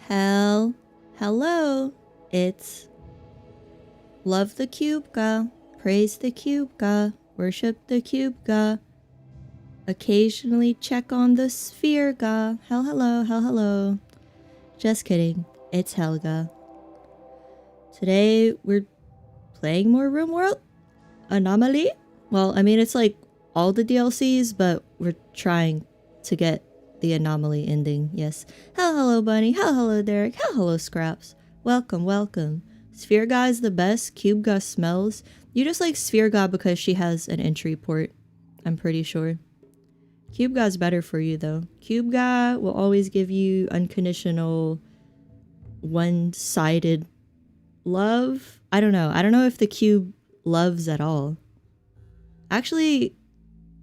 Hello, it's love the cube god, praise the cube god, worship the cube god, occasionally check on the sphere god. Hello. Just kidding, it's Helga. Today we're playing more RIMWORLD? Anomaly? Well, I mean, it's like all the DLCs, but we're trying to get the Anomaly ending, yes. Hello, Bunny. Hello, Derek. Hello, Scraps. Welcome. Sphere God's the best. Cube God smells. You just like Sphere God because she has an entry port, I'm pretty sure. Cube God's better for you, though. Cube God will always give you unconditional, one-sided love. I don't know. I don't know if the cube loves at all. Actually,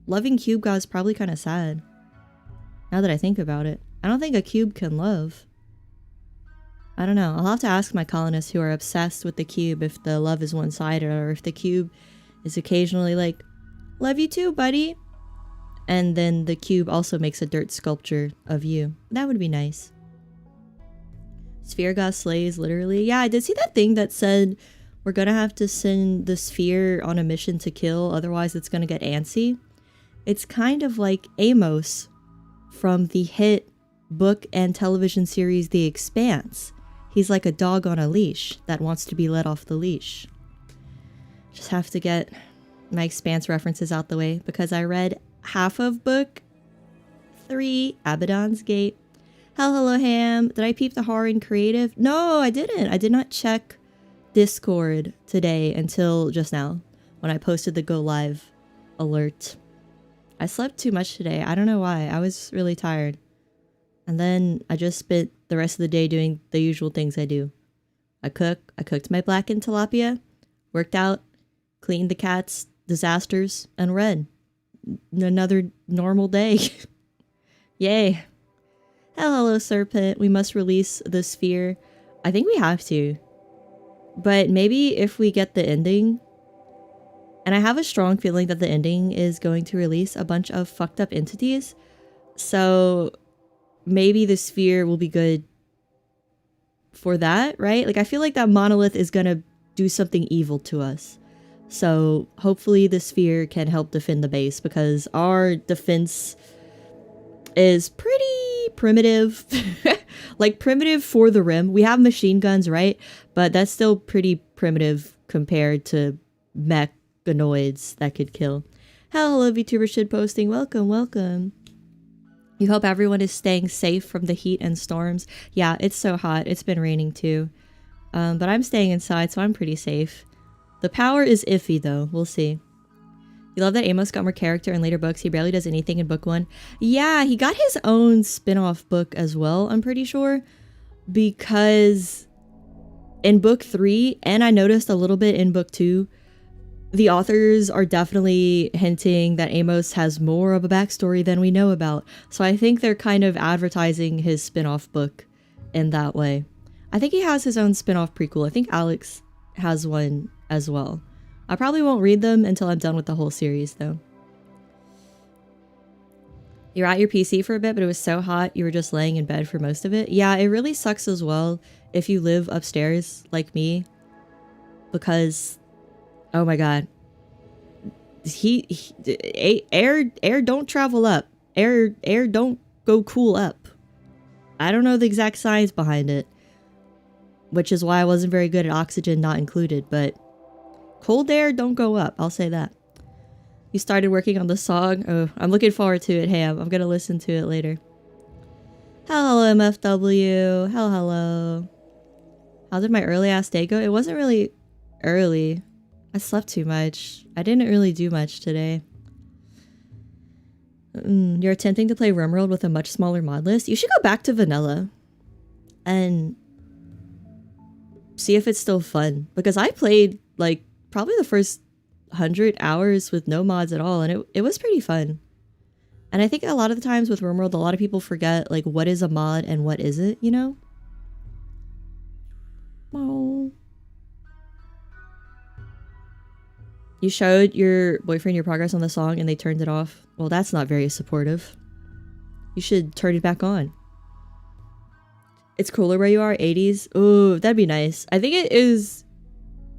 loving Cube God is probably kind of sad. Now that I think about it, I don't think a cube can love. I don't know. I'll have to ask my colonists who are obsessed with the cube if the love is one-sided or if the cube is occasionally like, love you too, buddy. And then the cube also makes a dirt sculpture of you. That would be nice. Sphere God slays, literally. Yeah, I did see that thing that said we're gonna have to send the sphere on a mission to kill, otherwise it's gonna get antsy. It's kind of like Amos from the hit book and television series The Expanse. He's like a dog on a leash that wants to be let off the leash. Just have to get my Expanse references out the way because I read half of book 3, Abaddon's Gate. Hello, Ham. Did I peep the horror in creative? No, I didn't. I did not check Discord today until just now when I posted the go live alert. I slept too much today. I don't know why. I was really tired. And then I just spent the rest of the day doing the usual things I do. I cooked my blackened tilapia, worked out, cleaned the cats, disasters, and read. Another normal day. Yay. Hello, Serpent. We must release the sphere. I think we have to. But maybe if we get the ending... And I have a strong feeling that the ending is going to release a bunch of fucked up entities. So maybe the sphere will be good for that, right? Like, I feel like that monolith is going to do something evil to us. So hopefully the sphere can help defend the base because our defense is pretty primitive. Like, primitive for the Rim. We have machine guns, right? But that's still pretty primitive compared to mechanoids that could kill. Hello, VTuber shitposting. Welcome. You hope everyone is staying safe from the heat and storms. Yeah, it's so hot. It's been raining too. But I'm staying inside, so I'm pretty safe. The power is iffy, though. We'll see. You love that Amos got more character in later books. He barely does anything in book 1. Yeah, he got his own spin-off book as well, I'm pretty sure. Because in book 3, and I noticed a little bit in book 2, the authors are definitely hinting that Amos has more of a backstory than we know about. So I think they're kind of advertising his spin-off book in that way. I think he has his own spin-off prequel. I think Alex has one as well. I probably won't read them until I'm done with the whole series, though. You're at your PC for a bit, but it was so hot you were just laying in bed for most of it. Yeah, it really sucks as well if you live upstairs like me. Because, oh my god. Air don't travel up. Air don't go cool up. I don't know the exact science behind it. Which is why I wasn't very good at oxygen not included, but cold air don't go up, I'll say that. You started working on the song? Oh, I'm looking forward to it, Ham. I'm gonna listen to it later. Hello, MFW. Hello. How did my early ass day go? It wasn't really early. I slept too much. I didn't really do much today. You're attempting to play RIMWORLD with a much smaller mod list? You should go back to vanilla and see if it's still fun. Because I played, like, probably the first 100 hours with no mods at all, and it was pretty fun. And I think a lot of the times with RIMWORLD, a lot of people forget, like, what is a mod and what isn't, you know? Oh. You showed your boyfriend your progress on the song and they turned it off. Well, that's not very supportive. You should turn it back on. It's cooler where you are, 80s. Ooh, that'd be nice. I think it is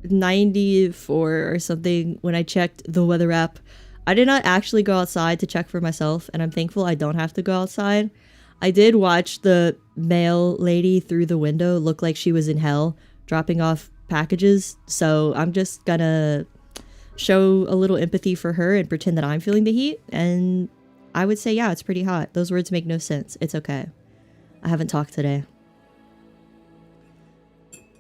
94 or something when I checked the weather app. I did not actually go outside to check for myself, and I'm thankful I don't have to go outside. I did watch the mail lady through the window look like she was in hell, dropping off packages, so I'm just gonna show a little empathy for her and pretend that I'm feeling the heat, and I would say, yeah, it's pretty hot. Those words make no sense. It's okay. I haven't talked today.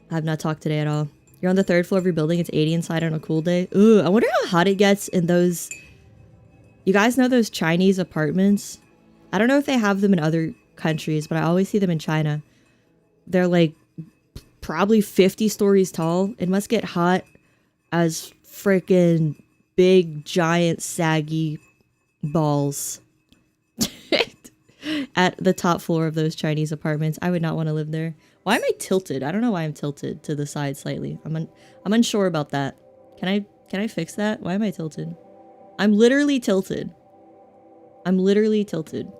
I have not talked today at all. You're on the 3rd floor of your building. It's 80 inside on a cool day. Ooh, I wonder how hot it gets in those... You guys know those Chinese apartments? I don't know if they have them in other countries, but I always see them in China. They're like probably 50 stories tall. It must get hot as freaking big, giant, saggy balls at the top floor of those Chinese apartments. I would not want to live there. Why am I tilted? I don't know why I'm tilted to the side slightly. I'm unsure about that. Can I fix that? Why am I tilted? I'm literally tilted. I'm literally tilted.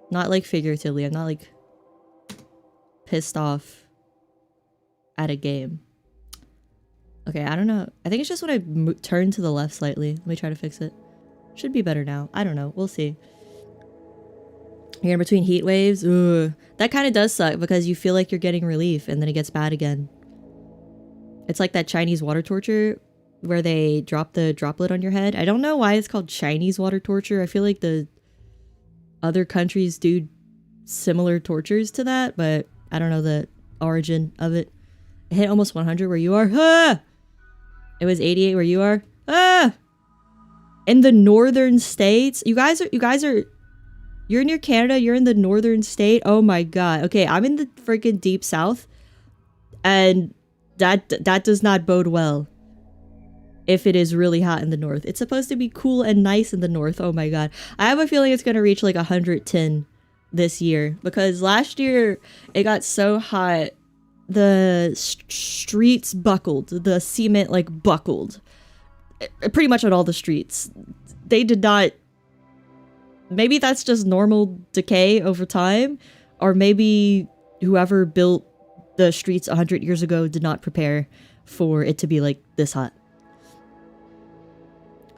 Not like figuratively. I'm not like pissed off at a game. Okay, I don't know. I think it's just when I turn to the left slightly. Let me try to fix it. Should be better now. I don't know. We'll see. You're in between heat waves. Ugh. That kind of does suck because you feel like you're getting relief and then it gets bad again. It's like that Chinese water torture where they drop the droplet on your head. I don't know why it's called Chinese water torture. I feel like the other countries do similar tortures to that, but I don't know the origin of it. It hit almost 100 where you are. Ah! It was 88 where you are. Ah! In the northern states. You guys are you're near Canada, you're in the northern state. Oh my god. Okay, I'm in the freaking deep south. And that does not bode well. If it is really hot in the north. It's supposed to be cool and nice in the north. Oh my god. I have a feeling it's going to reach like 110 this year. Because last year, it got so hot, the streets buckled. The cement like buckled. Pretty much on all the streets. They did not... Maybe that's just normal decay over time. Or maybe whoever built the streets 100 years ago did not prepare for it to be like this hot.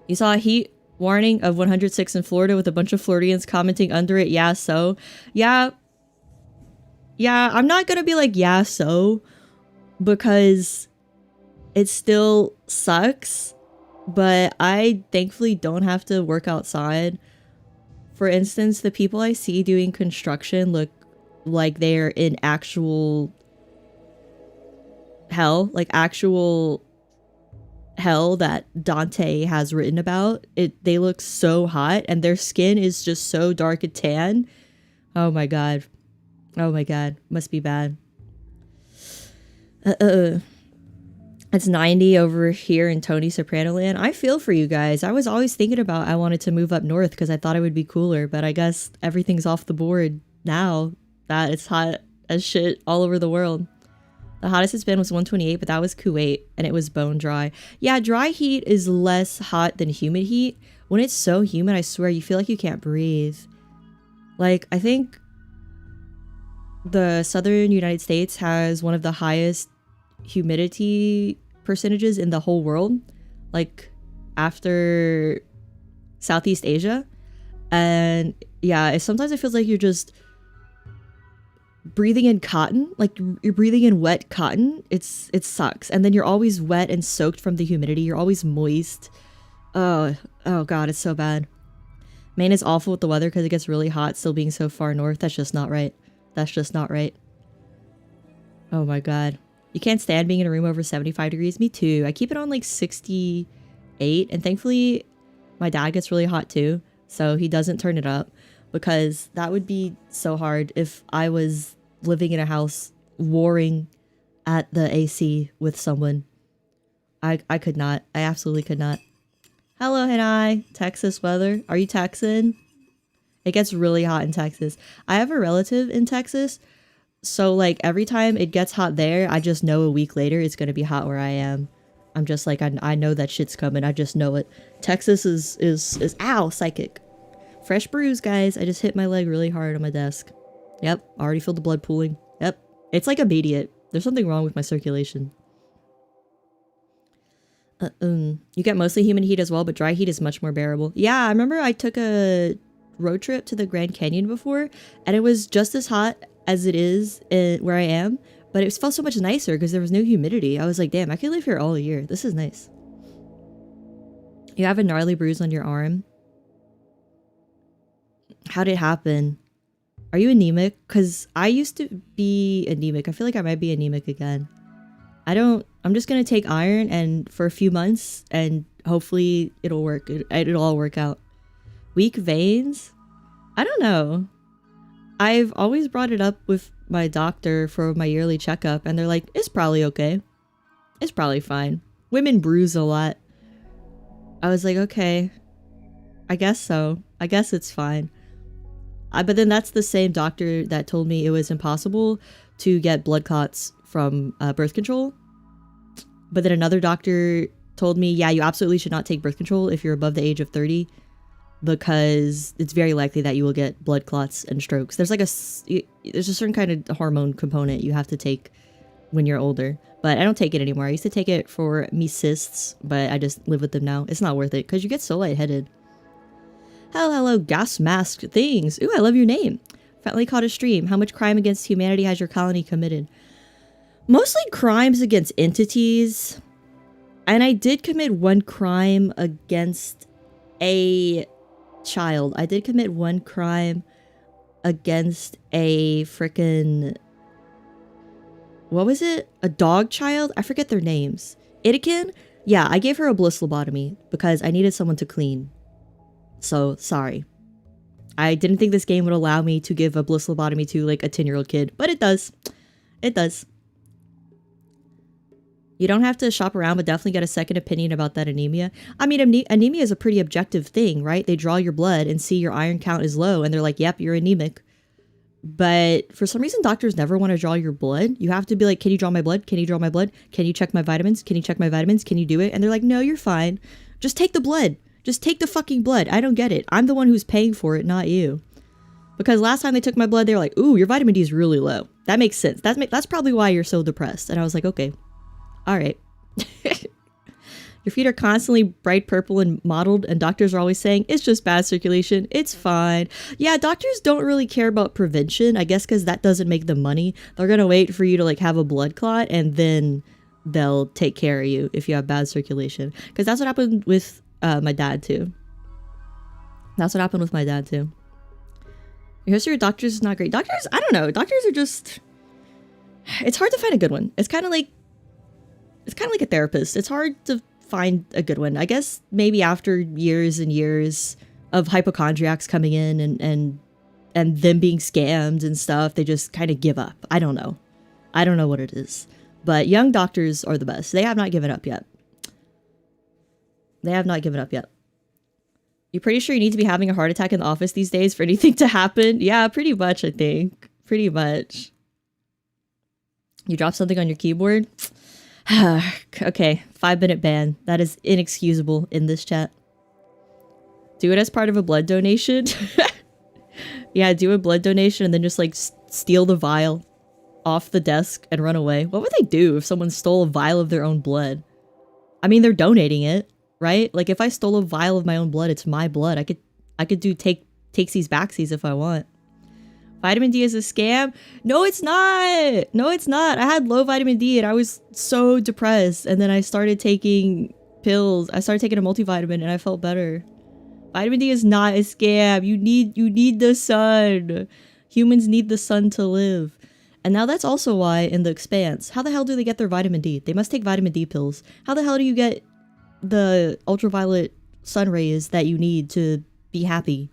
You saw a heat warning of 106 in Florida with a bunch of Floridians commenting under it, yeah, so. Yeah, I'm not gonna be like, yeah, so. Because it still sucks. But I thankfully don't have to work outside. For instance, the people I see doing construction look like they're in actual hell. Like actual hell that Dante has written about. They look so hot and their skin is just so dark and tan. Oh my god. Oh my god. Must be bad. It's 90 over here in Tony Soprano land. I feel for you guys. I was always thinking about I wanted to move up north because I thought it would be cooler, but I guess everything's off the board now that it's hot as shit all over the world. The hottest it's been was 128, but that was Kuwait, and it was bone dry. Yeah, dry heat is less hot than humid heat. When it's so humid, I swear, you feel like you can't breathe. Like, I think the southern United States has one of the highest humidity percentages in the whole world. Like, after Southeast Asia. And, yeah, sometimes it feels like you're just breathing in cotton, like you're breathing in wet cotton. It sucks. And then you're always wet and soaked from the humidity. You're always moist. Oh god, it's so bad. Maine is awful with the weather because it gets really hot still being so far north. That's just not right. That's just not right. Oh my god. You can't stand being in a room over 75 degrees. Me too. I keep it on like 68, and thankfully my dad gets really hot too, so he doesn't turn it up. Because that would be so hard if I was living in a house warring at the AC with someone. I could not. I absolutely could not. Hello, Hanai. Texas weather. Are you Texan? It gets really hot in Texas. I have a relative in Texas. So like every time it gets hot there, I just know a week later it's going to be hot where I am. I'm just like, I know that shit's coming. I just know it. Texas is ow, psychic. Fresh bruise, guys. I just hit my leg really hard on my desk. Yep, already feel the blood pooling. Yep, it's like immediate. There's something wrong with my circulation. You get mostly humid heat as well, but dry heat is much more bearable. Yeah, I remember I took a road trip to the Grand Canyon before, and it was just as hot as it is where I am, but it felt so much nicer because there was no humidity. I was like, damn, I could live here all year. This is nice. You have a gnarly bruise on your arm. How did it happen? Are you anemic? Because I used to be anemic. I feel like I might be anemic again. I'm just gonna take iron and for a few months and hopefully it'll work. It'll all work out. Weak veins? I don't know. I've always brought it up with my doctor for my yearly checkup and they're like, it's probably okay. It's probably fine. Women bruise a lot. I was like, okay, I guess so. I guess it's fine. But then that's the same doctor that told me it was impossible to get blood clots from birth control. But then another doctor told me, yeah, you absolutely should not take birth control if you're above the age of 30 because it's very likely that you will get blood clots and strokes. There's a certain kind of hormone component you have to take when you're older. But I don't take it anymore. I used to take it for me cysts, but I just live with them now. It's not worth it because you get so lightheaded. Hello, gas mask things. Ooh, I love your name. Finally caught a stream. How much crime against humanity has your colony committed? Mostly crimes against entities. And I did commit one crime against a child. I did commit one crime against a frickin'... What was it? A dog child? I forget their names. Itikin? Yeah, I gave her a bliss lobotomy because I needed someone to clean. So, sorry. I didn't think this game would allow me to give a bliss lobotomy to like a 10-year-old kid, but it does. It does. You don't have to shop around, but definitely get a second opinion about that anemia. I mean, anemia is a pretty objective thing, right? They draw your blood and see your iron count is low, and they're like, yep, you're anemic. But for some reason, doctors never want to draw your blood. You have to be like, can you draw my blood? Can you draw my blood? Can you check my vitamins? Can you check my vitamins? Can you do it? And they're like, no, you're fine. Just take the blood. Just take the fucking blood. I don't get it. I'm the one who's paying for it, not you. Because last time they took my blood, they were like, ooh, your vitamin D is really low. That makes sense. That's probably why you're so depressed. And I was like, okay. All right. Your feet are constantly bright purple and mottled, and doctors are always saying, it's just bad circulation. It's fine. Yeah, doctors don't really care about prevention, I guess because that doesn't make them money. They're going to wait for you to like have a blood clot, and then they'll take care of you if you have bad circulation. Because that's what happened with my dad, too. That's what happened with my dad, too. Your history of doctors is not great. Doctors, I don't know. Doctors are just... It's hard to find a good one. It's kind of like a therapist. It's hard to find a good one. I guess maybe after years and years of hypochondriacs coming in and them being scammed and stuff, they just kind of give up. I don't know. I don't know what it is. But young doctors are the best. They have not given up yet. They have not given up yet. You're pretty sure you need to be having a heart attack in the office these days for anything to happen? Yeah, pretty much, I think. Pretty much. You dropped something on your keyboard? Okay, 5-minute ban. That is inexcusable in this chat. Do it as part of a blood donation. Yeah, do a blood donation and then just like steal the vial off the desk and run away. What would they do if someone stole a vial of their own blood? I mean, they're donating it, right? Like if I stole a vial of my own blood, it's my blood. I could do takesies backsies if I want. Vitamin D is a scam? No, it's not. No, it's not. I had low vitamin D and I was so depressed. And then I started taking pills. I started taking a multivitamin and I felt better. Vitamin D is not a scam. You need the sun. Humans need the sun to live. And now that's also why in The Expanse, how the hell do they get their vitamin D? They must take vitamin D pills. How the hell do you get the ultraviolet sun rays that you need to be happy?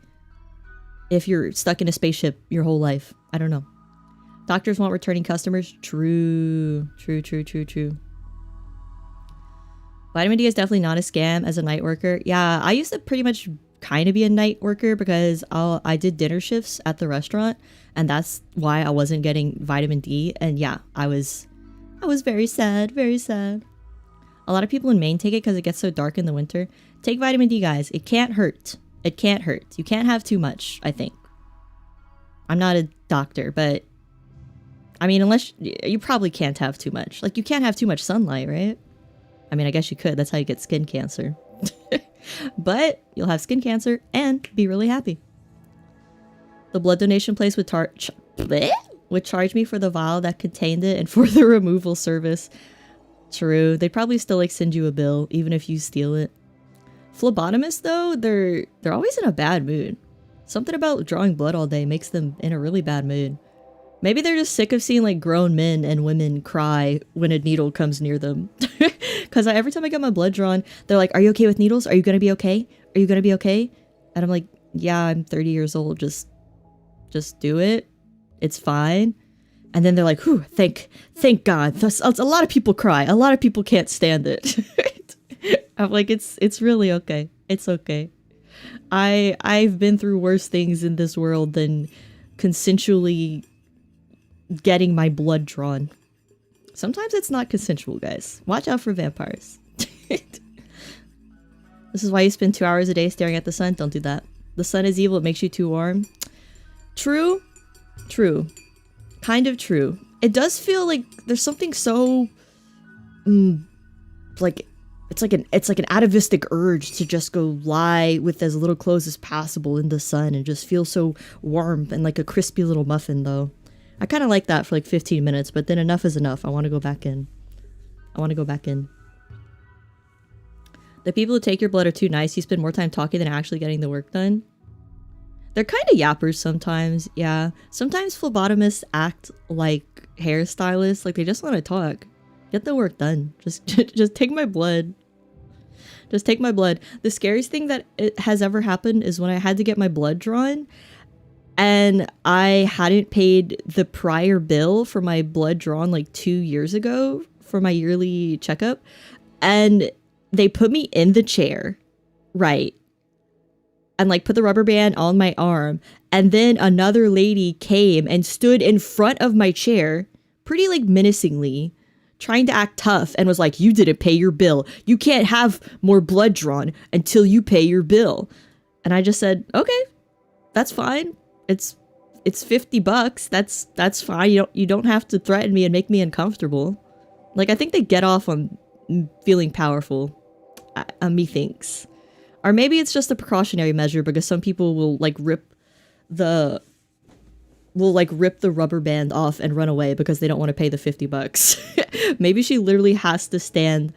If you're stuck in a spaceship your whole life. I don't know. Doctors want returning customers. True. Vitamin D is definitely not a scam as a night worker. Yeah, I used to pretty much kind of be a night worker because I did dinner shifts at the restaurant. And that's why I wasn't getting vitamin D. And yeah, I was very sad. Very sad. A lot of people in Maine take it because it gets so dark in the winter. Take vitamin D, guys. It can't hurt. It can't hurt. You can't have too much, I think. I'm not a doctor, but I mean, unless you probably can't have too much. Like, you can't have too much sunlight, right? I mean, I guess you could. That's how you get skin cancer. But you'll have skin cancer and be really happy. The blood donation place would charge me for the vial that contained it and for the removal service. True. They'd probably still like send you a bill even if you steal it. Phlebotomists though, they're always in a bad mood. Something about drawing blood all day makes them in a really bad mood. Maybe they're just sick of seeing like grown men and women cry when a needle comes near them. Because every time I get my blood drawn, they're like, "Are you okay with needles? Are you gonna be okay? Are you gonna be okay?" And I'm like, "Yeah, I'm 30 years old. Just do it. It's fine." And then they're like, "Whew, thank God." A lot of people cry. A lot of people can't stand it. I'm like, it's really okay. It's okay. I've been through worse things in this world than consensually getting my blood drawn. Sometimes it's not consensual, guys. Watch out for vampires. This is why you spend 2 hours a day staring at the sun. Don't do that. The sun is evil. It makes you too warm. True. True. Kind of true. It does feel like there's something so like it's like an atavistic urge to just go lie with as little clothes as possible in the sun and just feel so warm and like a crispy little muffin though. I kind of like that for like 15 minutes, but then enough is enough. I want to go back in. The people who take your blood are too nice. You spend more time talking than actually getting the work done. They're kind of yappers sometimes, yeah. Sometimes phlebotomists act like hairstylists, like they just want to talk. Get the work done. Just take my blood. Just take my blood. The scariest thing that has ever happened is when I had to get my blood drawn and I hadn't paid the prior bill for my blood drawn like 2 years ago for my yearly checkup. And they put me in the chair, right? And like put the rubber band on my arm. And then another lady came and stood in front of my chair, pretty like menacingly, trying to act tough and was like, "You didn't pay your bill. You can't have more blood drawn until you pay your bill." And I just said, "Okay, that's fine. It's $50. That's fine. You don't have to threaten me and make me uncomfortable." Like, I think they get off on feeling powerful. Methinks. Or maybe it's just a precautionary measure because some people will rip the rubber band off and run away because they don't want to pay the $50. Maybe she literally has to stand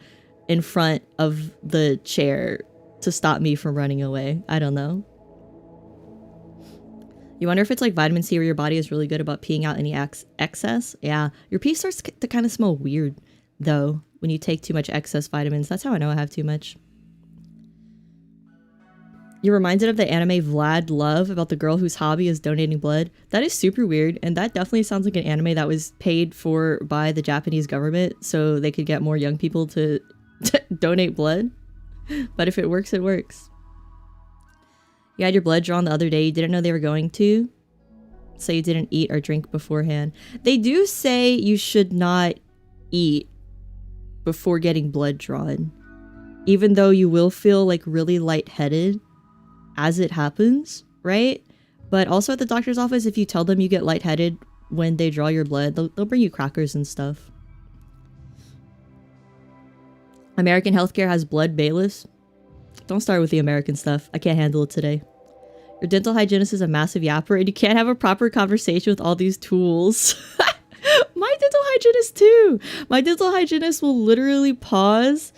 in front of the chair to stop me from running away. I don't know. You wonder if it's like vitamin C or your body is really good about peeing out any excess? Yeah. Your pee starts to kind of smell weird, though, when you take too much excess vitamins. That's how I know I have too much. You're reminded of the anime Vlad Love about the girl whose hobby is donating blood. That is super weird, and that definitely sounds like an anime that was paid for by the Japanese government so they could get more young people to donate blood. But if it works, it works. You had your blood drawn the other day. You didn't know they were going to, so you didn't eat or drink beforehand. They do say you should not eat before getting blood drawn, even though you will feel like really lightheaded as it happens, right? But also at the doctor's office, if you tell them you get lightheaded when they draw your blood, they'll bring you crackers and stuff. American healthcare has blood bailiffs. Don't start with the American stuff. I can't handle it today. Your dental hygienist is a massive yapper and you can't have a proper conversation with all these tools. My dental hygienist too. My dental hygienist will literally pause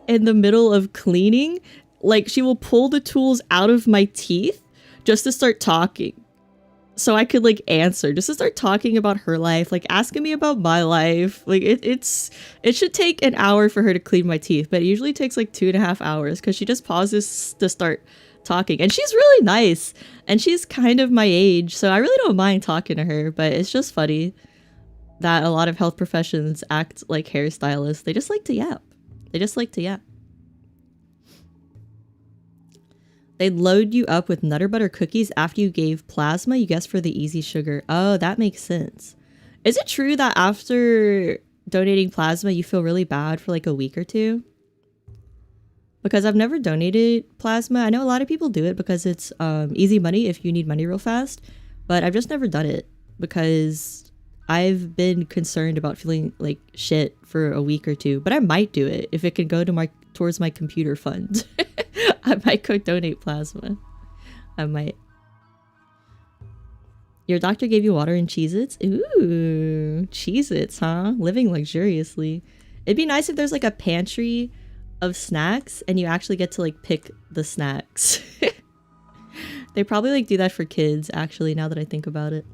in the middle of cleaning. Like, she will pull the tools out of my teeth just to start talking. So I could like answer, just to start talking about her life, like asking me about my life. Like it should take an hour for her to clean my teeth, but it usually takes like 2.5 hours because she just pauses to start talking. And she's really nice and she's kind of my age, so I really don't mind talking to her, but it's just funny that a lot of health professions act like hairstylists. They just like to yap. They just like to yap. They'd load you up with Nutter Butter cookies after you gave plasma, you guessed, for the easy sugar. Oh, that makes sense. Is it true that after donating plasma, you feel really bad for like a week or two? Because I've never donated plasma. I know a lot of people do it because it's easy money if you need money real fast, but I've just never done it. because I've been concerned about feeling like shit for a week or two, but I might do it if it can go to towards my computer fund. I might go donate plasma. I might. Your doctor gave you water and Cheez-Its? Ooh, Cheez-Its, huh? Living luxuriously. It'd be nice if there's like a pantry of snacks and you actually get to like pick the snacks. They probably like do that for kids, actually, now that I think about it.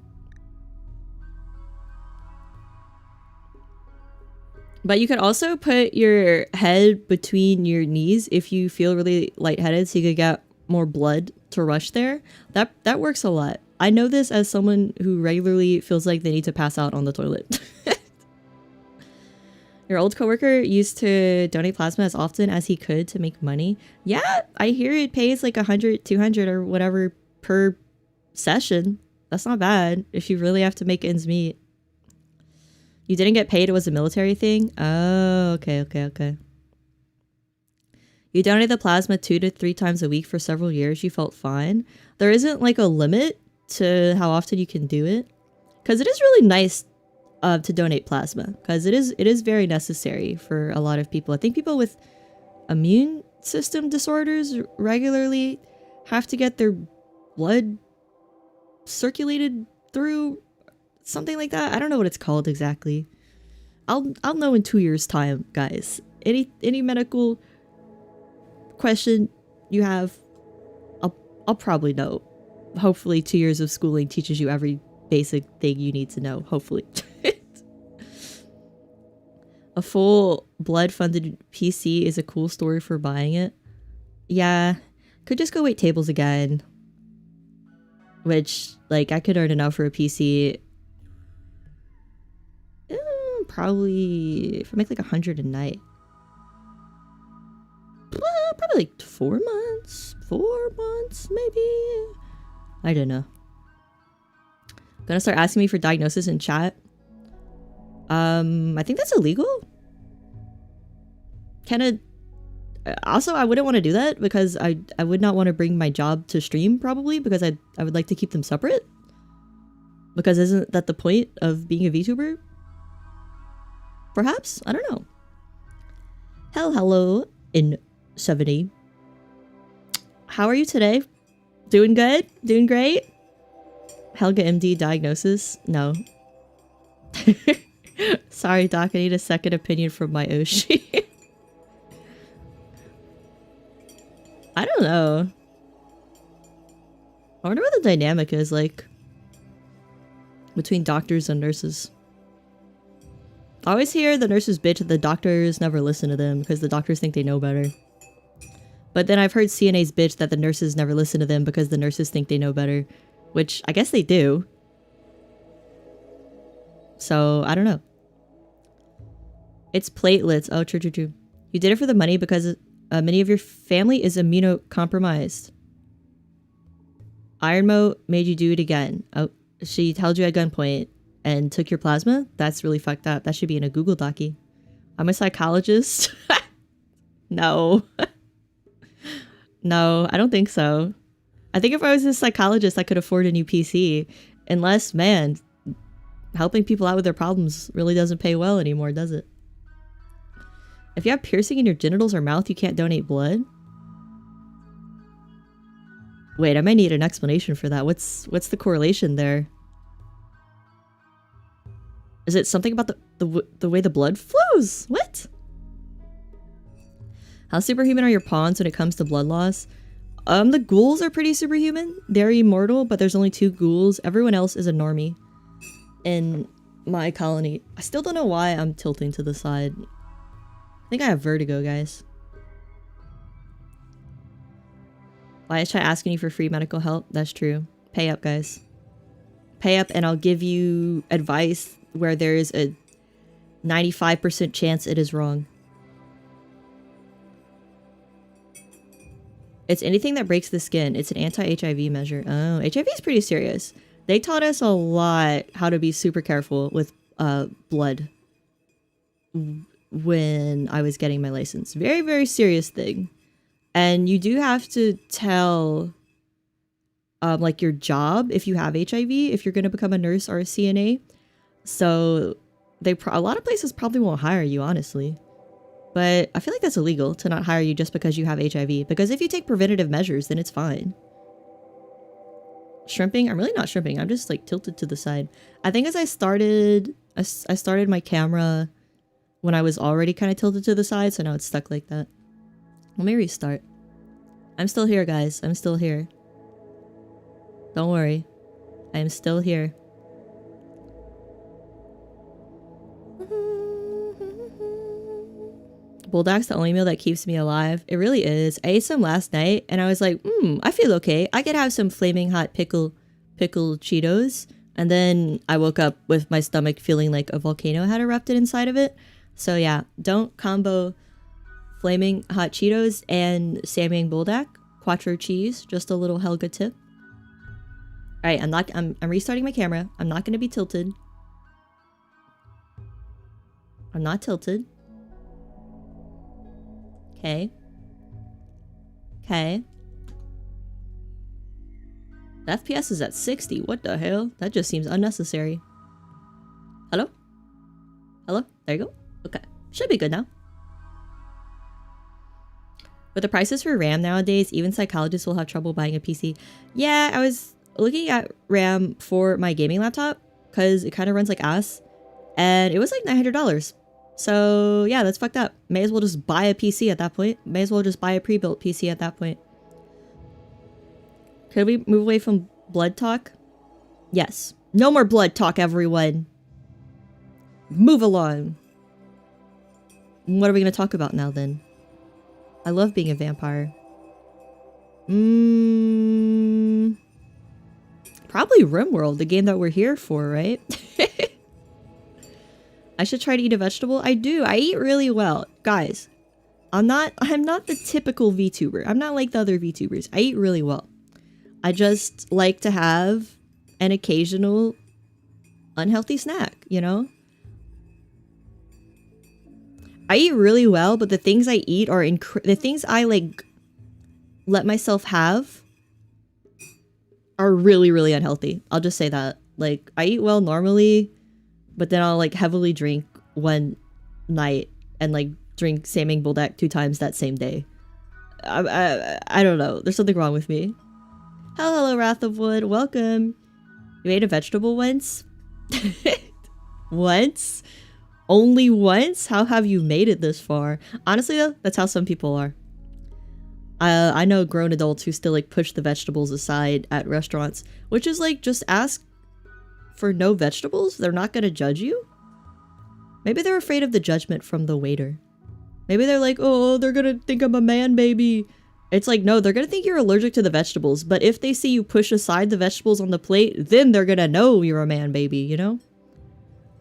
But you could also put your head between your knees if you feel really lightheaded, so you could get more blood to rush there. That works a lot. I know this as someone who regularly feels like they need to pass out on the toilet. Your old coworker used to donate plasma as often as he could to make money. Yeah, I hear it pays like 100, 200 or whatever per session. That's not bad if you really have to make ends meet. You didn't get paid, it was a military thing? Oh, okay. You donated the plasma 2 to 3 times a week for several years. You felt fine. There isn't like a limit to how often you can do it. Because it is really nice to donate plasma. Because it is very necessary for a lot of people. I think people with immune system disorders regularly have to get their blood circulated through something like that. I don't know what it's called exactly. I'll know in 2 years' time, guys. Any medical question you have, I'll probably know. Hopefully 2 years of schooling teaches you every basic thing you need to know. Hopefully. A full blood-funded PC is a cool story for buying it. Yeah, could just go wait tables again. Which, like, I could earn enough for a PC. Probably, if I make like 100 a night. Probably like 4 months. 4 months, maybe? I don't know. Gonna start asking me for diagnosis in chat. I think that's illegal. Also, I wouldn't want to do that because I would not want to bring my job to stream, probably, because I would like to keep them separate. Because isn't that the point of being a VTuber? Perhaps? I don't know. Hello in 70. How are you today? Doing good? Doing great? Helga MD diagnosis? No. Sorry, Doc. I need a second opinion from my Oshi. I don't know. I wonder what the dynamic is like between doctors and nurses. I always hear the nurses bitch that the doctors never listen to them because the doctors think they know better. But then I've heard CNAs bitch that the nurses never listen to them because the nurses think they know better. Which, I guess they do. So, I don't know. It's platelets. Oh, true. You did it for the money because many of your family is immunocompromised. Iron Mo made you do it again. Oh, she held you at gunpoint and took your plasma? That's really fucked up. That should be in a Google Docie. I'm a psychologist. No. No, I don't think so. I think if I was a psychologist, I could afford a new PC. Unless, man, helping people out with their problems really doesn't pay well anymore, does it? If you have piercing in your genitals or mouth, you can't donate blood? Wait, I might need an explanation for that. What's the correlation there? Is it something about the way the blood flows? What? How superhuman are your pawns when it comes to blood loss? The ghouls are pretty superhuman. They're immortal, but there's only 2 ghouls. Everyone else is a normie in my colony. I still don't know why I'm tilting to the side. I think I have vertigo, guys. Why I try asking you for free medical help? That's true. Pay up, guys. Pay up and I'll give you advice where there is a 95% chance it is wrong. It's anything that breaks the skin. It's an anti-HIV measure. Oh, HIV is pretty serious. They taught us a lot how to be super careful with blood when I was getting my license. Very, very serious thing. And you do have to tell like your job if you have HIV, if you're going to become a nurse or a CNA. So a lot of places probably won't hire you, honestly. But I feel like that's illegal to not hire you just because you have HIV. Because if you take preventative measures, then it's fine. Shrimping? I'm really not shrimping. I'm just like tilted to the side. I think as I started my camera when I was already kind of tilted to the side, so now it's stuck like that. Let me restart. I'm still here, guys. I'm still here. Don't worry. I am still here. Bulldog's the only meal that keeps me alive. It really is. I ate some last night and I was like, I feel okay. I could have some flaming hot pickle Cheetos. And then I woke up with my stomach feeling like a volcano had erupted inside of it. So yeah, don't combo flaming hot Cheetos and Samyang Bulldog. Quattro cheese, just a little Helga tip. All right, I'm restarting my camera. I'm not going to be tilted. I'm not tilted. Okay. Okay. The FPS is at 60. What the hell? That just seems unnecessary. Hello? Hello? There you go. Okay. Should be good now. With the prices for RAM nowadays, even psychologists will have trouble buying a PC. Yeah, I was looking at RAM for my gaming laptop because it kind of runs like ass. And it was like $900. So yeah, that's fucked up. May as well just buy a PC at that point. May as well just buy a pre-built PC at that point. Could we move away from blood talk? Yes. No more blood talk, everyone. Move along. What are we going to talk about now then? I love being a vampire. Probably RIMWORLD, the game that we're here for, right? I should try to eat a vegetable. I do. I eat really well. Guys, I'm not the typical VTuber. I'm not like the other VTubers. I eat really well. I just like to have an occasional unhealthy snack, you know? I eat really well, but the things I eat are the things I like let myself have are really, really unhealthy. I'll just say that. Like, I eat well normally, but then I'll like heavily drink one night and like drink Samyang Bulldog 2 times that same day. I don't know. There's something wrong with me. Hello, Wrath of Wood. Welcome. You ate a vegetable once? Once? Only once? How have you made it this far? Honestly though, that's how some people are. I know grown adults who still like push the vegetables aside at restaurants, which is like, just ask for no vegetables. They're not gonna judge you. Maybe they're afraid of the judgment from the waiter. Maybe they're like, oh, they're gonna think I'm a man baby. It's like, no, they're gonna think you're allergic to the vegetables, but if they see you push aside the vegetables on the plate, then they're gonna know you're a man baby, you know?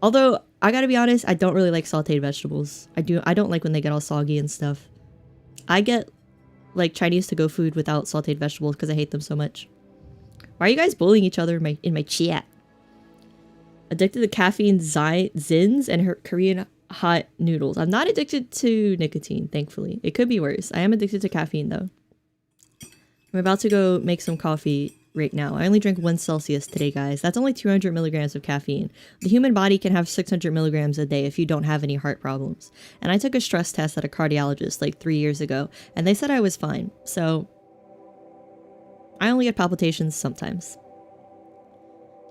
Although, I gotta be honest, I don't really like sauteed vegetables. I don't like when they get all soggy and stuff. I get, like, Chinese to-go food without sauteed vegetables because I hate them so much. Why are you guys bullying each other in my chat? Addicted to caffeine zins and her Korean hot noodles. I'm not addicted to nicotine, thankfully. It could be worse. I am addicted to caffeine, though. I'm about to go make some coffee right now. I only drank 1 Celsius today, guys. That's only 200 milligrams of caffeine. The human body can have 600 milligrams a day if you don't have any heart problems. And I took a stress test at a cardiologist like 3 years ago, and they said I was fine. So, I only get palpitations sometimes.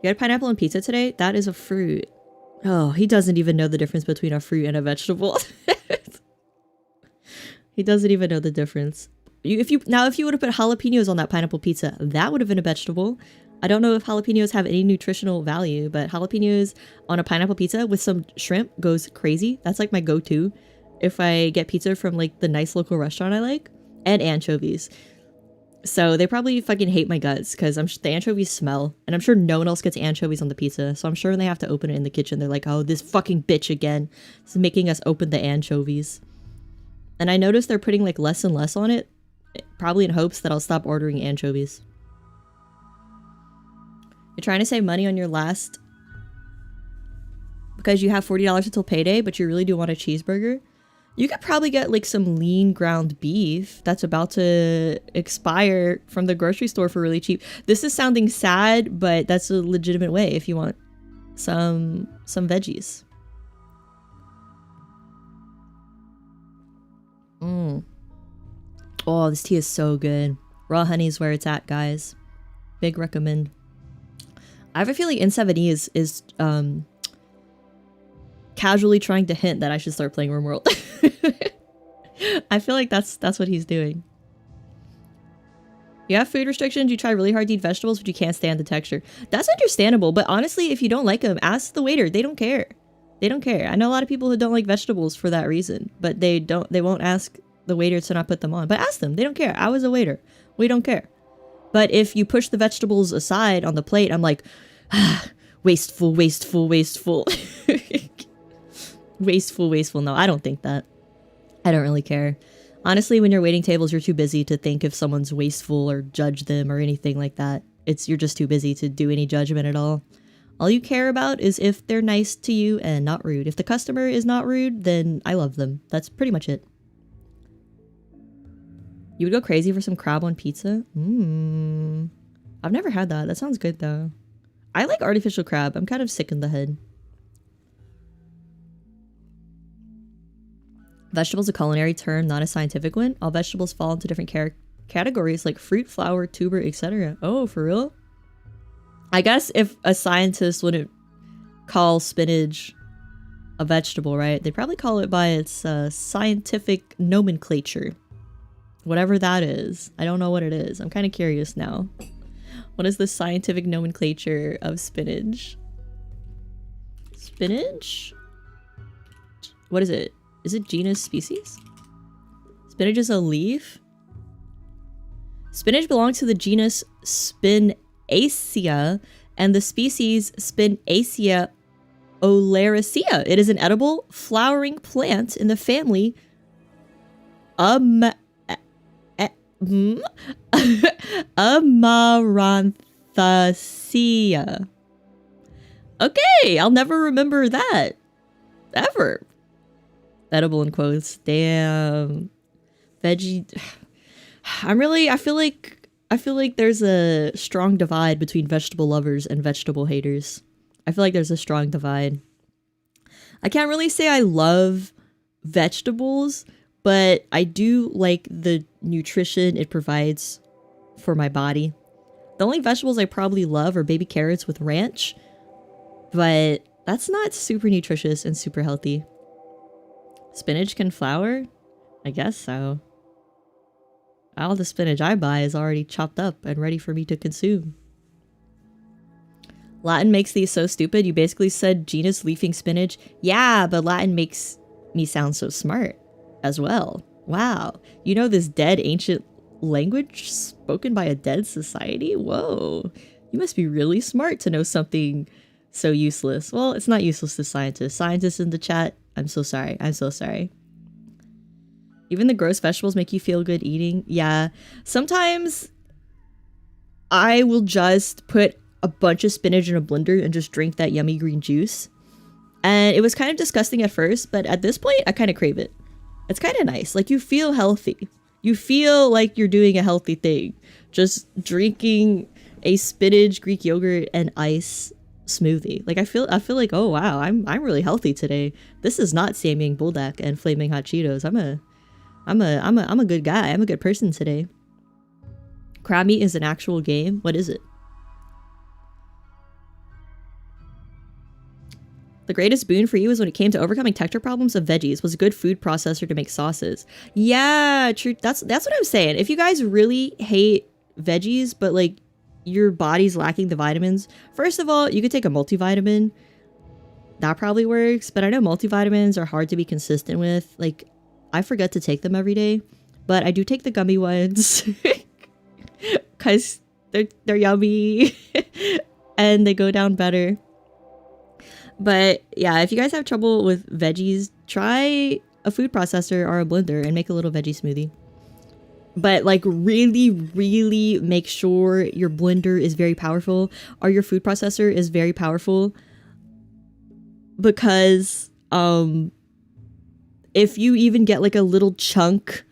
You had pineapple on pizza today? That is a fruit. Oh, he doesn't even know the difference between a fruit and a vegetable. He doesn't even know the difference. If you would have put jalapenos on that pineapple pizza, that would have been a vegetable. I don't know if jalapenos have any nutritional value, but jalapenos on a pineapple pizza with some shrimp goes crazy. That's like my go-to if I get pizza from like the nice local restaurant I like. And anchovies. So they probably fucking hate my guts because the anchovies smell. And I'm sure no one else gets anchovies on the pizza. So I'm sure when they have to open it in the kitchen, they're like, oh, this fucking bitch again. This is making us open the anchovies. And I noticed they're putting like less and less on it. Probably in hopes that I'll stop ordering anchovies. You're trying to save money on your last... because you have $40 until payday, but you really do want a cheeseburger? You could probably get like some lean ground beef that's about to expire from the grocery store for really cheap. This is sounding sad, but that's a legitimate way if you want some veggies. Oh, this tea is so good. Raw honey is where it's at, guys. Big recommend. I have a feeling N7E is casually trying to hint that I should start playing RIMWORLD. I feel like that's what he's doing. You have food restrictions, you try really hard to eat vegetables, but you can't stand the texture. That's understandable, but honestly, if you don't like them, ask the waiter. They don't care. They don't care. I know a lot of people who don't like vegetables for that reason, but they won't ask the waiter to not put them on. But ask them. They don't care. I was a waiter. We don't care. But if you push the vegetables aside on the plate, I'm like, wasteful, wasteful, wasteful. Wasteful. No, I don't think that. I don't really care. Honestly, when you're waiting tables, you're too busy to think if someone's wasteful or judge them or anything like that. You're just too busy to do any judgment at all. All you care about is if they're nice to you and not rude. If the customer is not rude, then I love them. That's pretty much it. You would go crazy for some crab on pizza? I've never had that. That sounds good though. I like artificial crab. I'm kind of sick in the head. Vegetables a culinary term, not a scientific one. All vegetables fall into different categories like fruit, flower, tuber, etc. Oh, for real? I guess if a scientist wouldn't call spinach a vegetable, right? They'd probably call it by its scientific nomenclature. Whatever that is. I don't know what it is. I'm kind of curious now. What is the scientific nomenclature of spinach? Spinach? What is it? Is it genus, species? Spinach is a leaf? Spinach belongs to the genus Spinaceae and the species Spinaceae oleracea. It is an edible flowering plant in the family Amaranthaceae. Okay, I'll never remember that. Ever. Edible in quotes. Damn. Veggie. I feel like there's a strong divide between vegetable lovers and vegetable haters. I feel like there's a strong divide. I can't really say I love vegetables, but I do like the nutrition it provides for my body. The only vegetables I probably love are baby carrots with ranch, but that's not super nutritious and super healthy. Spinach can flower? I guess so. All the spinach I buy is already chopped up and ready for me to consume. Latin makes these so stupid. You basically said genus leafing spinach. Yeah, but Latin makes me sound so smart as well. Wow. You know this dead ancient language spoken by a dead society? Whoa. You must be really smart to know something so useless. Well, it's not useless to scientists. Scientists in the chat, I'm so sorry. I'm so sorry. Even the gross vegetables make you feel good eating? Yeah. Sometimes I will just put a bunch of spinach in a blender and just drink that yummy green juice. And it was kind of disgusting at first, but at this point, I kind of crave it. It's kind of nice. Like, you feel healthy. You feel like you're doing a healthy thing. Just drinking a spinach, Greek yogurt, and ice smoothie. Like, I feel like, oh wow, I'm really healthy today. This is not Samyang Buldak and Flaming Hot Cheetos. I'm a good guy. I'm a good person today. Crab meat is an actual game. What is it? The greatest boon for you is when it came to overcoming texture problems of veggies was a good food processor to make sauces. Yeah, true. That's what I'm saying. If you guys really hate veggies, but like your body's lacking the vitamins, first of all, you could take a multivitamin. That probably works, but I know multivitamins are hard to be consistent with. Like, I forget to take them every day, but I do take the gummy ones because they're yummy and they go down better. But yeah, if you guys have trouble with veggies, try a food processor or a blender and make a little veggie smoothie. But like really, really make sure your blender is very powerful or your food processor is very powerful, because if you even get like a little chunk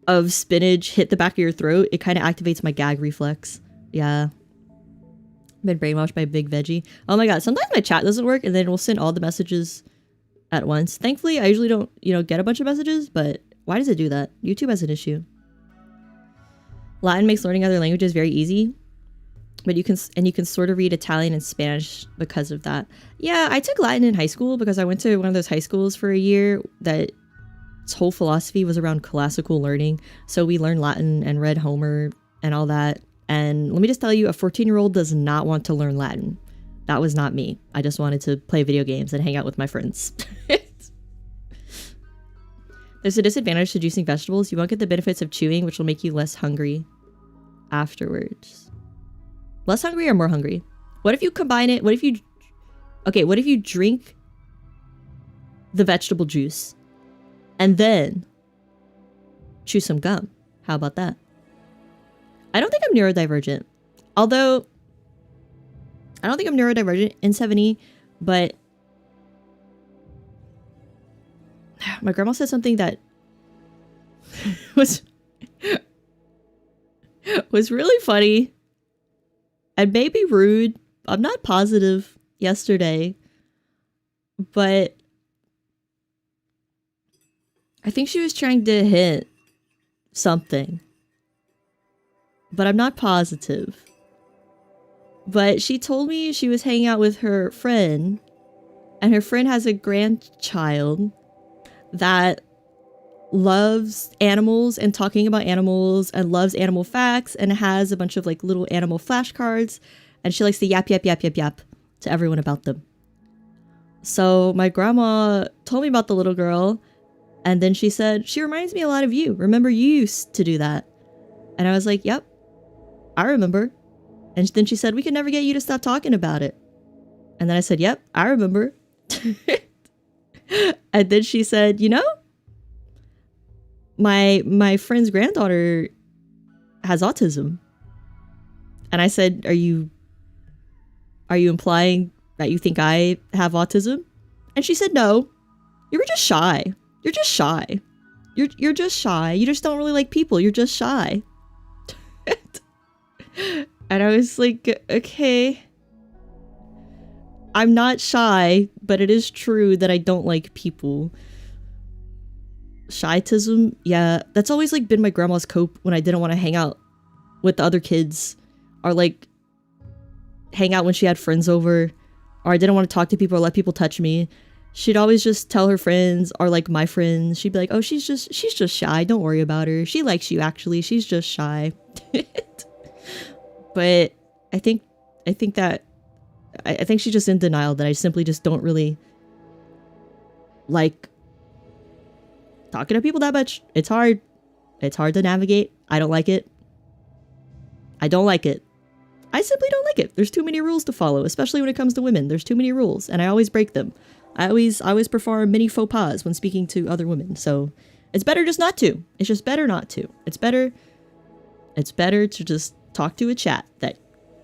of spinach hit the back of your throat, it kind of activates my gag reflex. Yeah. Been brainwashed by Big Veggie. Oh my god, sometimes my chat doesn't work and then we'll send all the messages at once. Thankfully, I usually don't, get a bunch of messages, but why does it do that? YouTube has an issue. Latin makes learning other languages very easy, but you can sort of read Italian and Spanish because of that. Yeah, I took Latin in high school because I went to one of those high schools for a year that its whole philosophy was around classical learning. So we learned Latin and read Homer and all that. And let me just tell you, a 14-year-old does not want to learn Latin. That was not me. I just wanted to play video games and hang out with my friends. There's a disadvantage to juicing vegetables. You won't get the benefits of chewing, which will make you less hungry afterwards. Less hungry or more hungry? What if you combine it? What if you drink the vegetable juice and then chew some gum? How about that? I don't think I'm neurodivergent. Although, I don't think I'm neurodivergent in 7E, but my grandma said something that was really funny and maybe rude. I'm not positive yesterday, but I think she was trying to hint something, but I'm not positive. But she told me she was hanging out with her friend, and her friend has a grandchild that loves animals and talking about animals and loves animal facts and has a bunch of like little animal flashcards, and she likes to yap yap yap yap yap to everyone about them. So my grandma told me about the little girl, and then she said, she reminds me a lot of you. Remember you used to do that? And I was like, yep, I remember. And then she said, we could never get you to stop talking about it. And then I said, yep, I remember. And then she said, my friend's granddaughter has autism. And I said, are you implying that you think I have autism? And she said, no, you were just shy. You're just shy. You're just shy. You just don't really like people. You're just shy. And I was like, okay, I'm not shy, but it is true that I don't like people. Shytism, yeah, that's always like been my grandma's cope when I didn't want to hang out with the other kids, or like hang out when she had friends over, or I didn't want to talk to people or let people touch me. She'd always just tell her friends, or like my friends, she'd be like, oh, she's just shy, don't worry about her, she likes you actually, she's just shy. But I think she's just in denial that I simply just don't really like talking to people that much. It's hard to navigate. I don't like it. I simply don't like it. There's too many rules to follow, especially when it comes to women. There's too many rules, and I always break them. I always perform many faux pas when speaking to other women. So it's better just not to. It's just better not to. It's better to just talk to a chat that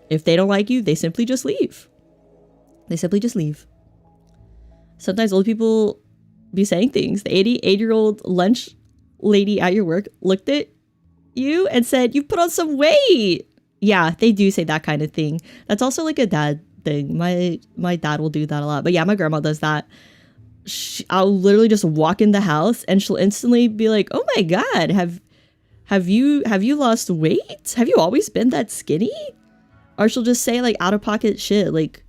if they don't like you, they simply just leave. Sometimes old people be saying things. The 88-year-old lunch lady at your work looked at you and said, you've put on some weight. Yeah, they do say that kind of thing. That's also like a dad thing. My dad will do that a lot. But yeah, my grandma does that. I'll literally just walk in the house and she'll instantly be like, oh my God, have you lost weight? Have you always been that skinny? Or she'll just say like out of pocket shit. Like,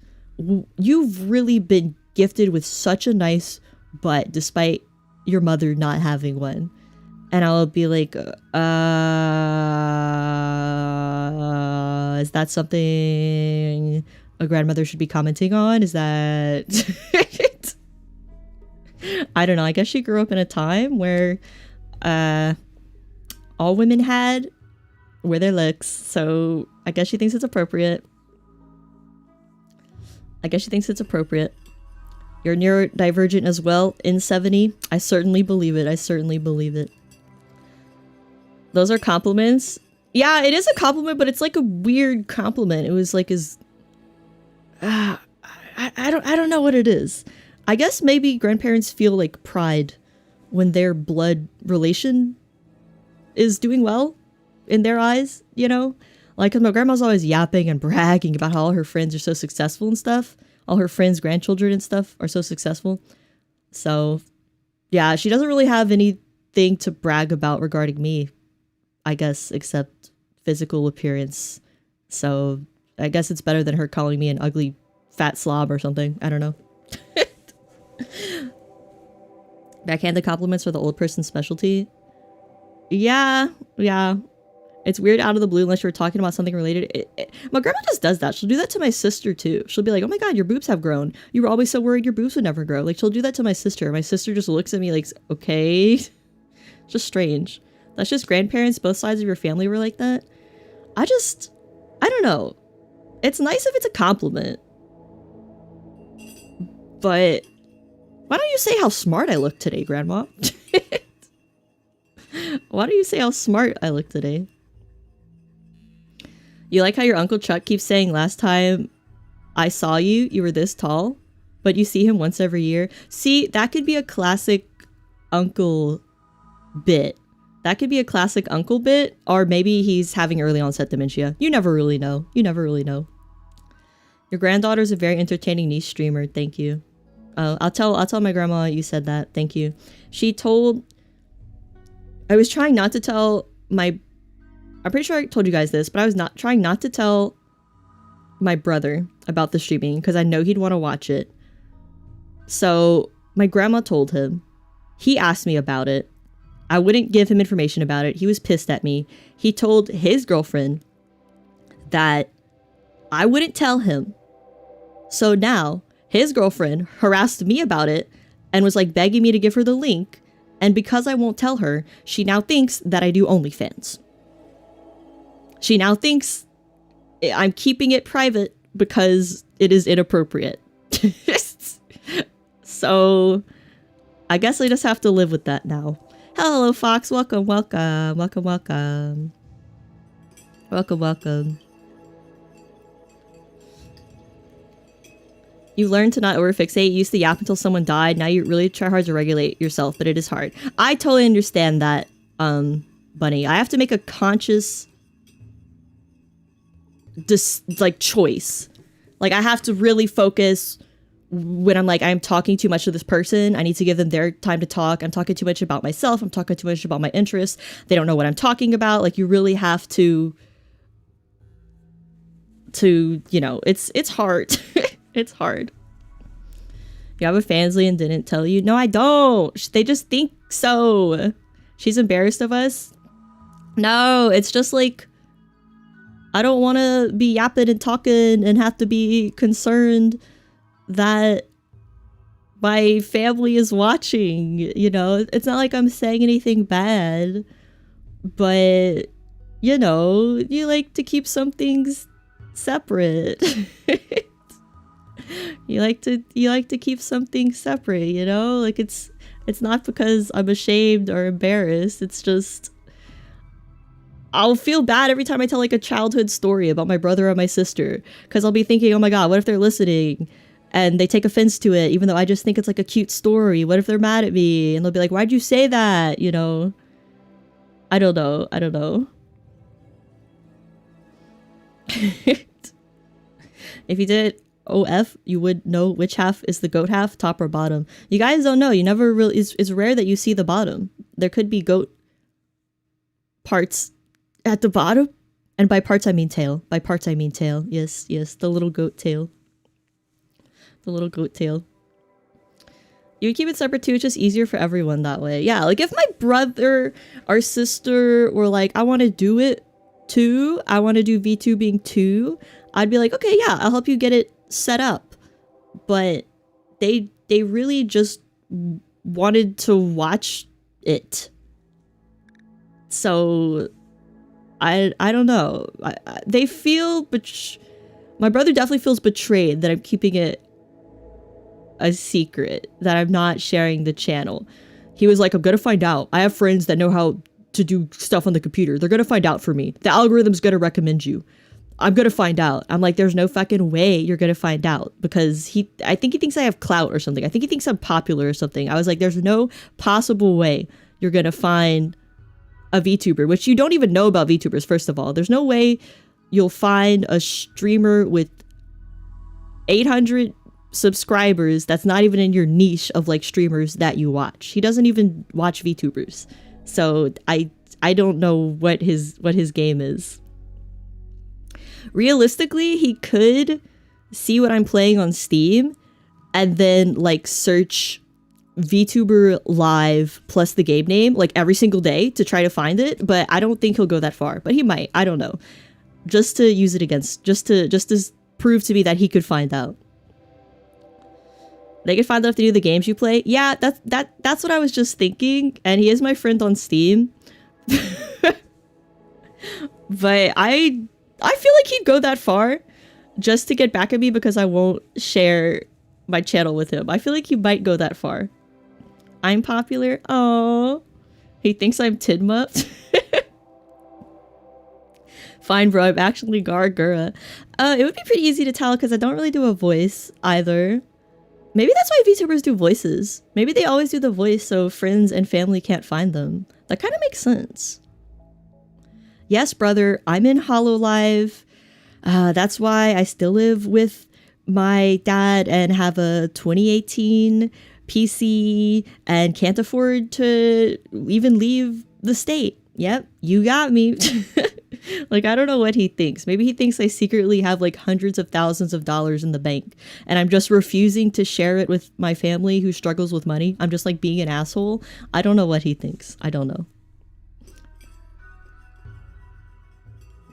you've really been gifted with such a nice butt despite your mother not having one. And I'll be like, is that something a grandmother should be commenting on? Is that... I don't know. I guess she grew up in a time where all women were their looks. So I guess she thinks it's appropriate. You're neurodivergent as well in 70. I certainly believe it. Those are compliments. Yeah, it is a compliment, but it's like a weird compliment. It was like I don't know what it is. I guess maybe grandparents feel like pride when their blood relation is doing well in their eyes, you know? Like, 'cause my grandma's always yapping and bragging about how all her friends are so successful and stuff. All her friends' grandchildren and stuff are so successful. So, yeah, she doesn't really have anything to brag about regarding me, I guess, except physical appearance. So, I guess it's better than her calling me an ugly fat slob or something. I don't know. Backhanded compliments are the old person's specialty. Yeah. It's weird out of the blue unless you're talking about something related. My grandma just does that. She'll do that to my sister too. She'll be like, oh my god, your boobs have grown. You were always so worried your boobs would never grow. Like, she'll do that to my sister. My sister just looks at me like, okay. Just strange. That's just grandparents. Both sides of your family were like that. I don't know. It's nice if it's a compliment. But why don't you say how smart I look today, Grandma? Why don't you say how smart I look today? You like how your Uncle Chuck keeps saying last time I saw you, you were this tall, but you see him once every year. See, that could be a classic uncle bit. That could be a classic uncle bit, or maybe he's having early onset dementia. You never really know. You never really know. Your granddaughter's a very entertaining niche streamer. Thank you. I'll tell my grandma you said that. Thank you. I was trying not to tell my... I'm pretty sure I told you guys this, but I was trying not to tell my brother about the streaming because I know he'd want to watch it. So my grandma told him. He asked me about it. I wouldn't give him information about it. He was pissed at me. He told his girlfriend that I wouldn't tell him. So now his girlfriend harassed me about it and was like begging me to give her the link. And because I won't tell her, she now thinks that I do OnlyFans. She now thinks I'm keeping it private because it is inappropriate. So I guess I just have to live with that now. Hello, Fox. Welcome. You learn to not overfixate. You used to yap until someone died. Now you really try hard to regulate yourself, but it is hard. I totally understand that, Bunny. I have to make a conscious choice. Like, I have to really focus when I'm talking too much to this person. I need to give them their time to talk. I'm talking too much about myself. I'm talking too much about my interests. They don't know what I'm talking about. Like, you really have to you know, it's hard. It's hard. You have a family and didn't tell you? No, I don't. They just think so. She's embarrassed of us. No, it's just like, I don't want to be yapping and talking and have to be concerned that my family is watching, you know? It's not like I'm saying anything bad, but, you know, you like to keep some things separate. You like to keep something separate, you know? Like, it's not because I'm ashamed or embarrassed. It's just, I'll feel bad every time I tell like a childhood story about my brother or my sister, because I'll be thinking, oh my god, what if they're listening and they take offense to it, even though I just think it's like a cute story? What if they're mad at me and they'll be like, why'd you say that? You know? I don't know. If you did OF, you would know which half is the goat half, top or bottom. You guys don't know. You never really... It's rare that you see the bottom. There could be goat parts at the bottom. And by parts, I mean tail. By parts, I mean tail. Yes. The little goat tail. The little goat tail. You would keep it separate too. It's just easier for everyone that way. Yeah, like if my brother or sister were like, I want to do it too. I want to do VTubing too. I'd be like, okay, yeah, I'll help you get it set up. But they really just wanted to watch it. So I don't know. They feel, my brother definitely feels betrayed that I'm keeping it a secret, that I'm not sharing the channel. He was like, I'm gonna find out. I have friends that know how to do stuff on the computer. They're gonna find out for me. The algorithm's gonna recommend you. I'm gonna find out. I'm like, there's no fucking way you're gonna find out, because I think he thinks I have clout or something. I think he thinks I'm popular or something. I was like, there's no possible way you're gonna find a VTuber, which you don't even know about VTubers, first of all. There's no way you'll find a streamer with 800 subscribers that's not even in your niche of like streamers that you watch. He doesn't even watch VTubers. So I don't know what his game is. Realistically, he could see what I'm playing on Steam and then like search VTuber live plus the game name like every single day to try to find it, but I don't think he'll go that far. But he might, I don't know. Just to use it against, just to prove to me that he could find out. They could find out if they do the games you play. Yeah, that's what I was just thinking. And he is my friend on Steam. But I feel like he'd go that far just to get back at me because I won't share my channel with him. I feel like he might go that far. I'm popular. Oh, he thinks I'm Tidma. Fine, bro. I'm actually Gargura. It would be pretty easy to tell because I don't really do a voice either. Maybe that's why VTubers do voices. Maybe they always do the voice so friends and family can't find them. That kind of makes sense. Yes, brother, I'm in HoloLive. That's why I still live with my dad and have a 2018 PC and can't afford to even leave the state. Yep, you got me. Like, I don't know what he thinks. Maybe he thinks I secretly have like hundreds of thousands of dollars in the bank and I'm just refusing to share it with my family who struggles with money. I'm just like being an asshole. I don't know what he thinks. I don't know.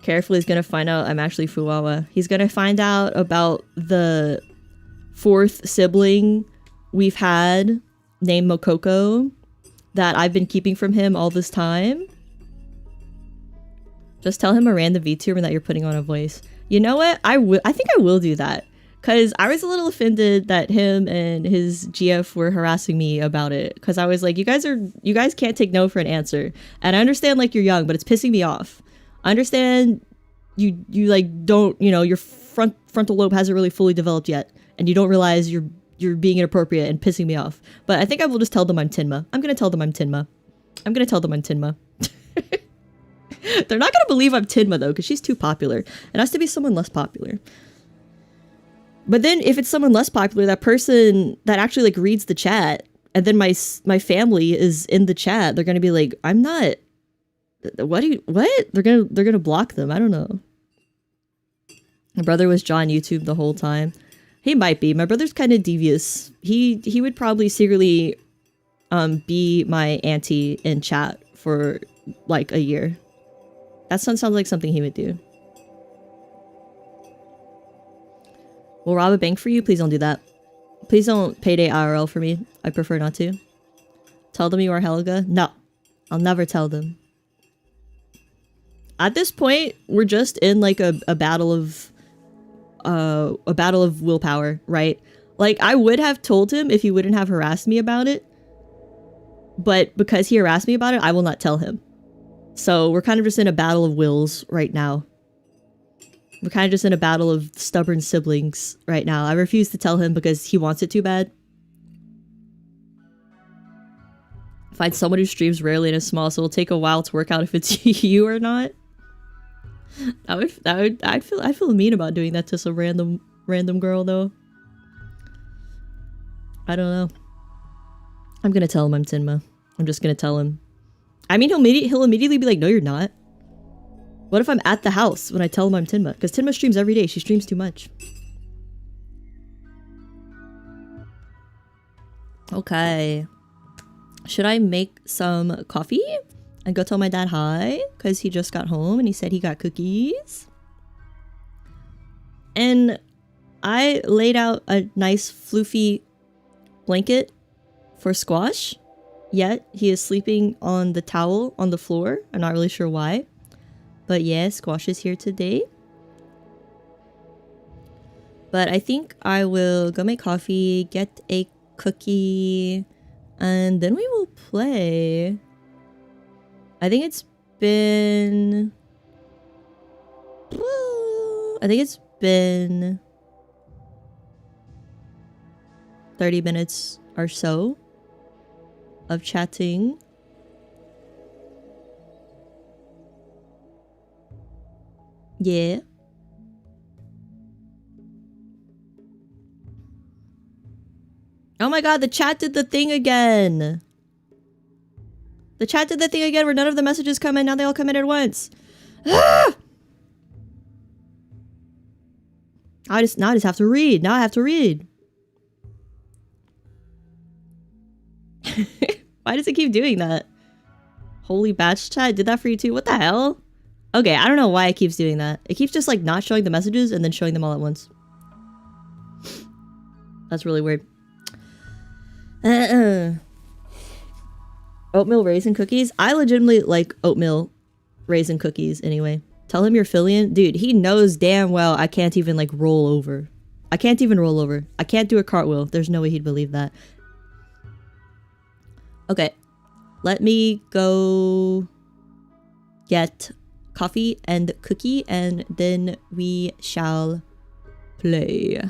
Carefully, he's gonna find out I'm actually Fuwawa. He's gonna find out about the 4th sibling we've had named Mokoko that I've been keeping from him all this time. Just tell him a random VTuber that you're putting on a voice. You know what? I think I will do that. Because I was a little offended that him and his GF were harassing me about it. Because I was like, you guys can't take no for an answer. And I understand like you're young, but it's pissing me off. I understand you like don't, you know, your frontal lobe hasn't really fully developed yet. And you don't realize you're being inappropriate and pissing me off. But I think I will just tell them I'm Tinma. I'm going to tell them I'm Tinma. I'm going to tell them I'm Tinma. They're not gonna believe I'm Tidma though, because she's too popular. It has to be someone less popular. But then if it's someone less popular, that person that actually like reads the chat, and then my family is in the chat, they're gonna be like, I'm not. What? They're gonna block them. I don't know. My brother was John YouTube the whole time. He might be. My brother's kind of devious. He would probably secretly be my auntie in chat for like a year. That sounds like something he would do. Will rob a bank for you? Please don't do that. Please don't payday IRL for me. I prefer not to. Tell them you are Helga? No. I'll never tell them. At this point, we're just in like a battle of willpower, right? Like, I would have told him if he wouldn't have harassed me about it. But because he harassed me about it, I will not tell him. So we're kind of just in a battle of wills right now. We're kind of just in a battle of stubborn siblings right now. I refuse to tell him because he wants it too bad. Find someone who streams rarely and is small, so it'll take a while to work out if it's you or not. I feel mean about doing that to some random girl though. I don't know. I'm gonna tell him I'm Tinma. I'm just gonna tell him. I mean, he'll immediately be like, no, you're not. What if I'm at the house when I tell him I'm Tinma? Because Tinma streams every day. She streams too much. Okay. Should I make some coffee and go tell my dad hi? Because he just got home and he said he got cookies. And I laid out a nice floofy blanket for Squash. Yet he is sleeping on the towel on the floor. I'm not really sure why. But yeah, Squash is here today. But I think I will go make coffee, get a cookie, and then we will play. I think it's been I think it's been 30 minutes or so of chatting. Yeah. Oh my god, the chat did the thing again. The chat did the thing again where none of the messages come in. Now they all come in at once. Ah! Now I just have to read. Now I have to read. Why does it keep doing that? Holy batch chat did that for you too? What the hell? Okay, I don't know why it keeps doing that. It keeps just like not showing the messages and then showing them all at once. That's really weird. Oatmeal raisin cookies? I legitimately like oatmeal raisin cookies anyway. Tell him you're Phillian. Dude, he knows damn well I can't even like roll over. I can't even roll over. I can't do a cartwheel. There's no way he'd believe that. Okay. Let me go get coffee and cookie and then we shall play.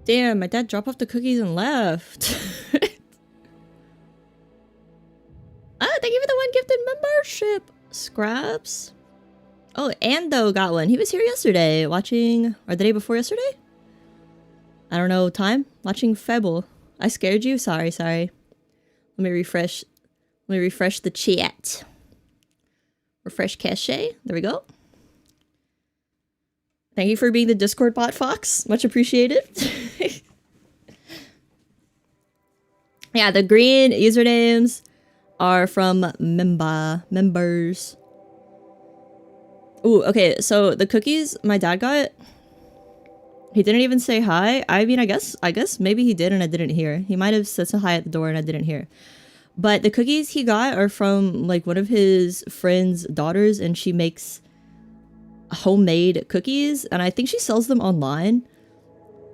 Damn, my dad dropped off the cookies and left. Oh, thank you for the 1 gifted membership. Scraps. Oh, Ando got one. He was here yesterday watching, or the day before yesterday? I don't know time. Watching Febble. I scared you? Sorry. Let me refresh the chat. Refresh cache. There we go. Thank you for being the Discord bot, Fox. Much appreciated. Yeah, the green usernames are from members. Ooh, okay, so the cookies my dad got, he didn't even say hi. I mean, I guess maybe he did and I didn't hear. He might have said hi at the door and I didn't hear. But the cookies he got are from like one of his friend's daughters, and she makes homemade cookies, and I think she sells them online.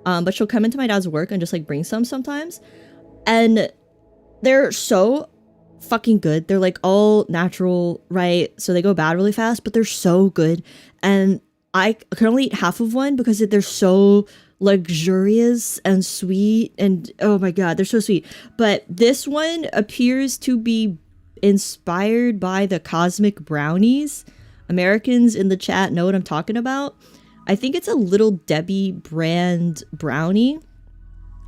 But she'll come into my dad's work and just like bring some sometimes. And they're so fucking good. They're like all natural, right? So they go bad really fast, but they're so good. And I can only eat half of one because they're so luxurious and sweet, and oh my god, they're so sweet. But this one appears to be inspired by the cosmic brownies. Americans in the chat know what I'm talking about. I think it's a Little Debbie brand brownie,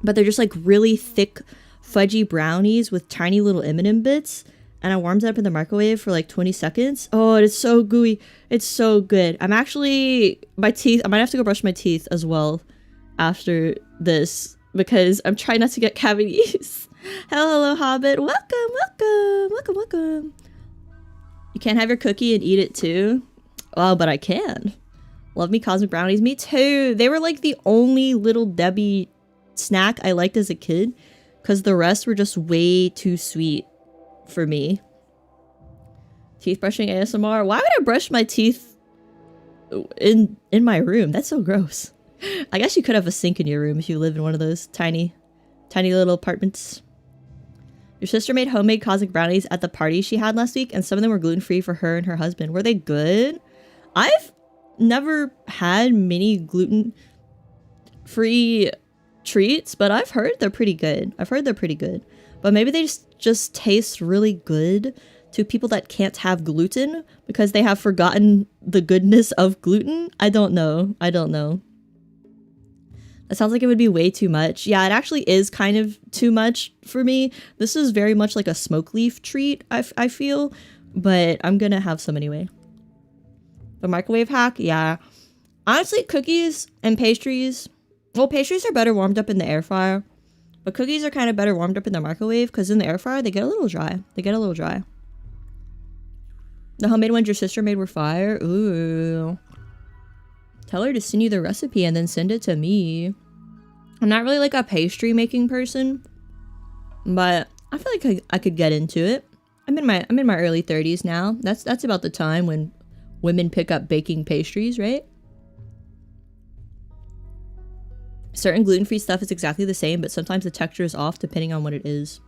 but they're just like really thick fudgy brownies with tiny little M&M bits, and I warmed it up in the microwave for like 20 seconds. Oh, it's so gooey. It's so good. I'm actually, my teeth, I might have to go brush my teeth as well after this because I'm trying not to get cavities. Hello, Hobbit. Welcome. You can't have your cookie and eat it too? Well, but I can. Love me cosmic brownies. Me too. They were like the only Little Debbie snack I liked as a kid because the rest were just way too sweet for me. Teeth brushing ASMR. Why would I brush my teeth in my room? That's so gross. I guess you could have a sink in your room if you live in one of those tiny little apartments. Your sister made homemade cosmic brownies at the party she had last week, and some of them were gluten-free for her and her husband. Were they good? I've never had many gluten-free treats, but I've heard they're pretty good. But maybe they just taste really good to people that can't have gluten because they have forgotten the goodness of gluten. I don't know. That sounds like it would be way too much. Yeah, it actually is kind of too much for me. This is very much like a smoke leaf treat, I feel, but I'm gonna have some anyway. The microwave hack? Yeah. Honestly, cookies and pastries, well, pastries are better warmed up in the air fryer, but cookies are kind of better warmed up in the microwave because in the air fryer, they get a little dry. The homemade ones your sister made were fire. Ooh. Tell her to send you the recipe and then send it to me. I'm not really like a pastry making person, but I feel like I could get into it. I'm in my early 30s now. That's about the time when women pick up baking pastries, right? Certain gluten-free stuff is exactly the same, but sometimes the texture is off depending on what it is.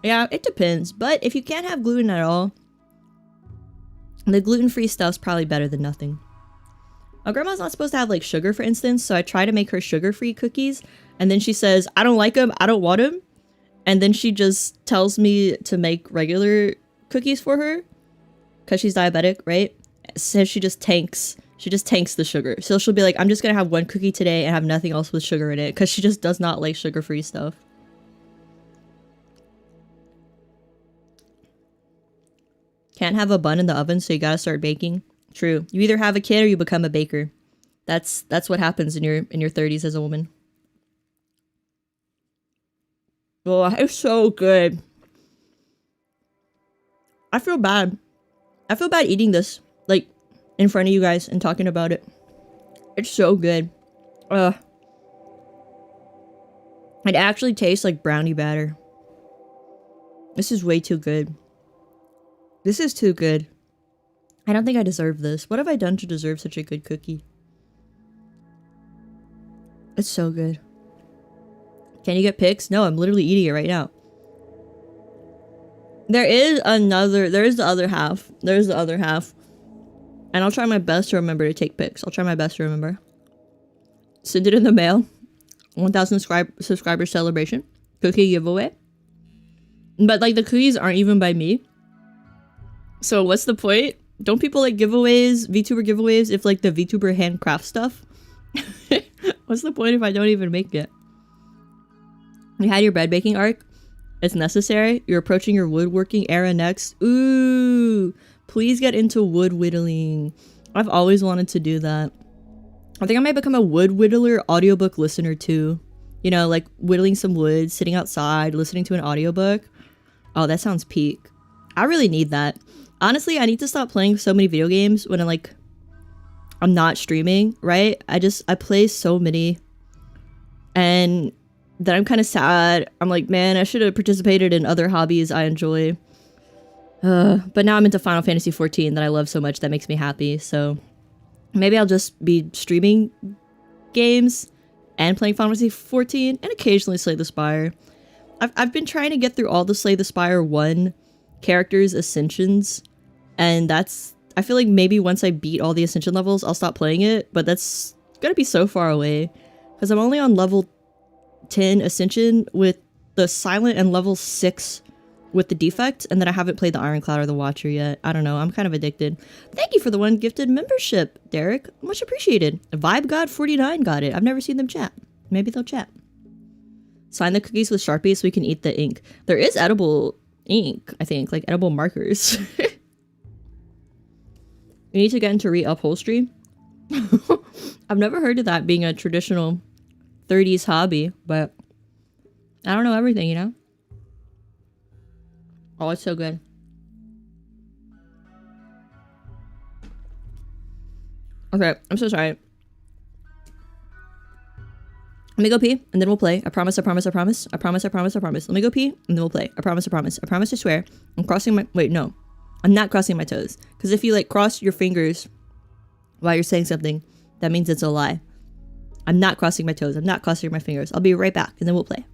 Yeah, it depends. But if you can't have gluten at all, the gluten-free stuff's probably better than nothing. My grandma's not supposed to have like sugar, for instance, so I try to make her sugar-free cookies, and then she says, I don't like them, I don't want them, and then she just tells me to make regular cookies for her, because she's diabetic, right? So she just tanks the sugar. So she'll be like, I'm just gonna have one cookie today and have nothing else with sugar in it, because she just does not like sugar-free stuff. Can't have a bun in the oven, so you gotta start baking. True. You either have a kid or you become a baker. That's what happens in your 30s as a woman. Oh, it's so good. I feel bad. I feel bad eating this, like, in front of you guys and talking about it. It's so good. It actually tastes like brownie batter. This is way too good. This is too good. I don't think I deserve this. What have I done to deserve such a good cookie? It's so good. Can you get pics? No, I'm literally eating it right now. There's the other half. There's the other half. And I'll try my best to remember to take pics. I'll try my best to remember. Send it in the mail. 1,000 subscriber celebration. Cookie giveaway. But like the cookies aren't even by me. So what's the point? Don't people like giveaways, VTuber giveaways, if like the VTuber handcraft stuff? What's the point if I don't even make it? You had your bread baking arc. It's necessary. You're approaching your woodworking era next. Ooh, please get into wood whittling. I've always wanted to do that. I think I might become a wood whittler audiobook listener too. You know, like whittling some wood, sitting outside, listening to an audiobook. Oh, that sounds peak. I really need that. Honestly, I need to stop playing so many video games when I'm not streaming, right? I play so many. And then I'm kind of sad. I'm like, man, I should have participated in other hobbies I enjoy. But now I'm into Final Fantasy XIV that I love so much. That makes me happy. So maybe I'll just be streaming games and playing Final Fantasy XIV and occasionally Slay the Spire. I've been trying to get through all the Slay the Spire 1 characters' ascensions. And I feel like maybe once I beat all the ascension levels, I'll stop playing it. But that's gonna be so far away. Because I'm only on level 10 ascension with the silent and level 6 with the defect, and then I haven't played the Ironclad or the Watcher yet. I don't know, I'm kind of addicted. Thank you for the one gifted membership, Derek. Much appreciated. Vibe God 49 got it. I've never seen them chat. Maybe they'll chat. Sign the cookies with Sharpie so we can eat the ink. There is edible ink, I think, like edible markers. We need to get into reupholstery. I've never heard of that being a traditional 30s hobby, but I don't know everything, you know? Oh, it's so good. Okay, I'm so sorry. Let me go pee, and then we'll play. I promise, I promise, I promise. I promise, I promise, I promise. Let me go pee, and then we'll play. I promise, I promise. I promise, I swear. I'm crossing my... Wait, no. I'm not crossing my toes. Because if you, like, cross your fingers while you're saying something, that means it's a lie. I'm not crossing my toes. I'm not crossing my fingers. I'll be right back, and then we'll play.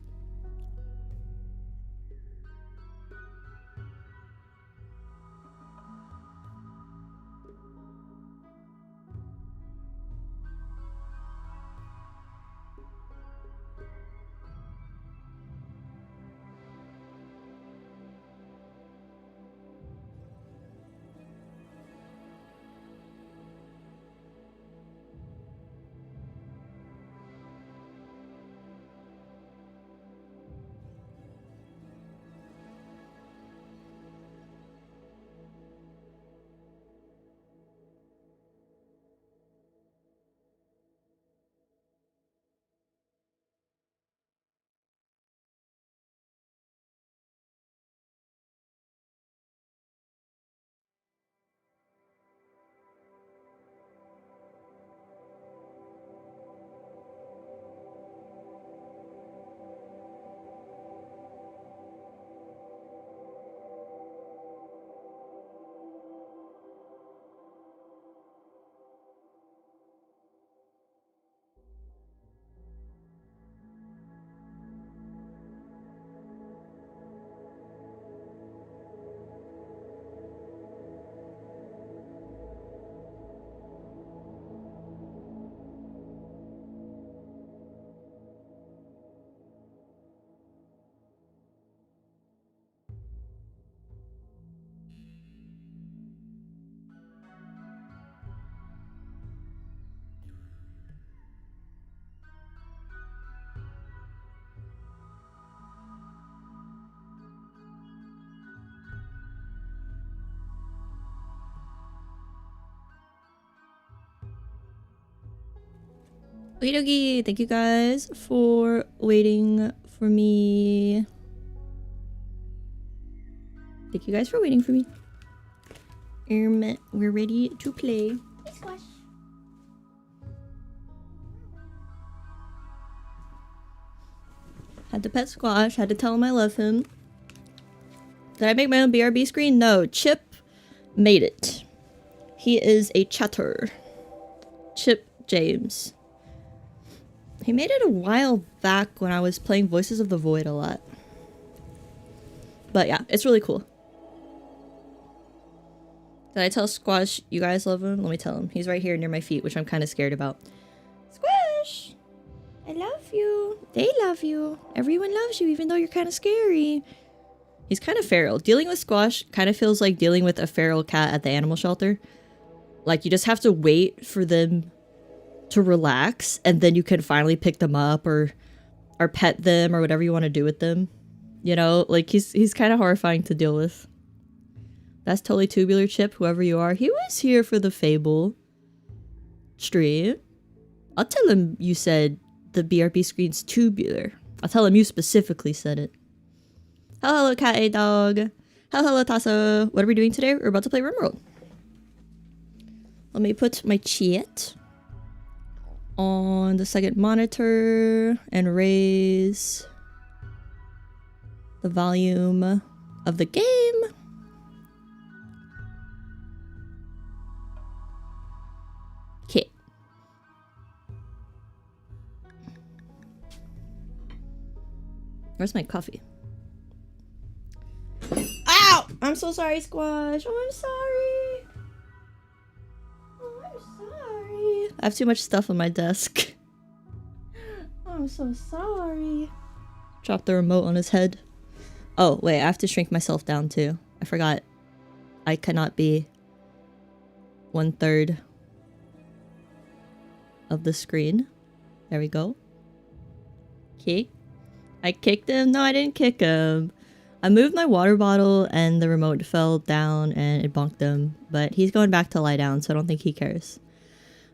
Okie dokie, thank you guys for waiting for me. Thank you guys for waiting for me. We're ready to play. Hey, Squash. Had to pet Squash, had to tell him I love him. Did I make my own BRB screen? No, Chip made it. He is a chatter. Chip James. He made it a while back when I was playing Voices of the Void a lot. But yeah, it's really cool. Did I tell Squash you guys love him? Let me tell him. He's right here near my feet, which I'm kind of scared about. Squish! I love you. They love you. Everyone loves you, even though you're kind of scary. He's kind of feral. Dealing with Squash kind of feels like dealing with a feral cat at the animal shelter. Like, you just have to wait for them to relax, and then you can finally pick them up or pet them or whatever you want to do with them. You know, like, he's kind of horrifying to deal with. That's totally Tubular Chip, whoever you are. He was here for the Fable stream. I'll tell him you said the BRB screen's tubular. I'll tell him you specifically said it. Hello, Cat A Dog. Hello, Tassa. What are we doing today? We're about to play RIMWORLD. Let me put my chat on the second monitor and raise the volume of the game. Okay. Where's my coffee? Ow! I'm so sorry, Squash. Oh, I'm sorry. Oh, I'm sorry. I have too much stuff on my desk. Oh, I'm so sorry. Dropped the remote on his head. Oh, wait, I have to shrink myself down too. I forgot. I cannot be 1/3 of the screen. There we go. Okay. I kicked him. No, I didn't kick him. I moved my water bottle and the remote fell down and it bonked him. But he's going back to lie down, so I don't think he cares.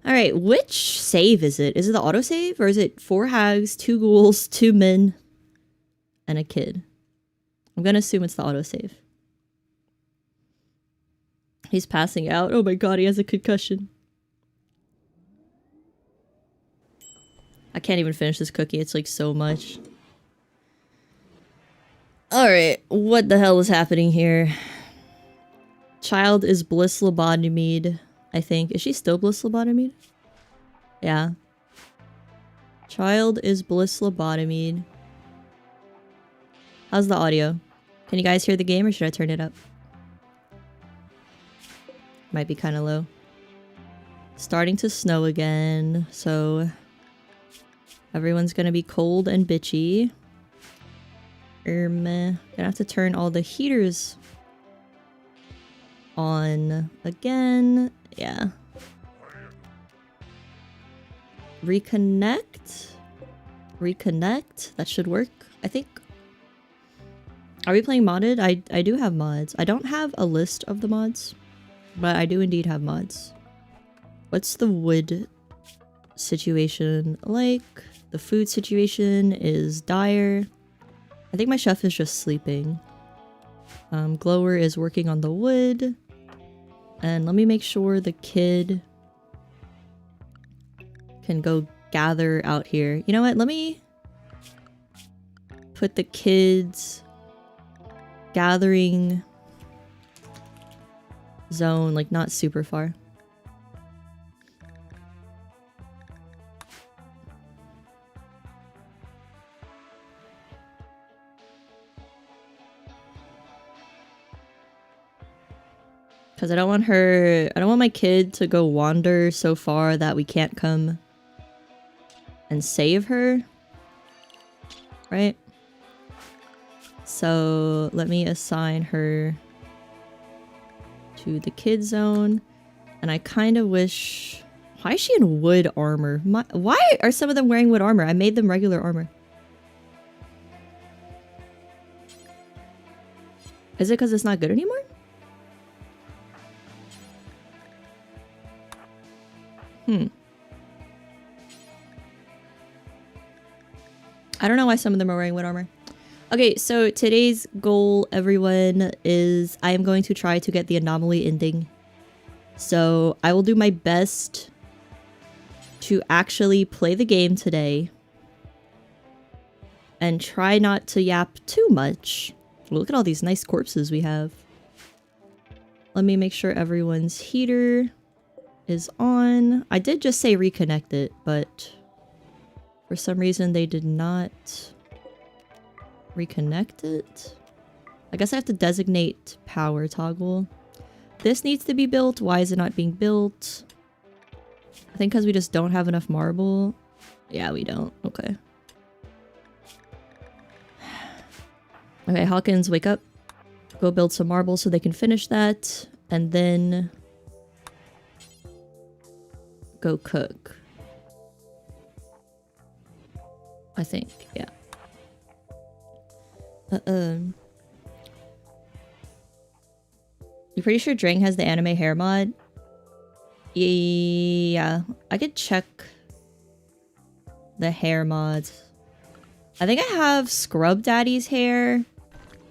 Alright, which save is it? Is it the autosave? Or is it 4 hags, 2 ghouls, 2 men, and a kid? I'm gonna assume it's the autosave. He's passing out. Oh my god, he has a concussion. I can't even finish this cookie. It's like so much. Alright, what the hell is happening here? Child is bliss lobotomied, I think. Is she still bliss lobotomied? Yeah. Child is bliss lobotomied. How's the audio? Can you guys hear the game or should I turn it up? Might be kind of low. Starting to snow again, so everyone's gonna be cold and bitchy. Gonna have to turn all the heaters on again. Yeah. Reconnect. Reconnect. That should work, I think. Are we playing modded? I do have mods. I don't have a list of the mods, but I do indeed have mods. What's the wood situation like? The food situation is dire. I think my chef is just sleeping. Glower is working on the wood. And let me make sure the kid can go gather out here. You know what? Let me put the kids gathering zone, like not super far. Because I don't want my kid to go wander so far that we can't come and save her. Right? So let me assign her to the kid zone. And I kind of wish... Why is she in wood armor? Why are some of them wearing wood armor? I made them regular armor. Is it because it's not good anymore? I don't know why some of them are wearing wood armor. Okay, so today's goal, everyone, is I am going to try to get the Anomaly ending. So I will do my best to actually play the game today and try not to yap too much. Look at all these nice corpses we have. Let me make sure everyone's heater is on. I did just say reconnect it, but for some reason they did not reconnect it. I guess I have to designate power toggle. This needs to be built. Why is it not being built? I think because we just don't have enough marble. Yeah, we don't. Okay. Okay, Hawkins, wake up. Go build some marble so they can finish that. And then... go cook. I think, yeah. You pretty sure Drang has the anime hair mod? Yeah, I could check the hair mods. I think I have Scrub Daddy's hair,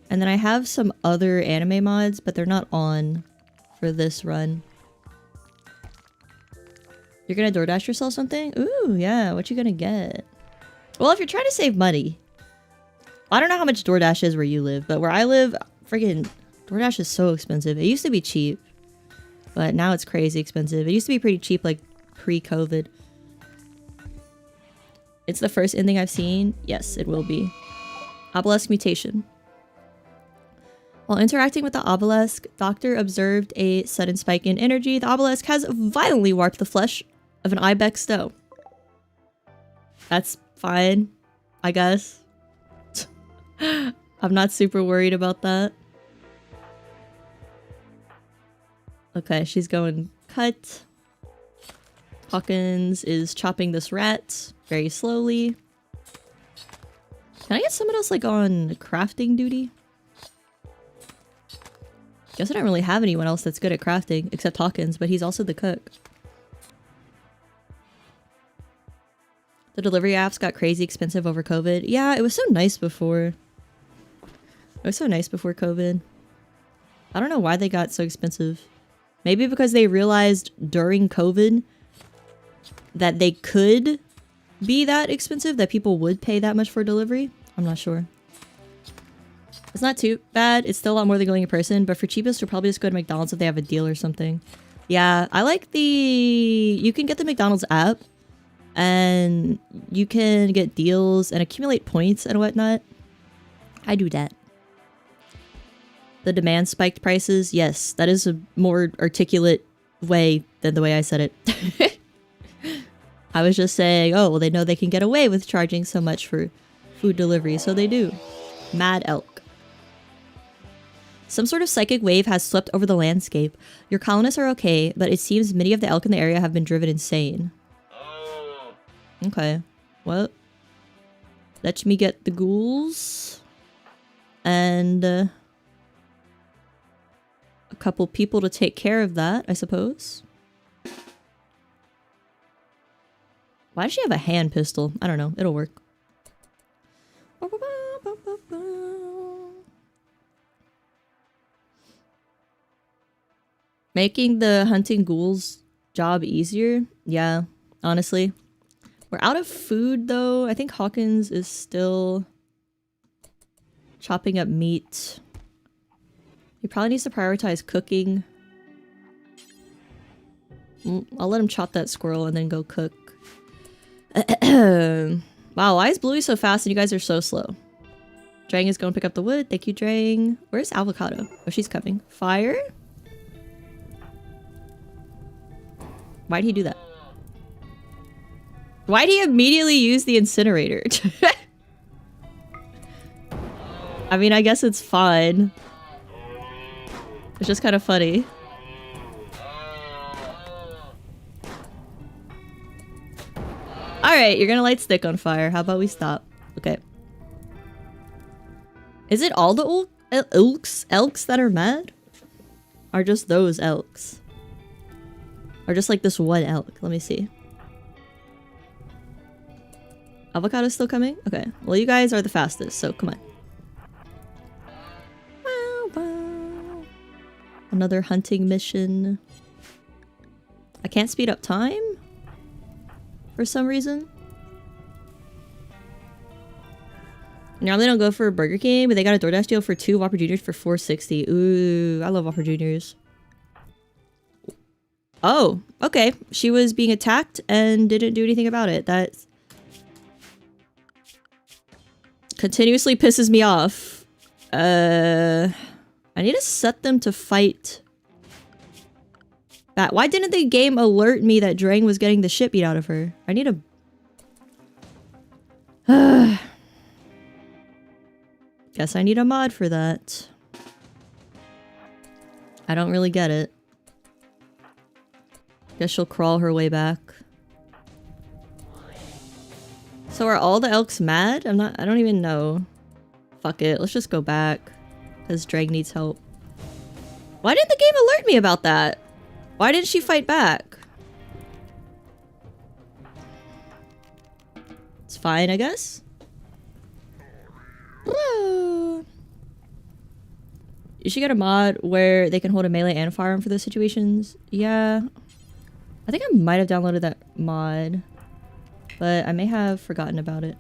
and then I have some other anime mods, but they're not on for this run. You're gonna DoorDash yourself something? Ooh, yeah, what you gonna get? Well, if you're trying to save money. I don't know how much DoorDash is where you live, but where I live, friggin' DoorDash is so expensive. It used to be cheap, but now it's crazy expensive. It used to be pretty cheap, like, pre-COVID. It's the first ending I've seen. Yes, it will be. Obelisk mutation. While interacting with the obelisk, Doctor observed a sudden spike in energy. The obelisk has violently warped the flesh of an ibex doe. That's fine, I guess. I'm not super worried about that. Okay, she's going cut. Hawkins is chopping this rat very slowly. Can I get someone else like on crafting duty? Guess I don't really have anyone else that's good at crafting except Hawkins, but he's also the cook. The delivery apps got crazy expensive over COVID. Yeah, it was so nice before. It was so nice before COVID. I don't know why they got so expensive. Maybe because they realized during COVID that they could be that expensive, that people would pay that much for delivery. I'm not sure. It's not too bad. It's still a lot more than going in person, but for cheapest, you'll probably just go to McDonald's if they have a deal or something. Yeah, I like the... You can get the McDonald's app, and you can get deals and accumulate points and whatnot. I do that. The demand spiked prices. Yes, that is a more articulate way than the way I said it. I was just saying, oh, well, they know they can get away with charging so much for food delivery, so they do. Mad elk. Some sort of psychic wave has swept over the landscape. Your colonists are okay, but it seems many of the elk in the area have been driven insane. Okay. Well, let me get the ghouls. And a couple people to take care of that, I suppose. Why does she have a hand pistol? I don't know. It'll work. Making the hunting ghouls job easier? Yeah, honestly. We're out of food, though. I think Hawkins is still chopping up meat. He probably needs to prioritize cooking. I'll let him chop that squirrel and then go cook. Wow, why is Bluey so fast and you guys are so slow? Drang is going to pick up the wood. Thank you, Drang. Where's Avocado? Oh, she's coming. Fire? Why'd he do that? Why'd he immediately use the incinerator? I mean, I guess it's fine. It's just kind of funny. Alright, you're gonna light stick on fire. How about we stop? Okay. Is it all the elks that are mad? Or just those elks? Or just like this one elk? Let me see. Avocado's still coming? Okay. Well, you guys are the fastest, so come on. Wow, wow. Another hunting mission. I can't speed up time? For some reason. Normally they don't go for a Burger King, but they got a DoorDash deal for 2 Whopper Juniors for $4.60. Ooh, I love Whopper Juniors. Oh, okay. She was being attacked and didn't do anything about it. That continuously pisses me off. I need to set them to fight that. Why didn't the game alert me that Drang was getting the shit beat out of her? I need Guess I need a mod for that. I don't really get it. Guess she'll crawl her way back. So are all the elks mad? I don't even know. Fuck it, let's just go back. Because Dreg needs help. Why didn't the game alert me about that? Why didn't she fight back? It's fine, I guess. You should get a mod where they can hold a melee and firearm for those situations. Yeah. I think I might have downloaded that mod. But I may have forgotten about it.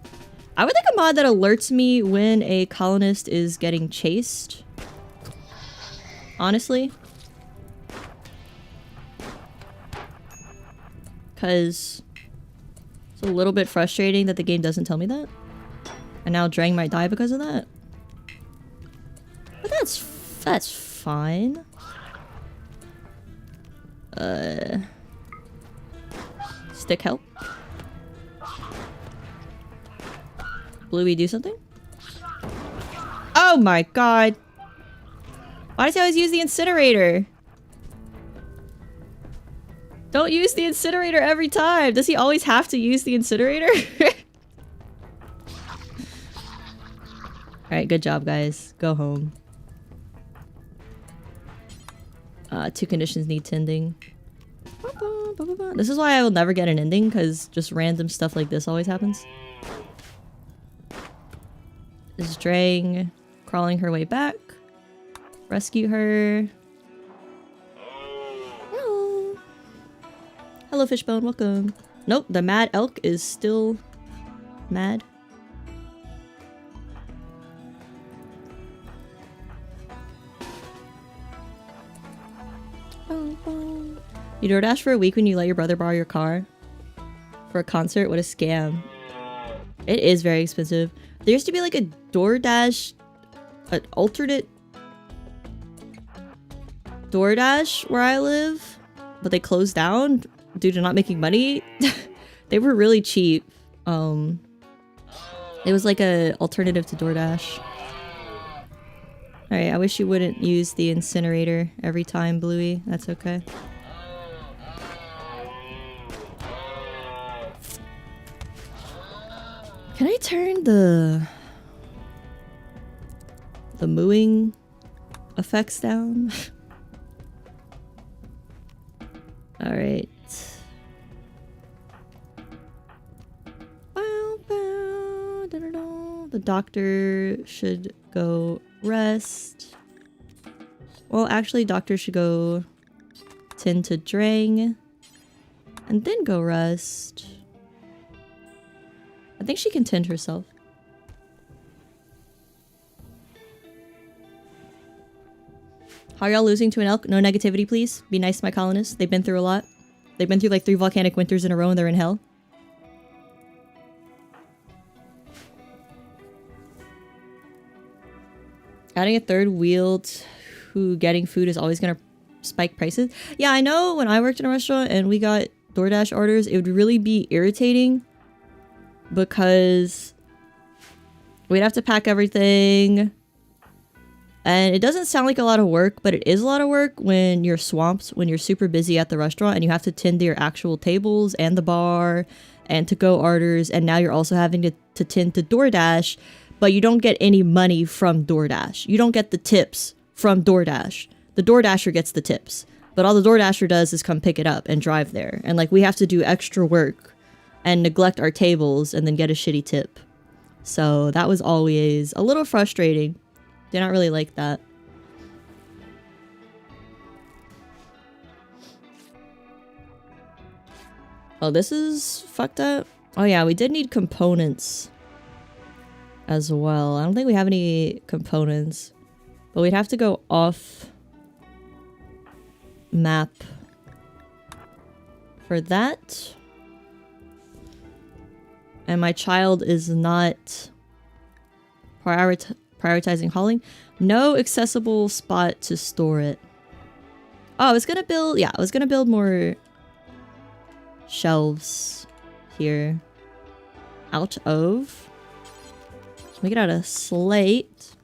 I would like a mod that alerts me when a colonist is getting chased. Honestly. Because it's a little bit frustrating that the game doesn't tell me that. And now Drang might die because of that. But that's fine. Stick help. Bluey, do something? Oh my god. Why does he always use the incinerator? Don't use the incinerator every time. Does he always have to use the incinerator? Alright, good job, guys. Go home. 2 conditions need tending. This is why I will never get an ending, because just random stuff like this always happens. This is Drang crawling her way back. Rescue her. Hello. Hello, Fishbone. Welcome. Nope, the mad elk is still mad. You DoorDash for a week when you let your brother borrow your car? For a concert? What a scam. It is very expensive. There used to be like a DoorDash, an alternate DoorDash where I live, but they closed down due to not making money. They were really cheap. It was like a alternative to DoorDash. Alright, I wish you wouldn't use the incinerator every time, Bluey. That's okay. Can I turn the mooing effects down? Alright. The doctor should go rest. Well, actually, doctor should go tend to Drang and then go rest. I think she can tend herself. How are y'all losing to an elk? No negativity, please. Be nice to my colonists. They've been through a lot. They've been through like 3 volcanic winters in a row and they're in hell. Adding a third wheel to getting food is always gonna spike prices. Yeah, I know when I worked in a restaurant and we got DoorDash orders, it would really be irritating because we'd have to pack everything. And it doesn't sound like a lot of work, but it is a lot of work when you're swamped, when you're super busy at the restaurant and you have to tend to your actual tables and the bar and to-go orders. And now you're also having to tend to DoorDash, but you don't get any money from DoorDash. You don't get the tips from DoorDash. The DoorDasher gets the tips, but all the DoorDasher does is come pick it up and drive there. And like we have to do extra work and neglect our tables and then get a shitty tip. So that was always a little frustrating. Did not really like that. Oh, this is fucked up. Oh yeah, we did need components as well. I don't think we have any components, but we'd have to go off map for that. And my child is not prioritizing hauling. No accessible spot to store it. Oh, I was gonna build, yeah, I was gonna build more shelves here. Out of. Make it out of slate.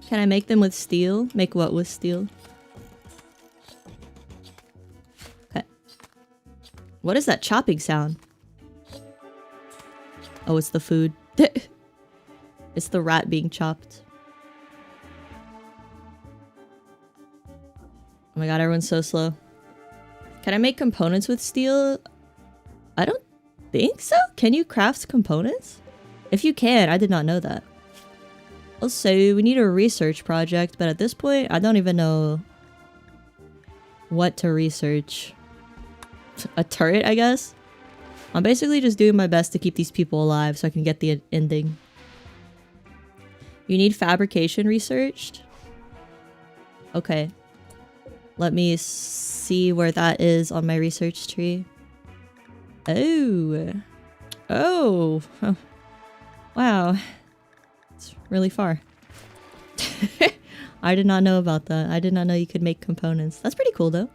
Can I make them with steel? Make what with steel? Okay. What is that chopping sound? Oh, it's the food. It's the rat being chopped. Oh my god, everyone's so slow. Can I make components with steel? I don't think so. Can you craft components? If you can, I did not know that. Also, we need a research project, but at this point, I don't even know what to research. A turret, I guess? I'm basically just doing my best to keep these people alive so I can get the ending. You need fabrication researched? Okay. Let me see where that is on my research tree. Oh. Oh. Oh. Wow. It's really far. I did not know about that. I did not know you could make components. That's pretty cool though.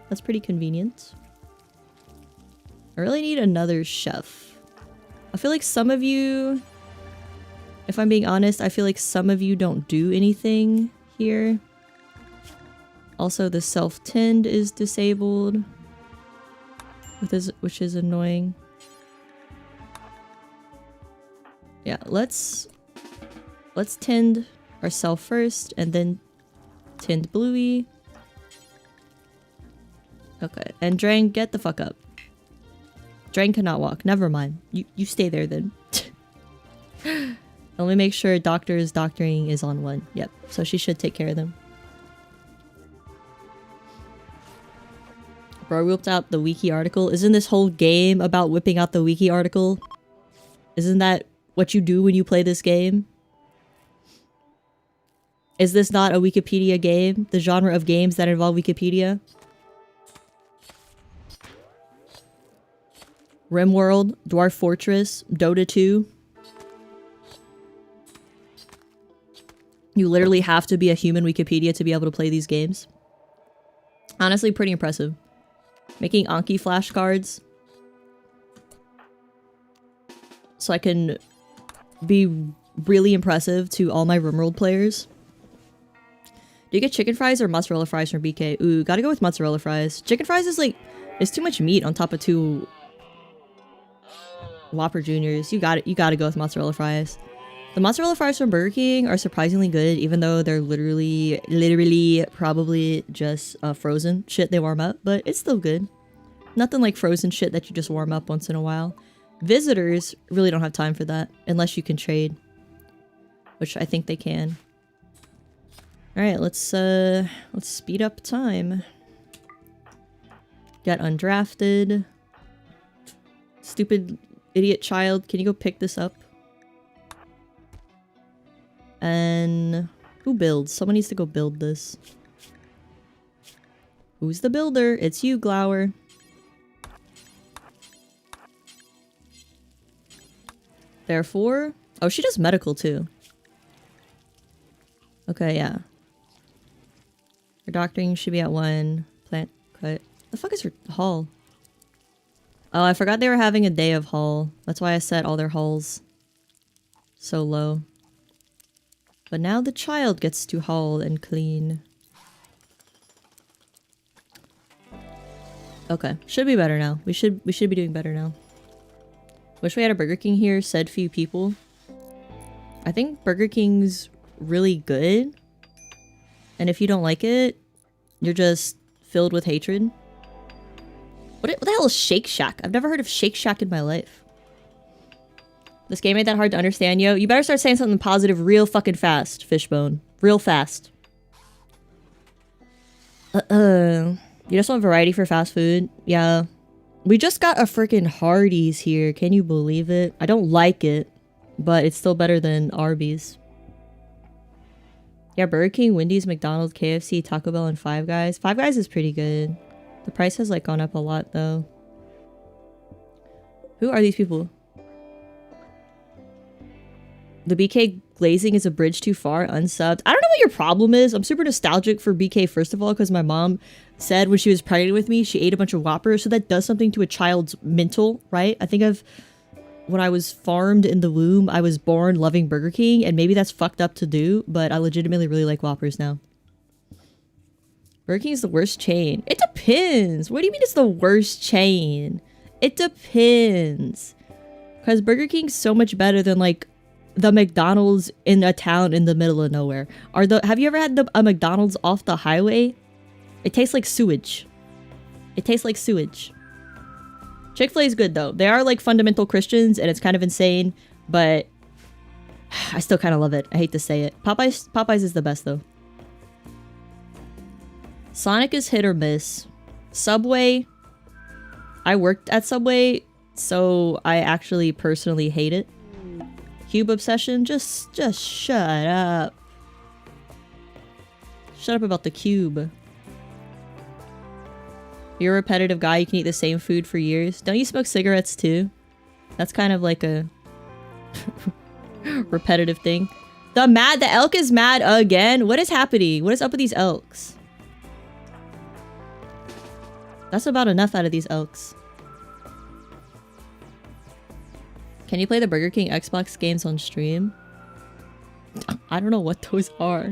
That's pretty convenient. I really need another chef. I feel like some of you, if I'm being honest, I feel like some of you don't do anything here. Also, the self-tend is disabled, which is annoying. Yeah, let's tend ourselves first, and then tend Bluey. Okay, and Drang, get the fuck up. Drang cannot walk. Never mind. You stay there then. Let me make sure doctor's doctoring is on 1. Yep, so she should take care of them. Bro, I whipped out the wiki article. Isn't this whole game about whipping out the wiki article? Isn't that what you do when you play this game? Is this not a Wikipedia game? The genre of games that involve Wikipedia? RIMWORLD, Dwarf Fortress, Dota 2. You literally have to be a human Wikipedia to be able to play these games. Honestly, pretty impressive. Making Anki flashcards. So I can be really impressive to all my RIMWORLD players. Do you get chicken fries or mozzarella fries from BK? Ooh, gotta go with mozzarella fries. Chicken fries is like, it's too much meat on top of 2 Whopper Juniors. You gotta go with mozzarella fries. The mozzarella fries from Burger King are surprisingly good, even though they're literally probably just frozen shit they warm up, but it's still good. Nothing like frozen shit that you just warm up once in a while. Visitors really don't have time for that, unless you can trade. Which I think they can. Alright, let's speed up time. Get undrafted. Stupid idiot child, can you go pick this up? And who builds? Someone needs to go build this. Who's the builder? It's you, Glower. Therefore, oh, she does medical too. Okay, yeah. Her doctoring should be at 1. Plant cut. The fuck is her haul? Oh, I forgot they were having a day of haul. That's why I set all their hauls so low. But now the child gets to haul and clean. Okay, should be better now. We should be doing better now. Wish we had a Burger King here, said few people. I think Burger King's really good. And if you don't like it, you're just filled with hatred. What the hell is Shake Shack? I've never heard of Shake Shack in my life. This game ain't that hard to understand, yo. You better start saying something positive real fucking fast, Fishbone. Real fast. You just want variety for fast food? Yeah. We just got a freaking Hardee's here. Can you believe it? I don't like it, but it's still better than Arby's. Yeah, Burger King, Wendy's, McDonald's, KFC, Taco Bell, and Five Guys. Five Guys is pretty good. The price has like gone up a lot though. Who are these people? The BK glazing is a bridge too far, unsubbed. I don't know what your problem is. I'm super nostalgic for BK first of all because my mom said when she was pregnant with me she ate a bunch of Whoppers, so that does something to a child's mental, right? I think I've when I was farmed in the womb, I was born loving Burger King, and maybe that's fucked up to do, but I legitimately really like Whoppers now. Burger King is the worst chain. It depends. What do you mean it's the worst chain? It depends. Because Burger King's so much better than like the McDonald's in a town in the middle of nowhere. Have you ever had a McDonald's off the highway? It tastes like sewage. It tastes like sewage. Chick-fil-A is good though. They are like fundamental Christians and it's kind of insane, but I still kind of love it. I hate to say it. Popeyes is the best though. Sonic is hit or miss. Subway, I worked at Subway, so I actually personally hate it. Cube obsession, just shut up. Shut up about the cube. You're a repetitive guy, you can eat the same food for years. Don't you smoke cigarettes too? That's kind of like a repetitive thing. The elk is mad again? What is happening? What is up with these elks? That's about enough out of these elks. Can you play the Burger King Xbox games on stream? I don't know what those are.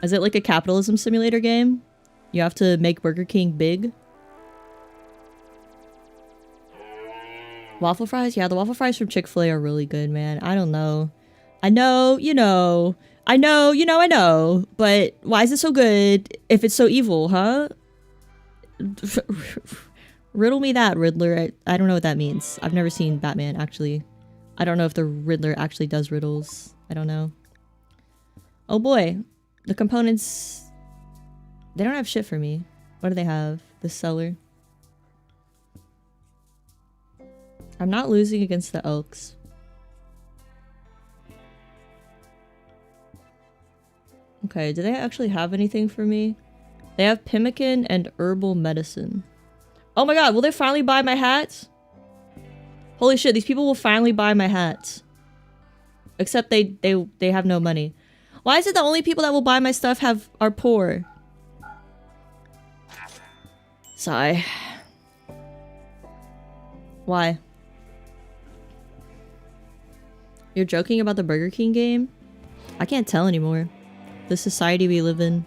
Is it like a capitalism simulator game? You have to make Burger King big? Waffle fries? Yeah, the waffle fries from Chick-fil-A are really good, man. I don't know. I know, you know. I know, you know, I know. But why is it so good if it's so evil, huh? Riddle me that, Riddler. I don't know what that means. I've never seen Batman, actually. I don't know if the Riddler actually does riddles. I don't know. Oh boy. The components... They don't have shit for me. What do they have? The cellar. I'm not losing against the elks. Okay, do they actually have anything for me? They have pemmican and herbal medicine. Oh my god, will they finally buy my hats? Holy shit, these people will finally buy my hats. Except they have no money. Why is it the only people that will buy my stuff are poor? Sigh. Why? You're joking about the Burger King game? I can't tell anymore. The society we live in.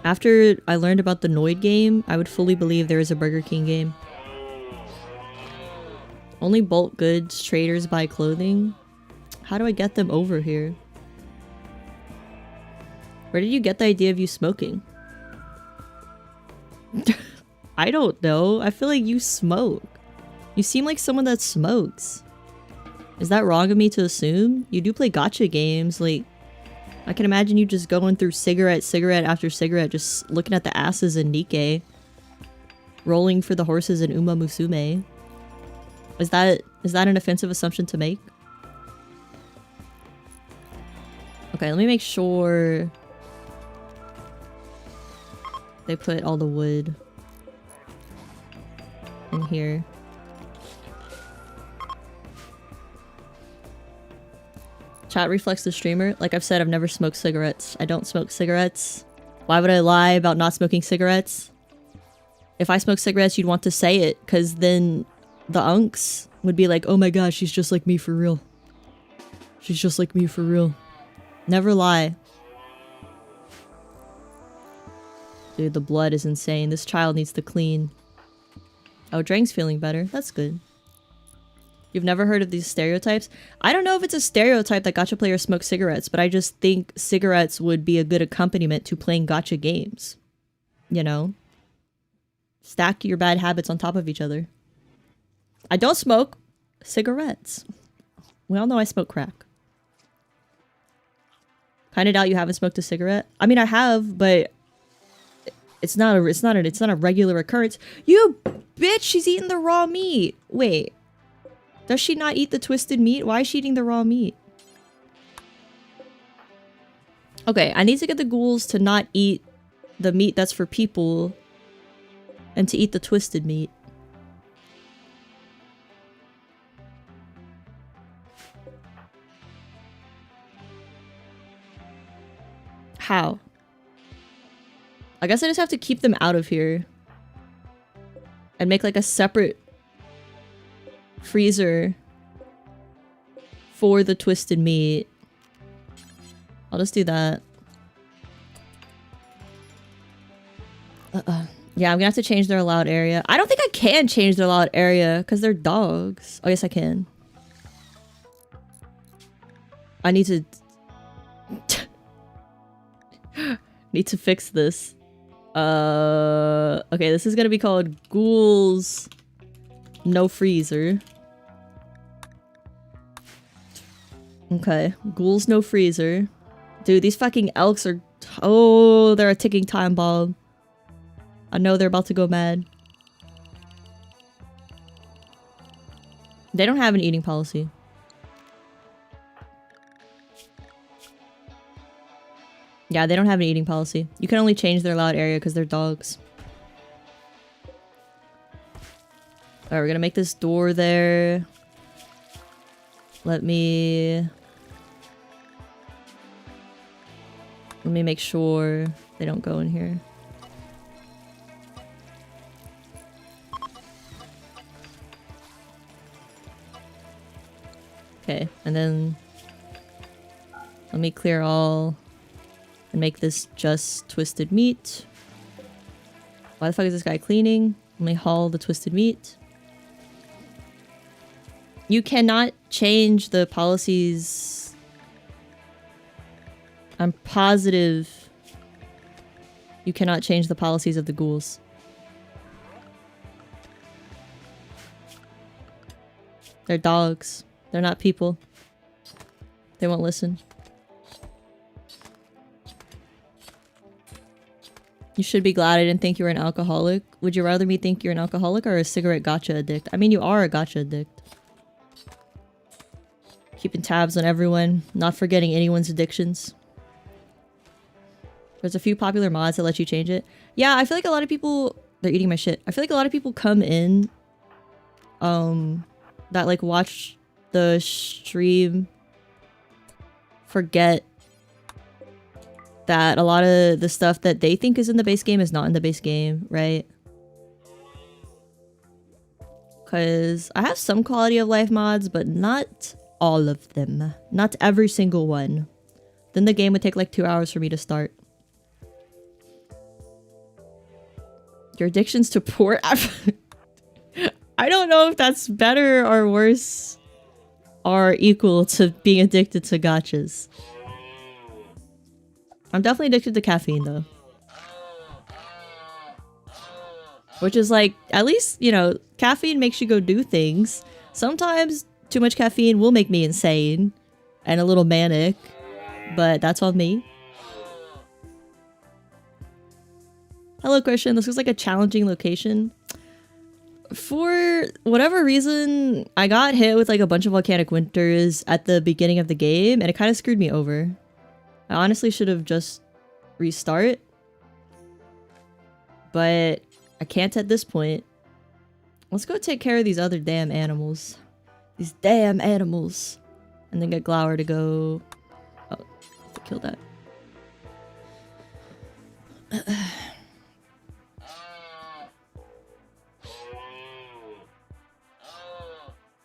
After I learned about the Noid game, I would fully believe there is a Burger King game. Only bulk goods traders buy clothing. How do I get them over here? Where did you get the idea of you smoking? I don't know. I feel like you smoke. You seem like someone that smokes. Is that wrong of me to assume? You do play gacha games, like... I can imagine you just going through cigarette after cigarette, just looking at the asses in Nikkei. Rolling for the horses in Uma Musume. Is that an offensive assumption to make? Okay, let me make sure... They put all the wood in here. Chat reflects the streamer. Like I've said, I've never smoked cigarettes. I don't smoke cigarettes. Why would I lie about not smoking cigarettes? If I smoke cigarettes, you'd want to say it, because then the unks would be like, oh my gosh, she's just like me for real. She's just like me for real. Never lie. Dude, the blood is insane. This child needs to clean. Oh, Drang's feeling better. That's good. You've never heard of these stereotypes? I don't know if it's a stereotype that gacha players smoke cigarettes, but I just think cigarettes would be a good accompaniment to playing gacha games. You know? Stack your bad habits on top of each other. I don't smoke cigarettes. We all know I smoke crack. Kinda doubt you haven't smoked a cigarette. I mean, I have, but it's not a regular occurrence. You bitch, she's eating the raw meat. Wait. Does she not eat the twisted meat? Why is she eating the raw meat? Okay, I need to get the ghouls to not eat the meat that's for people and to eat the twisted meat. How? I guess I just have to keep them out of here and make like a separate freezer for the twisted meat. I'll just do that. Yeah, I'm gonna have to change their allowed area. I don't think I can change their allowed area because they're dogs. Oh, yes, I can. I need to... need to fix this. Okay, this is gonna be called Ghouls No Freezer. Okay, Ghouls No Freezer. Dude, these fucking elks are... Oh, they're a ticking time bomb. I know they're about to go mad. They don't have an eating policy. Yeah, they don't have an eating policy. You can only change their allowed area because they're dogs. Alright, we're gonna make this door there. Let me make sure they don't go in here. Okay, and then let me clear all and make this just twisted meat. Why the fuck is this guy cleaning? Let me haul the twisted meat. You cannot change the policies. I'm positive you cannot change the policies of the ghouls. They're dogs. They're not people. They won't listen. You should be glad I didn't think you were an alcoholic. Would you rather me think you're an alcoholic or a cigarette gacha addict? I mean, you are a gacha addict. Keeping tabs on everyone, not forgetting anyone's addictions. There's a few popular mods that let you change it. Yeah, I feel like a lot of people... They're eating my shit. I feel like a lot of people come in... that like watch the stream... forget... that a lot of the stuff that they think is in the base game is not in the base game, right? Because I have some quality of life mods, but not all of them. Not every single one. Then the game would take like 2 hours for me to start. Your addictions to poor... I don't know if that's better or worse or equal to being addicted to gachas. I'm definitely addicted to caffeine though. Which is like, at least, you know, caffeine makes you go do things. Sometimes too much caffeine will make me insane and a little manic, but that's on me. Hello Christian, this looks like a challenging location. For whatever reason, I got hit with like a bunch of volcanic winters at the beginning of the game and it kind of screwed me over. I honestly should have just restart, but I can't at this point. Let's go take care of these other damn animals. These damn animals. And then get Glower to go... Oh, I have to kill that.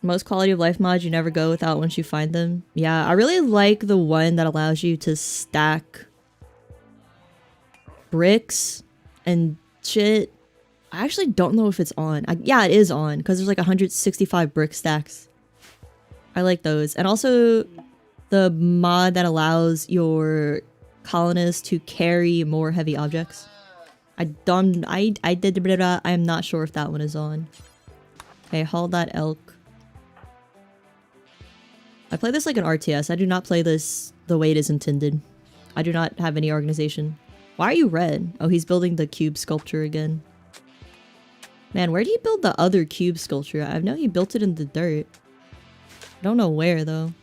Most quality of life mods you never go without once you find them. Yeah, I really like the one that allows you to stack bricks and shit. I actually don't know if it's on. Yeah, it is on because there's like 165 brick stacks. I like those. And also the mod that allows your colonists to carry more heavy objects. I am not sure if that one is on. Okay, haul that elk. I play this like an RTS. I do not play this the way it is intended. I do not have any organization. Why are you red? Oh, he's building the cube sculpture again. Man, where did he build the other cube sculpture? I know he built it in the dirt. I don't know where though.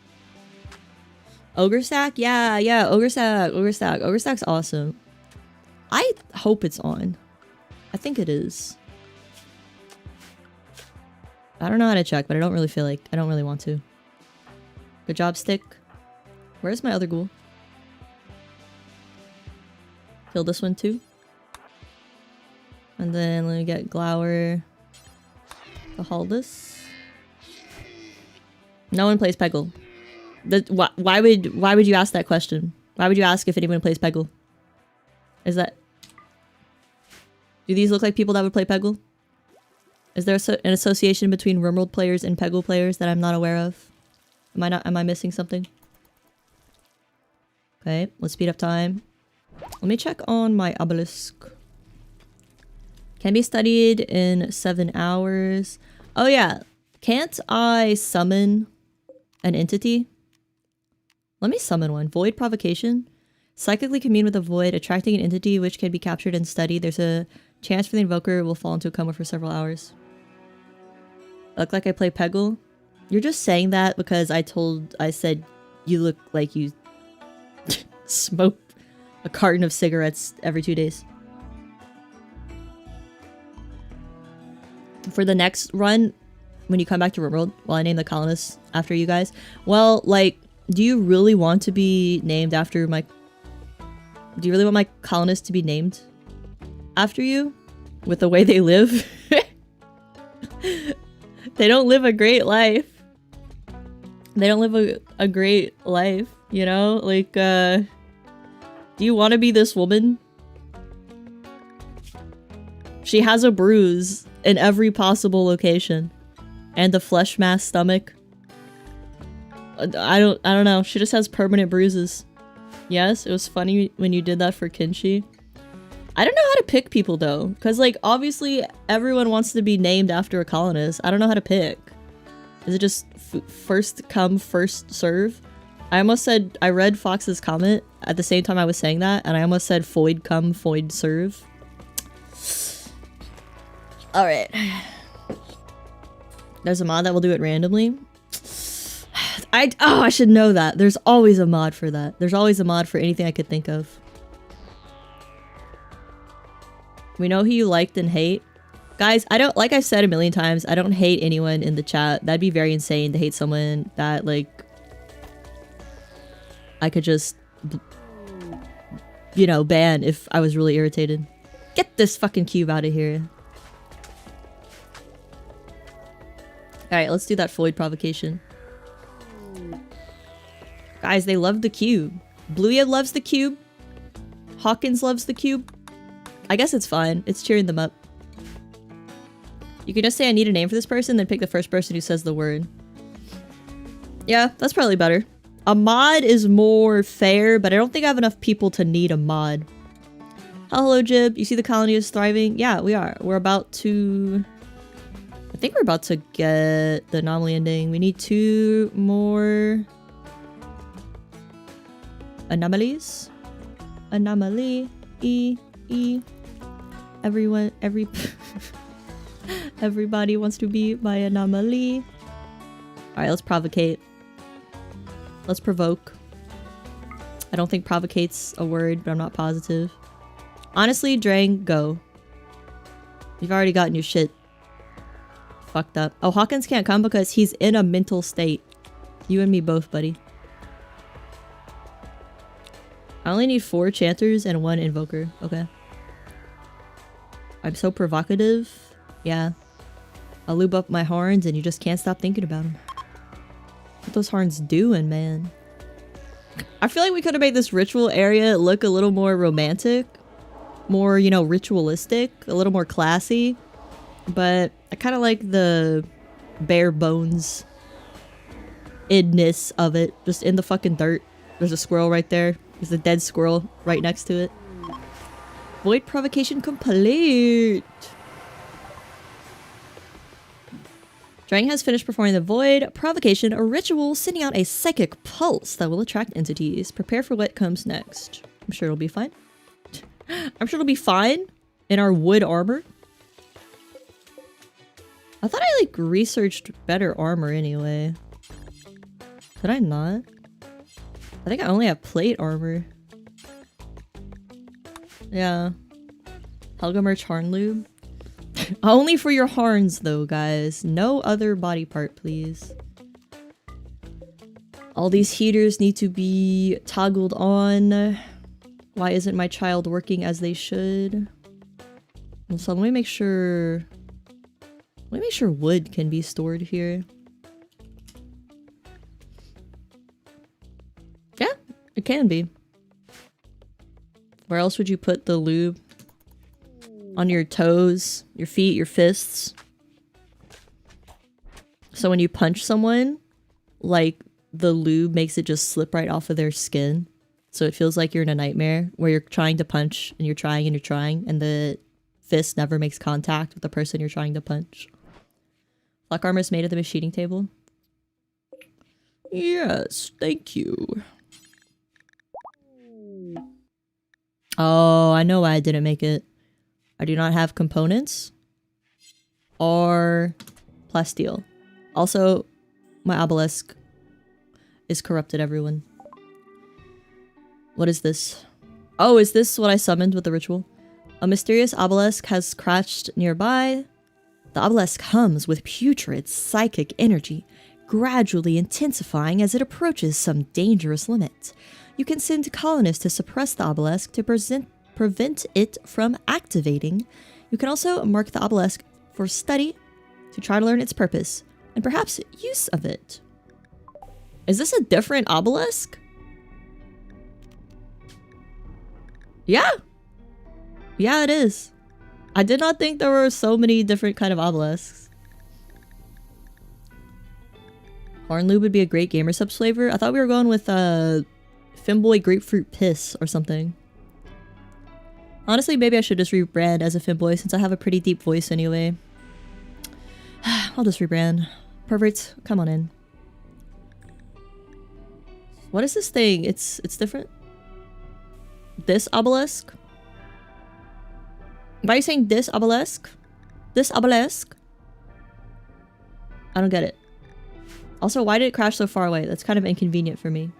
Ogre stack? Yeah, ogre stack, ogre stack. Ogre stack's awesome. I hope it's on. I think it is. I don't know how to check, but I don't really feel like... I don't really want to. Good job, Stick. Where's my other ghoul? Kill this one too. And then let me get Glower to haul this. No one plays Peggle. Why would you ask that question? Why would you ask if anyone plays Peggle? Is that... Do these look like people that would play Peggle? Is there an association between RIMWORLD players and Peggle players that I'm not aware of? Am I missing something? Okay, let's speed up time. Let me check on my obelisk. Can be studied in 7 hours. Oh yeah, can't I summon an entity? Let me summon one. Void provocation. Psychically commune with a void, attracting an entity which can be captured and studied. There's a chance for the invoker will fall into a coma for several hours. Look like I play Peggle? You're just saying that because I said you look like you smoke a carton of cigarettes every 2 days. For the next run, when you come back to RIMWORLD, well, I name the colonists after you guys. Well, like, do you really want to be named after my... Do you really want my colonists to be named after you? With the way they live? They don't live a great life. They don't live a great life, you know? Like, do you want to be this woman? She has a bruise in every possible location. And a flesh mass stomach. I don't know. She just has permanent bruises. Yes, it was funny when you did that for Kinshi. I don't know how to pick people though, because like obviously everyone wants to be named after a colonist. I don't know how to pick. Is it just first come, first serve? I almost said, I read Fox's comment at the same time I was saying that, and I almost said Foyd come, Foyd serve. Alright. There's a mod that will do it randomly. I should know that. There's always a mod for that. There's always a mod for anything I could think of. We know who you liked and hate. Guys, I don't, like I've said a million times, I don't hate anyone in the chat. That'd be very insane to hate someone that, like, I could just, you know, ban if I was really irritated. Get this fucking cube out of here. Alright, let's do that Floyd provocation. Guys, they love the cube. Blueya loves the cube. Hawkins loves the cube. I guess it's fine. It's cheering them up. You can just say I need a name for this person, then pick the first person who says the word. Yeah, that's probably better. A mod is more fair, but I don't think I have enough people to need a mod. Hello, Jib. You see the colony is thriving? Yeah, we are. We're about to... I think we're about to get the anomaly ending. We need 2 more... anomalies. Anomaly. Everybody wants to be my anomaly. Alright, let's provocate. Let's provoke. I don't think provocate's a word, but I'm not positive. Honestly, Drang, go. You've already gotten your shit fucked up. Oh, Hawkins can't come because he's in a mental state. You and me both, buddy. I only need 4 chanters and 1 invoker. Okay. I'm so provocative. Yeah. I'll lube up my horns and you just can't stop thinking about them. What those horns doing, man? I feel like we could have made this ritual area look a little more romantic. More, you know, ritualistic. A little more classy. But I kind of like the bare bones idness of it. Just in the fucking dirt. There's a squirrel right there. There's a dead squirrel right next to it. Void provocation complete. Drang has finished performing the void provocation, a ritual sending out a psychic pulse that will attract entities. Prepare for what comes next. I'm sure it'll be fine. I'm sure it'll be fine in our wood armor. I thought I like researched better armor anyway. Did I not? I think I only have plate armor. Yeah. Helga merch horn lube. Only for your horns though, guys. No other body part, please. All these heaters need to be toggled on. Why isn't my child working as they should? So let me make sure... Let me make sure wood can be stored here. It can be. Where else would you put the lube? On your toes, your feet, your fists. So when you punch someone, like, the lube makes it just slip right off of their skin. So it feels like you're in a nightmare where you're trying to punch and you're trying and you're trying and the fist never makes contact with the person you're trying to punch. Black armor is made at the machining table. Yes, thank you. Oh, I know why I didn't make it. I do not have components or plasteel. Also, my obelisk is corrupted, everyone. What is this? Oh, is this what I summoned with the ritual? A mysterious obelisk has crouched nearby. The obelisk hums with putrid psychic energy, gradually intensifying as it approaches some dangerous limit. You can send colonists to suppress the obelisk to prevent it from activating. You can also mark the obelisk for study to try to learn its purpose and perhaps use of it. Is this a different obelisk? Yeah. Yeah, it is. I did not think there were so many different kind of obelisks. Horn lube would be a great gamer subs flavor. I thought we were going with Femboy grapefruit piss or something. Honestly, maybe I should just rebrand as a Femboy since I have a pretty deep voice anyway. I'll just rebrand. Perverts, come on in. What is this thing? It's different. This obelisk? Why are you saying this obelisk? This obelisk? I don't get it. Also, why did it crash so far away? That's kind of inconvenient for me.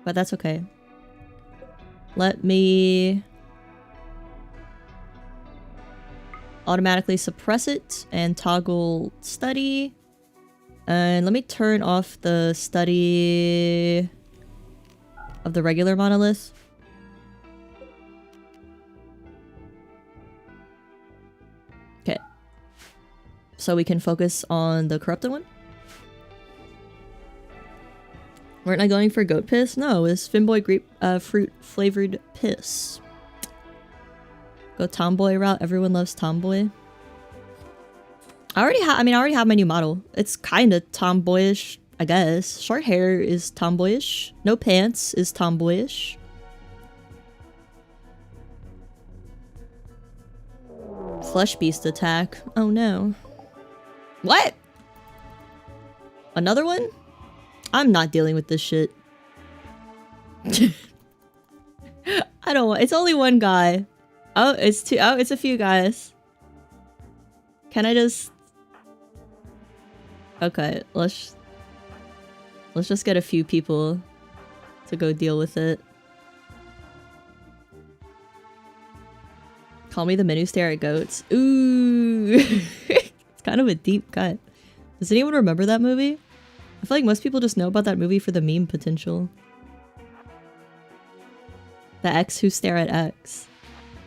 But that's okay. Let me automatically suppress it and toggle study. And let me turn off the study of the regular monolith. Okay. So we can focus on the corrupted one. Weren't I going for goat piss? No, it's Femboy fruit flavored piss. Go tomboy route. Everyone loves tomboy. I already have my new model. It's kind of tomboyish, I guess. Short hair is tomboyish. No pants is tomboyish. Flesh beast attack. Oh no. What? Another one? I'm not dealing with this shit. I don't want. It's only one guy. Oh, it's two. Oh, it's a few guys. Can I just? Okay, let's just get a few people to go deal with it. Call me the menu stare at goats. Ooh, it's kind of a deep cut. Does anyone remember that movie? I feel like most people just know about that movie for the meme potential. The X who stare at X.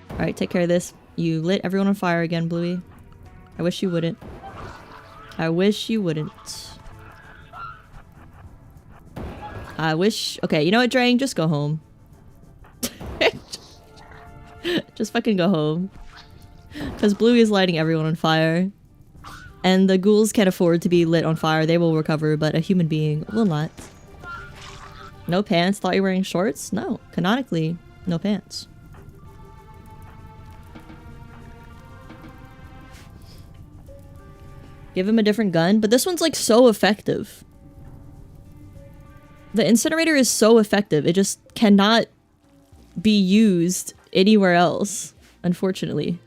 Alright, take care of this. You lit everyone on fire again, Bluey. I wish you wouldn't. I wish you wouldn't. I wish... Okay, you know what, Drang? Just go home. Just fucking go home. Because Bluey is lighting everyone on fire. And the ghouls can't afford to be lit on fire. They will recover, but a human being will not. No pants? Thought you were wearing shorts? No. Canonically, no pants. Give him a different gun. But this one's like so effective. The incinerator is so effective. It just cannot be used anywhere else, unfortunately.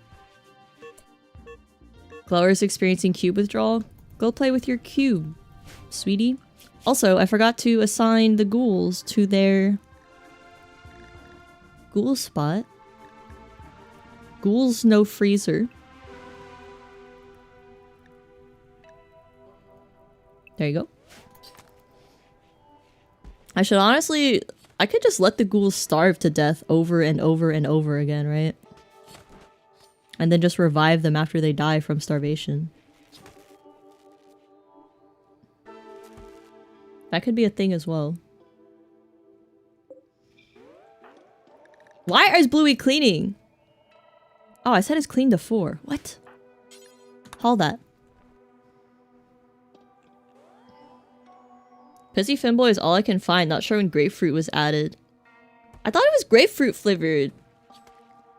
Glower's experiencing cube withdrawal. Go play with your cube, sweetie. Also, I forgot to assign the ghouls to their ghoul spot. Ghouls no freezer. There you go. I should honestly... I could just let the ghouls starve to death over and over and over again, right? And then just revive them after they die from starvation. That could be a thing as well. Why is Bluey cleaning? Oh, I said it's cleaned to 4. What? Hold that. Pissy Finboy is all I can find. Not sure when grapefruit was added. I thought it was grapefruit flavored.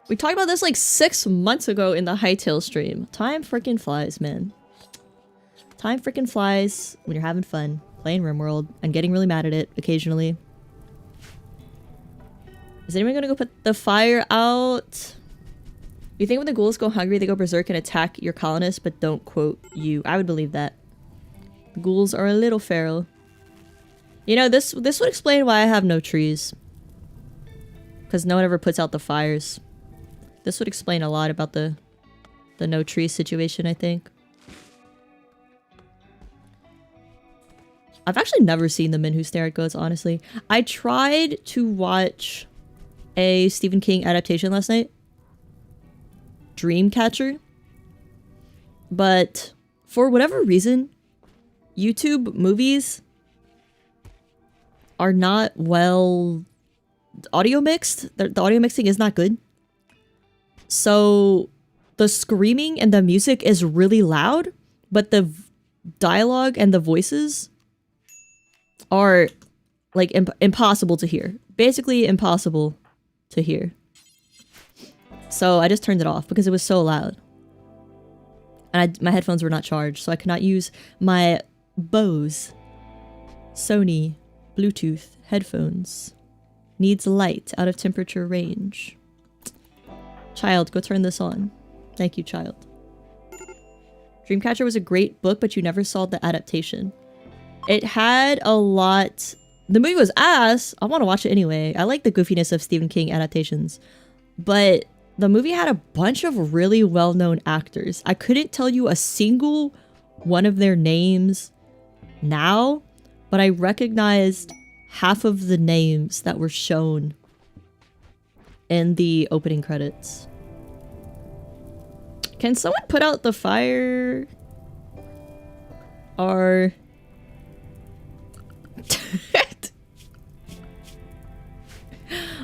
We talked about this like 6 months ago in the Hightail stream. Time freaking flies, man. Time freaking flies when you're having fun. Playing RimWorld and getting really mad at it occasionally. Is anyone gonna go put the fire out? You think when the ghouls go hungry, they go berserk and attack your colonists, but don't quote you. I would believe that. The ghouls are a little feral. You know, this would explain why I have no trees. Because no one ever puts out the fires. This would explain a lot about the no tree situation, I think. I've actually never seen The Men Who Stare at Goats, honestly. I tried to watch a Stephen King adaptation last night. Dreamcatcher. But for whatever reason, YouTube movies are not well audio mixed. The audio mixing is not good. So the screaming and the music is really loud, but the dialogue and the voices are like impossible to hear. Basically impossible to hear. So I just turned it off because it was so loud. And my headphones were not charged, so I could not use my Bose Sony Bluetooth headphones. Needs light out of temperature range. Child, go turn this on. Thank you, child. Dreamcatcher was a great book, but you never saw the adaptation. It had a lot... The movie was ass. I want to watch it anyway. I like the goofiness of Stephen King adaptations. But the movie had a bunch of really well-known actors. I couldn't tell you a single one of their names now, but I recognized half of the names that were shown in the opening credits. Can someone put out the fire? Or...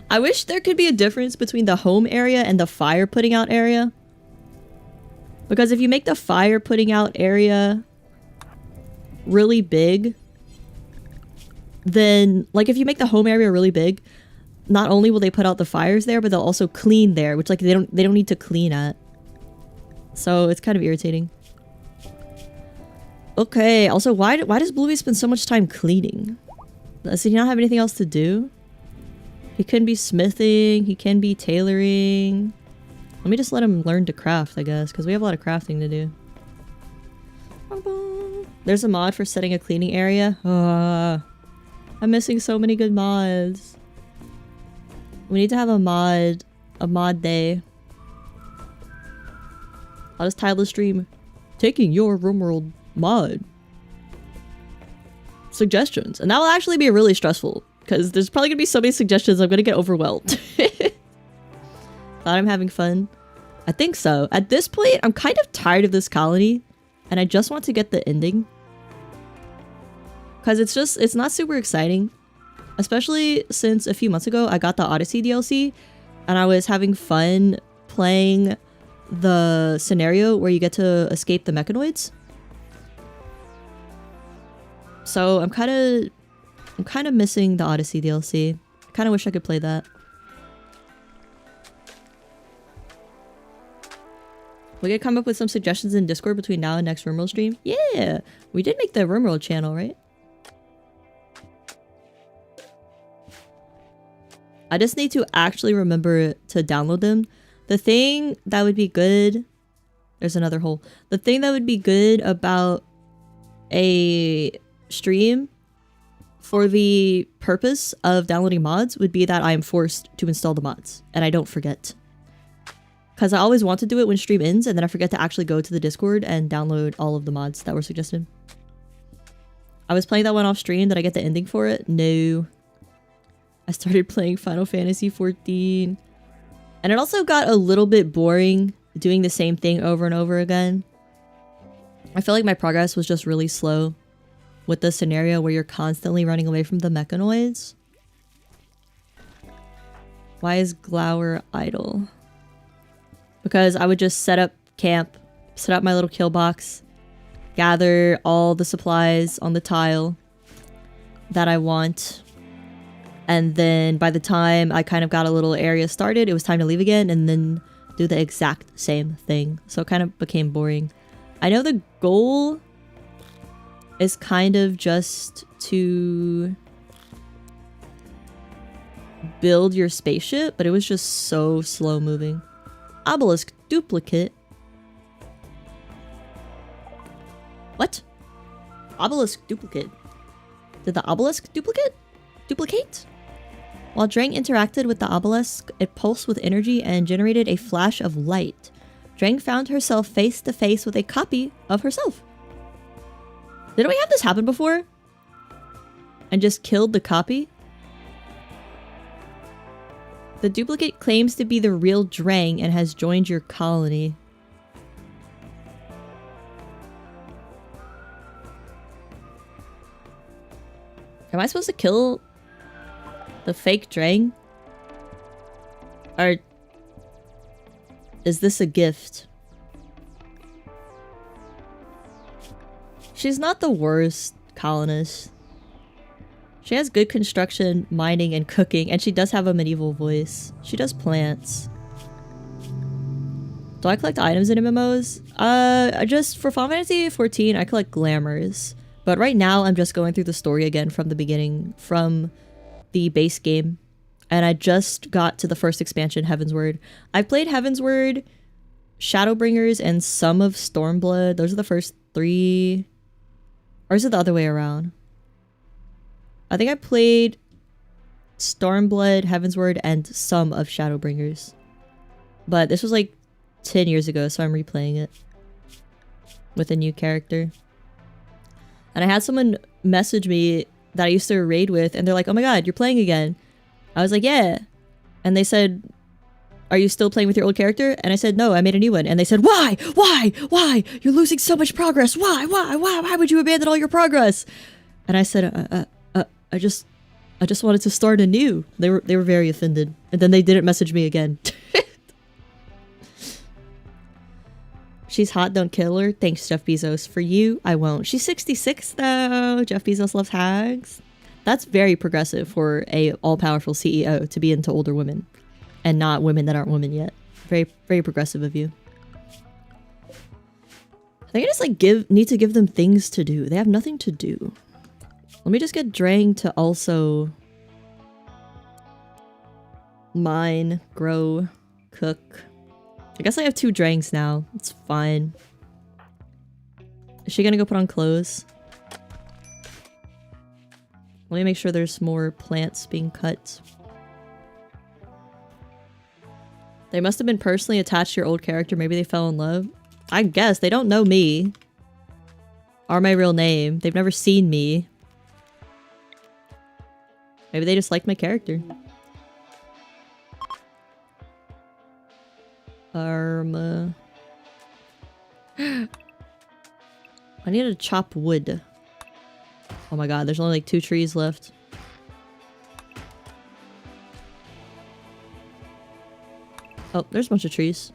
I wish there could be a difference between the home area and the fire putting out area. Because if you make the fire putting out area really big, then, like, if you make the home area really big, not only will they put out the fires there, but they'll also clean there, which, like, they don't need to clean at. So it's kind of irritating. Okay, also, why does Bluey spend so much time cleaning? Does he not have anything else to do? He can be smithing, he can be tailoring. Let me just let him learn to craft, I guess, because we have a lot of crafting to do. There's a mod for setting a cleaning area. I'm missing so many good mods. We need to have a mod day. I'll just title the stream, Taking Your RimWorld Mod Suggestions. And that will actually be really stressful, because there's probably gonna be so many suggestions I'm gonna get overwhelmed. Thought I'm having fun? I think so. At this point, I'm kind of tired of this colony, and I just want to get the ending. Because it's not super exciting. Especially since a few months ago, I got the Odyssey DLC, and I was having fun playing the scenario where you get to escape the mechanoids. So I'm kind of missing the Odyssey DLC. I kind of wish I could play that. We could come up with some suggestions in Discord between now and next RimWorld stream. Yeah! We did make the RimWorld channel, right? I just need to actually remember to download them. The thing that would be good... There's another hole. The thing that would be good about a stream for the purpose of downloading mods would be that I am forced to install the mods. And I don't forget. Because I always want to do it when stream ends, and then I forget to actually go to the Discord and download all of the mods that were suggested. I was playing that one off stream. Did I get the ending for it? No. I started playing Final Fantasy XIV. And it also got a little bit boring doing the same thing over and over again. I feel like my progress was just really slow with the scenario where you're constantly running away from the mechanoids. Why is Glower idle? Because I would just set up camp, set up my little kill box, gather all the supplies on the tile that I want, and then by the time I kind of got a little area started, it was time to leave again and then do the exact same thing. So it kind of became boring. I know the goal is kind of just to build your spaceship, but it was just so slow moving. Obelisk duplicate. What? Obelisk duplicate. Did the obelisk duplicate? While Drang interacted with the obelisk, it pulsed with energy and generated a flash of light. Drang found herself face to face with a copy of herself. Didn't we have this happen before? And just killed the copy? The duplicate claims to be the real Drang and has joined your colony. Am I supposed to kill the fake Drang? Or is this a gift? She's not the worst colonist. She has good construction, mining, and cooking, and she does have a medieval voice. She does plants. Do I collect items in MMOs? Just for Final Fantasy 14, I collect glamours. But right now, I'm just going through the story again from the beginning, from the base game. And I just got to the first expansion, Heavensward. I played Heavensward, Shadowbringers, and some of Stormblood. Those are the first 3. Or is it the other way around? I think I played Stormblood, Heavensward, and some of Shadowbringers. But this was like 10 years ago, so I'm replaying it with a new character. And I had someone message me that I used to raid with, and they're like, oh my god, you're playing again. I was like, yeah. And they said, are you still playing with your old character? And I said, no, I made a new one. And they said, why? Why? Why? You're losing so much progress. Why? Why? Why? Why would you abandon all your progress? And I said, I just wanted to start anew. They were very offended. And then they didn't message me again. She's hot, don't kill her. Thanks, Jeff Bezos. For you, I won't. She's 66 though. Jeff Bezos loves hags. That's very progressive for a all-powerful CEO to be into older women. And not women that aren't women yet. Very, very progressive of you. I think I just like need to give them things to do. They have nothing to do. Let me just get Drang to also mine, grow, cook. I guess I have 2 Drangs now. It's fine. Is she gonna go put on clothes? Let me make sure there's more plants being cut. They must have been personally attached to your old character. Maybe they fell in love. I guess. They don't know me. Or my real name. They've never seen me. Maybe they just liked my character. I need to chop wood. Oh my god, there's only like 2 trees left. Oh, there's a bunch of trees.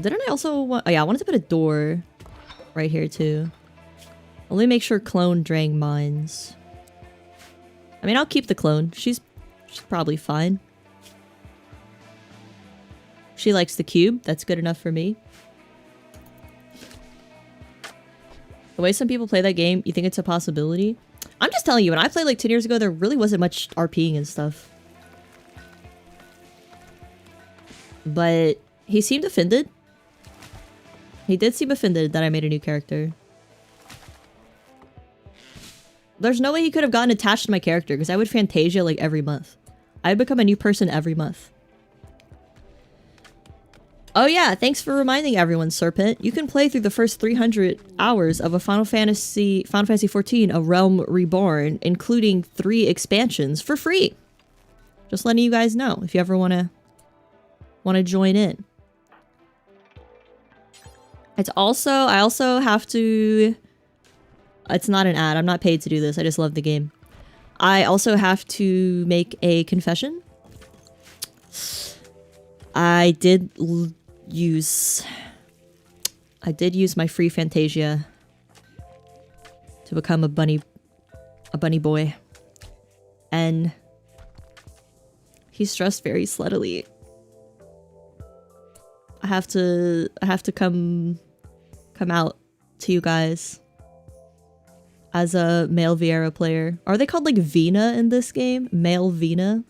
Didn't I also want... Oh yeah, I wanted to put a door right here too. Let me make sure clone Drang mines. I mean, I'll keep the clone. She's probably fine. She likes the cube. That's good enough for me. The way some people play that game, you think it's a possibility? I'm just telling you, when I played like 10 years ago, there really wasn't much RPing and stuff. But he seemed offended. He did seem offended that I made a new character. There's no way he could have gotten attached to my character because I would Fantasia like every month. I would become a new person every month. Oh yeah, thanks for reminding everyone, Serpent. You can play through the first 300 hours of a Final Fantasy XIV, A Realm Reborn, including 3 expansions for free. Just letting you guys know if you ever want to join in. It's also, I also have to... It's not an ad. I'm not paid to do this. I just love the game. I also have to make a confession. I did use my free Fantasia to become a bunny boy. And he's dressed very sluttily. I have to come out to you guys as a male Viera player. Are they called like Vina in this game? Male Vina?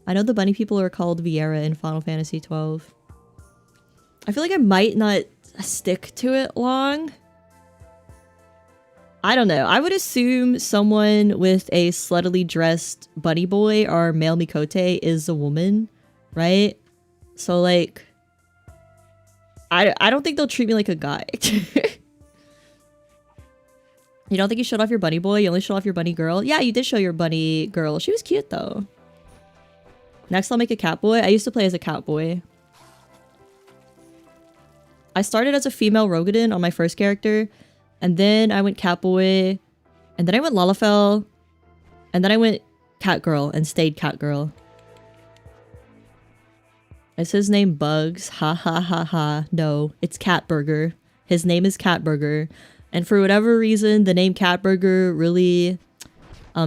I know the bunny people are called Viera in Final Fantasy XII. I feel like I might not stick to it long. I don't know. I would assume someone with a sluttily dressed bunny boy or male Mikote is a woman, right? So like, I don't think they'll treat me like a guy. You don't think you showed off your bunny boy? You only showed off your bunny girl? Yeah, you did show your bunny girl. She was cute though. Next I'll make a cat boy. I used to play as a cat boy. I started as a female Rogadin on my first character. And then I went cat boy. And then I went Lalafell. And then I went cat girl and stayed cat girl. Is his name Bugs? Ha ha ha ha. No, it's Catburger. His name is Catburger. And for whatever reason, the name Catburger really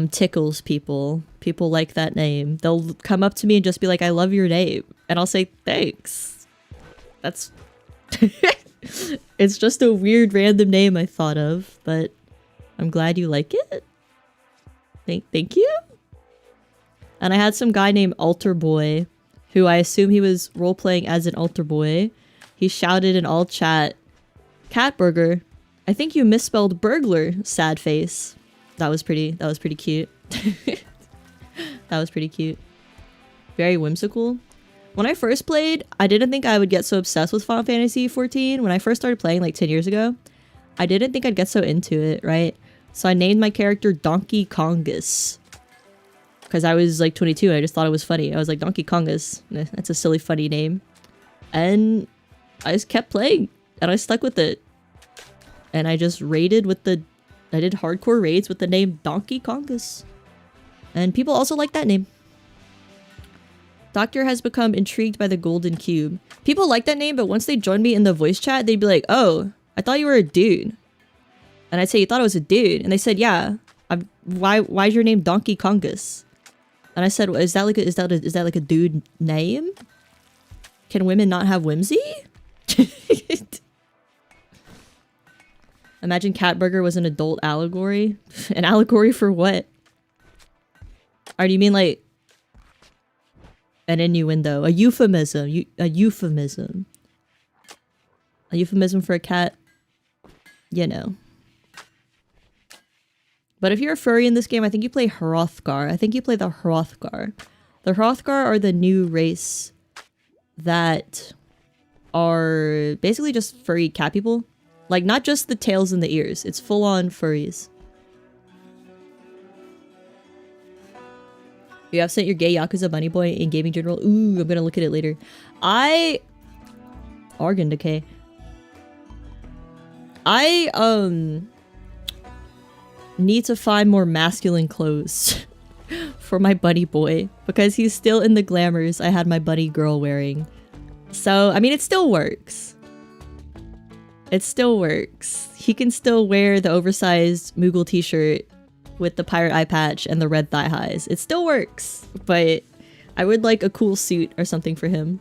tickles people. People like that name. They'll come up to me and just be like, I love your name. And I'll say, thanks. That's... It's just a weird random name I thought of, but I'm glad you like it. Thank you. And I had some guy named Altar Boy, who I assume he was role-playing as an altar boy. He shouted in all chat, Catburger, I think you misspelled burglar, sad face. That was pretty cute. That was pretty cute. Very whimsical. When I first played, I didn't think I would get so obsessed with Final Fantasy XIV. When I first started playing like 10 years ago, I didn't think I'd get so into it, right? So I named my character Donkey Kongus. Because I was like 22 and I just thought it was funny. I was like, Donkey Kongus. That's a silly, funny name. And I just kept playing. And I stuck with it. And I just raided with the... I did hardcore raids with the name Donkey Kongus. And people also like that name. Doctor has become intrigued by the golden cube. People like that name, but once they join me in the voice chat, they'd be like, oh, I thought you were a dude. And I'd say, you thought I was a dude? And they said, yeah. Why's your name Donkey Kongus? And I said, well, is that like a dude name? Can women not have whimsy? Imagine Catburger was an adult allegory. An allegory for what? Or do you mean like an innuendo? A euphemism? A euphemism. A euphemism for a cat? You know. But if you're a furry in this game, I think you play Hrothgar. I think you play the Hrothgar. The Hrothgar are the new race that are basically just furry cat people. Like, not just the tails and the ears. It's full-on furries. You have sent your gay Yakuza bunny boy in gaming general. Ooh, I'm gonna look at it later. Organ decay. Need to find more masculine clothes for my bunny boy. Because he's still in the glamours I had my bunny girl wearing. So, I mean, it still works. It still works. He can still wear the oversized Moogle t-shirt with the pirate eye patch and the red thigh highs. It still works, but I would like a cool suit or something for him.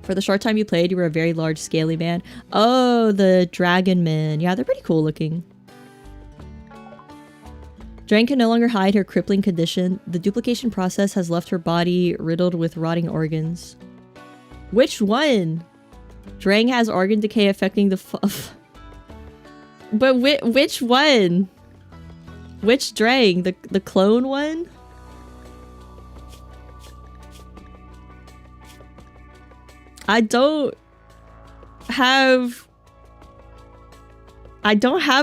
For the short time you played, you were a very large scaly man. Oh, the dragon men. Yeah, they're pretty cool looking. Drain can no longer hide her crippling condition. The duplication process has left her body riddled with rotting organs. Which one? Drang has organ decay affecting the But which one? Which Drang? The clone one? I don't have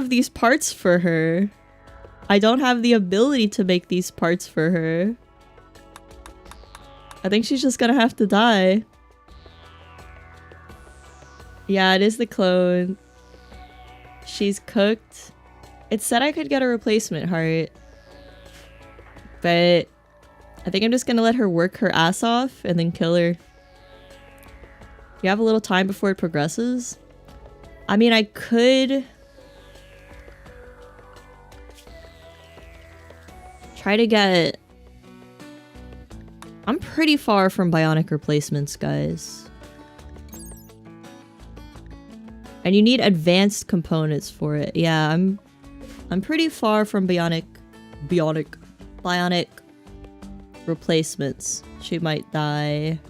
these parts for her. I don't have the ability to make these parts for her. I think she's just gonna have to die. Yeah, it is the clone. She's cooked. It said I could get a replacement heart. But I think I'm just gonna let her work her ass off and then kill her. You have a little time before it progresses? I mean, I could try to get... I'm pretty far from bionic replacements, guys. And you need advanced components for it. Yeah, I'm pretty far from bionic replacements. She might die.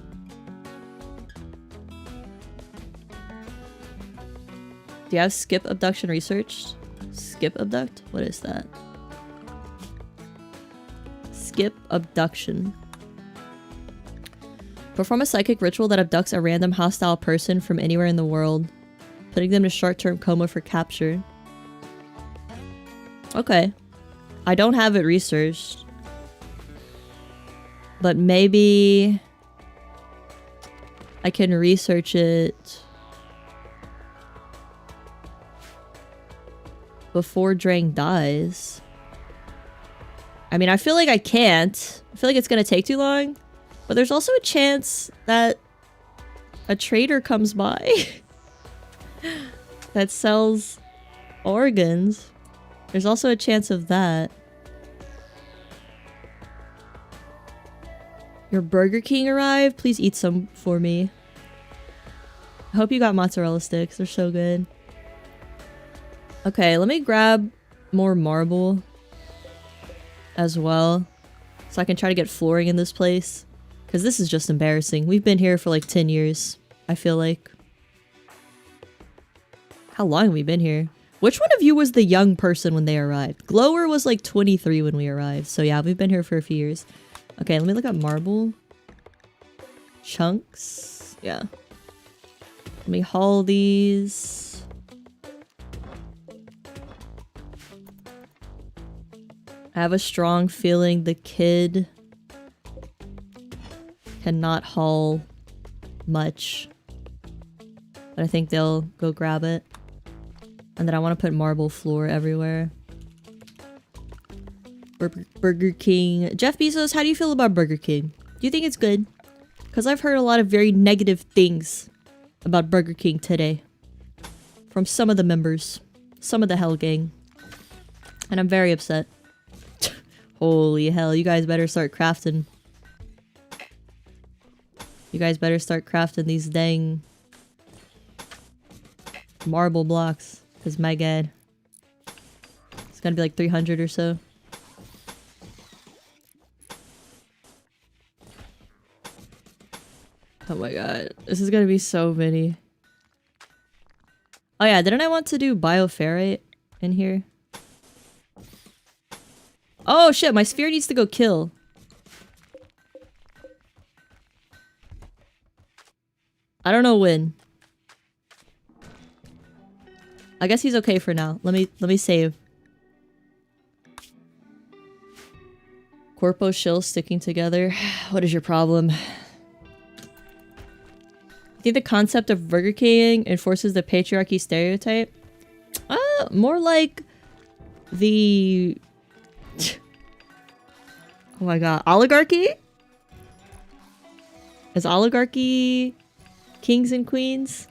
Do you have skip abduction researched? Skip abduct? What is that? Skip abduction. Perform a psychic ritual that abducts a random hostile person from anywhere in the world, putting them to short-term coma for capture. Okay. I don't have it researched. But maybe I can research it before Drang dies. I mean, I feel like I can't. I feel like it's gonna take too long. But there's also a chance that a trader comes by that sells organs. There's also a chance of that. Your Burger King arrived? Please eat some for me. I hope you got mozzarella sticks. They're so good. Okay, let me grab more marble as well, so I can try to get flooring in this place. Because this is just embarrassing. We've been here for like 10 years, I feel like. How long have we been here? Which one of you was the young person when they arrived? Glower was like 23 when we arrived. So yeah, we've been here for a few years. Okay, let me look up marble. Chunks. Yeah. Let me haul these. I have a strong feeling the kid cannot haul much. But I think they'll go grab it. And then I want to put marble floor everywhere. Burger King. Jeff Bezos, how do you feel about Burger King? Do you think it's good? Because I've heard a lot of very negative things about Burger King today. From some of the members. Some of the Hell Gang. And I'm very upset. Holy hell, you guys better start crafting. You guys better start crafting these dang marble blocks. Because my god. It's gonna be like 300 or so. Oh my god. This is gonna be so many. Oh yeah, didn't I want to do bioferrite in here? Oh shit, my sphere needs to go kill. I don't know when. I guess he's okay for now. Let me save. Corpo shill sticking together. What is your problem? I think the concept of Burger King enforces the patriarchy stereotype. More like the... Oh my god. Oligarchy? Is oligarchy kings and queens?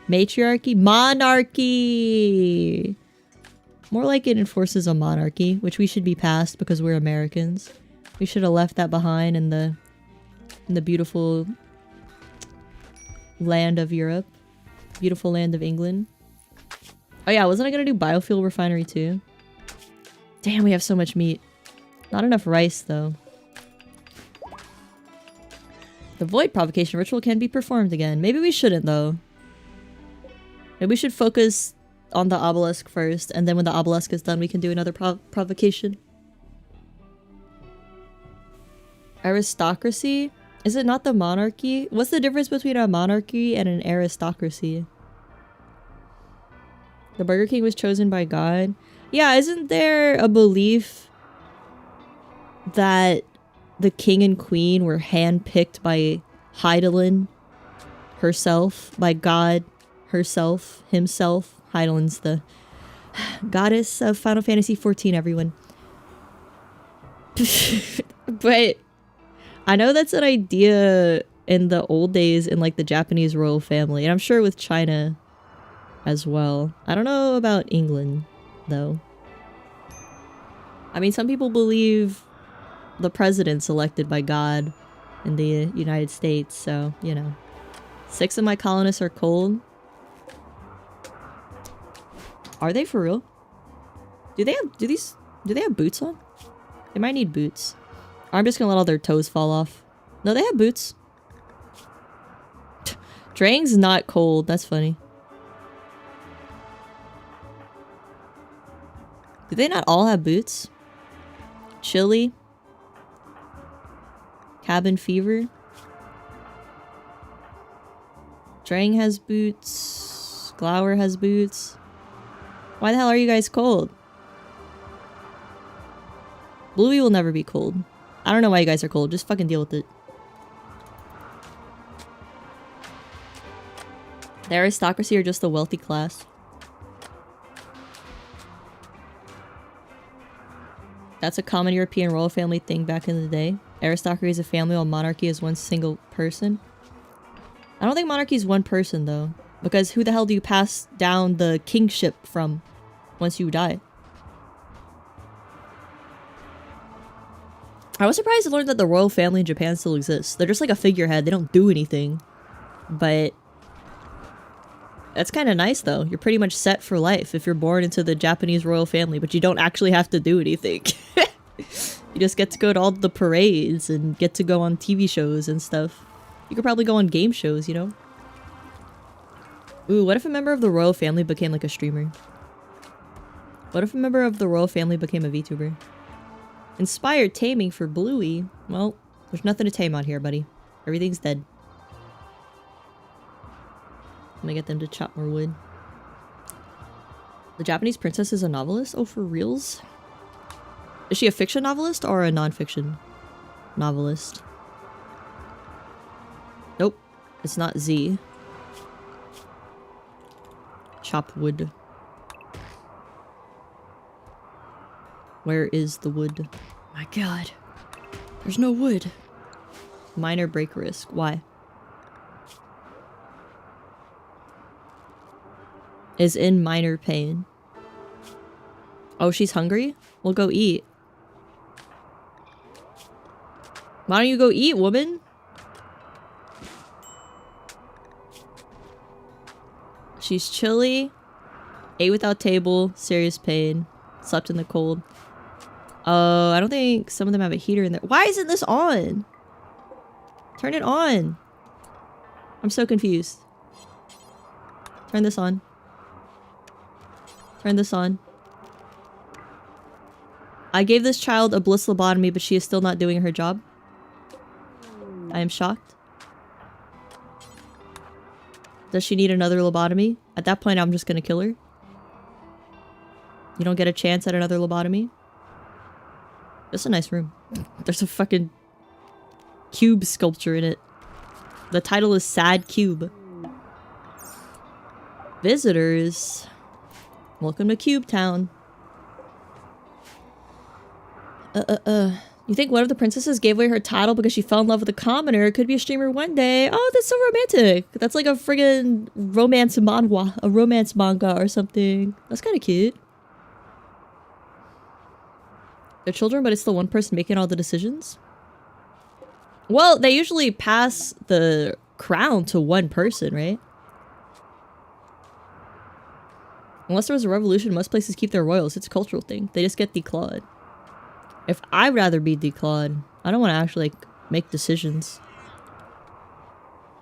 Matriarchy? Monarchy! More like it enforces a monarchy, which we should be past because we're Americans. We should have left that behind in the beautiful land of Europe. Beautiful land of England. Oh yeah, wasn't I gonna do biofuel refinery too? Damn, we have so much meat. Not enough rice though. The void provocation ritual can be performed again. Maybe we shouldn't though. Maybe we should focus on the obelisk first, and then when the obelisk is done we can do another provocation. Aristocracy? Is it not the monarchy? What's the difference between a monarchy and an aristocracy? The Burger King was chosen by God. Yeah, isn't there a belief that the king and queen were handpicked by Heidelin herself, by God herself, himself? Heidelin's the Goddess of Final Fantasy 14, everyone. But I know that's an idea in the old days in like the Japanese royal family, and I'm sure with China as well. I don't know about England though. I mean, some people believe the president's elected by God in the United States, so you know. 6 of my colonists are cold. Are they for real? Do they have boots on? They might need boots. Or I'm just gonna let all their toes fall off. No, they have boots. Drang's not cold. That's funny. Do they not all have boots? Chili. Cabin fever. Drang has boots. Glower has boots. Why the hell are you guys cold? Bluey will never be cold. I don't know why you guys are cold. Just fucking deal with it. The aristocracy are just the wealthy class. That's a common European royal family thing back in the day. Aristocracy is a family while monarchy is one single person. I don't think monarchy is one person though. Because who the hell do you pass down the kingship from once you die? I was surprised to learn that the royal family in Japan still exists. They're just like a figurehead. They don't do anything. But that's kind of nice though. You're pretty much set for life if you're born into the Japanese royal family, but you don't actually have to do anything. You just get to go to all the parades and get to go on TV shows and stuff. You could probably go on game shows, you know? Ooh, what if a member of the royal family became like a streamer? What if a member of the royal family became a VTuber? Inspired taming for Bluey. Well, there's nothing to tame out here, buddy. Everything's dead. I'm gonna get them to chop more wood. The Japanese princess is a novelist? Oh, for reals? Is she a fiction novelist or a non-fiction novelist? Nope. It's not Z. Chop wood. Where is the wood? My god. There's no wood. Minor break risk. Why? Is in minor pain. Oh, she's hungry? We'll go eat. Why don't you go eat, woman? She's chilly. Ate without table. Serious pain. Slept in the cold. Oh, I don't think some of them have a heater in there. Why isn't this on? Turn it on. I'm so confused. Turn this on. Turn this on. I gave this child a bliss lobotomy, but she is still not doing her job. I am shocked. Does she need another lobotomy? At that point, I'm just gonna kill her. You don't get a chance at another lobotomy? This is a nice room. There's a fucking cube sculpture in it. The title is Sad Cube. Visitors. Welcome to Cube Town. You think one of the princesses gave away her title because she fell in love with a commoner? It could be a streamer one day. Oh, that's so romantic. That's like a friggin' romance manhwa. A romance manga or something. That's kind of cute. They're children, but it's the one person making all the decisions? Well, they usually pass the crown to one person, right? Unless there was a revolution, most places keep their royals. It's a cultural thing. They just get declawed. If I'd rather be declawed, I don't want to actually like make decisions.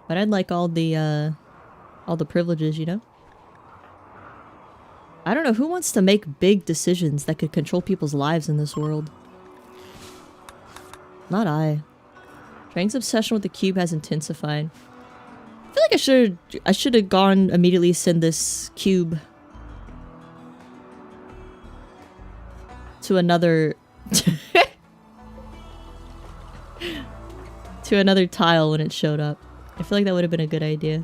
But I'd like all the privileges, you know? I don't know, who wants to make big decisions that could control people's lives in this world? Not I. Drang's obsession with the cube has intensified. I feel like I should have gone immediately send this cube to another to another tile when it showed up. I feel like that would have been a good idea.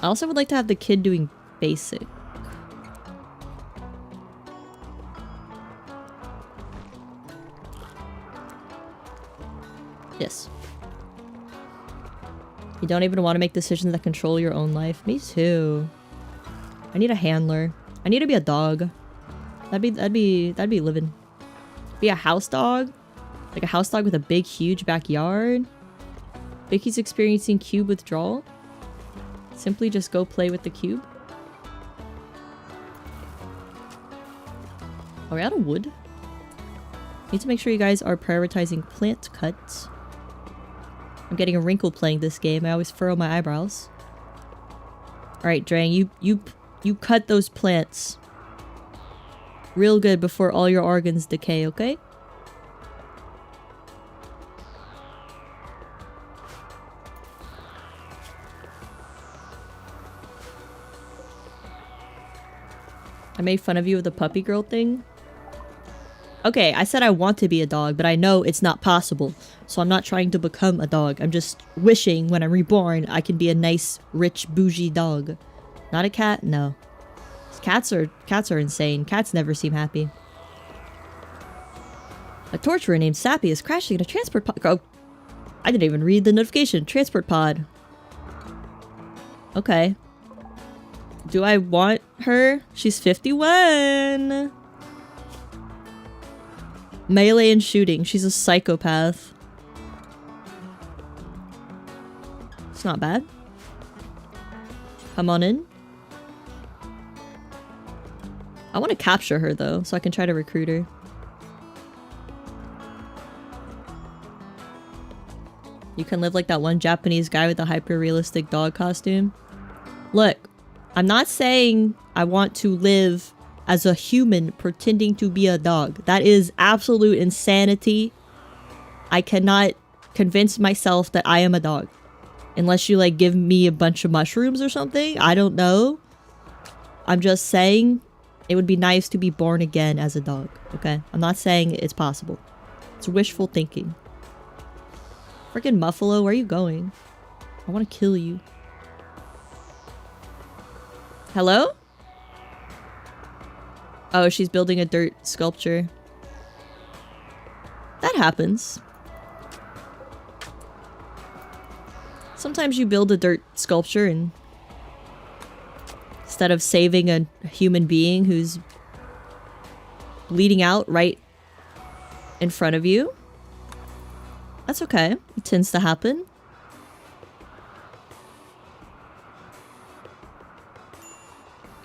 I also would like to have the kid doing basic. Yes. You don't even want to make decisions that control your own life. Me too. I need a handler. I need to be a dog. That'd be living. Be a house dog? Like a house dog with a big, huge backyard? Vicky's experiencing cube withdrawal? Simply just go play with the cube? Are we out of wood? Need to make sure you guys are prioritizing plant cuts. I'm getting a wrinkle playing this game. I always furrow my eyebrows. Alright, Drang, you cut those plants real good before all your organs decay, okay? I made fun of you with the puppy girl thing. Okay, I said I want to be a dog, but I know it's not possible. So I'm not trying to become a dog. I'm just wishing when I'm reborn, I can be a nice, rich, bougie dog. Not a cat? No. Cats are insane. Cats never seem happy. A torturer named Sappy is crashing in a transport pod. Oh, I didn't even read the notification. Transport pod. Okay. Do I want her? She's 51. Melee and shooting. She's a psychopath. It's not bad. Come on in. I want to capture her though, so I can try to recruit her. You can live like that one Japanese guy with the hyper-realistic dog costume. Look, I'm not saying I want to live as a human pretending to be a dog. That is absolute insanity. I cannot convince myself that I am a dog. Unless you like give me a bunch of mushrooms or something. I don't know. I'm just saying it would be nice to be born again as a dog. Okay? I'm not saying it's possible. It's wishful thinking. Freaking Muffalo, where are you going? I want to kill you. Hello? Oh, she's building a dirt sculpture. That happens. Sometimes you build a dirt sculpture and instead of saving a human being who's bleeding out right in front of you. That's okay. It tends to happen.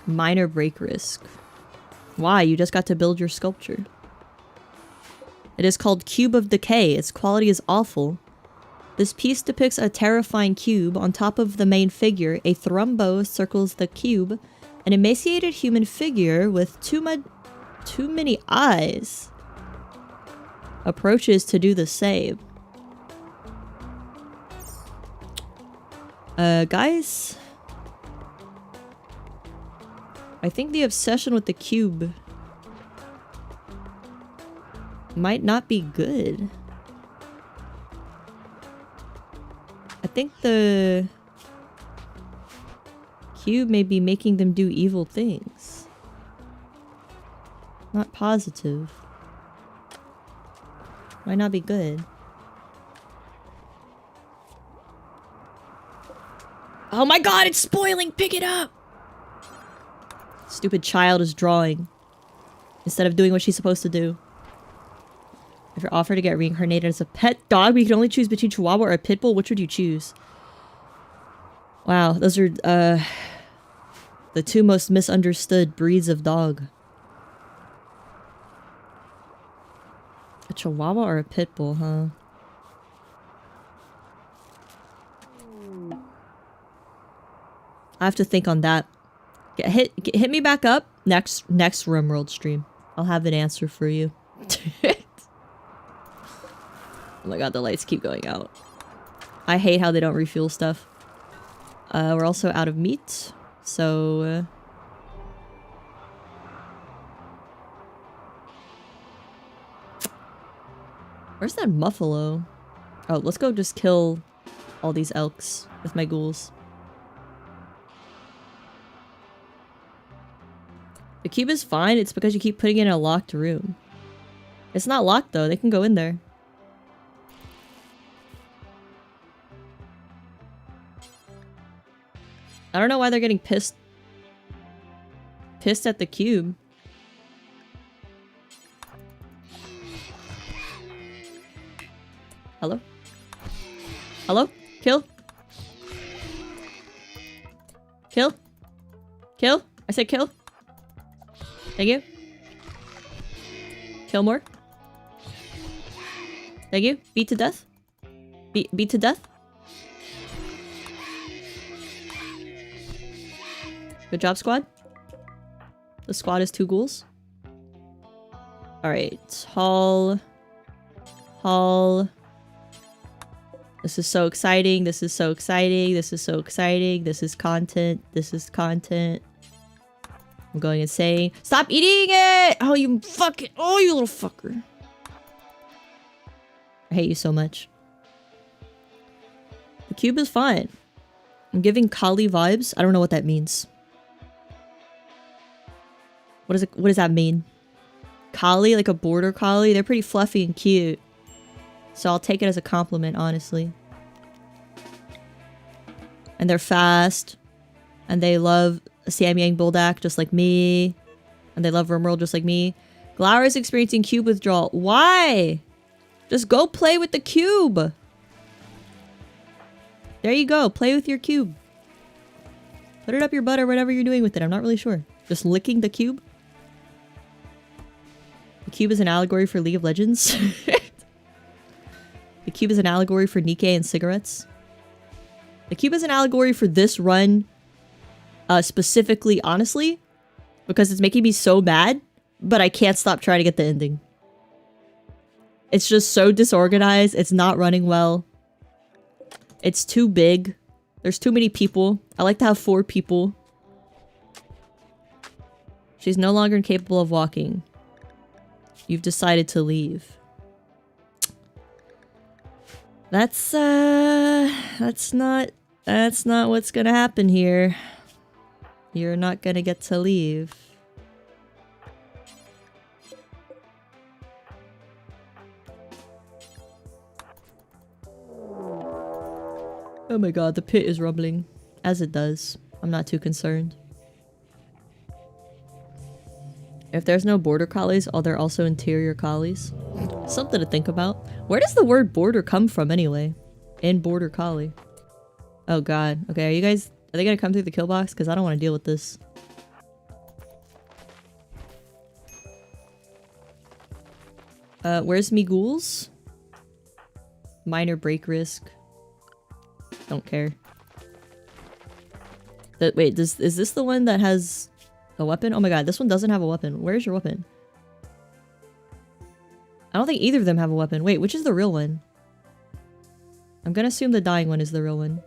Minor break risk. Why? You just got to build your sculpture. It is called Cube of Decay. Its quality is awful. This piece depicts a terrifying cube. On top of the main figure, a thrumbo circles the cube. An emaciated human figure with too many eyes approaches to do the same. Guys? I think the obsession with the cube might not be good. I think the cube may be making them do evil things. Not positive. Might not be good. Oh my god, it's spoiling! Pick it up! Stupid child is drawing instead of doing what she's supposed to do. If you're offered to get reincarnated as a pet dog, but you can only choose between Chihuahua or a pit bull, which would you choose? Wow, those are the two most misunderstood breeds of dog. A Chihuahua or a pit bull, huh? I have to think on that. Hit me back up next RIMWORLD stream. I'll have an answer for you. Oh my god, the lights keep going out. I hate how they don't refuel stuff. We're also out of meat, so where's that Muffalo? Oh, let's go just kill all these elks with my ghouls. cube is fine, it's because you keep putting it in a locked room. It's not locked though, they can go in there. I don't know why they're getting pissed at the cube. Hello? Hello? Kill? Kill? Kill? I said kill. Thank you. Kill more. Thank you. Beat to death. Beat to death. Good job, squad. The squad is 2 ghouls. Alright. Haul. Haul. This is so exciting. This is so exciting. This is so exciting. This is content. This is content. I'm going insane. Stop eating it! Oh, you fucking... Oh, you little fucker. I hate you so much. The cube is fine. I'm giving Kali vibes. I don't know what that means. What does that mean? Kali? Like a border collie? They're pretty fluffy and cute. So I'll take it as a compliment, honestly. And they're fast. And they love Samyang Buldak just like me. And they love RIMWORLD just like me. Glower is experiencing cube withdrawal. Why? Just go play with the cube. There you go. Play with your cube. Put it up your butt or whatever you're doing with it. I'm not really sure. Just licking the cube? The cube is an allegory for League of Legends. The cube is an allegory for Nikkei and cigarettes. The cube is an allegory for this run. Specifically, honestly. Because it's making me so mad. But I can't stop trying to get the ending. It's just so disorganized. It's not running well. It's too big. There's too many people. I like to have 4 people. She's no longer incapable of walking. You've decided to leave. That's not what's gonna happen here. You're not gonna get to leave. Oh my god, the pit is rumbling. As it does. I'm not too concerned. If there's no border collies, are there also interior collies? Something to think about. Where does the word border come from anyway? In border collie. Oh god. Okay, are they gonna come through the kill box? Because I don't want to deal with this. Where's me ghouls? Minor break risk. Don't care. Wait, is this the one that has a weapon? Oh my god, this one doesn't have a weapon. Where's your weapon? I don't think either of them have a weapon. Wait, which is the real one? I'm gonna assume the dying one is the real one.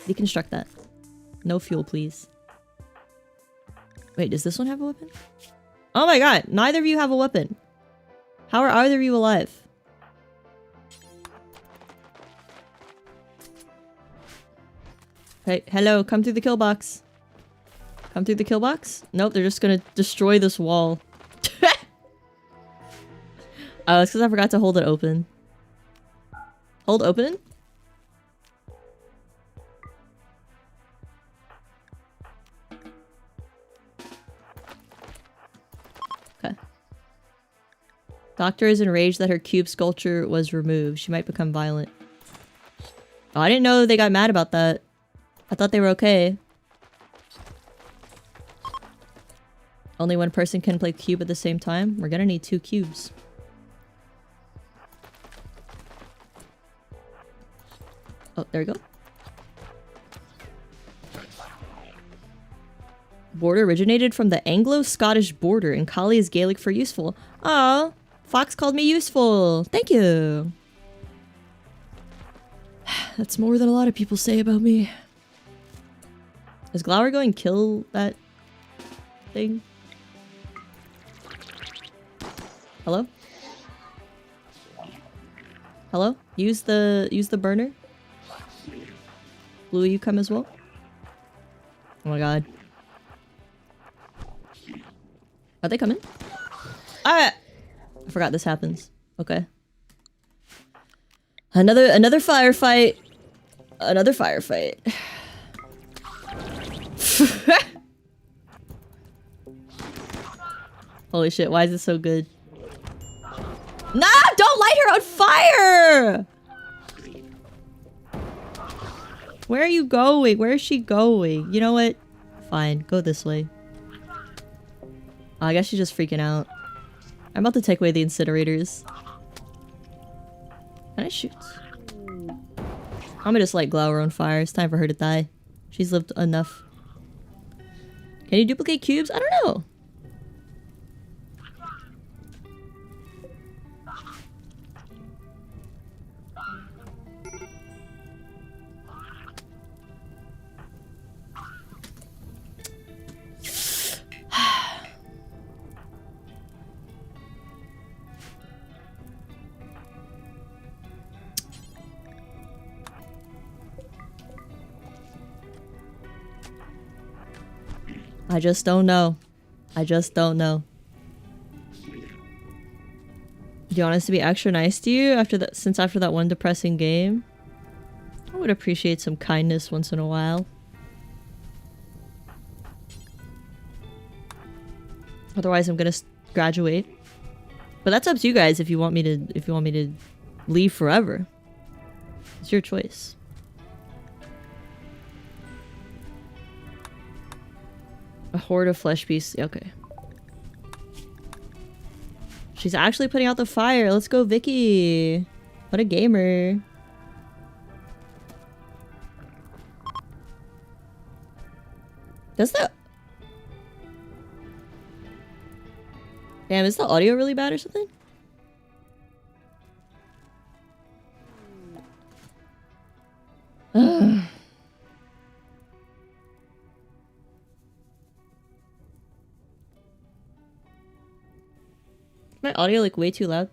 Deconstruct that. No fuel, please. Wait, does this one have a weapon? Oh my god, neither of you have a weapon. How are either of you alive? Hey, hello, come through the kill box. Come through the kill box? Nope, they're just gonna destroy this wall. Oh, it's because I forgot to hold it open. Hold open? Okay. Doctor is enraged that her cube sculpture was removed. She might become violent. Oh, I didn't know they got mad about that. I thought they were okay. Only one person can play cube at the same time? We're gonna need 2 cubes. Oh, there we go. Border originated from the Anglo-Scottish border, and Kali is Gaelic for useful. Aw, Fox called me useful. Thank you. That's more than a lot of people say about me. Is Glower going to kill that thing? Hello? Hello? Use the burner. Blue, you come as well? Oh my god. Are they coming? Ah! I forgot this happens. Okay. Another firefight. Another firefight. Holy shit, why is it so good? Nah, don't light her on fire! Where are you going? Where is she going? You know what? Fine, go this way. Oh, I guess she's just freaking out. I'm about to take away the incinerators. Can I shoot? I'm gonna just light Glower on fire. It's time for her to die. She's lived enough. Can you duplicate cubes? I don't know. I just don't know. I just don't know. Do you want us to be extra nice to you after that? Since after that one depressing game, I would appreciate some kindness once in a while. Otherwise, I'm gonna graduate. But that's up to you guys if you want me to. If you want me to leave forever, it's your choice. A horde of flesh beasts. Okay. She's actually putting out the fire. Let's go, Vicky. What a gamer. Does that... Damn, is the audio really bad or something? Ugh. My audio like way too loud.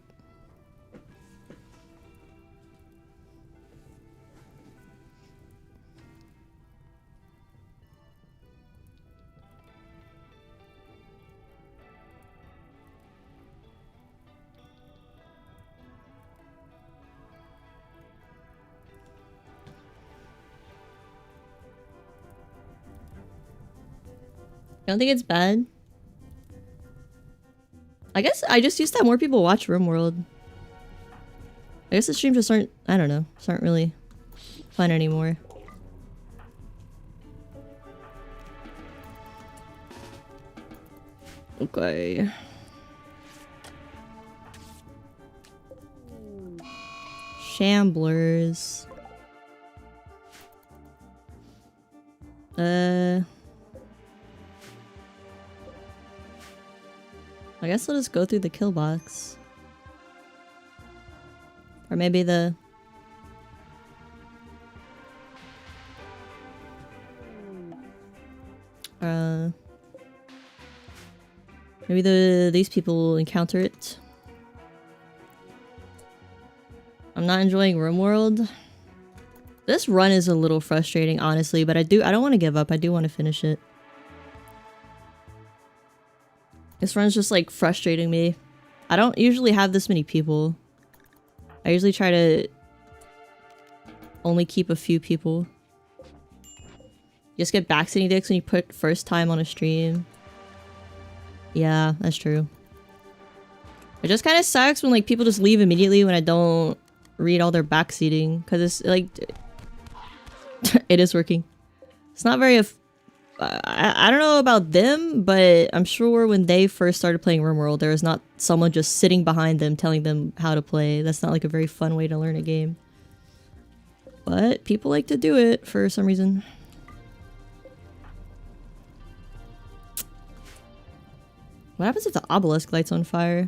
I don't think it's bad. I guess I just used to have more people watch RIMWORLD. I guess the streams just aren't, I don't know, just aren't really fun anymore. Okay. Shamblers. I guess I'll just go through the kill box. Or maybe the... maybe these people will encounter it. I'm not enjoying RIMWORLD. This run is a little frustrating, honestly, but I don't want to give up. I do want to finish it. This run's just like frustrating me. I don't usually have this many people. I usually try to only keep a few people. You just get backseating dicks when you put first time on a stream. Yeah, that's true. It just kind of sucks when like people just leave immediately when I don't read all their backseating, because it's like it is working. It's not very I don't know about them, but I'm sure when they first started playing RIMWORLD, there was not someone just sitting behind them telling them how to play. That's not like a very fun way to learn a game. But people like to do it for some reason. What happens if the obelisk lights on fire?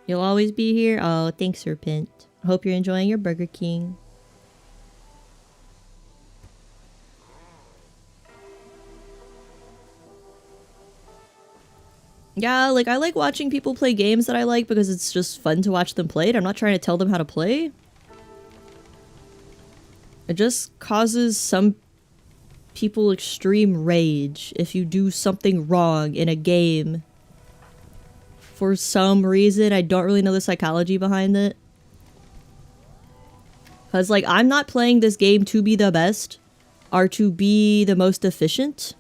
You'll always be here? Oh, thanks, Serpent. Hope you're enjoying your Burger King. Yeah, like, I like watching people play games that I like because it's just fun to watch them play it. I'm not trying to tell them how to play. It just causes some people extreme rage if you do something wrong in a game. For some reason, I don't really know the psychology behind it. Because, like, I'm not playing this game to be the best or to be the most efficient.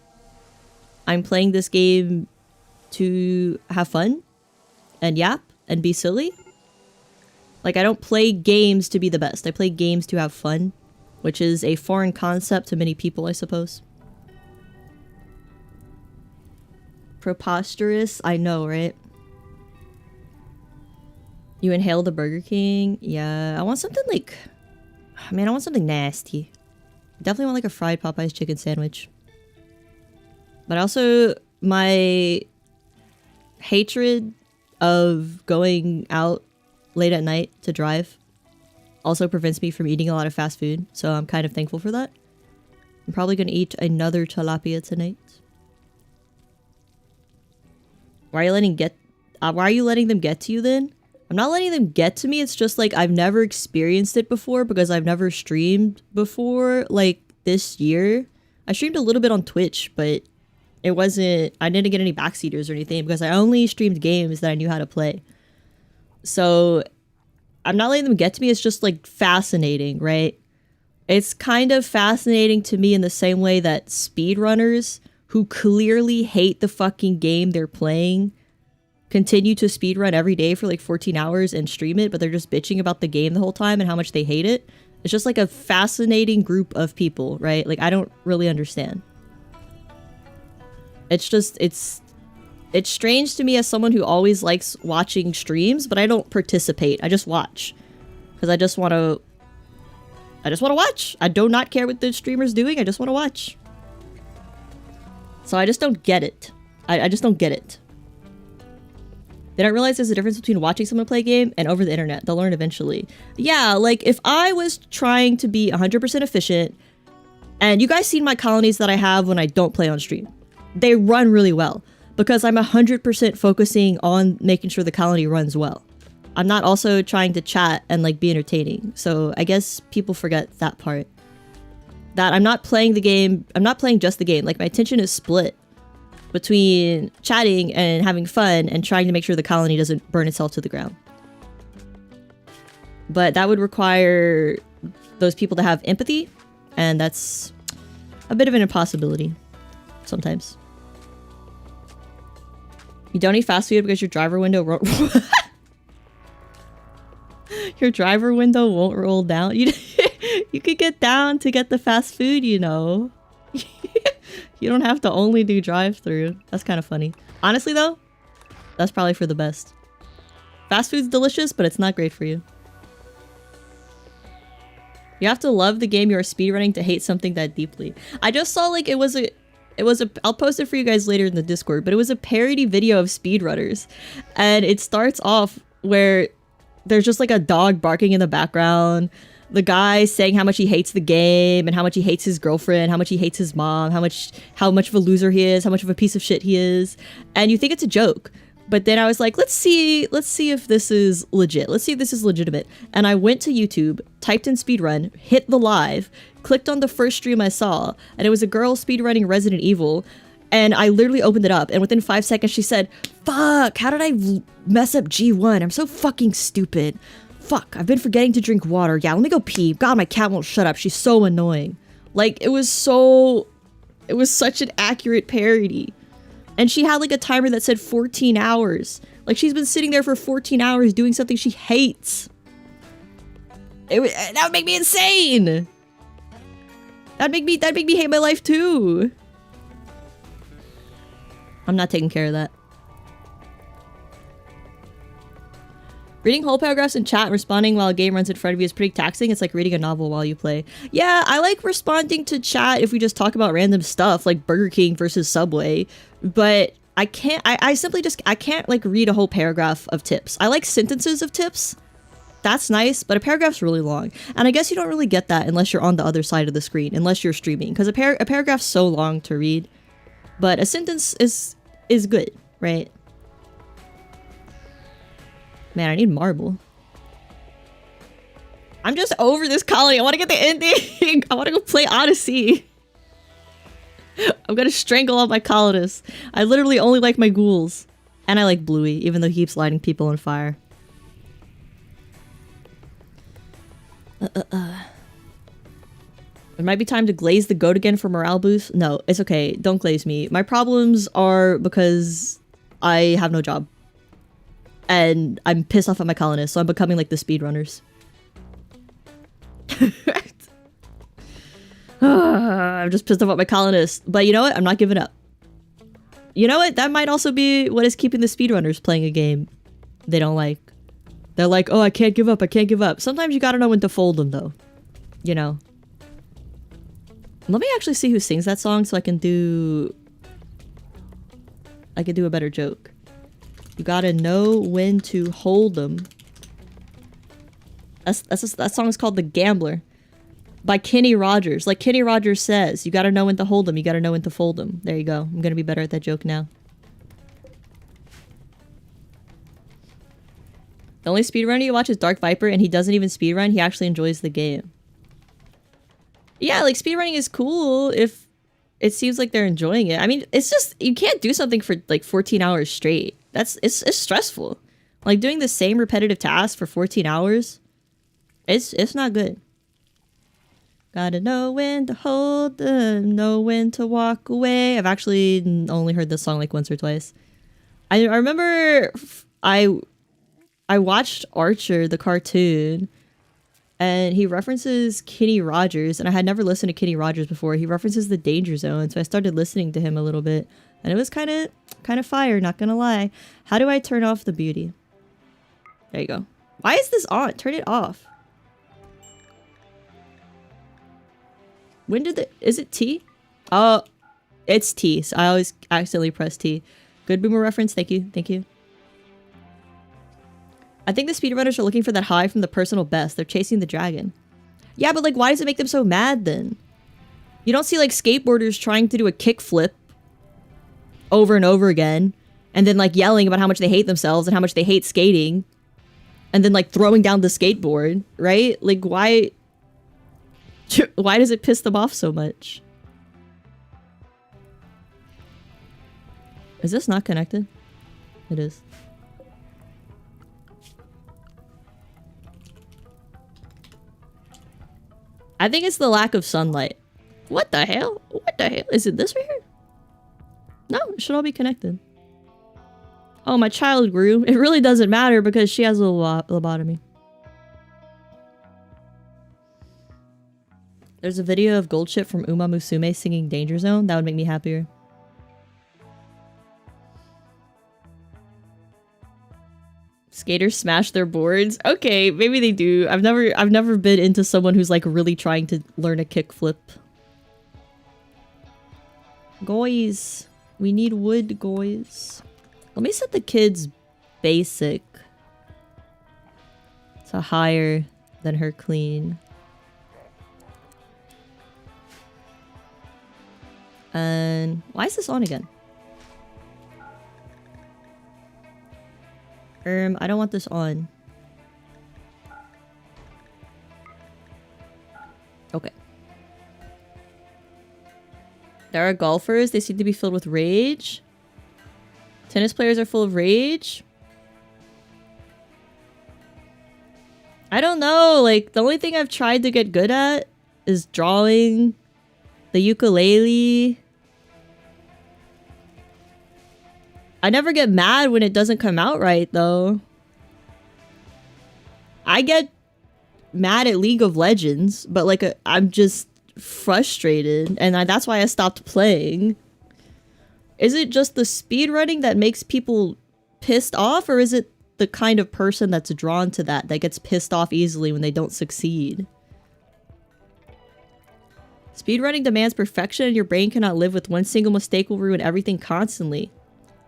I'm playing this game to have fun and yap and be silly. Like, I don't play games to be the best. I play games to have fun, which is a foreign concept to many people, I suppose. Preposterous? I know, right? You inhale the Burger King? Yeah, I want something like... Man, I want something nasty. Definitely want like a fried Popeye's chicken sandwich. But also, my hatred of going out late at night to drive also prevents me from eating a lot of fast food. So I'm kind of thankful for that. I'm probably going to eat another tilapia tonight. Why are you letting them get to you then? I'm not letting them get to me. It's just like I've never experienced it before because I've never streamed before. Like this year, I streamed a little bit on Twitch, but it wasn't, I didn't get any backseaters or anything because I only streamed games that I knew how to play. So I'm not letting them get to me. It's just like fascinating, right? It's kind of fascinating to me in the same way that speedrunners who clearly hate the fucking game they're playing continue to speedrun every day for like 14 hours and stream it, but they're just bitching about the game the whole time and how much they hate it. It's just like a fascinating group of people, right? Like, I don't really understand. It's just, it's strange to me as someone who always likes watching streams, but I don't participate. I just watch. Because I just want to watch. I do not care what the streamer's doing. I just want to watch. So I just don't get it. I just don't get it. They don't realize there's a difference between watching someone play a game and over the internet. They'll learn eventually. Yeah, like if I was trying to be 100% efficient, and you guys seen my colonies that I have when I don't play on stream. They run really well because I'm 100% focusing on making sure the colony runs well. I'm not also trying to chat and like be entertaining. So I guess people forget that part. That I'm not playing the game. I'm not playing just the game. Like my attention is split between chatting and having fun and trying to make sure the colony doesn't burn itself to the ground. But that would require those people to have empathy, and that's a bit of an impossibility sometimes. You don't eat fast food because your driver window your driver window won't roll down. You could get down to get the fast food, you know. You don't have to only do drive-through. That's kind of funny. Honestly, though, that's probably for the best. Fast food's delicious, but it's not great for you. You have to love the game you're speedrunning to hate something that deeply. I just saw like it was a I'll post it for you guys later in the Discord, but it was a parody video of speedrunners. And it starts off where there's just like a dog barking in the background. The guy saying how much he hates the game and how much he hates his girlfriend, how much he hates his mom, how much of a loser he is, how much of a piece of shit he is. And you think it's a joke. But then I was like, let's see if this is legit. Let's see if this is legitimate. And I went to YouTube, typed in speedrun, hit the live, clicked on the first stream I saw, and it was a girl speedrunning Resident Evil. And I literally opened it up, and within 5 seconds she said, "Fuck, how did I mess up G1? I'm so fucking stupid. Fuck, I've been forgetting to drink water. Yeah, let me go pee. God, my cat won't shut up. She's so annoying." Like, it was such an accurate parody. And she had like a timer that said 14 hours. Like, she's been sitting there for 14 hours doing something she hates. That would make me insane. That'd make me hate my life too. I'm not taking care of that. Reading whole paragraphs in chat and responding while a game runs in front of you is pretty taxing. It's like reading a novel while you play. Yeah, I like responding to chat if we just talk about random stuff like Burger King versus Subway. But I can't, I simply just, I can't like read a whole paragraph of tips. I like sentences of tips. That's nice, but a paragraph's really long. And I guess you don't really get that unless you're on the other side of the screen, unless you're streaming. Because a paragraph's so long to read. But a sentence is good, right? Man, I need marble. I'm just over this colony. I want to get the ending. I want to go play Odyssey. I'm gonna strangle all my colonists. I literally only like my ghouls. And I like Bluey, even though he keeps lighting people on fire. It might be time to glaze the goat again for morale boost. No, it's okay. Don't glaze me. My problems are because I have no job. And I'm pissed off at my colonists, so I'm becoming like the speedrunners. I'm just pissed off at my colonists. But you know what? I'm not giving up. You know what? That might also be what is keeping the speedrunners playing a game they don't like. They're like, oh, I can't give up. I can't give up. Sometimes you gotta know when to fold them, though. You know. Let me actually see who sings that song so I can do a better joke. You gotta know when to hold them. That song is called The Gambler by Kenny Rogers. Like Kenny Rogers says, you gotta know when to hold them. You gotta know when to fold them. There you go. I'm gonna be better at that joke now. The only speedrunner you watch is Dark Viper, and he doesn't even speedrun. He actually enjoys the game. Yeah, like speedrunning is cool if it seems like they're enjoying it. I mean, it's just, you can't do something for like 14 hours straight. It's stressful. Like doing the same repetitive task for 14 hours, it's not good. Gotta know when to hold them, know when to walk away. I've actually only heard this song like once or twice. I remember I watched Archer, the cartoon, and he references Kenny Rogers, and I had never listened to Kenny Rogers before. He references the Danger Zone, so I started listening to him a little bit, and it was kind of fire, not gonna lie. How do I turn off the beauty? There you go. Why is this on? Turn it off. When did is it T? Oh, it's T, so I always accidentally press T. Good boomer reference, thank you, thank you. I think the speedrunners are looking for that high from the personal best. They're chasing the dragon. Yeah, but like, why does it make them so mad then? You don't see like skateboarders trying to do a kickflip over and over again, and then like yelling about how much they hate themselves and how much they hate skating, and then like throwing down the skateboard, right? Like, why does it piss them off so much? Is this not connected? It is. I think it's the lack of sunlight. What the hell? What the hell? Is it this right here? No, it should all be connected. Oh, my child grew. It really doesn't matter because she has a lobotomy. There's a video of Goldship from Uma Musume singing Danger Zone. That would make me happier. Skaters smash their boards. Okay, maybe they do. I've never been into someone who's like really trying to learn a kickflip. Guys, we need wood, guys. Let me set the kids basic to higher than her clean. And why is this on again? I don't want this on. Okay. There are golfers. They seem to be filled with rage. Tennis players are full of rage. I don't know. Like, the only thing I've tried to get good at is drawing, the ukulele. I never get mad when it doesn't come out right, though. I get mad at League of Legends, but like I'm just frustrated, and that's why I stopped playing. Is it just the speedrunning that makes people pissed off, or is it the kind of person that's drawn to that gets pissed off easily when they don't succeed? Speedrunning demands perfection, and your brain cannot live with one single mistake will ruin everything constantly.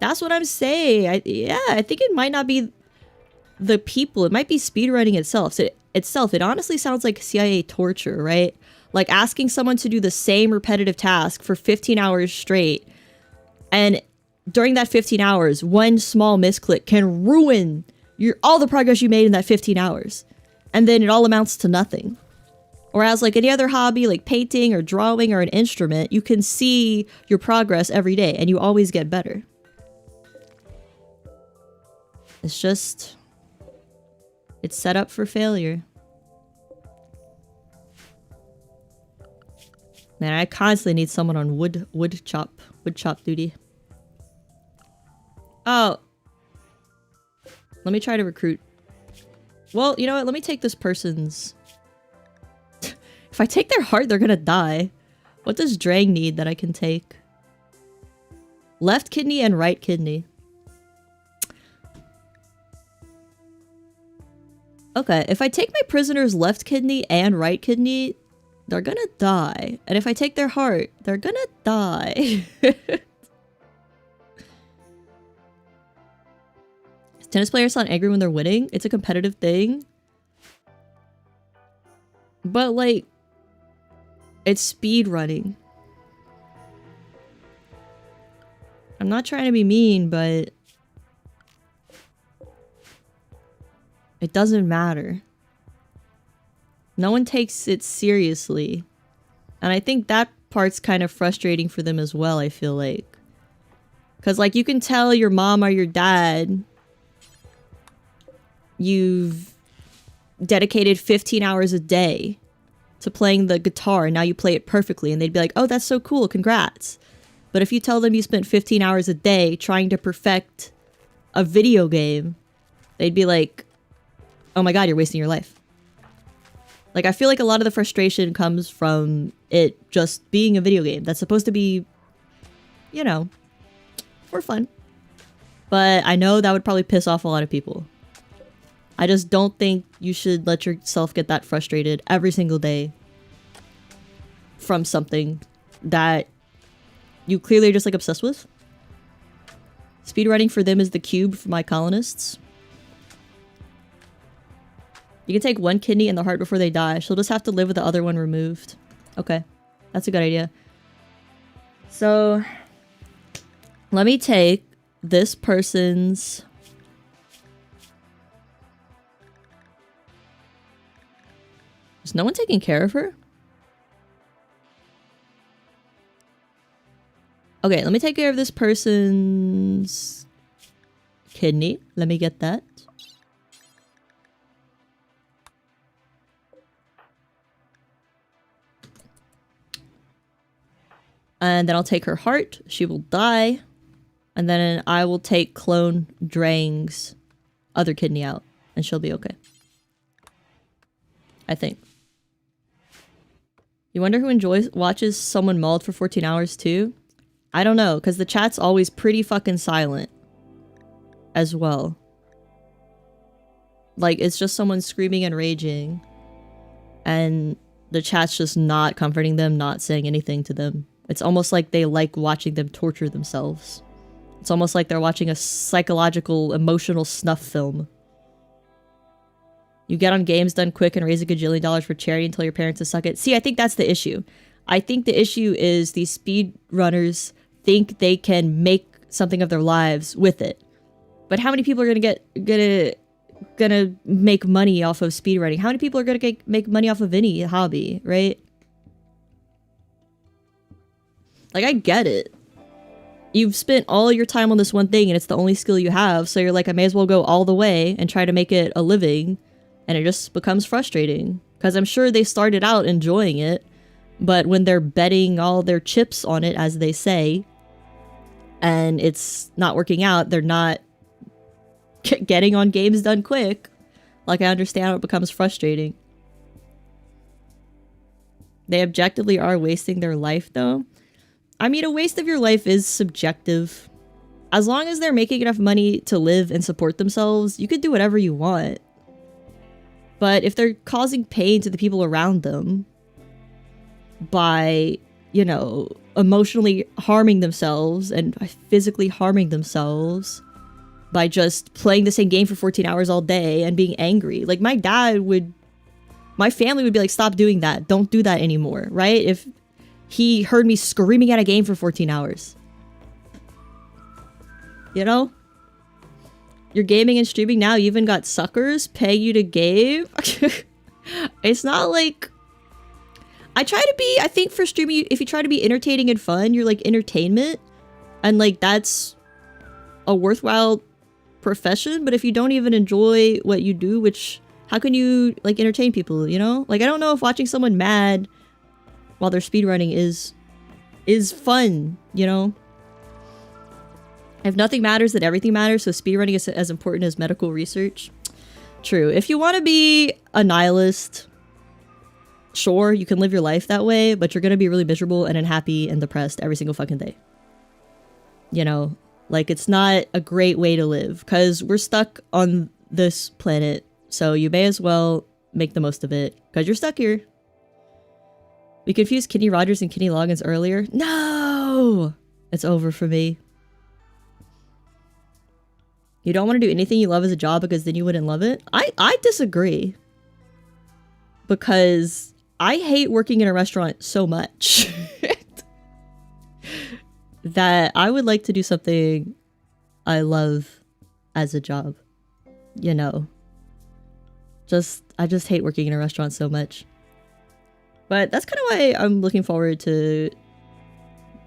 That's what I'm saying. I think it might not be the people. It might be speedrunning itself. It honestly sounds like CIA torture, right? Like asking someone to do the same repetitive task for 15 hours straight. And during that 15 hours, one small misclick can ruin all the progress you made in that 15 hours. and then it all amounts to nothing. Whereas like any other hobby, like painting or drawing or an instrument, you can see your progress every day and you always get better. It's just, it's set up for failure. Man, I constantly need someone on wood chop duty. Oh. Let me try to recruit. Well, you know what? Let me take this person's... If I take their heart, they're gonna die. What does Drang need that I can take? Left kidney and right kidney. Okay, if I take my prisoner's left kidney and right kidney, they're gonna die. And if I take their heart, they're gonna die. Tennis players sound angry when they're winning. It's a competitive thing. But like, it's speed running. I'm not trying to be mean, but it doesn't matter. No one takes it seriously. And I think that part's kind of frustrating for them as well, I feel like. Because like, you can tell your mom or your dad you've dedicated 15 hours a day to playing the guitar and now you play it perfectly, and they'd be like, oh, that's so cool, congrats. But if you tell them you spent 15 hours a day trying to perfect a video game, they'd be like, oh my god, you're wasting your life. Like, I feel like a lot of the frustration comes from it just being a video game that's supposed to be, you know, for fun. But I know that would probably piss off a lot of people. I just don't think you should let yourself get that frustrated every single day from something that you clearly are just like obsessed with. Speedrunning for them is the cube for my colonists. You can take one kidney and the heart before they die. She'll just have to live with the other one removed. Okay, that's a good idea. So, let me take this person's... Is no one taking care of her? Okay, let me take care of this person's kidney. Let me get that. And then I'll take her heart. She will die. And then I will take clone Drang's other kidney out. And she'll be okay. I think. You wonder who watches someone mauled for 14 hours too? I don't know, because the chat's always pretty fucking silent. As well. Like, it's just someone screaming and raging. And the chat's just not comforting them, not saying anything to them. It's almost like they like watching them torture themselves. It's almost like they're watching a psychological, emotional snuff film. You get on games done quick and raise $1 gajillion for charity until your parents suck it. See, I think that's the issue. I think the issue is these speedrunners think they can make something of their lives with it. But how many people are gonna make money off of speedrunning? How many people are gonna make money off of any hobby, right? Like, I get it. You've spent all your time on this one thing and it's the only skill you have, so you're like, I may as well go all the way and try to make it a living. And it just becomes frustrating. Because I'm sure they started out enjoying it, but when they're betting all their chips on it, as they say, and it's not working out, they're not getting on games done quick. Like, I understand how it becomes frustrating. They objectively are wasting their life, though. I mean, a waste of your life is subjective. As long as they're making enough money to live and support themselves, you could do whatever you want. But if they're causing pain to the people around them by, you know, emotionally harming themselves and physically harming themselves by just playing the same game for 14 hours all day and being angry. Like, my family would be like, stop doing that. Don't do that anymore, right? If he heard me screaming at a game for 14 hours. You know? You're gaming and streaming now. You even got suckers pay you to game. It's not like... I think for streaming, if you try to be entertaining and fun, you're like entertainment. And like, that's a worthwhile profession. But if you don't even enjoy what you do, which... How can you like entertain people, you know? Like, I don't know if watching someone mad while they're speedrunning is fun, you know? If nothing matters, then everything matters, so speedrunning is as important as medical research. True. If you want to be a nihilist, sure, you can live your life that way, but you're going to be really miserable and unhappy and depressed every single fucking day. You know? Like, it's not a great way to live, because we're stuck on this planet, so you may as well make the most of it, because you're stuck here. We confused Kenny Rogers and Kenny Loggins earlier. No! It's over for me. You don't want to do anything you love as a job because then you wouldn't love it? I disagree. Because I hate working in a restaurant so much that I would like to do something I love as a job. You know. I just hate working in a restaurant so much. But that's kind of why I'm looking forward to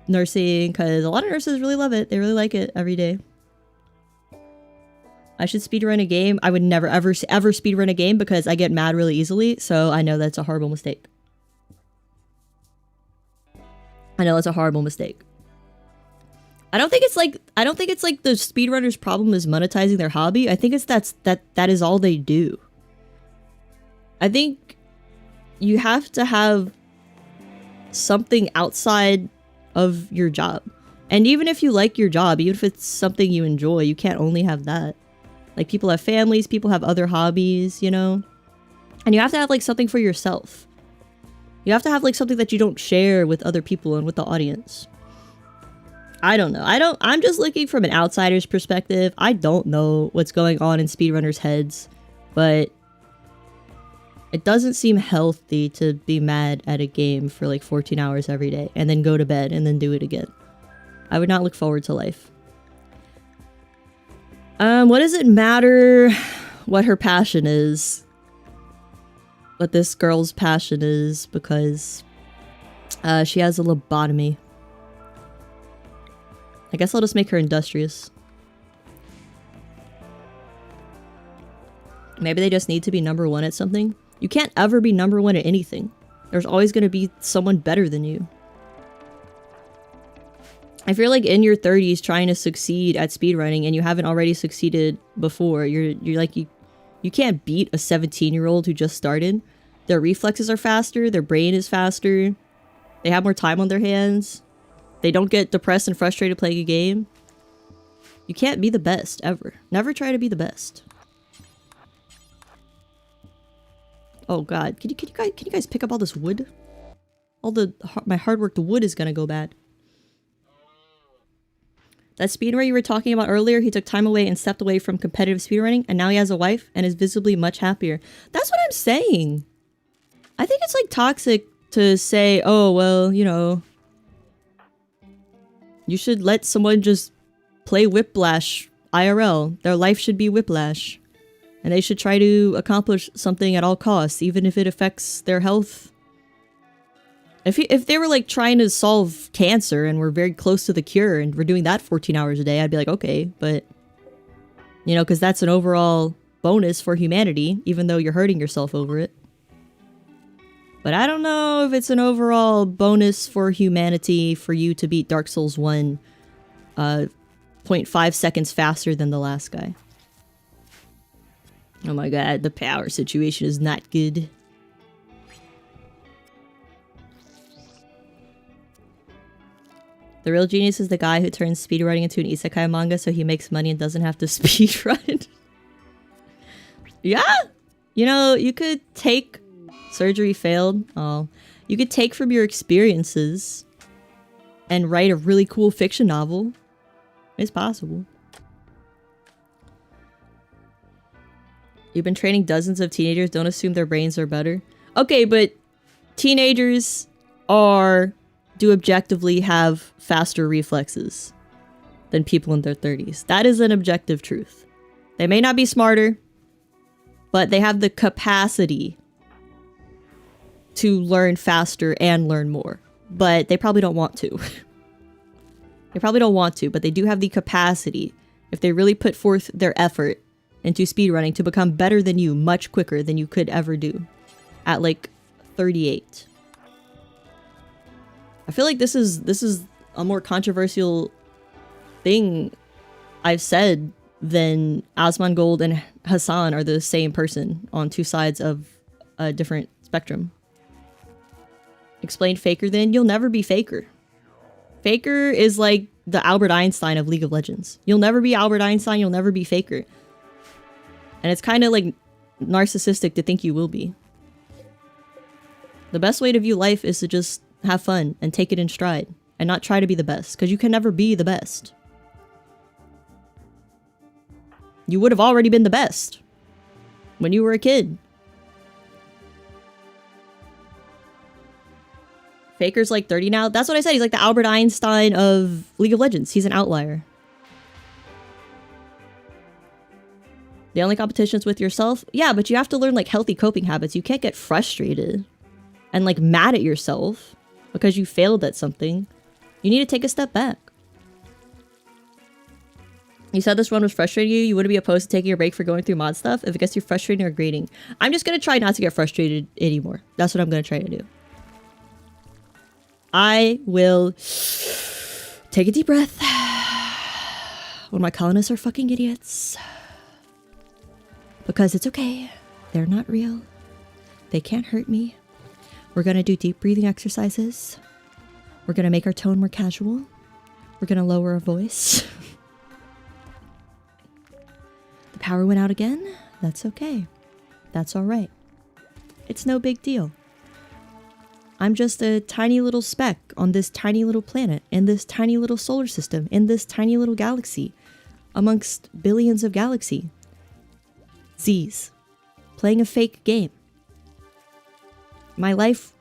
nursing, because a lot of nurses really love it. They really like it every day. I should speedrun a game. I would never ever speedrun a game because I get mad really easily, so I know that's a horrible mistake. I know it's a horrible mistake. I don't think it's like the speedrunner's problem is monetizing their hobby. I think it's that is all they do. I think you have to have something outside of your job. And even if you like your job, even if it's something you enjoy, you can't only have that. Like, people have families, people have other hobbies, you know? And you have to have, like, something for yourself. You have to have, like, something that you don't share with other people and with the audience. I don't know. I'm just looking from an outsider's perspective. I don't know what's going on in speedrunners' heads, but it doesn't seem healthy to be mad at a game for, like, 14 hours every day and then go to bed and then do it again. I would not look forward to life. What does it matter what her passion is? What this girl's passion is, because she has a lobotomy. I guess I'll just make her industrious. Maybe they just need to be #1 at something. You can't ever be #1 at anything. There's always going to be someone better than you. If you're like in your 30s trying to succeed at speedrunning and you haven't already succeeded before, you're like, you can't beat a 17-year-old who just started. Their reflexes are faster, their brain is faster, they have more time on their hands, they don't get depressed and frustrated playing a game. You can't be the best, ever. Never try to be the best. Oh god, can you guys pick up all this wood? My hard-worked wood is gonna go bad. That speedrunner you were talking about earlier, he took time away and stepped away from competitive speedrunning, and now he has a wife and is visibly much happier. That's what I'm saying. I think it's like toxic to say, oh, well, you know, you should let someone just play Whiplash IRL. Their life should be Whiplash. And they should try to accomplish something at all costs, even if it affects their health. If they were like trying to solve cancer and we're very close to the cure and we're doing that 14 hours a day, I'd be like, okay, but you know, because that's an overall bonus for humanity, even though you're hurting yourself over it. But I don't know if it's an overall bonus for humanity for you to beat Dark Souls 1 0.5 seconds faster than the last guy. Oh my god, the power situation is not good. The real genius is the guy who turns speedrunning into an isekai manga so he makes money and doesn't have to speedrun. Yeah! You know, you could take... Surgery failed. Oh. You could take from your experiences and write a really cool fiction novel. It's possible. You've been training dozens of teenagers. Don't assume their brains are better. Okay, but teenagers do objectively have faster reflexes than people in their 30s. That is an objective truth. They may not be smarter, but they have the capacity to learn faster and learn more. But they probably don't want to. They probably don't want to, but they do have the capacity, if they really put forth their effort into speedrunning, to become better than you much quicker than you could ever do at like 38. I feel like this is a more controversial thing I've said than Asmongold and Hassan are the same person on two sides of a different spectrum. Explain Faker then. You'll never be Faker. Faker is like the Albert Einstein of League of Legends. You'll never be Albert Einstein, you'll never be Faker. And it's kind of like narcissistic to think you will be. The best way to view life is to just have fun and take it in stride and not try to be the best, because you can never be the best. You would have already been the best when you were a kid. Faker's like 30 now. That's what I said. He's like the Albert Einstein of League of Legends. He's an outlier. The only competition's with yourself? Yeah, but you have to learn like healthy coping habits. You can't get frustrated and like mad at yourself because you failed at something. You need to take a step back. You said this run was frustrating you. You wouldn't be opposed to taking a break for going through mod stuff if it gets you frustrating or grading. I'm just going to try not to get frustrated anymore. That's what I'm going to try to do. I will take a deep breath when my colonists are fucking idiots. Because it's okay. They're not real. They can't hurt me. We're going to do deep breathing exercises. We're going to make our tone more casual. We're going to lower our voice. The power went out again. That's okay. That's all right. It's no big deal. I'm just a tiny little speck on this tiny little planet, in this tiny little solar system, in this tiny little galaxy, amongst billions of galaxy. Z's. Playing a fake game. My life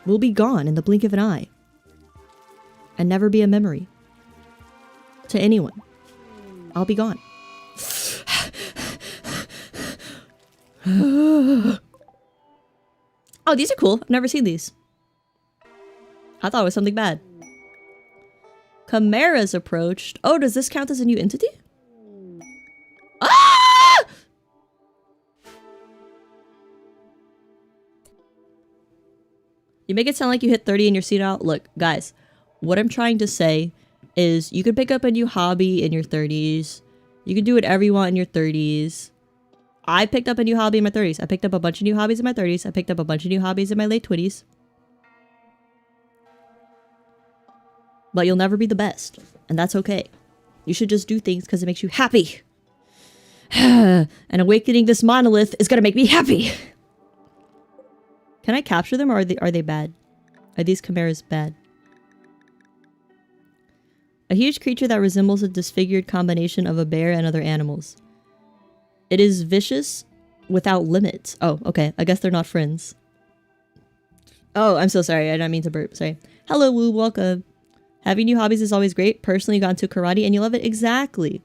will be gone in the blink of an eye. And never be a memory. To anyone. I'll be gone. Oh, these are cool. I've never seen these. I thought it was something bad. Chimera's approached. Oh, does this count as a new entity? Ah! You make it sound like you hit 30 and you're senile. Look, guys, what I'm trying to say is you can pick up a new hobby in your 30s. You can do whatever you want in your 30s. I picked up a new hobby in my 30s. I picked up a bunch of new hobbies in my 30s. I picked up a bunch of new hobbies in my late 20s. But you'll never be the best. And that's okay. You should just do things because it makes you happy. And awakening this monolith is going to make me happy. Can I capture them or are they bad? Are these chimeras bad? A huge creature that resembles a disfigured combination of a bear and other animals. It is vicious without limits. Oh, okay. I guess they're not friends. Oh, I'm so sorry. I didn't mean to burp. Sorry. Hello, Woo. Welcome. Having new hobbies is always great. Personally, you got into karate and you love it. Exactly.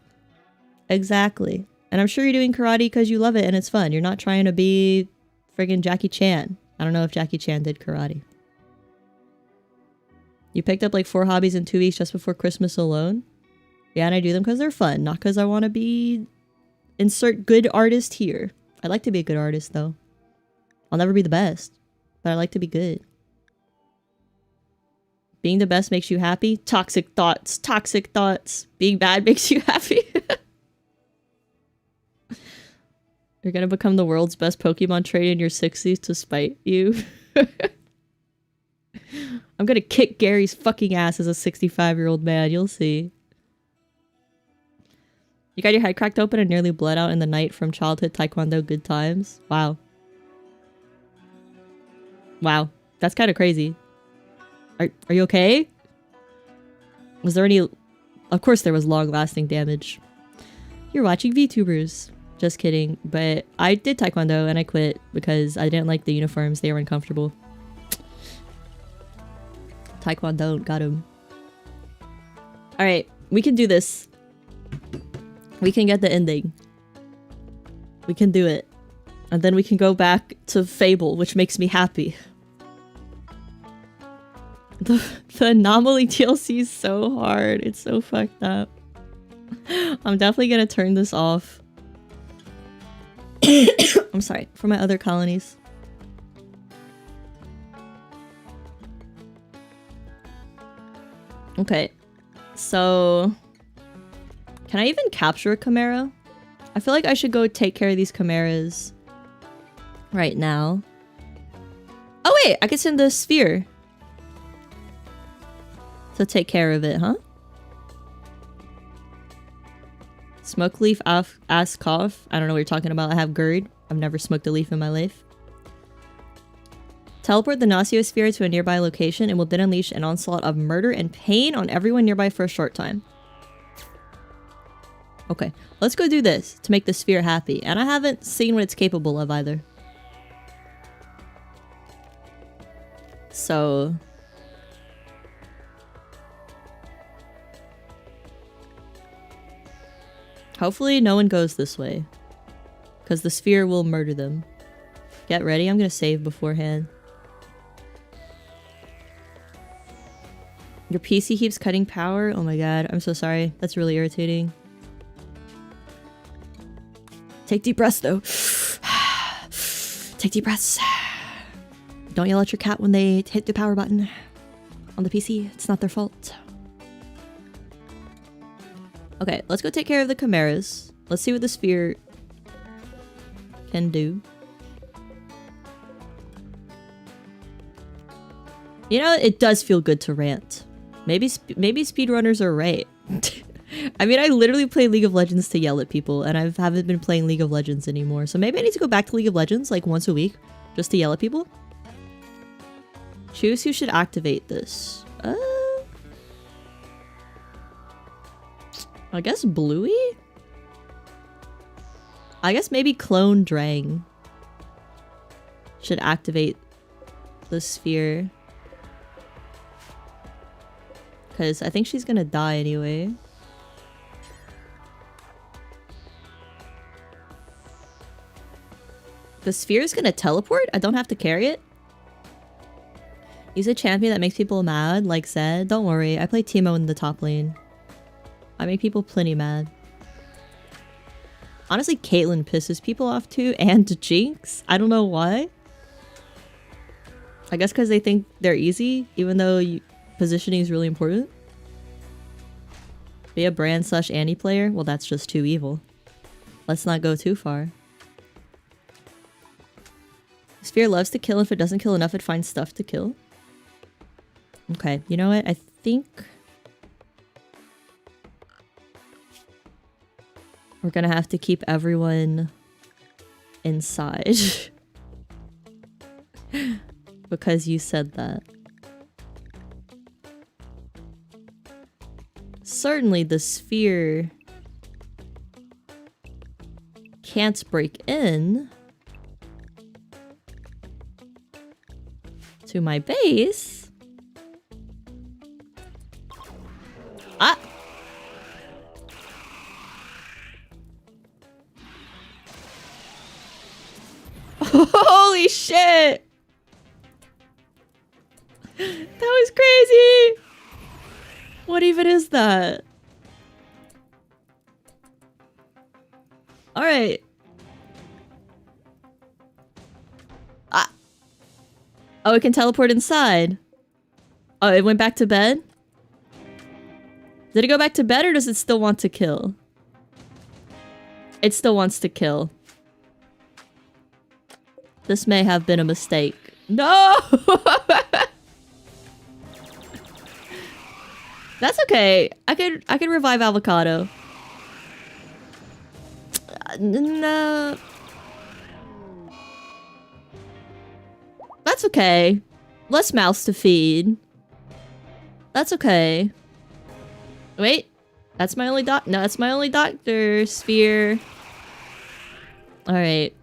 Exactly. And I'm sure you're doing karate because you love it and it's fun. You're not trying to be friggin' Jackie Chan. I don't know if Jackie Chan did karate. You picked up like 4 hobbies in 2 weeks just before Christmas alone? Yeah, and I do them because they're fun. Not because I want to be... Insert good artist here. I like to be a good artist, though. I'll never be the best, but I like to be good. Being the best makes you happy? Toxic thoughts. Toxic thoughts. Being bad makes you happy? You're gonna become the world's best Pokemon trainer in your 60s to spite you? I'm gonna kick Gary's fucking ass as a 65-year-old man. You'll see. You got your head cracked open and nearly bled out in the night from childhood taekwondo good times? Wow. Wow. That's kind of crazy. Are you okay? Was there any... Of course there was long-lasting damage. You're watching VTubers. Just kidding. But I did taekwondo and I quit because I didn't like the uniforms. They were uncomfortable. Taekwondo. Got him. Alright. We can do this. We can get the ending. We can do it. And then we can go back to Fable, which makes me happy. The Anomaly DLC is so hard. It's so fucked up. I'm definitely gonna turn this off. I'm sorry, for my other colonies. Okay, so... Can I even capture a Chimera? I feel like I should go take care of these Chimeras right now. Oh wait, I can send the sphere to take care of it, huh? Smoke leaf ass cough. I don't know what you're talking about. I have GERD. I've never smoked a leaf in my life. Teleport the Nauseosphere to a nearby location and will then unleash an onslaught of murder and pain on everyone nearby for a short time. Okay, let's go do this to make the sphere happy. And I haven't seen what it's capable of either. So... hopefully no one goes this way. Because the sphere will murder them. Get ready, I'm gonna save beforehand. Your PC keeps cutting power? Oh my god, I'm so sorry. That's really irritating. Take deep breaths though. Take deep breaths. Don't yell at your cat when they hit the power button on the PC. It's not their fault. Okay, let's go take care of the Chimeras. Let's see what the sphere can do. You know, it does feel good to rant. Maybe speedrunners are right. I mean, I literally play League of Legends to yell at people, and I haven't been playing League of Legends anymore. So maybe I need to go back to League of Legends like once a week, just to yell at people. Choose who should activate this. I guess Bluey? I guess maybe Clone Drang should activate the sphere. Because I think she's gonna die anyway. The sphere is gonna teleport? I don't have to carry it? Use a champion that makes people mad, like Zed. Don't worry, I play Teemo in the top lane. I make people plenty mad. Honestly, Caitlyn pisses people off too, and Jinx. I don't know why. I guess because they think they're easy, even though positioning is really important. Be a Brand / Annie player? Well, that's just too evil. Let's not go too far. Sphere loves to kill. If it doesn't kill enough, it finds stuff to kill. Okay, you know what? I think... we're gonna have to keep everyone inside. Because you said that. Certainly the sphere can't break in to my base. Ah! Holy shit! That was crazy! What even is that? Alright. Ah! Oh, it can teleport inside. Oh, it went back to bed? Did it go back to bed or does it still want to kill? It still wants to kill. This may have been a mistake. No! That's okay. I could revive Avocado. No. That's okay. Less mouths to feed. That's okay. Wait. That's my only no, that's my only doctor sphere. Alright.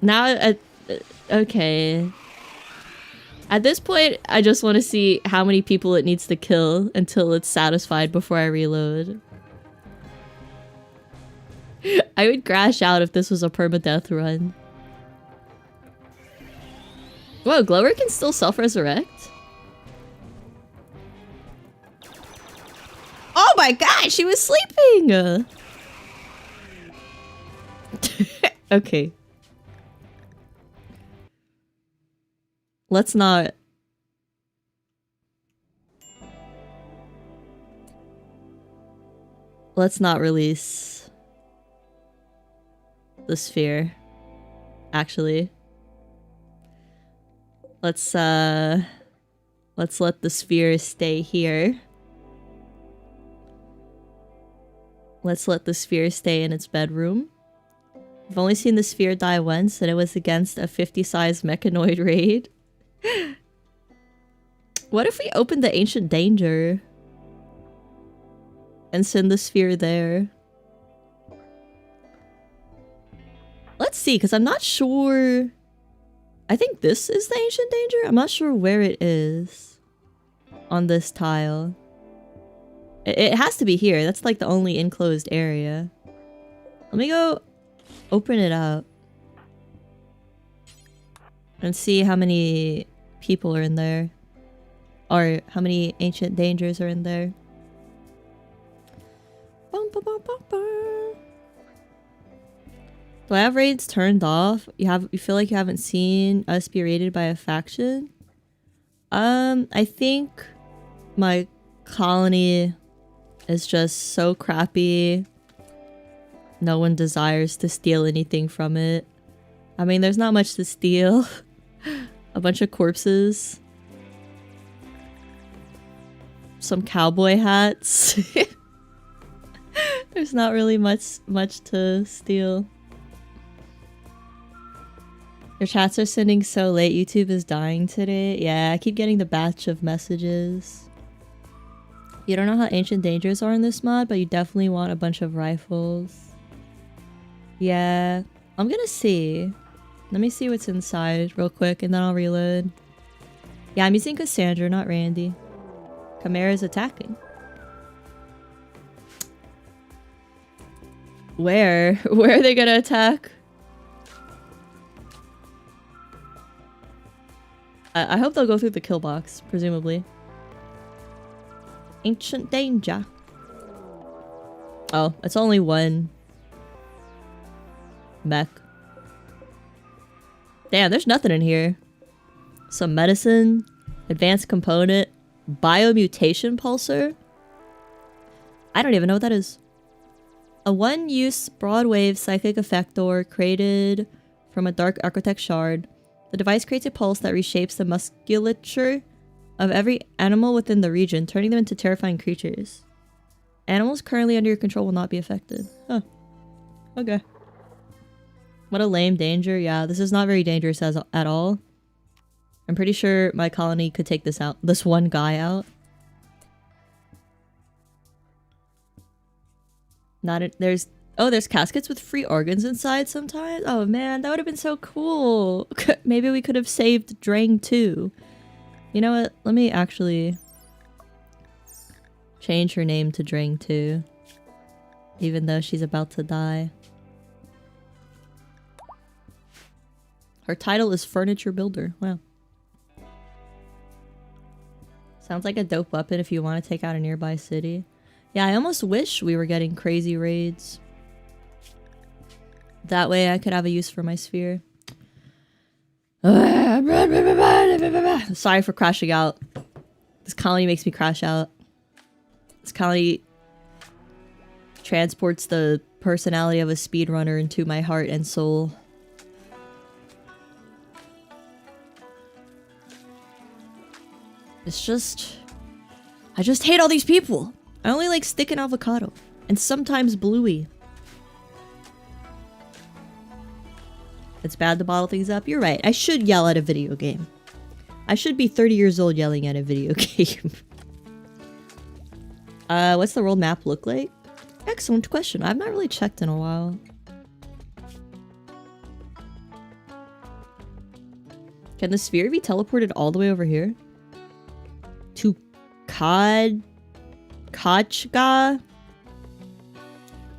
Now, okay. At this point, I just want to see how many people it needs to kill until it's satisfied before I reload. I would crash out if this was a permadeath run. Whoa, Glower can still self-resurrect? Oh my god, she was sleeping! Okay. Let's not... Let's not release the sphere. Actually. Let's let the sphere stay here. Let's let the sphere stay in its bedroom. I've only seen the sphere die once, and it was against a 50-size mechanoid raid. What if we open the Ancient Danger? And send the sphere there? Let's see, because I'm not sure... I think this is the Ancient Danger? I'm not sure where it is on this tile. It has to be here. That's like the only enclosed area. Let me go open it up and see how many people are in there. Or how many Ancient Dangers are in there. Do I have raids turned off? You feel like you haven't seen us be raided by a faction? I think my colony is just so crappy. No one desires to steal anything from it. I mean, there's not much to steal. A bunch of corpses. Some cowboy hats. There's not really much to steal. Your chats are sending so late. YouTube is dying today. Yeah, I keep getting the batch of messages. You don't know how Ancient Dangers are in this mod, but you definitely want a bunch of rifles. Yeah, I'm gonna see. Let me see what's inside real quick, and then I'll reload. Yeah, I'm using Cassandra, not Randy. Chimera's attacking. Where? Where are they gonna attack? I hope they'll go through the kill box, presumably. Ancient Danger. Oh, it's only one mech. Damn, there's nothing in here. Some medicine, advanced component, biomutation pulsar. I don't even know what that is. A one-use broad-wave psychic effector created from a dark architect shard. The device creates a pulse that reshapes the musculature of every animal within the region, turning them into terrifying creatures. Animals currently under your control will not be affected. Huh. Okay. What a lame danger. Yeah, this is not very dangerous at all. I'm pretty sure my colony could take this one guy out. There's caskets with free organs inside sometimes. Oh man, that would have been so cool. Maybe we could have saved Drang too. You know what? Let me actually change her name to Drang too. Even though she's about to die. Her title is Furniture Builder. Wow. Sounds like a dope weapon if you want to take out a nearby city. Yeah, I almost wish we were getting crazy raids. That way I could have a use for my sphere. Sorry for crashing out. This colony makes me crash out. This colony transports the personality of a speedrunner into my heart and soul. It's just... I just hate all these people! I only like stick and avocado. And sometimes bluey. It's bad to bottle things up. You're right. I should yell at a video game. I should be 30 years old yelling at a video game. What's the world map look like? Excellent question. I've not really checked in a while. Can the sphere be teleported all the way over here? To Kachga?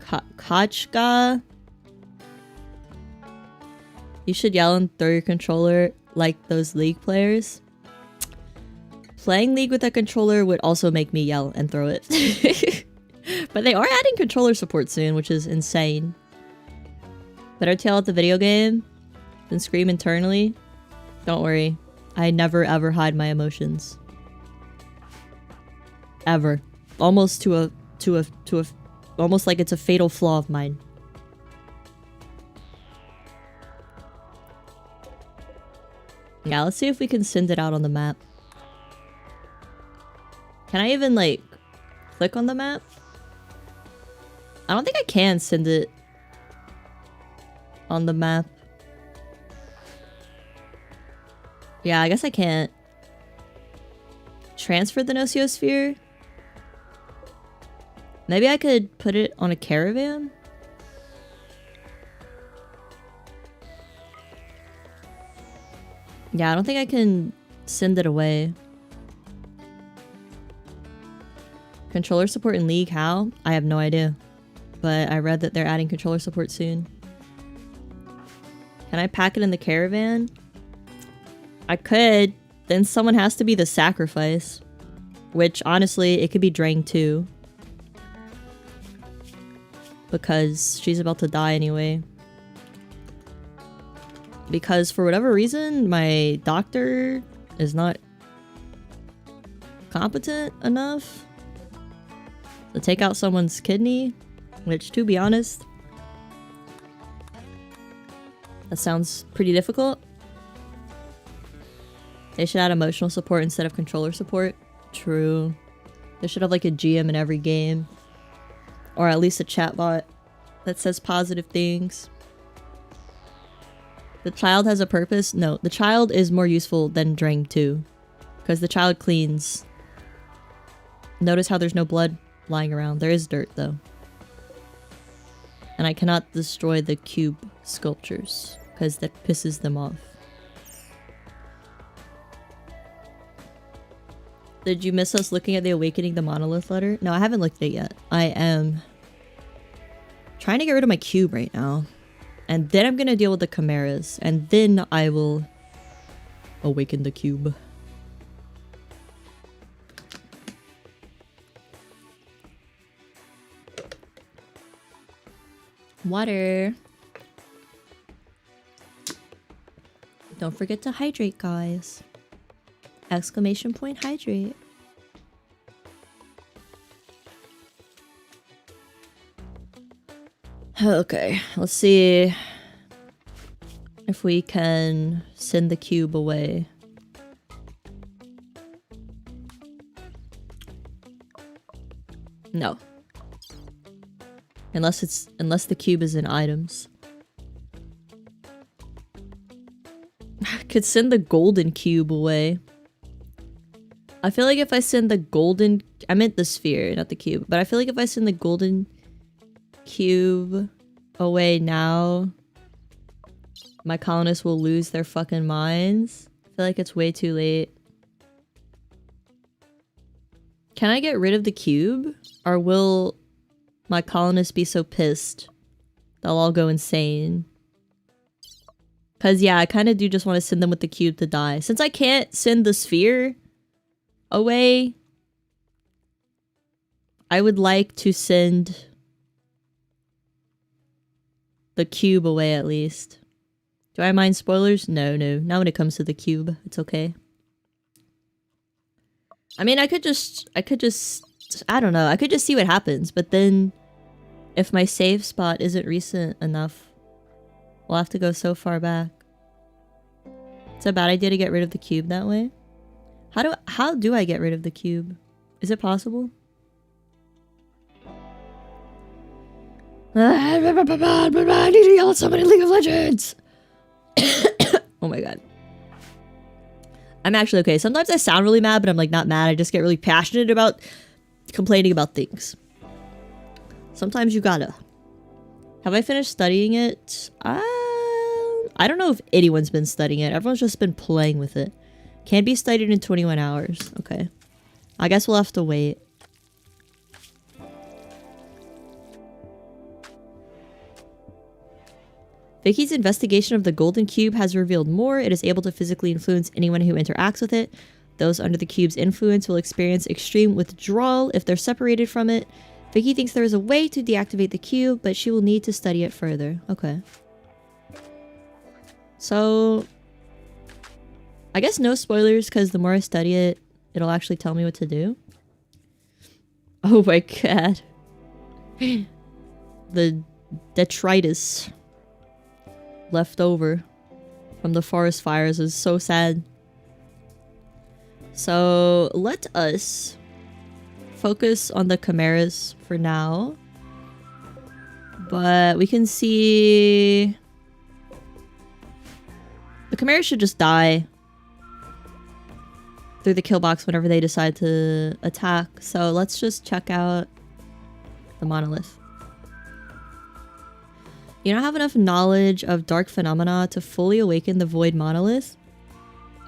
Kachka. You should yell and throw your controller like those League players. Playing League with a controller would also make me yell and throw it. But they are adding controller support soon, which is insane. Better tell at the video game than scream internally. Don't worry. I never ever hide my emotions. Ever. Almost almost like it's a fatal flaw of mine. Yeah, let's see if we can send it out on the map. Can I even, like, click on the map? I don't think I can send it on the map. Yeah, I guess I can't. Transfer the Nocosphere? Maybe I could put it on a caravan? Yeah, I don't think I can send it away. Controller support in League, how? I have no idea. But I read that they're adding controller support soon. Can I pack it in the caravan? I could. Then someone has to be the sacrifice. Which, honestly, it could be Drang too. Because she's about to die anyway. Because for whatever reason, my doctor is not competent enough to take out someone's kidney. Which, to be honest, that sounds pretty difficult. They should add emotional support instead of controller support. True. They should have like a GM in every game. Or at least a chatbot that says positive things. The child has a purpose? No, the child is more useful than Drang 2. Because the child cleans. Notice how there's no blood lying around. There is dirt though. And I cannot destroy the cube sculptures. Because that pisses them off. Did you miss us looking at the Awakening the Monolith letter? No, I haven't looked at it yet. I am trying to get rid of my cube right now. And then I'm gonna deal with the chimeras. And then I will awaken the cube. Water. Don't forget to hydrate, guys. Exclamation point hydrate. Okay, let's see if we can send the cube away. No. Unless the cube is in items. I could send the golden cube away. I feel like if I send the golden... I meant the sphere, not the cube. But I feel like if I send the golden cube away now, my colonists will lose their fucking minds. I feel like it's way too late. Can I get rid of the cube? Or will my colonists be so pissed they'll all go insane? Because yeah, I kind of do just want to send them with the cube to die. Since I can't send the sphere away, I would like to send the cube away at least. Do I mind spoilers? No, not when it comes to the cube. It's okay. I mean, I could just, I don't know. I could just see what happens, but then if my save spot isn't recent enough, we'll have to go so far back. It's a bad idea to get rid of the cube that way. How do I get rid of the cube? Is it possible? I need to yell at somebody in League of Legends! Oh my god. I'm actually okay. Sometimes I sound really mad, but I'm like not mad. I just get really passionate about complaining about things. Sometimes you gotta. Have I finished studying it? I don't know if anyone's been studying it. Everyone's just been playing with it. Can be studied in 21 hours. Okay. I guess we'll have to wait. Vicky's investigation of the golden cube has revealed more. It is able to physically influence anyone who interacts with it. Those under the cube's influence will experience extreme withdrawal if they're separated from it. Vicky thinks there is a way to deactivate the cube, but she will need to study it further. Okay. So, I guess no spoilers, because the more I study it, it'll actually tell me what to do. Oh my god. The detritus left over from the forest fires is so sad. So let us focus on the chimeras for now. But we can see the chimeras should just die through the kill box whenever they decide to attack. So let's just check out the monolith. You don't have enough knowledge of dark phenomena to fully awaken the void monolith,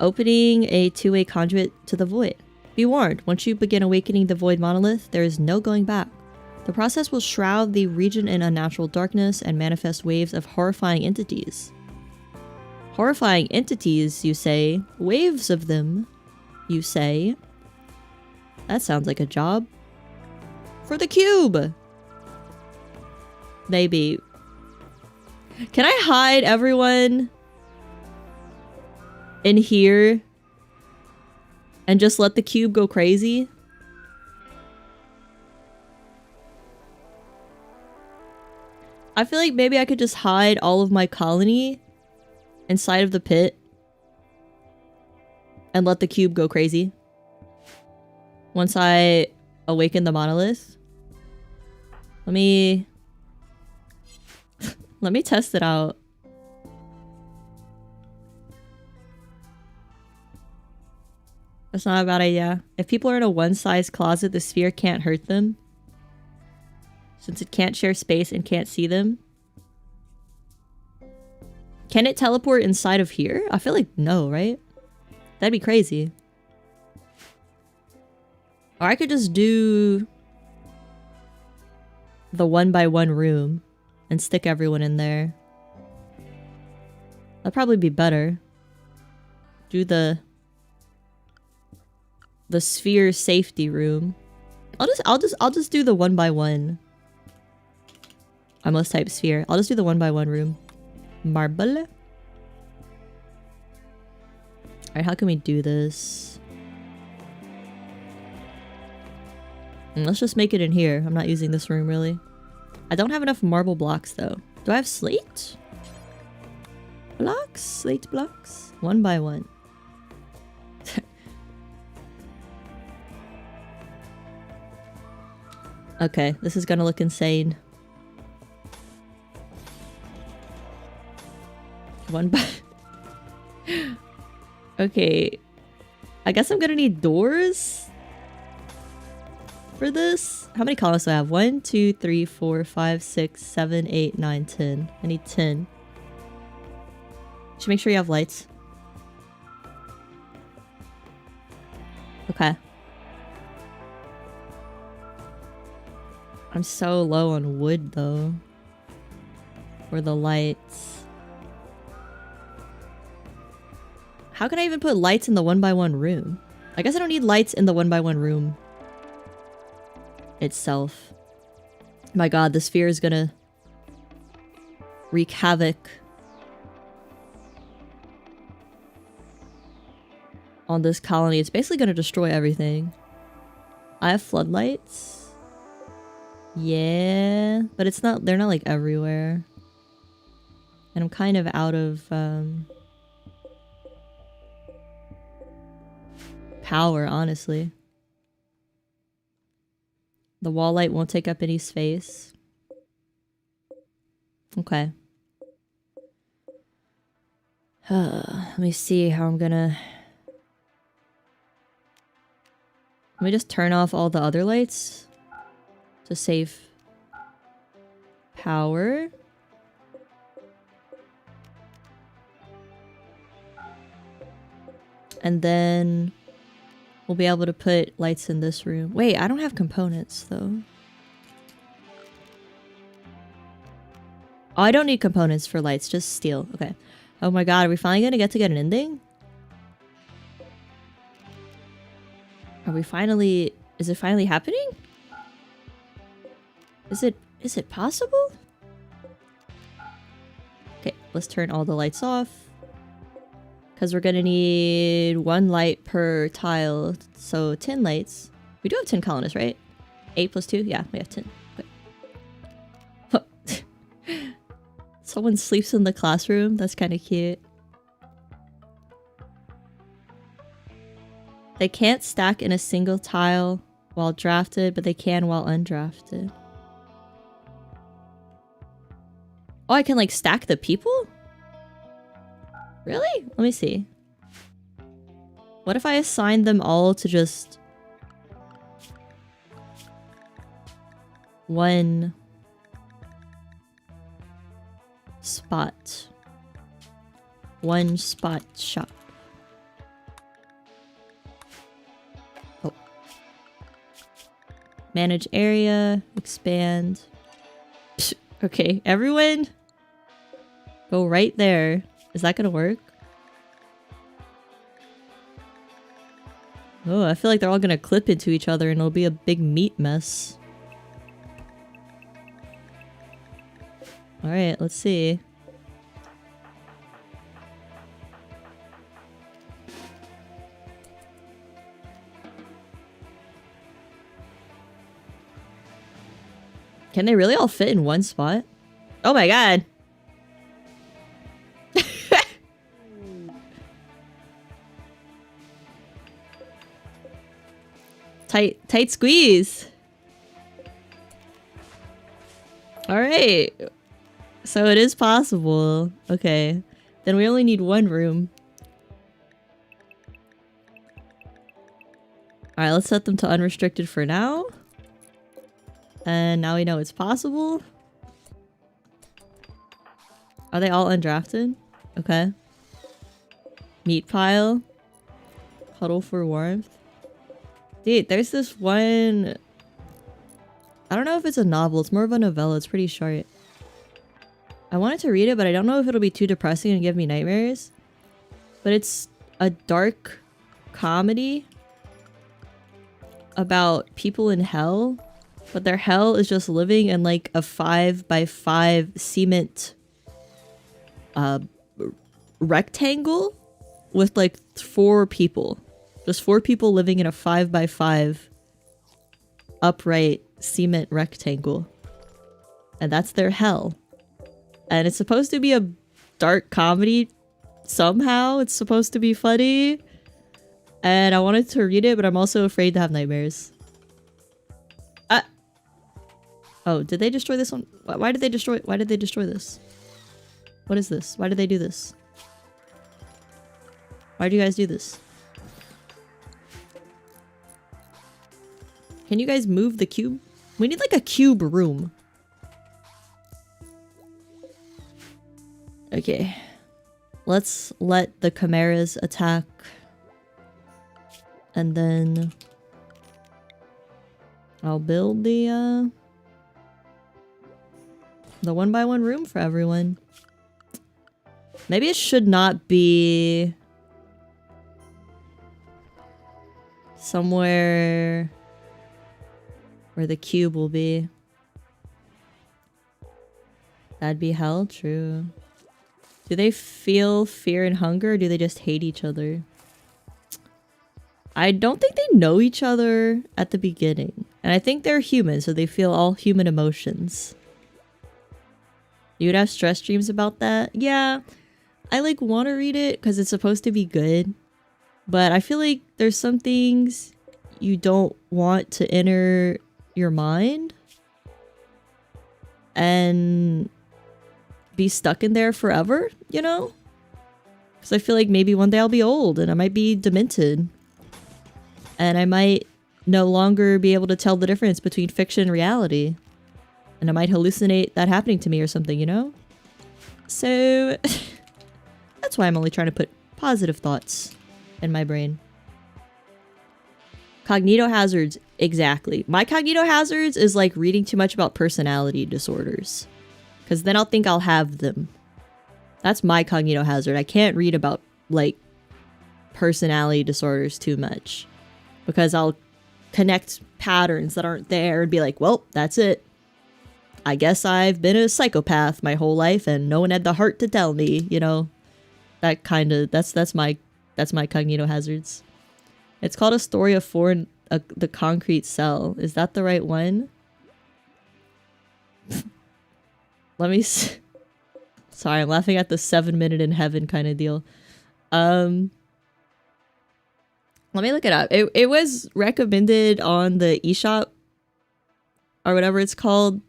opening a two-way conduit to the void. Be warned, once you begin awakening the void monolith, there is no going back. The process will shroud the region in unnatural darkness and manifest waves of horrifying entities. Horrifying entities, you say? Waves of them, you say? That sounds like a job. For the cube! Maybe. Can I hide everyone in here and just let the cube go crazy? I feel like maybe I could just hide all of my colony inside of the pit and let the cube go crazy once I awaken the monolith. Let me test it out. That's not a bad idea. If people are in a one-size closet, the sphere can't hurt them, since it can't share space and can't see them. Can it teleport inside of here? I feel like no, right? That'd be crazy. Or I could just do the 1x1 room and stick everyone in there. That'd probably be better. Do the sphere safety room. I'll just do the 1x1. I must type sphere. I'll just do the 1x1 room. Marble. Alright, how can we do this? Let's just make it in here. I'm not using this room really. I don't have enough marble blocks though. Do I have slate? Blocks? Slate blocks? 1x1. Okay, this is gonna look insane. Okay. I guess I'm gonna need doors for this. How many columns do I have? 1, 2, 3, 4, 5, 6, 7, 8, 9, 10. I need 10. Should make sure you have lights. Okay. I'm so low on wood though. For the lights. How can I even put lights in the 1x1 room? I guess I don't need lights in the 1x1 room itself. My god, the sphere is gonna wreak havoc on this colony. It's basically gonna destroy everything. I have floodlights. Yeah, but it's not, they're not like everywhere. And I'm kind of out of power, honestly. The wall light won't take up any space. Okay. Let me see how I'm gonna... Let me just turn off all the other lights to save power. And then we'll be able to put lights in this room. Wait, I don't have components though. Oh, I don't need components for lights, just steel. Okay. Oh my god, are we finally gonna get an ending? Are we finally... Is it finally happening? Is it possible? Okay, let's turn all the lights off. Because we're gonna need 1 light per tile. So 10 lights. We do have 10 colonists, right? 8 plus 2? Yeah, we have 10. Okay. Someone sleeps in the classroom. That's kind of cute. They can't stack in a single tile while drafted, but they can while undrafted. Oh, I can like stack the people? Really? Let me see. What if I assign them all to just... 1 spot. 1 spot shop. Oh. Manage area. Expand. Psh, okay, everyone go right there. Is that gonna work? Oh, I feel like they're all gonna clip into each other and it'll be a big meat mess. Alright, let's see. Can they really all fit in 1 spot? Oh my god! Tight squeeze! Alright. So it is possible. Okay. Then we only need 1 room. Alright, let's set them to unrestricted for now. And now we know it's possible. Are they all undrafted? Okay. Meat pile. Huddle for warmth. Dude, there's this one... I don't know if it's a novel. It's more of a novella. It's pretty short. I wanted to read it, but I don't know if it'll be too depressing and give me nightmares. But it's a dark comedy about people in hell. But their hell is just living in like a 5x5 cement rectangle with like 4 people. Just 4 people living in a 5x5 upright cement rectangle. And that's their hell. And it's supposed to be a dark comedy somehow. It's supposed to be funny. And I wanted to read it, but I'm also afraid to have nightmares. Oh, did they destroy this one? Why did they destroy this? What is this? Why did they do this? Why do you guys do this? Can you guys move the cube? We need like a cube room. Okay. Let's let the chimeras attack. And then I'll build the 1x1 room for everyone. Maybe it should not be somewhere where the cube will be. That'd be hell, true. Do they feel fear and hunger, or do they just hate each other? I don't think they know each other at the beginning. And I think they're human, so they feel all human emotions. You would have stress dreams about that? Yeah. I like want to read it because it's supposed to be good. But I feel like there's some things you don't want to enter your mind and be stuck in there forever, you know? Because I feel like maybe one day I'll be old and I might be demented. And I might no longer be able to tell the difference between fiction and reality. And I might hallucinate that happening to me or something, you know? So that's why I'm only trying to put positive thoughts in my brain. Cognito hazards, exactly. My cognito hazards is like reading too much about personality disorders. Because then I'll think I'll have them. That's my cognito hazard. I can't read about, like, personality disorders too much. Because I'll connect patterns that aren't there and be like, well, that's it. I guess I've been a psychopath my whole life and no one had the heart to tell me, you know. That kind of, that's my cognito hazards. It's called A Story of Four in the Concrete Cell. Is that the right one? Let me sorry, I'm laughing at the 7 minute in heaven kind of deal. Let me look it up. It was recommended on the eShop or whatever it's called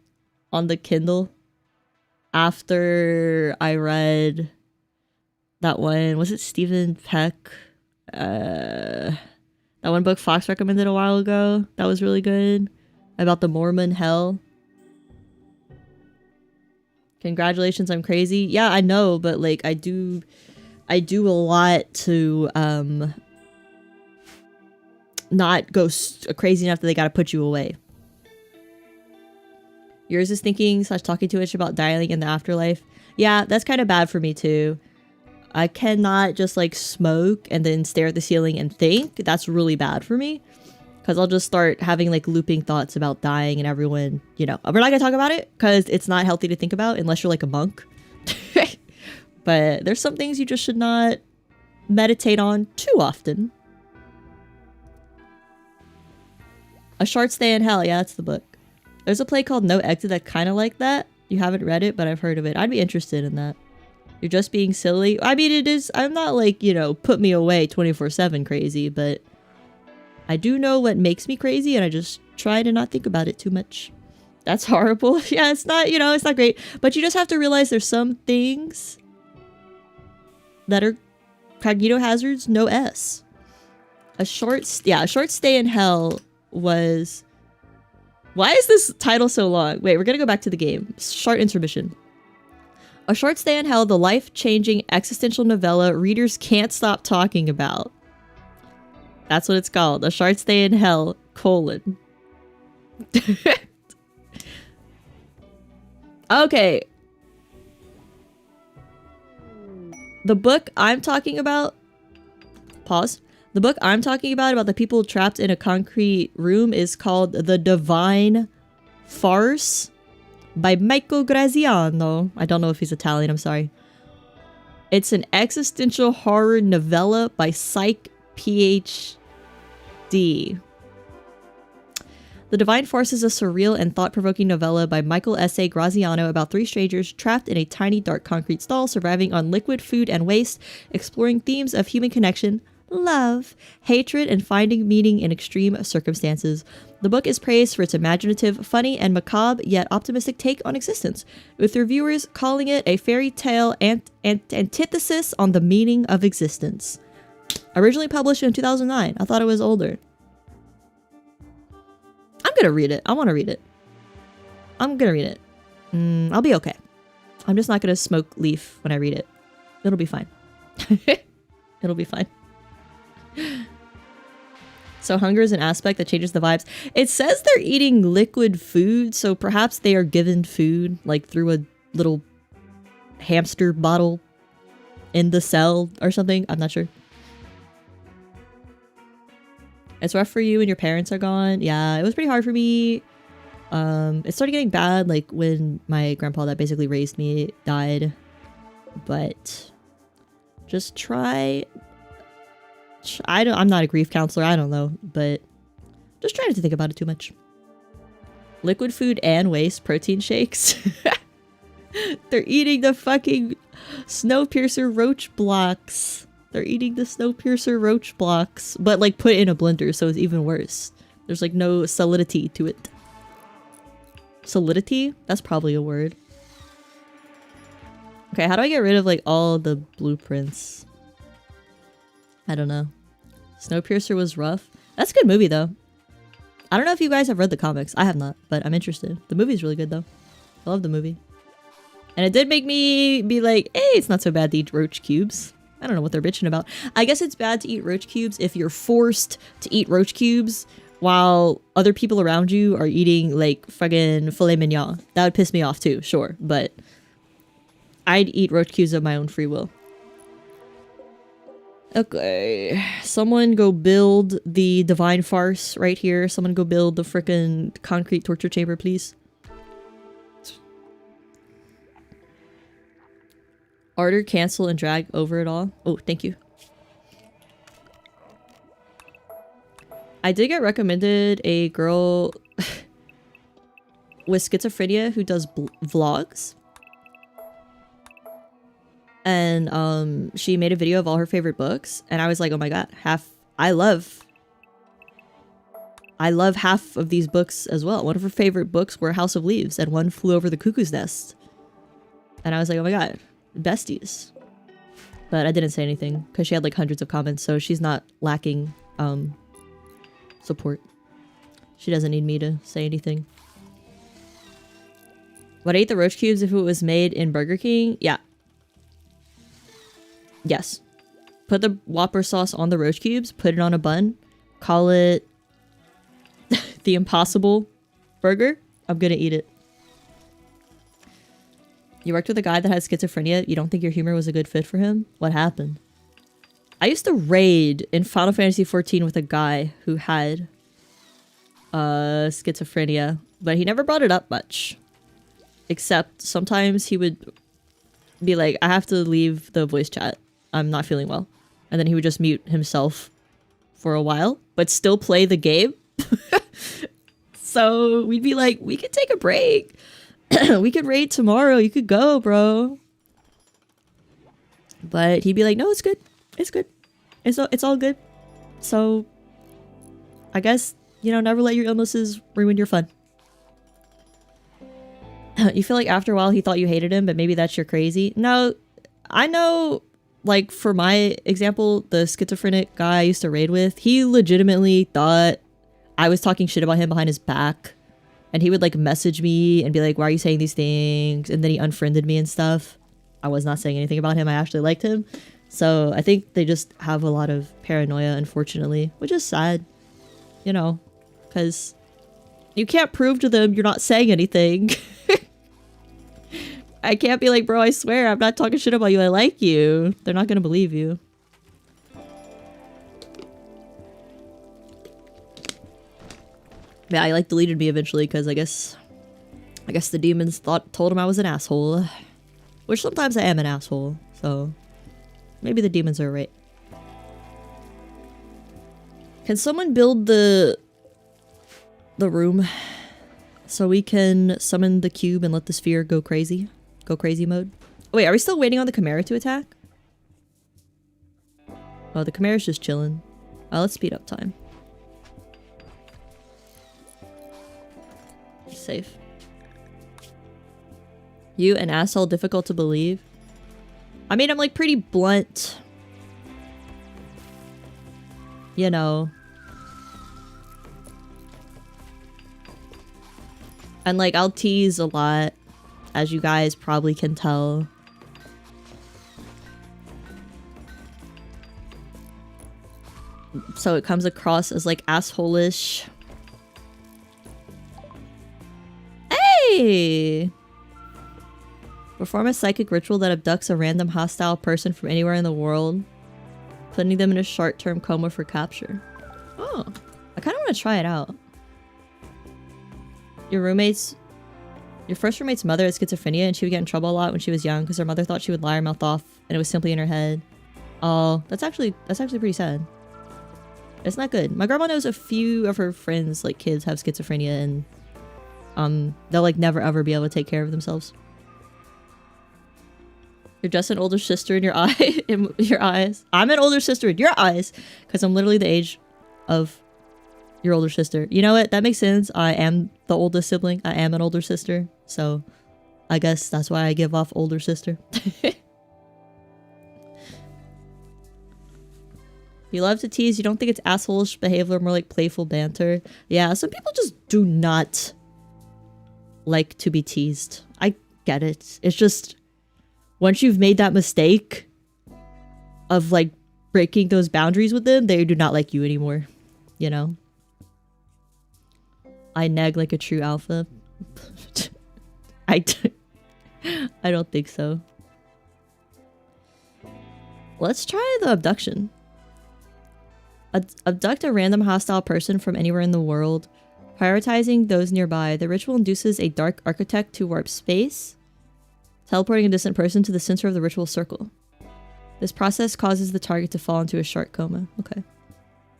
on the Kindle after I read that one. Was it Stephen Peck? That one book Fox recommended a while ago. That was really good. About the Mormon hell. Congratulations, I'm crazy. Yeah, I know, but like I do a lot to not go crazy enough that they gotta put you away. Yours is thinking / talking too much about dying in the afterlife. Yeah, that's kind of bad for me too. I cannot just like smoke and then stare at the ceiling and think. That's really bad for me. Because I'll just start having like looping thoughts about dying and everyone, you know. We're not going to talk about it because it's not healthy to think about unless you're like a monk. But there's some things you just should not meditate on too often. A Short Stay in Hell. Yeah, that's the book. There's a play called No Exit that's kind of like that. You haven't read it, but I've heard of it. I'd be interested in that. You're just being silly. I mean, it is. I'm not like, you know, put me away 24/7 crazy, but I do know what makes me crazy and I just try to not think about it too much. That's horrible. Yeah, it's not, you know, it's not great. But you just have to realize there's some things that are cognito hazards, no S. A short stay in hell was... Why is this title so long? Wait, we're gonna go back to the game. Short intermission. A Short Stay in Hell, the life-changing existential novella readers can't stop talking about. That's what it's called. A Short Stay in Hell, colon. Okay. The book I'm talking about... Pause. The book I'm talking about the people trapped in a concrete room is called The Divine Farce by Michael Graziano. I don't know if he's Italian, I'm sorry. It's an existential horror novella by Psych PhD. The Divine Farce is a surreal and thought-provoking novella by Michael S.A. Graziano about 3 strangers trapped in a tiny dark concrete stall, surviving on liquid food and waste, exploring themes of human connection, love, hatred, and finding meaning in extreme circumstances. The book is praised for its imaginative, funny, and macabre yet optimistic take on existence, with reviewers calling it a fairy tale antithesis on the meaning of existence. Originally published in 2009. I thought it was older. I'm gonna read it. I want to read it. I'm gonna read it. I'll be okay. I'm just not gonna smoke leaf when I read it. It'll be fine. It'll be fine. So hunger is an aspect that changes the vibes. It says they're eating liquid food, so perhaps they are given food, like through a little hamster bottle in the cell or something. I'm not sure. It's rough for you when your parents are gone. Yeah, it was pretty hard for me. It started getting bad, like, when my grandpa that basically raised me died. But just try... I'm not a grief counselor, I don't know, but just try not to think about it too much. Liquid food and waste protein shakes. They're eating the fucking Snowpiercer roach blocks. They're eating the Snowpiercer roach blocks, but like put in a blender, so it's even worse. There's like no solidity to it. Solidity? That's probably a word. Okay, how do I get rid of like all the blueprints? I don't know. Snowpiercer was rough. That's a good movie though. I don't know if you guys have read the comics. I have not, but I'm interested. The movie's really good though. I love the movie. And it did make me be like, hey, it's not so bad to eat roach cubes. I don't know what they're bitching about. I guess it's bad to eat roach cubes if you're forced to eat roach cubes while other people around you are eating like friggin' filet mignon. That would piss me off too, sure, but I'd eat roach cubes of my own free will. Okay, someone go build the divine farce right here. Someone go build the frickin' concrete torture chamber, please. Order, cancel, and drag over it all. Oh, thank you. I did get recommended a girl with schizophrenia who does vlogs. And she made a video of all her favorite books, and I was like, oh my god, I love half of these books as well. One of her favorite books were House of Leaves, and One Flew Over the Cuckoo's Nest. And I was like, oh my god, besties. But I didn't say anything because she had like hundreds of comments, so she's not lacking support. She doesn't need me to say anything. Would I eat the roach cubes if it was made in Burger King? Yeah. Yes. Put the Whopper sauce on the roach cubes, put it on a bun, call it the Impossible Burger. I'm gonna eat it. You worked with a guy that has schizophrenia. You don't think your humor was a good fit for him? What happened? I used to raid in Final Fantasy XIV with a guy who had schizophrenia, but he never brought it up much. Except sometimes he would be like, I have to leave the voice chat. I'm not feeling well. And then he would just mute himself for a while, but still play the game. So we'd be like, we could take a break. We could raid tomorrow. You could go, bro. But he'd be like, no, it's good. It's good. It's all good. So I guess, you know, never let your illnesses ruin your fun. You feel like after a while he thought you hated him, but maybe that's your crazy. No, I know, like, for my example, the schizophrenic guy I used to raid with, he legitimately thought I was talking shit about him behind his back. And he would, like, message me and be like, why are you saying these things? And then he unfriended me and stuff. I was not saying anything about him. I actually liked him. So I think they just have a lot of paranoia, unfortunately, which is sad, you know, because you can't prove to them you're not saying anything. I can't be like, bro, I swear I'm not talking shit about you. I like you. They're not gonna believe you. Yeah, he like deleted me eventually because I guess the demons told him I was an asshole. Which sometimes I am an asshole, so maybe the demons are right. Can someone build the room so we can summon the cube and let the sphere go crazy? Go crazy mode? Wait, are we still waiting on the Chimera to attack? Oh, the Chimera's just chilling. Let's speed up time. Safe. You an asshole, difficult to believe? I mean, I'm like pretty blunt. You know. And like, I'll tease a lot, as you guys probably can tell. So it comes across as like asshole-ish. Hey! Perform a psychic ritual that abducts a random hostile person from anywhere in the world, putting them in a short-term coma for capture. Oh, I kind of want to try it out. Your first roommate's mother has schizophrenia and she would get in trouble a lot when she was young because her mother thought she would lie her mouth off and it was simply in her head. Oh, that's actually pretty sad. It's not good. My grandma knows a few of her friends, like kids, have schizophrenia and they'll like never ever be able to take care of themselves. You're just an older sister in your eye, in your eyes. I'm an older sister in your eyes because I'm literally the age of your older sister. You know what? That makes sense. I am the oldest sibling. I am an older sister. So I guess that's why I give off older sister. You love to tease. You don't think it's asshole-ish behavior, more like playful banter. Yeah, some people just do not like to be teased. I get it. It's just, once you've made that mistake of like breaking those boundaries with them, they do not like you anymore. You know? I nag like a true alpha. I don't think so. Let's try the abduction. Abduct a random hostile person from anywhere in the world, prioritizing those nearby. The ritual induces a dark architect to warp space, teleporting a distant person to the center of the ritual circle. This process causes the target to fall into a shark coma. Okay.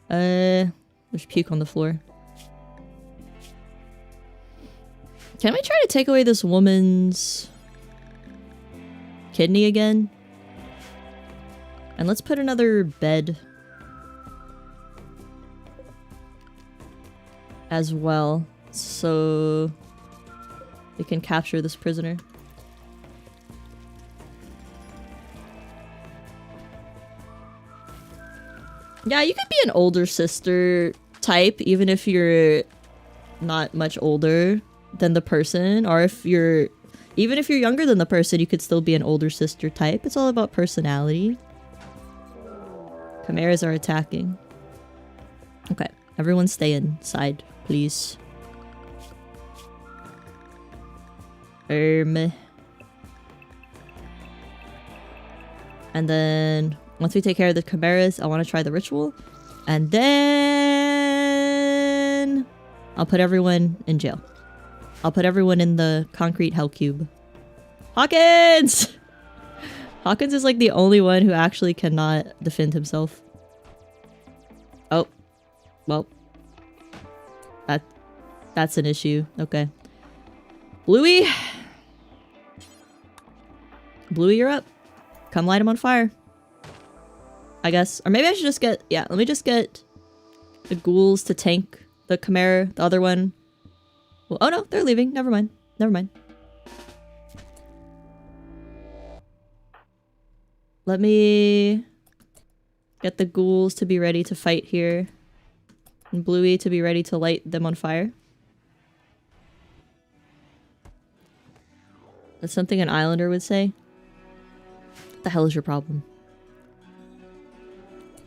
There's puke on the floor. Can we try to take away this woman's kidney again? And let's put another bed as well, so we can capture this prisoner. Yeah, you could be an older sister type, even if you're not much older than the person, or even if you're younger than the person, you could still be an older sister type. It's all about personality. Chimeras are attacking. Okay, everyone stay inside, please. And then once we take care of the chimeras, I want to try the ritual. And then I'll put everyone in jail. I'll put everyone in the concrete hell cube. Hawkins! Hawkins is like the only one who actually cannot defend himself. Oh. Well. That's an issue. Okay. Bluey! Bluey, you're up. Come light him on fire. I guess. Or maybe I should just get... Yeah, let me just get the ghouls to tank the chimera, the other one. Well, oh no, they're leaving. Never mind. Never mind. Let me get the ghouls to be ready to fight here. And Bluey to be ready to light them on fire. That's something an islander would say. What the hell is your problem?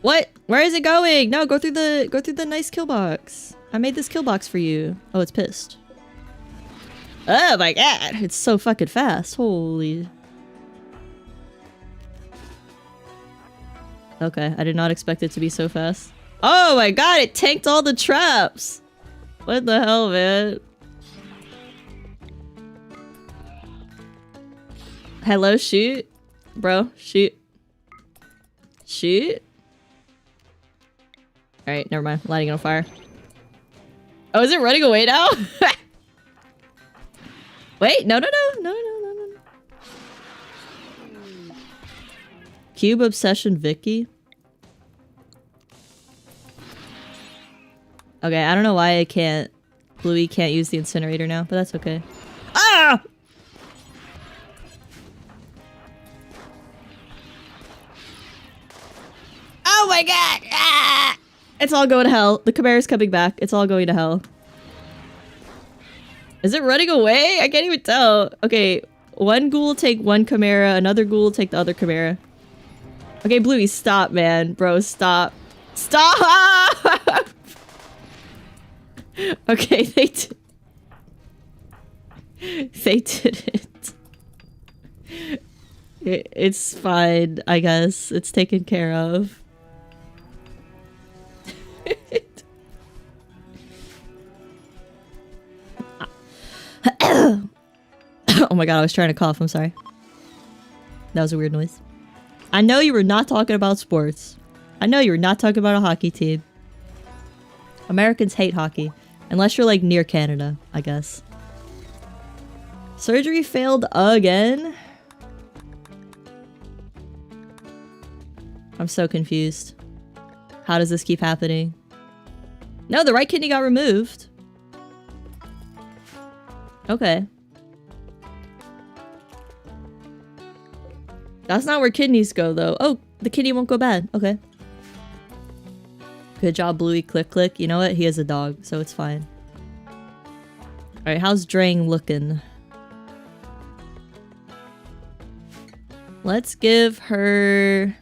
What? Where is it going? No, go through the nice kill box. I made this kill box for you. Oh, it's pissed. Oh my god, it's so fucking fast. Holy. Okay, I did not expect it to be so fast. Oh my god, it tanked all the traps! What the hell, man? Hello, shoot. Bro, shoot. Shoot. Alright, never mind. Lighting it on fire. Oh, is it running away now? Wait, no. Cube Obsession Vicky? Okay, I don't know why Bluey can't use the incinerator now, but that's okay. Ah! Oh my god! Ah! It's all going to hell. The chimera's coming back. It's all going to hell. Is it running away? I can't even tell. Okay, one ghoul take one chimera, another ghoul take the other chimera. Okay, Bluey, stop, man. Bro, stop. Stop! Okay, they did it. It's fine, I guess. It's taken care of. Oh my god, I was trying to cough. I'm sorry. That was a weird noise. I know you were not talking about sports. I know you were not talking about a hockey team. Americans hate hockey. Unless you're like near Canada, I guess. Surgery failed again? I'm so confused. How does this keep happening? No, the right kidney got removed. Okay. That's not where kidneys go, though. Oh, the kidney won't go bad. Okay. Good job, Bluey. Click, click. You know what? He is a dog, so it's fine. Alright, how's Drang looking? Let's give her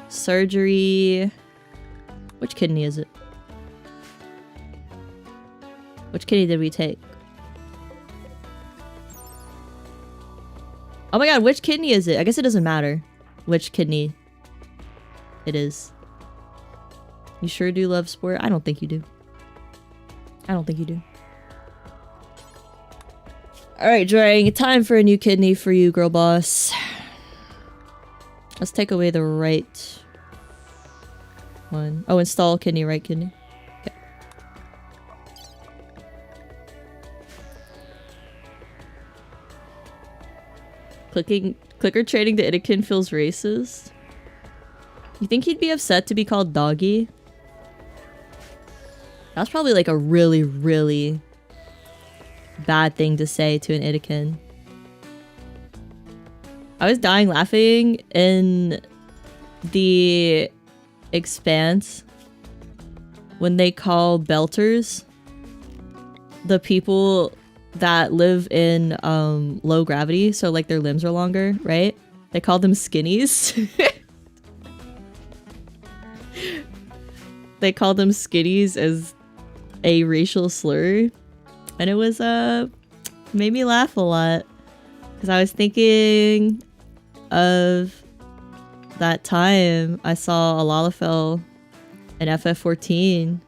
surgery. Which kidney is it? Which kidney did we take? Oh my god, which kidney is it? I guess it doesn't matter which kidney it is. You sure do love sport? I don't think you do. I don't think you do. Alright, Drang, time for a new kidney for you, girl boss. Let's take away the right one. Oh, install kidney, right kidney. Okay. Clicker trading to Itakin feels racist. You think he'd be upset to be called doggy? That's probably like a really, really bad thing to say to an Itakin. I was dying laughing in the Expanse when they call belters the people that live in low gravity, so like their limbs are longer, right? They call them skinnies. They call them skinnies as a racial slur, and it was made me laugh a lot because I was thinking of that time I saw a Lalafell in FF14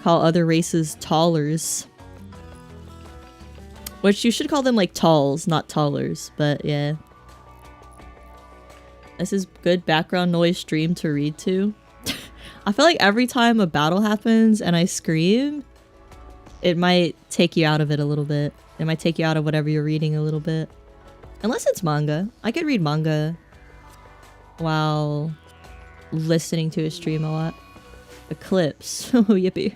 call other races tallers. Which you should call them like talls, not tallers, but yeah. This is good background noise stream to read to. I feel like every time a battle happens and I scream, it might take you out of it a little bit. It might take you out of whatever you're reading a little bit. Unless it's manga. I could read manga while listening to a stream a lot. Eclipse. Oh, yippee.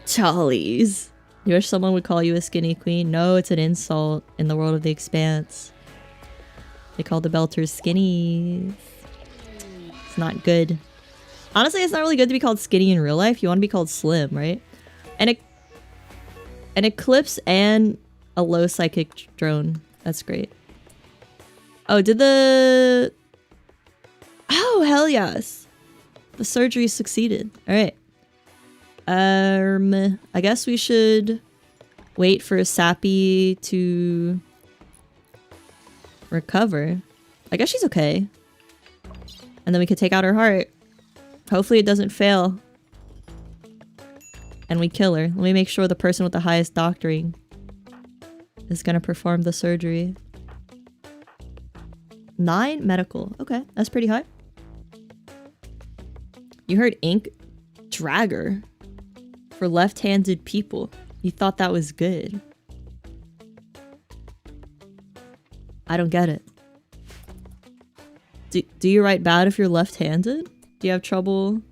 Jollies. You wish someone would call you a skinny queen? No, it's an insult in the world of the Expanse. They call the belters skinnies. It's not good. Honestly, it's not really good to be called skinny in real life. You want to be called slim, right? And an eclipse and a low psychic drone. That's great. Oh, did the... Oh, hell yes. The surgery succeeded. Alright. I guess we should wait for Sappy to recover. I guess she's okay. And then we could take out her heart. Hopefully it doesn't fail. And we kill her. Let me make sure the person with the highest doctoring is gonna perform the surgery. 9 medical. Okay, that's pretty high. You heard ink dragger for left-handed people. You thought that was good. I don't get it. Do you write bad if you're left-handed? Do you have trouble?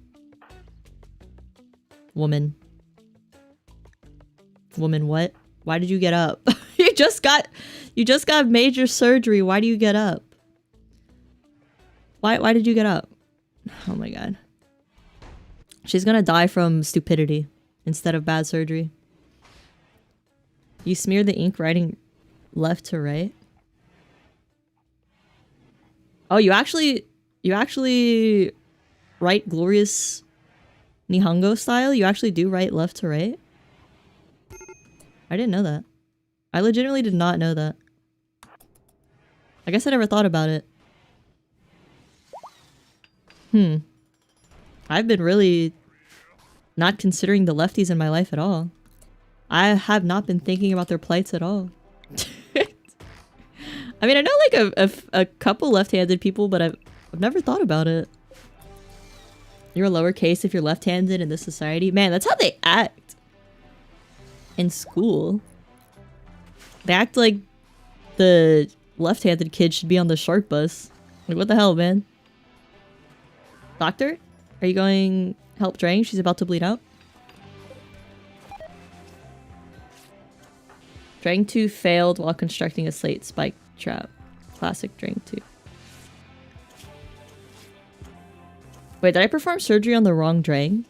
Woman. Woman what? Why did you get up? You just got major surgery. Why do you get up? Why did you get up? Oh my god. She's gonna die from stupidity instead of bad surgery. You smear the ink writing left to right? Oh, you actually write glorious Nihongo style? You actually do write left to right? I didn't know that. I legitimately did not know that. I guess I never thought about it. I've been really not considering the lefties in my life at all. I have not been thinking about their plights at all. I mean, I know like a couple left-handed people, but I've never thought about it. You're lowercase if you're left-handed in this society. Man, that's how they act in school. They act like the left-handed kid should be on the short bus. Like, what the hell, man? Doctor? Are you going help Drang? She's about to bleed out. Drang 2 failed while constructing a slate spike trap. Classic Drang 2. Wait, did I perform surgery on the wrong Drang?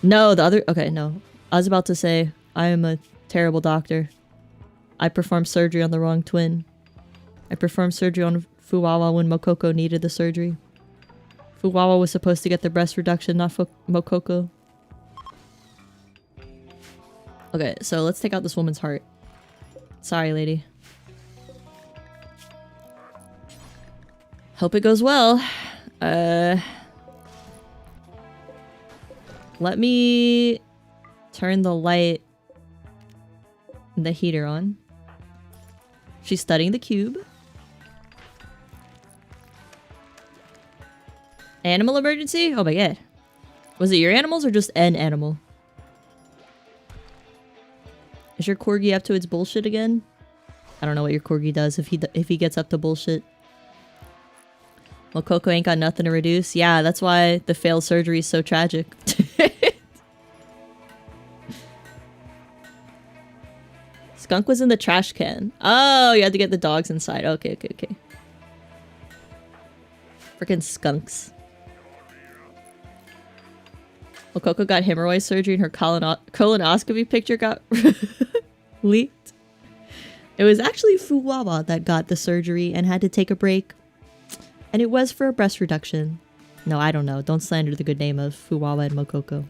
No, the other... Okay, no. I was about to say, I am a terrible doctor. I performed surgery on the wrong twin. I performed surgery on Fuwawa when Mokoko needed the surgery. Fuwawa was supposed to get the breast reduction, not Mokoko. Okay, so let's take out this woman's heart. Sorry, lady. Hope it goes well. Let me turn the light and the heater on. She's studying the cube. Animal emergency? Oh my god. Was it your animals or just an animal? Is your corgi up to its bullshit again? I don't know what your corgi does if he gets up to bullshit. Well, Coco ain't got nothing to reduce. Yeah, that's why the failed surgery is so tragic. Skunk was in the trash can. Oh, you had to get the dogs inside. Okay, okay, okay. Freaking skunks. Well, Coco got hemorrhoid surgery and her colonoscopy picture got leaked. It was actually Fuwawa that got the surgery and had to take a break. And it was for a breast reduction. No, I don't know. Don't slander the good name of Fuwawa and Mokoko.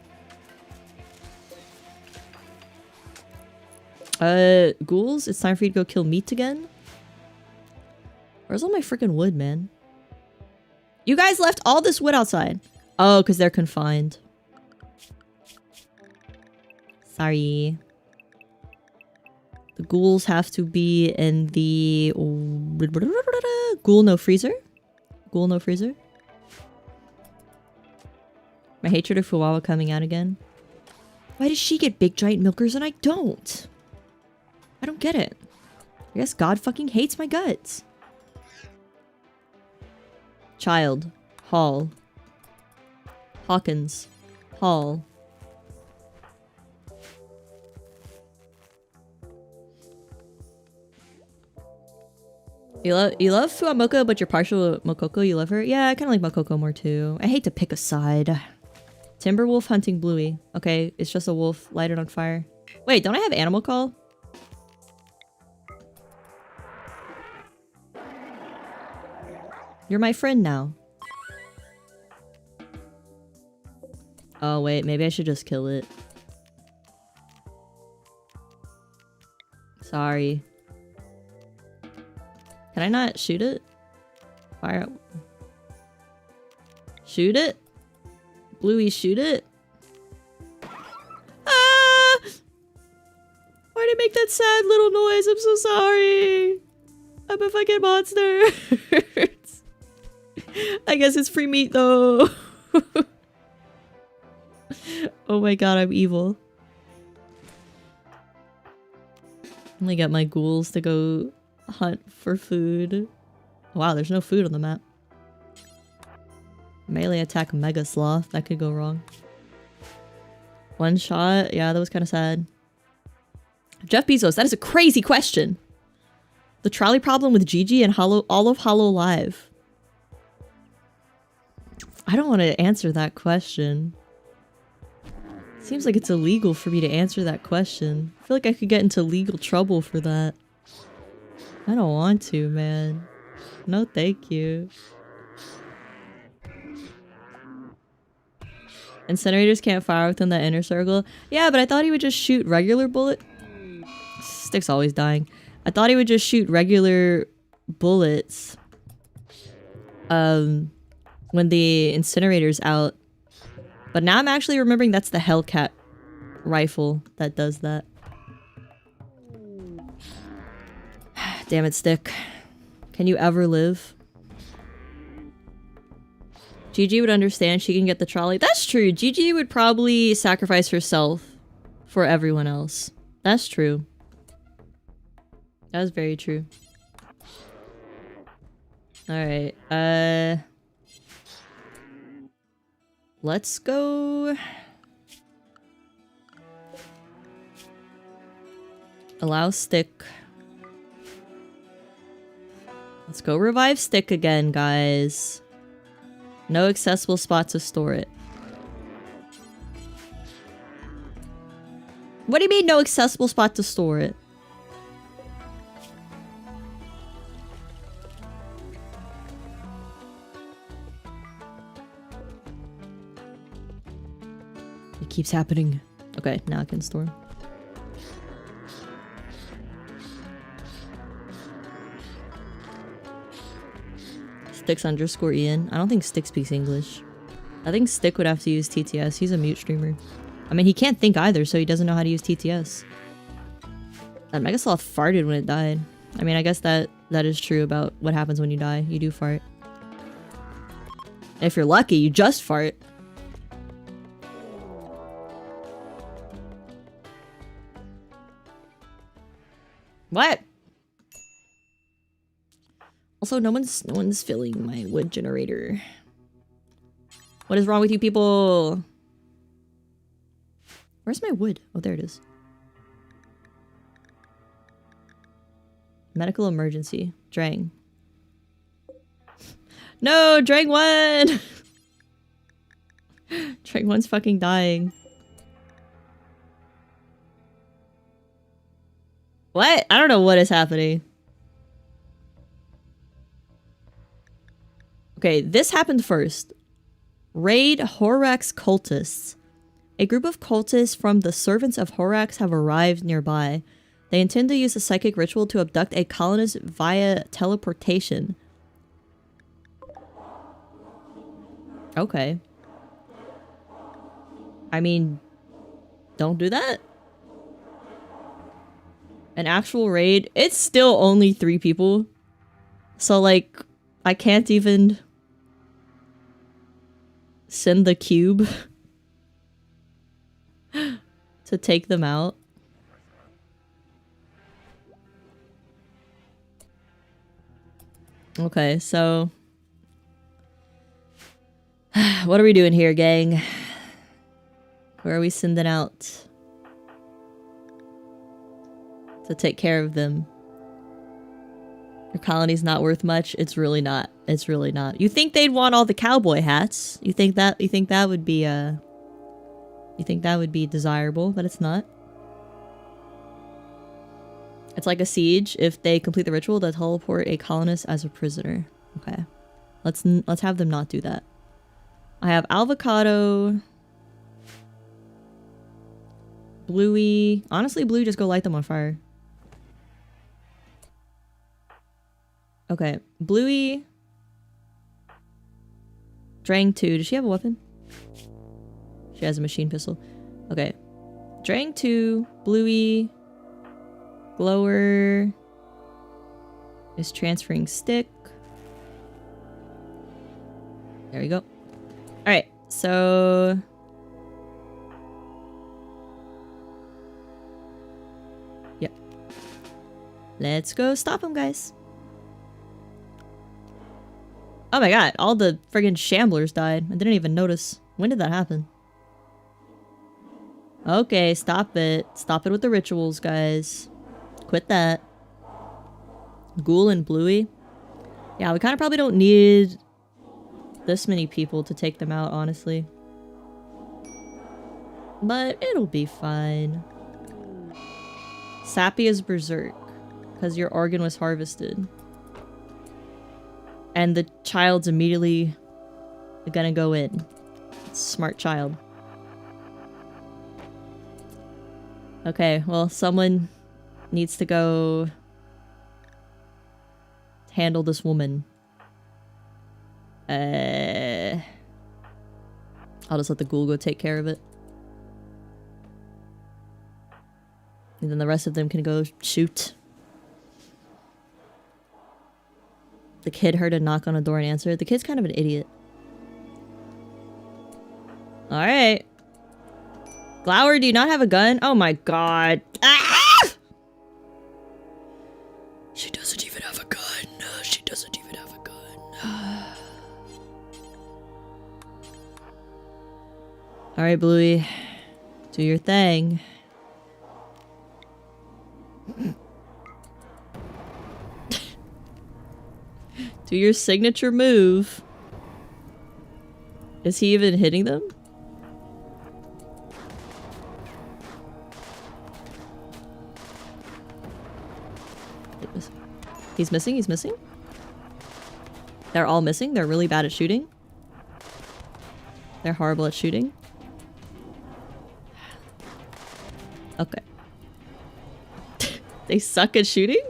Ghouls, it's time for you to go kill meat again? Where's all my freaking wood, man? You guys left all this wood outside. Oh, because they're confined. Sorry. The ghouls have to be in the... Ghoul no freezer? Ghoul no freezer? My hatred of Fuwawa coming out again. Why does she get big giant milkers and I don't? I don't get it. I guess God fucking hates my guts. Child. Hall. Hawkins. Hall. You love Fuwamoka, but you're partial to Mokoko. You love her? Yeah, I kind of like Mokoko more too. I hate to pick a side. Timberwolf hunting Bluey. Okay, it's just a wolf lighted on fire. Wait, don't I have animal call? You're my friend now. Oh wait, maybe I should just kill it. Sorry. Can I not shoot it? Fire up. Shoot it? Bluey, shoot it? Ah! Why'd I make that sad little noise? I'm so sorry. I'm a fucking monster. I guess it's free meat though. Oh my god, I'm evil. Only got my ghouls to go hunt for food. Wow, there's no food on the map. Melee attack Mega Sloth. That could go wrong. One shot? Yeah, that was kind of sad. Jeff Bezos, that is a crazy question. The trolley problem with Gigi and all of Hollow Live. I don't want to answer that question. Seems like it's illegal for me to answer that question. I feel like I could get into legal trouble for that. I don't want to, man. No, thank you. Incinerators can't fire within that inner circle. Yeah, but I thought he would just shoot regular bullet. Stick's always dying. I thought he would just shoot regular bullets. When the incinerator's out. But now I'm actually remembering that's the Hellcat rifle that does that. Damn it, Stick. Can you ever live? Gigi would understand she can get the trolley. That's true. Gigi would probably sacrifice herself for everyone else. That's true. That was very true. Alright, let's go... Allow Stick. Let's go revive Stick again, guys. No accessible spot to store it. What do you mean no accessible spot to store it? It keeps happening. Okay, now I can storm. Sticks_Ian. I don't think Stick speaks English. I think Stick would have to use TTS. He's a mute streamer. I mean, he can't think either, so he doesn't know how to use TTS. That Megasloth farted when it died. I mean, I guess that is true about what happens when you die. You do fart. If you're lucky, you just fart. What? Also, no one's filling my wood generator. What is wrong with you people? Where's my wood? Oh, there it is. Medical emergency. Drang. No, Drang won! Drang 1's fucking dying. What? I don't know what is happening. Okay, this happened first. Raid Horax cultists. A group of cultists from the Servants of Horax have arrived nearby. They intend to use a psychic ritual to abduct a colonist via teleportation. Okay. I mean, don't do that. An actual raid. It's still only 3 people. So, like, I can't even send the cube to take them out. Okay, so what are we doing here, gang? Where are we sending out to take care of them? Your colony's not worth much. It's really not. It's really not. You think they'd want all the cowboy hats? You think that would be you think that would be desirable, but it's not. It's like a siege. If they complete the ritual, they'll teleport a colonist as a prisoner. Okay. Let's have them not do that. I have avocado, Bluey. Honestly, Blue, just go light them on fire. Okay, Bluey. Drang 2. Does she have a weapon? She has a machine pistol. Okay. Drang 2, Bluey. Glower is transferring Stick. There we go. Alright, so yep. Let's go stop him, guys. Oh my god, all the friggin' shamblers died. I didn't even notice. When did that happen? Okay, stop it. Stop it with the rituals, guys. Quit that. Ghoul and Bluey. Yeah, we kind of probably don't need this many people to take them out, honestly. But it'll be fine. Sappy is berserk. Because your organ was harvested. And the child's immediately gonna go in. Smart child. Okay, well, someone needs to go handle this woman. I'll just let the ghoul go take care of it. And then the rest of them can go shoot. The kid heard a knock on a door and answered. The kid's kind of an idiot. Alright. Glower, do you not have a gun? Oh my god. Ah! She doesn't even have a gun. She doesn't even have a gun. Alright, Bluey. Do your thing. Do your signature move. Is he even hitting them? He's missing, he's missing. They're all missing. They're really bad at shooting. They're horrible at shooting. Okay. They suck at shooting?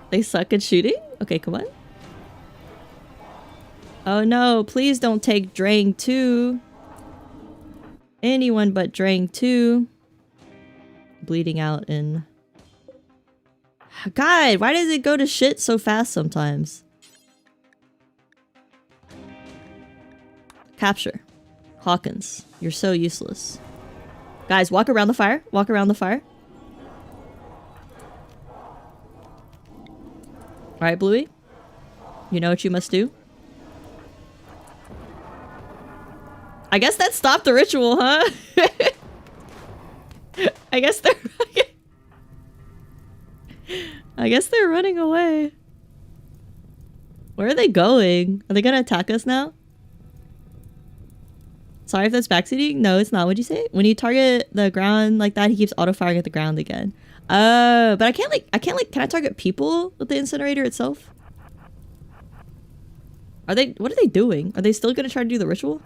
They suck at shooting? Okay, come on. Oh no, please don't take Drang 2. Anyone but Drang 2. Bleeding out in... God, why does it go to shit so fast sometimes? Capture. Hawkins, you're so useless. Guys, walk around the fire. Walk around the fire. Alright, Bluey. You know what you must do? I guess that stopped the ritual, huh? I guess they're... I guess they're running away. Where are they going? Are they gonna attack us now? Sorry if that's backseating. No, it's not. What'd you say? When you target the ground like that, he keeps auto-firing at the ground again. But I can't can I target people with the incinerator itself? What are they doing? Are they still gonna try to do the ritual?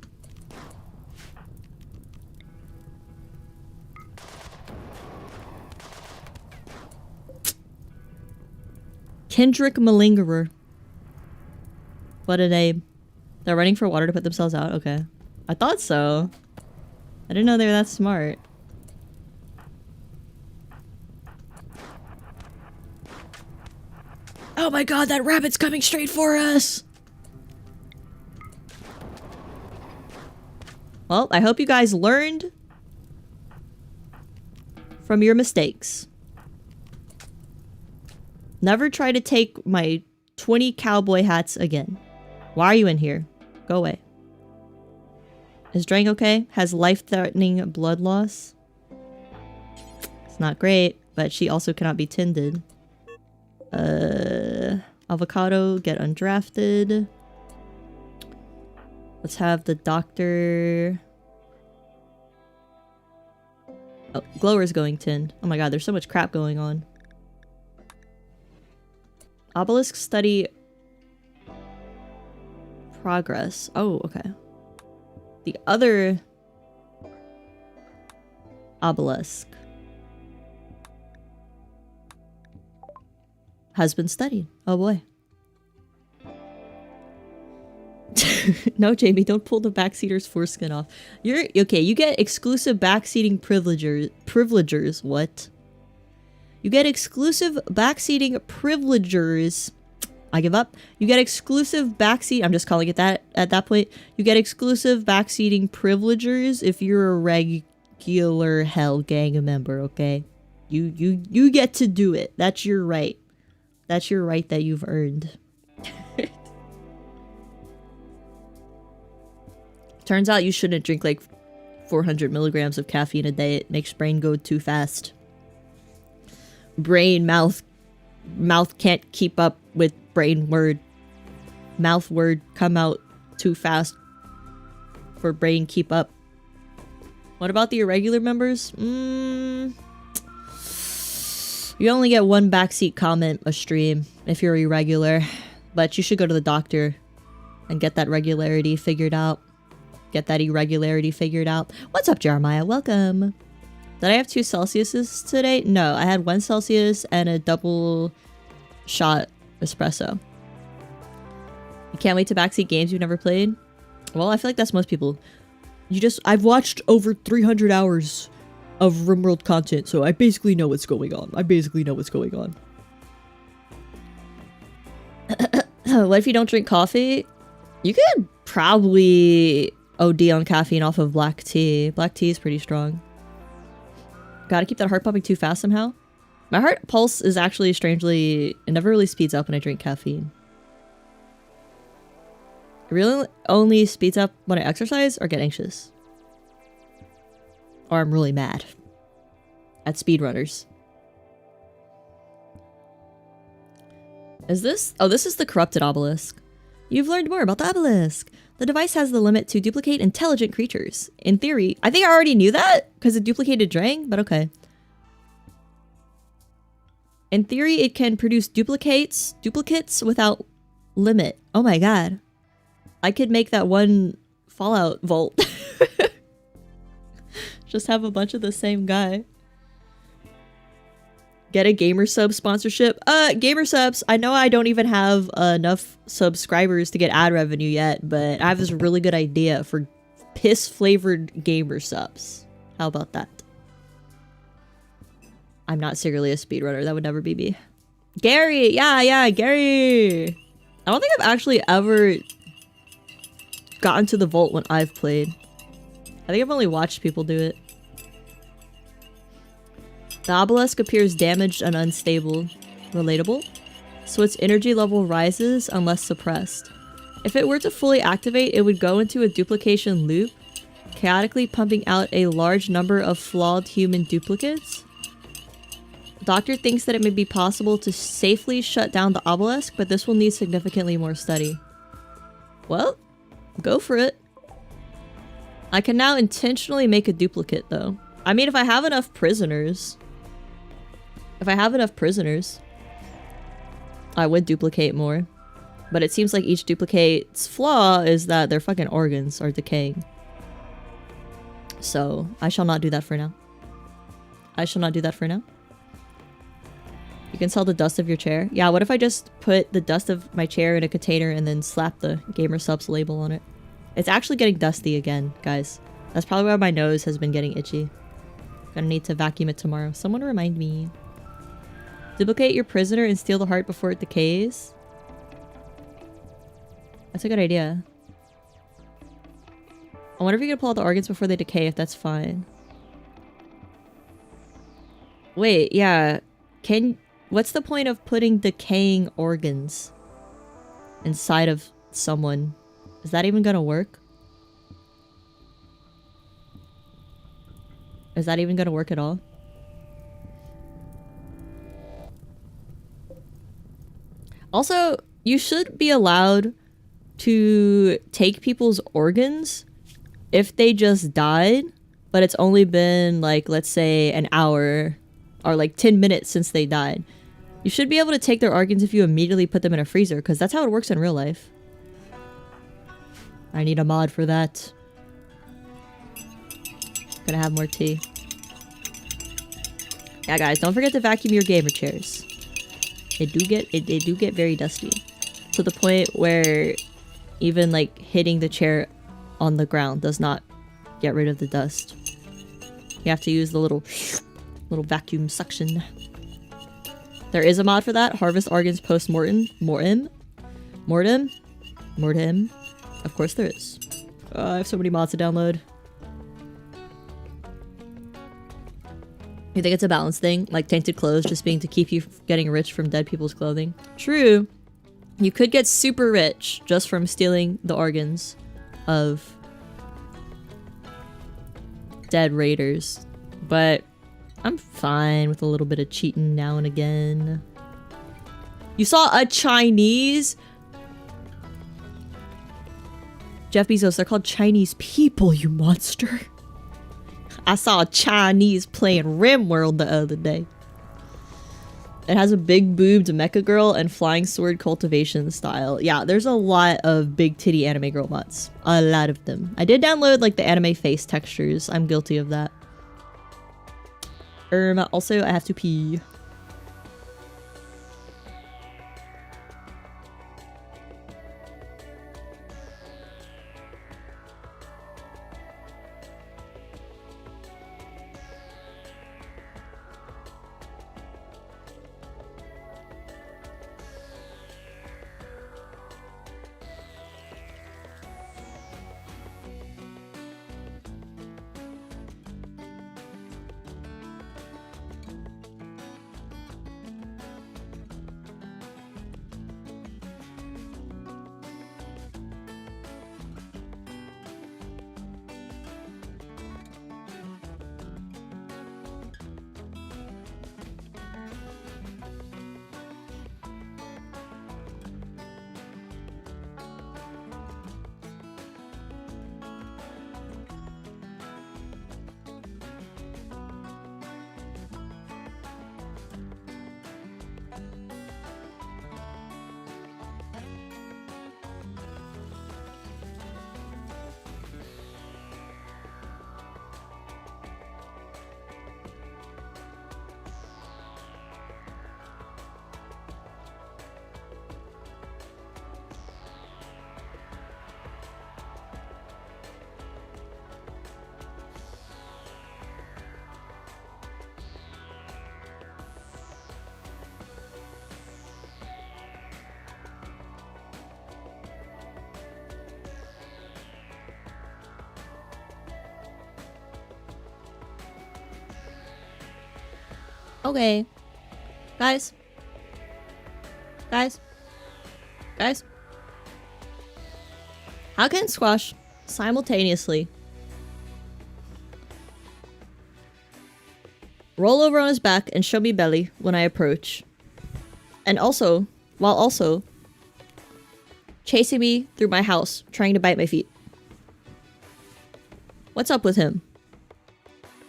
Kendrick Malingerer. What a name. They're running for water to put themselves out? Okay. I thought so. I didn't know they were that smart. Oh my god, that rabbit's coming straight for us! Well, I hope you guys learned from your mistakes. Never try to take my 20 cowboy hats again. Why are you in here? Go away. Is Drang okay? Has life-threatening blood loss. It's not great, but she also cannot be tended. Avocado, get undrafted. Let's have the doctor... Oh, Glower's going tinned. Oh my god, there's so much crap going on. Obelisk study... progress. Oh, okay. The other... obelisk has been studied. Oh boy. No, Jamie, don't pull the backseater's foreskin off. You're okay. You get exclusive backseating privilegers. What? You get exclusive backseating privilegers. I give up. You get exclusive backseat. I'm just calling it that at that point. You get exclusive backseating privilegers if you're a regular Hell Gang member. Okay, you get to do it. That's your right. That's your right that you've earned. Turns out you shouldn't drink like 400 milligrams of caffeine a day. It makes brain go too fast. Brain, mouth can't keep up with brain word. Mouth word come out too fast for brain keep up. What about the irregular members? You only get one backseat comment a stream if you're irregular, but you should go to the doctor and get that regularity figured out. Get that irregularity figured out. What's up, Jeremiah? Welcome. Did I have 2 Celsiuses today? No, I had 1 Celsius and a double shot espresso. You can't wait to backseat games you've never played? Well, I feel like that's most people. I've watched over 300 hours of RIMWORLD content, so I basically know what's going on. What if you don't drink coffee? You could probably OD on caffeine off of black tea. Black tea is pretty strong. Gotta keep that heart pumping too fast somehow. My heart pulse is actually strangely... It never really speeds up when I drink caffeine. It really only speeds up when I exercise or get anxious. Or I'm really mad. At speedrunners. Is this... Oh, this is the corrupted obelisk. You've learned more about the obelisk. The device has the limit to duplicate intelligent creatures. In theory... I think I already knew that because it duplicated Drang, but okay. In theory, it can produce duplicates without limit. Oh my god. I could make that one Fallout vault. Just have a bunch of the same guy. Get a gamer sub sponsorship. Gamer subs. I know I don't even have enough subscribers to get ad revenue yet, but I have this really good idea for piss flavored gamer subs. How about that? I'm not secretly a speedrunner. That would never be me. Gary! Yeah, Gary! I don't think I've actually ever gotten to the vault when I've played. I think I've only watched people do it. The obelisk appears damaged and unstable. Relatable? So its energy level rises unless suppressed. If it were to fully activate, it would go into a duplication loop, chaotically pumping out a large number of flawed human duplicates. The doctor thinks that it may be possible to safely shut down the obelisk, but this will need significantly more study. Well, go for it. I can now intentionally make a duplicate, though. I mean, if I have enough prisoners... I would duplicate more. But it seems like each duplicate's flaw is that their fucking organs are decaying. So, I shall not do that for now. You can sell the dust of your chair. Yeah, what if I just put the dust of my chair in a container and then slap the Gamer Subs label on it? It's actually getting dusty again, guys. That's probably why my nose has been getting itchy. Gonna need to vacuum it tomorrow. Someone remind me. Duplicate your prisoner and steal the heart before it decays. That's a good idea. I wonder if you can pull out the organs before they decay, if that's fine. Wait, yeah. What's the point of putting decaying organs inside of someone? Is that even gonna work? Is that even gonna work at all? Also, you should be allowed to take people's organs if they just died, but it's only been like, let's say, an hour or like 10 minutes since they died. You should be able to take their organs if you immediately put them in a freezer, because that's how it works in real life. I need a mod for that. Gonna have more tea. Yeah, guys, don't forget to vacuum your gamer chairs. They do get very dusty, to the point where even like hitting the chair on the ground does not get rid of the dust. You have to use the little vacuum suction. There is a mod for that. Harvest organs post-mortem. Mortem. Of course there is. I have so many mods to download. You think it's a balance thing? Like tainted clothes just being to keep you getting rich from dead people's clothing? True. You could get super rich just from stealing the organs of dead raiders. But I'm fine with a little bit of cheating now and again. You saw a Chinese? Jeff Bezos, they're called Chinese people, you monster. I saw a Chinese playing RIMWORLD the other day. It has a big boobed mecha girl and flying sword cultivation style. Yeah, there's a lot of big titty anime girl mods. A lot of them. I did download like the anime face textures. I'm guilty of that. Also, I have to pee. Okay. Guys. Guys. Guys. How can Squash simultaneously roll over on his back and show me belly when I approach, and also, while also chasing me through my house, trying to bite my feet? What's up with him?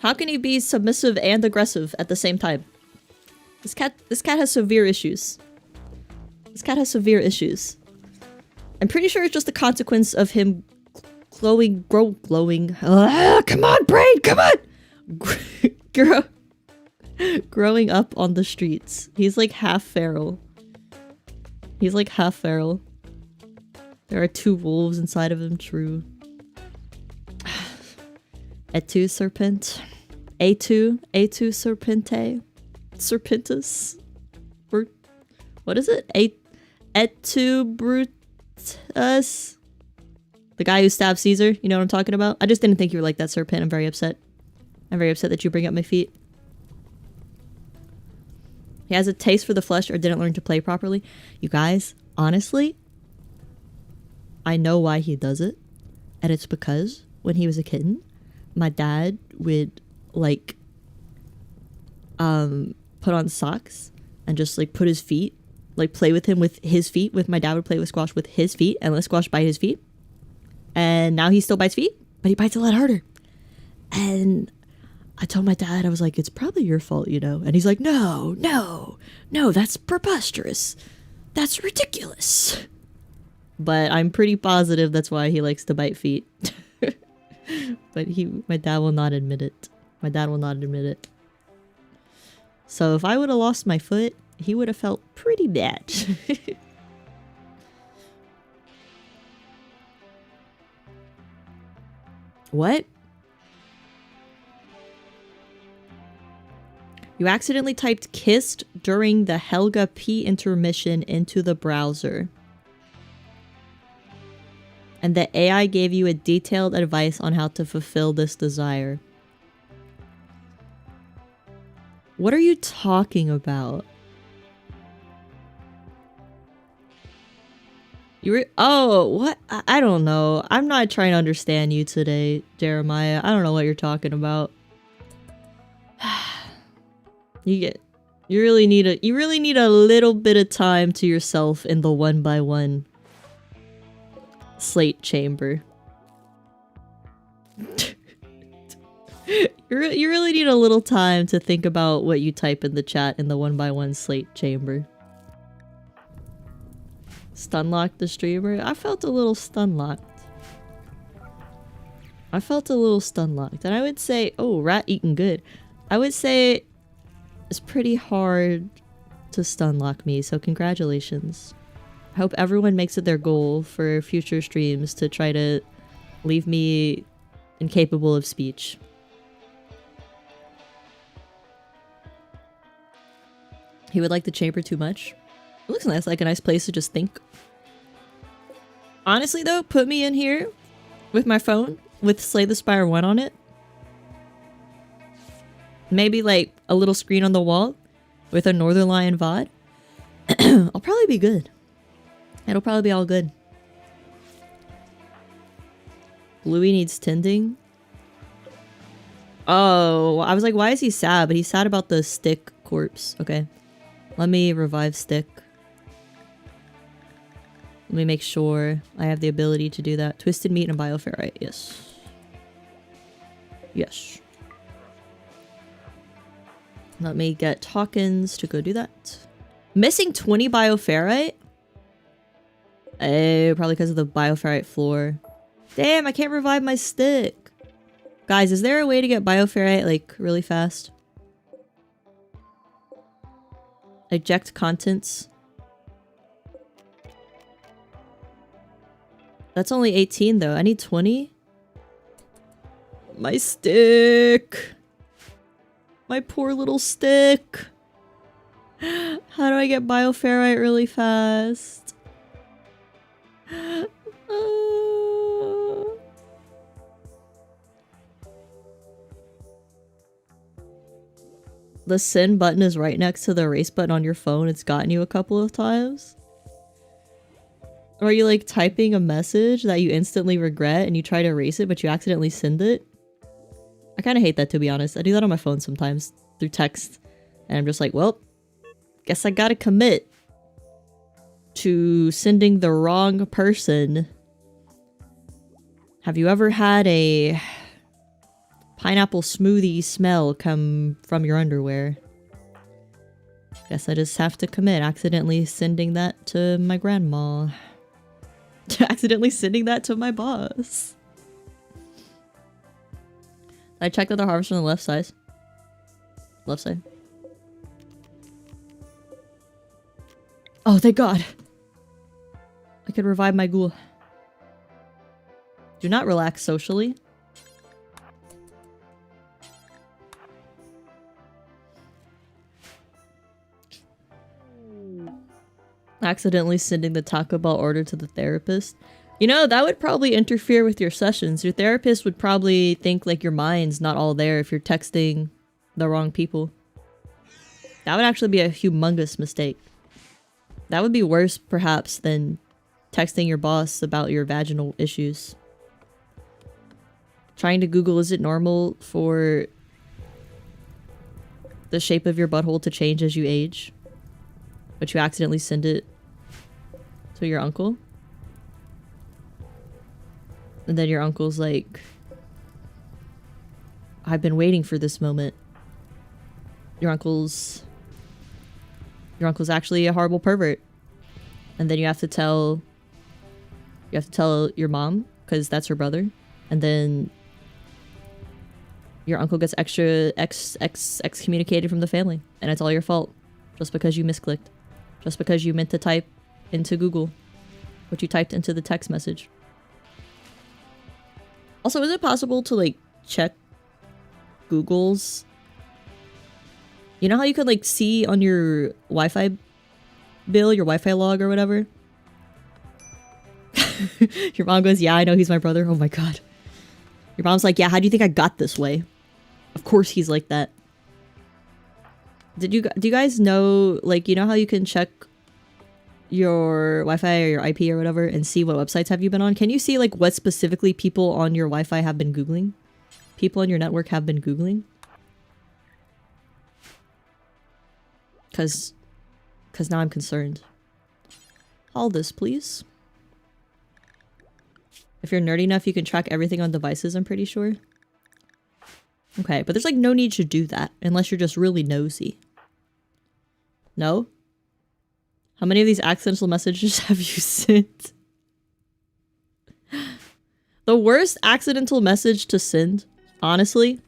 How can he be submissive and aggressive at the same time? This cat has severe issues. This cat has severe issues. I'm pretty sure it's just a consequence of him glowing. Come on, brain, come on! Growing up on the streets. He's like half feral. He's like half feral. There are 2 wolves inside of him, true. Et2 serpent. A2 serpente. Serpentus. What is it? Et2 brutus. The guy who stabbed Caesar. You know what I'm talking about? I just didn't think you were like that, serpent. I'm very upset. I'm very upset that you bring up my feet. He has a taste for the flesh or didn't learn to play properly. You guys, honestly, I know why he does it. And it's because when he was a kitten, my dad would like put on socks and just like put his feet, like play with him with his feet. My dad would play with Squash with his feet and let Squash bite his feet. And now he still bites feet, but he bites a lot harder. And I told my dad, I was like, it's probably your fault, you know? And he's like, no, that's preposterous. That's ridiculous. But I'm pretty positive that's why he likes to bite feet. But my dad will not admit it. My dad will not admit it. So if I would have lost my foot, he would have felt pretty bad. What? You accidentally typed kissed during the Helga P intermission into the browser. And the AI gave you a detailed advice on how to fulfill this desire. What are you talking about? Oh, what? I don't know. I'm not trying to understand you today, Jeremiah. I don't know what you're talking about. You really need a little bit of time to yourself in the 1x1 slate chamber. You really need a little time to think about what you type in the chat in the 1x1 slate chamber. Stunlock the streamer? I felt a little stunlocked. And I would say, oh, rat eating good. I would say it's pretty hard to stunlock me, so congratulations. I hope everyone makes it their goal for future streams to try to leave me incapable of speech. He would like the chamber too much. It looks nice, like a nice place to just think. Honestly though, put me in here with my phone with Slay the Spire 1 on it. Maybe like a little screen on the wall with a Northern Lion VOD. I'll probably be good. It'll probably be all good. Bluey needs tending. Oh, I was like, why is he sad? But he's sad about the stick corpse. Okay. Let me revive stick. Let me make sure I have the ability to do that. Twisted meat and bioferrite. Yes. Yes. Let me get Hawkins to go do that. Missing 20 bioferrite? Probably because of the bioferrite floor. Damn, I can't revive my stick. Guys, is there a way to get bioferrite, like, really fast? Eject contents. That's only 18 though. I need 20. My stick. My poor little stick. How do I get bioferrite really fast? the send button is right next to the erase button on your phone. It's gotten you a couple of times. Or you like typing a message that you instantly regret and you try to erase it, but you accidentally send it. I kind of hate that, to be honest. I do that on my phone sometimes through text. And I'm just like, well, guess I gotta commit to sending the wrong person. Have you ever had a pineapple smoothie smell come from your underwear? Guess I just have to commit accidentally sending that to my grandma. Accidentally sending that to my boss. I checked that the harvest on the left side. Left side. Oh, thank God. I could revive my ghoul. Do not relax socially. Accidentally sending the Taco Bell order to the therapist. You know, that would probably interfere with your sessions. Your therapist would probably think like your mind's not all there if you're texting the wrong people. That would actually be a humongous mistake. That would be worse, perhaps, than texting your boss about your vaginal issues. Trying to Google, is it normal for the shape of your butthole to change as you age? But you accidentally send it to your uncle? And then your uncle's like, I've been waiting for this moment. Your uncle's actually a horrible pervert. And then you have to tell your mom, because that's her brother. And then your uncle gets excommunicated from the family. And it's all your fault. Just because you misclicked. Just because you meant to type into Google what you typed into the text message. Also, is it possible to like check Google's? You know how you could like see on your Wi-Fi bill, your Wi-Fi log or whatever? Your mom goes, yeah, I know he's my brother. Oh my God. Your mom's like, yeah, how do you think I got this way? Of course he's like that. Do you guys know, like, you know how you can check your Wi-Fi or your IP or whatever and see what websites have you been on? Can you see like what specifically people on your Wi-Fi have been Googling? People on your network have been Googling? Cause now I'm concerned. Hold this, please. If you're nerdy enough, you can track everything on devices, I'm pretty sure. Okay, but there's like no need to do that unless you're just really nosy. No? How many of these accidental messages have you sent? The worst accidental message to send, honestly,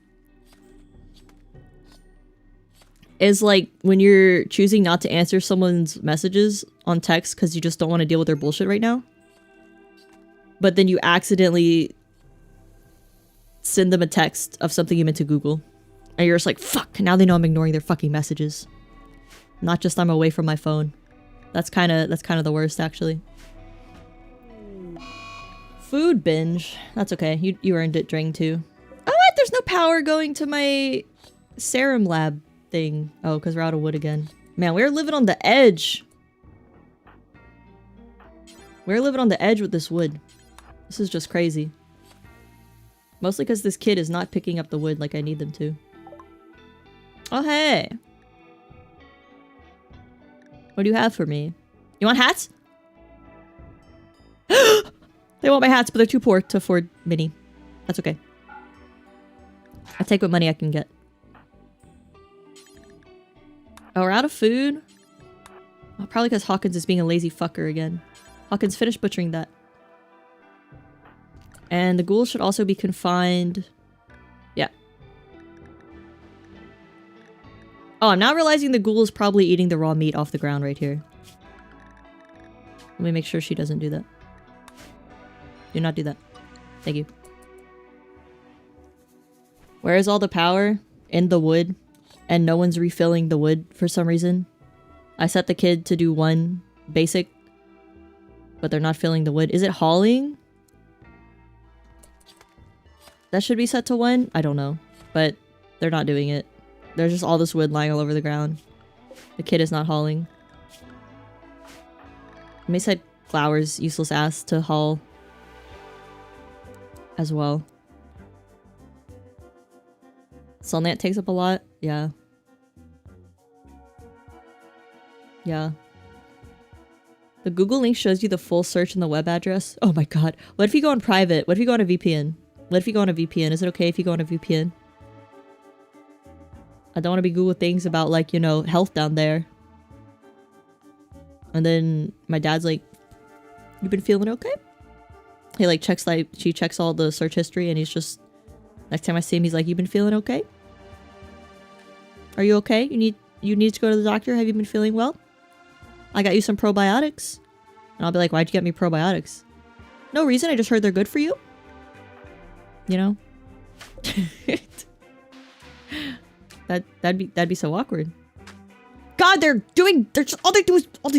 is like when you're choosing not to answer someone's messages on text because you just don't want to deal with their bullshit right now. But then you accidentally send them a text of something you meant to Google. And you're just like, fuck, now they know I'm ignoring their fucking messages. Not just I'm away from my phone. That's kind of the worst, actually. Food binge. That's okay. You earned it, Dring, too. Oh, what? There's no power going to my serum lab thing. Oh, because we're out of wood again. Man, we're living on the edge. We're living on the edge with this wood. This is just crazy. Mostly because this kid is not picking up the wood like I need them to. Oh, hey. What do you have for me? You want hats? They want my hats, but they're too poor to afford mini. That's okay. I take what money I can get. Oh, we're out of food? Oh, probably because Hawkins is being a lazy fucker again. Hawkins, finish butchering that. And the ghouls should also be confined. Yeah. Oh, I'm now realizing the ghoul is probably eating the raw meat off the ground right here. Let me make sure she doesn't do that. Do not do that. Thank you. Where is all the power? In the wood. And no one's refilling the wood for some reason. I set the kid to do one basic. But they're not filling the wood. Is it hauling? That should be set to 1? I don't know. But they're not doing it. There's just all this wood lying all over the ground. The kid is not hauling. May said flowers, useless ass to haul as well. Sunlight takes up a lot. Yeah. Yeah. The Google link shows you the full search and the web address. Oh my god. What if you go on private? What if you go on a VPN? What if you go on a VPN? Is it okay if you go on a VPN? I don't want to be Google things about, like, you know, health down there. And then my dad's like, you been feeling okay? He like checks, like, she checks all the search history and he's just, next time I see him, he's like, you been feeling okay? Are you okay? You need to go to the doctor? Have you been feeling well? I got you some probiotics. And I'll be like, why'd you get me probiotics? No reason, I just heard they're good for you. You know? That'd be so awkward. God, they're just all they do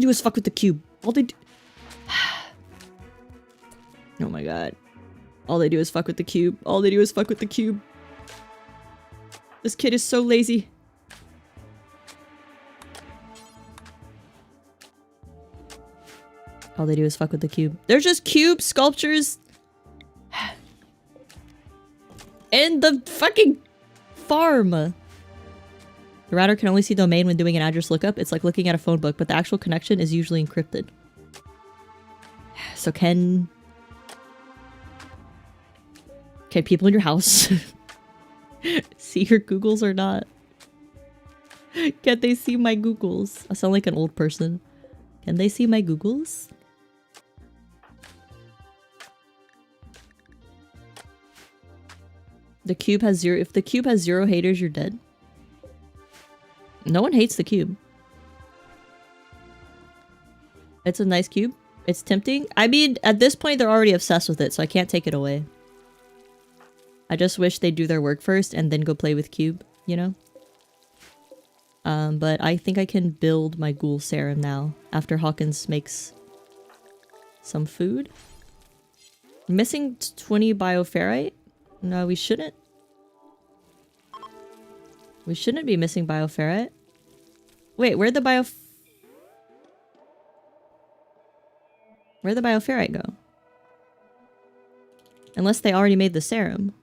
is fuck with the cube. All they do. Oh my god. All they do is fuck with the cube. All they do is fuck with the cube. This kid is so lazy. All they do is fuck with the cube. They're just cube sculptures. In the fucking farm. The router can only see domain when doing an address lookup. It's like looking at a phone book, but the actual connection is usually encrypted. So can people in your house see your Googles or not? Can they see my Googles? I sound like an old person. Can they see my Googles? The cube has zero. If the cube has 0 haters, you're dead. No one hates the cube. It's a nice cube. It's tempting. I mean, at this point, they're already obsessed with it, so I can't take it away. I just wish they'd do their work first and then go play with cube, you know? But I think I can build my ghoul serum now, after Hawkins makes some food. Missing 20 bioferrite? No, we shouldn't. We shouldn't be missing bioferrite. Wait, where'd the bioferrite go? Unless they already made the serum.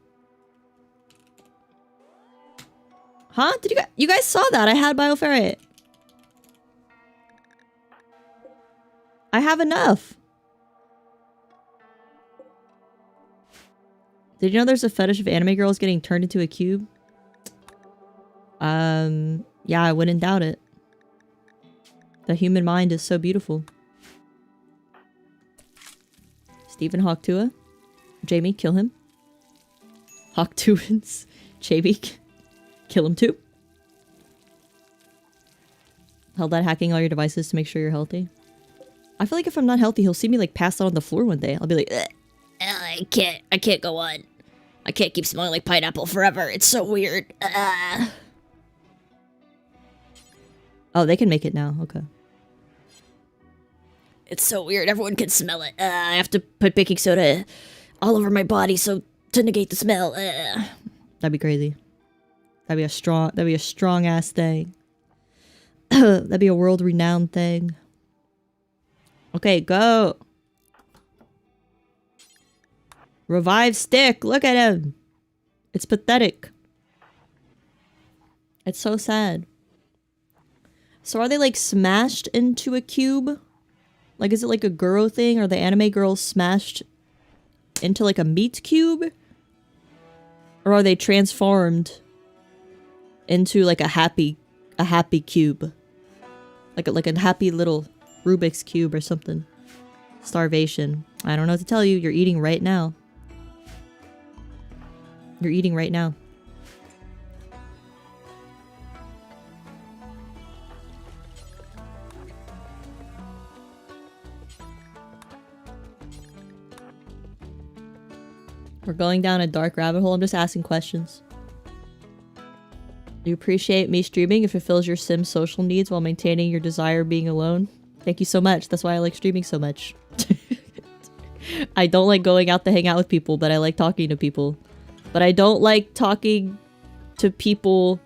Huh? Did you guys saw that? I had bioferrite. I have enough. Did you know there's a fetish of anime girls getting turned into a cube? Yeah, I wouldn't doubt it. The human mind is so beautiful. Stephen Hawktua. Jamie, kill him. Hawktuans. Jamie, kill him too. Held that hacking all your devices to make sure you're healthy. I feel like if I'm not healthy, he'll see me like pass out on the floor one day. I'll be like, I can't go on. I can't keep smelling like pineapple forever. It's so weird. Oh, they can make it now. Okay. It's so weird. Everyone can smell it. I have to put baking soda all over my body so to negate the smell. That'd be crazy. That'd be a strong ass thing. That'd be a world renowned thing. Okay, go. Revive Stick. Look at him. It's pathetic. It's so sad. So are they like smashed into a cube? Like, is it like a girl thing? Are the anime girls smashed into like a meat cube? Or are they transformed into like a happy cube? Like a happy little Rubik's Cube or something. Starvation. I don't know what to tell you. You're eating right now. You're eating right now. We're going down a dark rabbit hole. I'm just asking questions. Do you appreciate me streaming? It fulfills your sim social needs while maintaining your desire of being alone. Thank you so much. That's why I like streaming so much. I don't like going out to hang out with people, but I like talking to people. But I don't like talking to people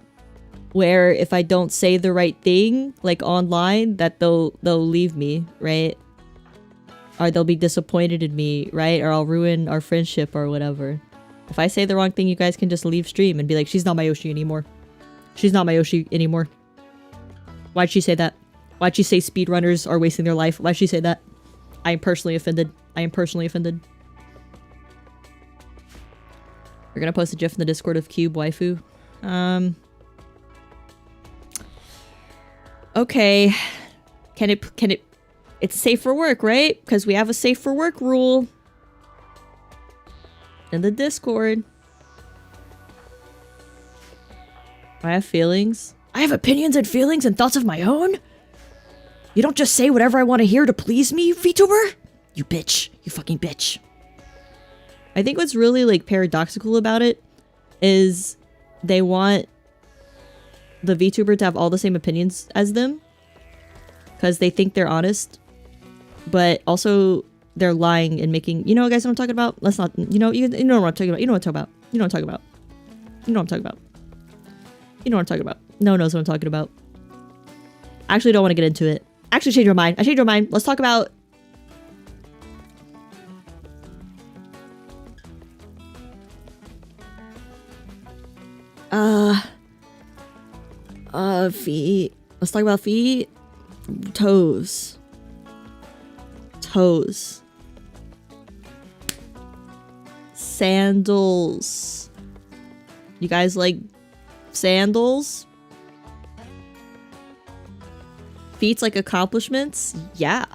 where if I don't say the right thing, like online, that they'll leave me, right? Or they'll be disappointed in me, right? Or I'll ruin our friendship or whatever. If I say the wrong thing, you guys can just leave stream and be like, she's not my Yoshi anymore. She's not my Yoshi anymore. Why'd she say that? Why'd she say speedrunners are wasting their life? Why'd she say that? I am personally offended. I am personally offended. We're gonna post a gif in the Discord of Cube Waifu. Okay. Can it... It's safe for work, right? Because we have a safe for work rule. In the Discord. I have feelings. I have opinions and feelings and thoughts of my own? You don't just say whatever I want to hear to please me, VTuber? You bitch. You fucking bitch. I think what's really, like, paradoxical about it is they want the VTuber to have all the same opinions as them because they think they're honest, but also they're lying and making... You know, guys, what I'm talking about? Let's not... You know what I'm talking about. You know what I'm talking about. You know what I'm talking about. You know what I'm talking about. You know what I'm talking about. No one knows what I'm talking about. I actually don't want to get into it. Actually, change your mind. I changed your mind. Let's talk about... feet. Let's talk about feet. Toes. Toes. Sandals. You guys like sandals? Feats like accomplishments? Yeah.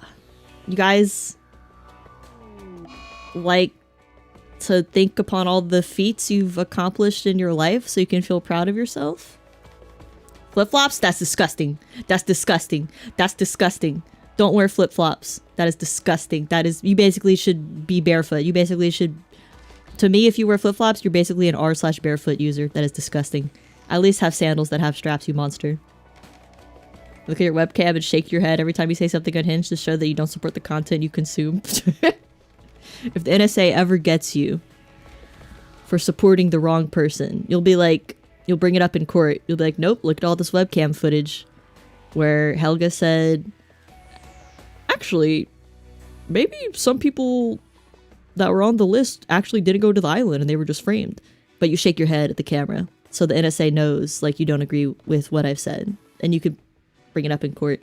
You guys like to think upon all the feats you've accomplished in your life so you can feel proud of yourself? Flip-flops? That's disgusting. That's disgusting. That's disgusting. Don't wear flip-flops. That is disgusting. That is... You basically should be barefoot. You basically should... To me, if you wear flip-flops, you're basically an r/barefoot user. That is disgusting. At least have sandals that have straps, you monster. Look at your webcam and shake your head every time you say something unhinged to show that you don't support the content you consume. If the NSA ever gets you for supporting the wrong person, you'll be like... You'll bring it up in court. You'll be like, nope, look at all this webcam footage where Helga said, actually, maybe some people that were on the list actually didn't go to the island and they were just framed. But you shake your head at the camera so the NSA knows, like, you don't agree with what I've said. And you could bring it up in court.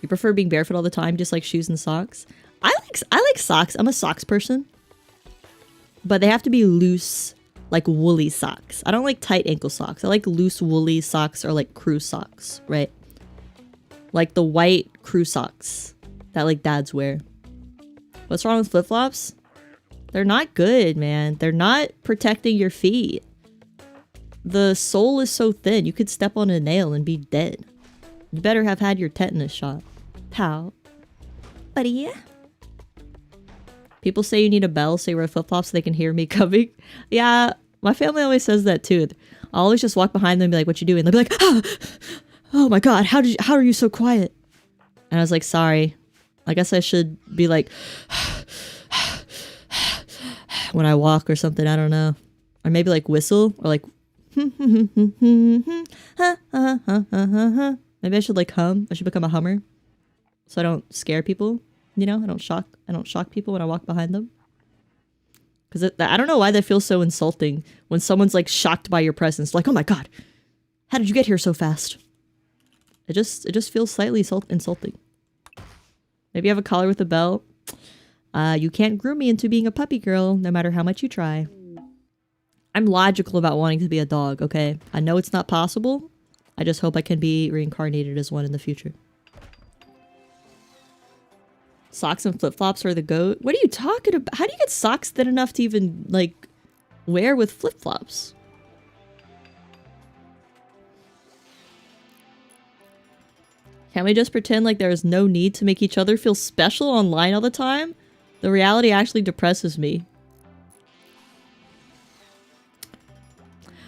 You prefer being barefoot all the time, just like shoes and socks? I like socks. I'm a socks person. But they have to be loose, like woolly socks. I don't like tight ankle socks. I like loose woolly socks or like crew socks, right? Like the white crew socks that like dads wear. What's wrong with flip-flops? They're not good, man. They're not protecting your feet. The sole is so thin, you could step on a nail and be dead. You better have had your tetanus shot. Pow. Buddy. People say you need a bell so you wear flip-flops so they can hear me coming. Yeah, my family always says that too. I'll always just walk behind them and be like, what you doing? They'll be like, oh my god, how are you so quiet? And I was like, sorry. I guess I should be like, when I walk or something, I don't know. Or maybe like whistle, or like, maybe I should like hum. I should become a hummer so I don't scare people. You know, I don't shock people when I walk behind them. Because I don't know why that feels so insulting when someone's like shocked by your presence. Like, oh my god, how did you get here so fast? It just feels slightly insulting. Maybe you have a collar with a belt. You can't groom me into being a puppy girl, no matter how much you try. I'm logical about wanting to be a dog, okay? I know it's not possible. I just hope I can be reincarnated as one in the future. Socks and flip-flops are the goat. What are you talking about? How do you get socks thin enough to even, like, wear with flip-flops? Can't we just pretend like there is no need to make each other feel special online all the time? The reality actually depresses me.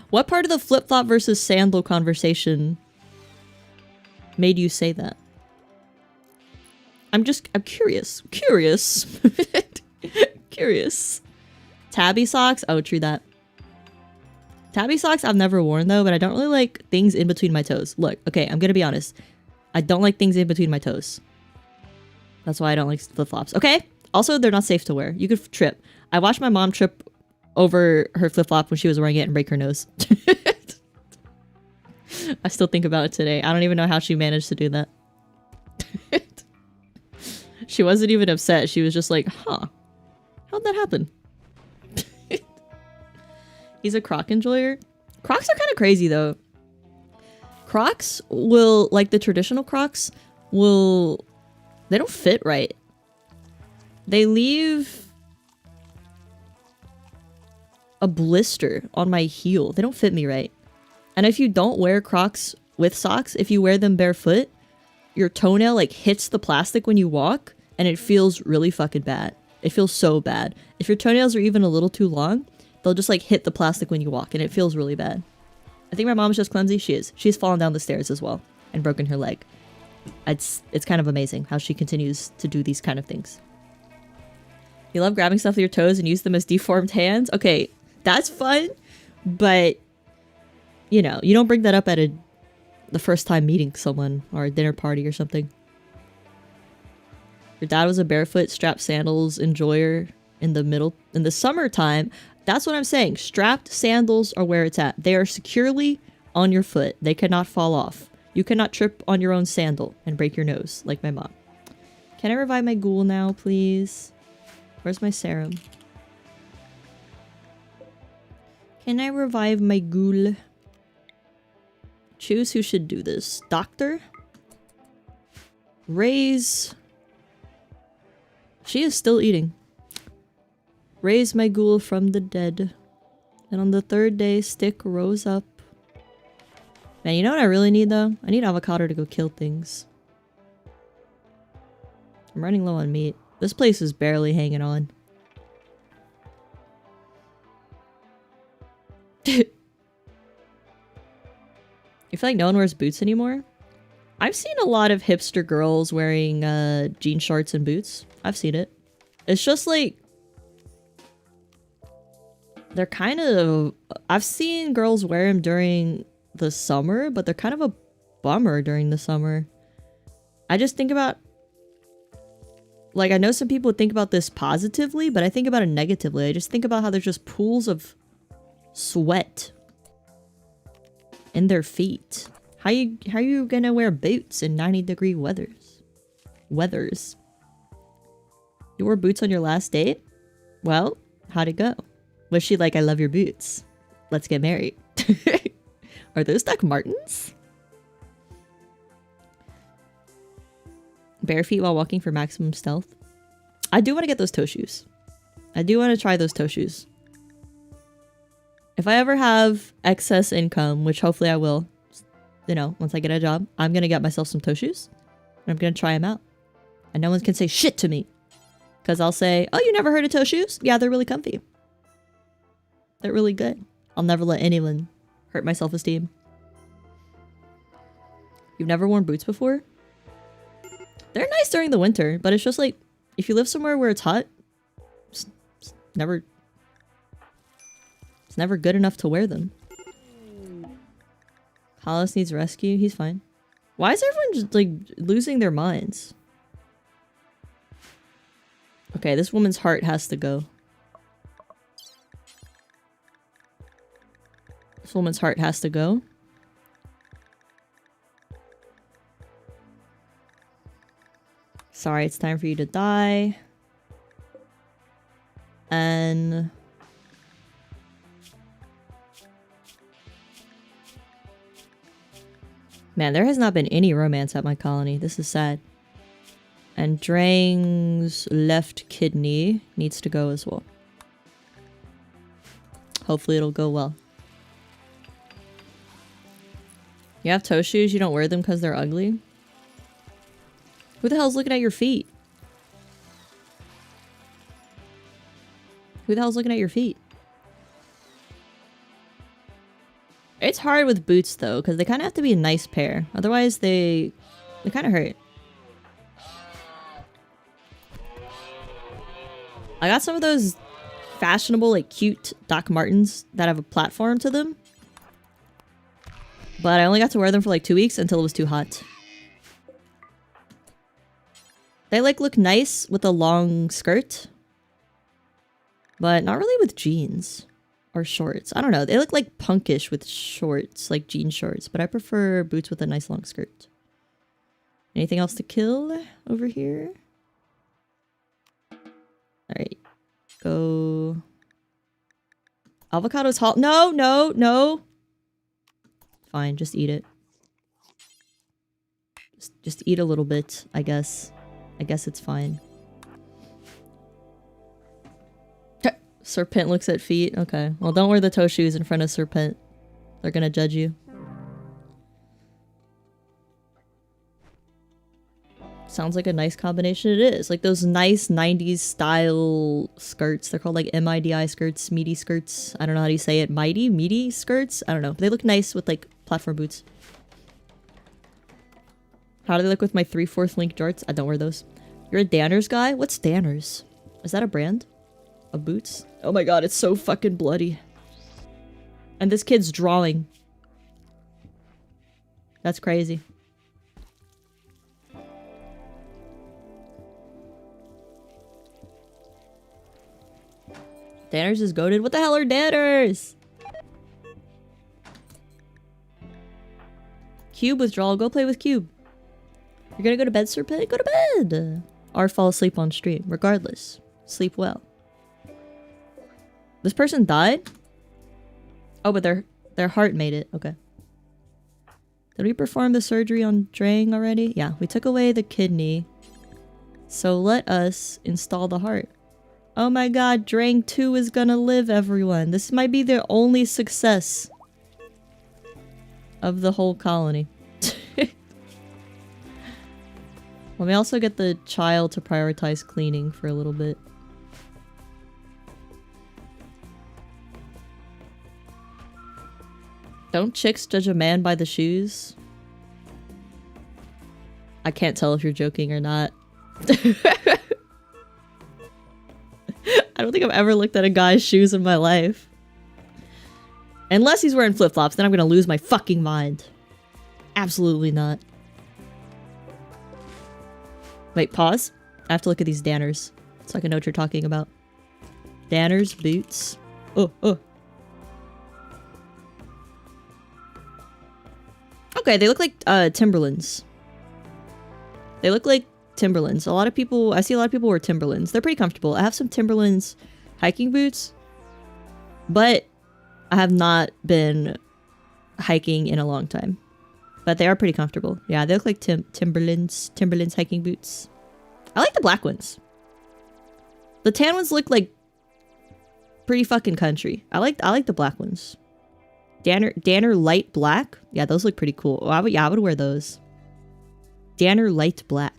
What part of the flip-flop versus sandal conversation made you say that? I'm curious. Curious. Curious. Tabby socks? Oh, true that. Tabby socks I've never worn though, but I don't really like things in between my toes. Look, okay, I'm gonna be honest. I don't like things in between my toes. That's why I don't like flip-flops. Okay? Also, they're not safe to wear. You could trip. I watched my mom trip over her flip-flop when she was wearing it and break her nose. I still think about it today. I don't even know how she managed to do that. She wasn't even upset. She was just like, huh, how'd that happen? He's a Croc enjoyer. Crocs are kind of crazy though. Crocs will, like the traditional Crocs, they don't fit right. They leave a blister on my heel. They don't fit me right. And if you don't wear Crocs with socks, if you wear them barefoot, your toenail like hits the plastic when you walk and it feels really fucking bad. It feels so bad. If your toenails are even a little too long, they'll just like hit the plastic when you walk and it feels really bad. I think my mom's just clumsy. She is. She's fallen down the stairs as well and broken her leg. It's kind of amazing how she continues to do these kind of things. You love grabbing stuff with your toes and use them as deformed hands? Okay, that's fun, but you know, you don't bring that up at the first time meeting someone or a dinner party or something. Your dad was a barefoot strapped sandals enjoyer in the summertime. That's what I'm saying. Strapped sandals are where it's at. They are securely on your foot. They cannot fall off. You cannot trip on your own sandal and break your nose like my mom. Can I revive my ghoul now, please? Where's my serum? Can I revive my ghoul? Choose who should do this. Doctor? Raise. She is still eating. Raise my ghoul from the dead. And on the third day, stick rose up. Man, you know what I really need though? I need avocado to go kill things. I'm running low on meat. This place is barely hanging on. You feel like no one wears boots anymore? I've seen a lot of hipster girls wearing jean shorts and boots. I've seen it. It's just like... they're kind of... I've seen girls wear them during the summer, but they're kind of a bummer during the summer. I just think about... like, I know some people think about this positively, but I think about it negatively. I just think about how there's just pools of sweat in their feet. How you gonna wear boots in 90-degree weathers? You wore boots on your last date? Well, how'd it go? Was she like, I love your boots. Let's get married. Are those Doc Martens? Bare feet while walking for maximum stealth. I do want to get those toe shoes. I do want to try those toe shoes. If I ever have excess income, which hopefully I will, you know, once I get a job, I'm going to get myself some toe shoes. And I'm going to try them out. And no one can say shit to me. Because I'll say, oh, you never heard of toe shoes? Yeah, they're really comfy. They're really good. I'll never let anyone hurt my self-esteem. You've never worn boots before? They're nice during the winter, but it's just like, if you live somewhere where it's hot, it's never good enough to wear them. Hollis needs rescue. He's fine. Why is everyone just like losing their minds? Okay, this woman's heart has to go. This woman's heart has to go. Sorry, it's time for you to die. And... man, there has not been any romance at my colony. This is sad. And Drang's left kidney needs to go as well. Hopefully it'll go well. You have toe shoes, you don't wear them because they're ugly? Who the hell's looking at your feet? Who the hell's looking at your feet? It's hard with boots though, because they kind of have to be a nice pair. Otherwise they kind of hurt. I got some of those fashionable, like cute Doc Martens that have a platform to them. But I only got to wear them for like 2 weeks until it was too hot. They like look nice with a long skirt. But not really with jeans. Or shorts. I don't know. They look like punkish with shorts. Like jean shorts. But I prefer boots with a nice long skirt. Anything else to kill over here? Alright. Go... Avocado's hot. No, no, no! Fine, just eat it. Just eat a little bit, I guess. I guess it's fine. Serpent looks at feet. Okay. Well, don't wear the toe shoes in front of Serpent. They're gonna judge you. Sounds like a nice combination. It is. Like those nice 90s style skirts. They're called like MIDI skirts, meaty skirts. I don't know how you say it. Meaty skirts? I don't know. They look nice with like platform boots. How do they look with my 3/4 link jorts? I don't wear those. You're a Danners guy? What's Danners? Is that a brand of boots? Oh my god, it's so fucking bloody. And this kid's drawing. That's crazy. Danners is goated. What the hell are Danners? Cube withdrawal. Go play with Cube. You're gonna go to bed, Serpent? Go to bed! Or fall asleep on stream. Regardless. Sleep well. This person died? Oh, but their heart made it. Okay. Did we perform the surgery on Drang already? Yeah, we took away the kidney. So let us install the heart. Oh my god, Drang 2 is gonna live, everyone. This might be the only success of the whole colony. Let me also get the child to prioritize cleaning for a little bit. Don't chicks judge a man by the shoes? I can't tell if you're joking or not. I don't think I've ever looked at a guy's shoes in my life. Unless he's wearing flip-flops, then I'm gonna lose my fucking mind. Absolutely not. Wait, pause. I have to look at these Danners so I can know what you're talking about. Danners, boots. Oh, oh. Okay, they look like Timberlands. They look like Timberlands. I see a lot of people wear Timberlands. They're pretty comfortable. I have some Timberlands hiking boots, but I have not been hiking in a long time. But they are pretty comfortable. Yeah, they look like Timberlands hiking boots. I like the black ones. The tan ones look like pretty fucking country. I like the black ones. Danner light black. Yeah, those look pretty cool. Oh, I would wear those. Danner light black.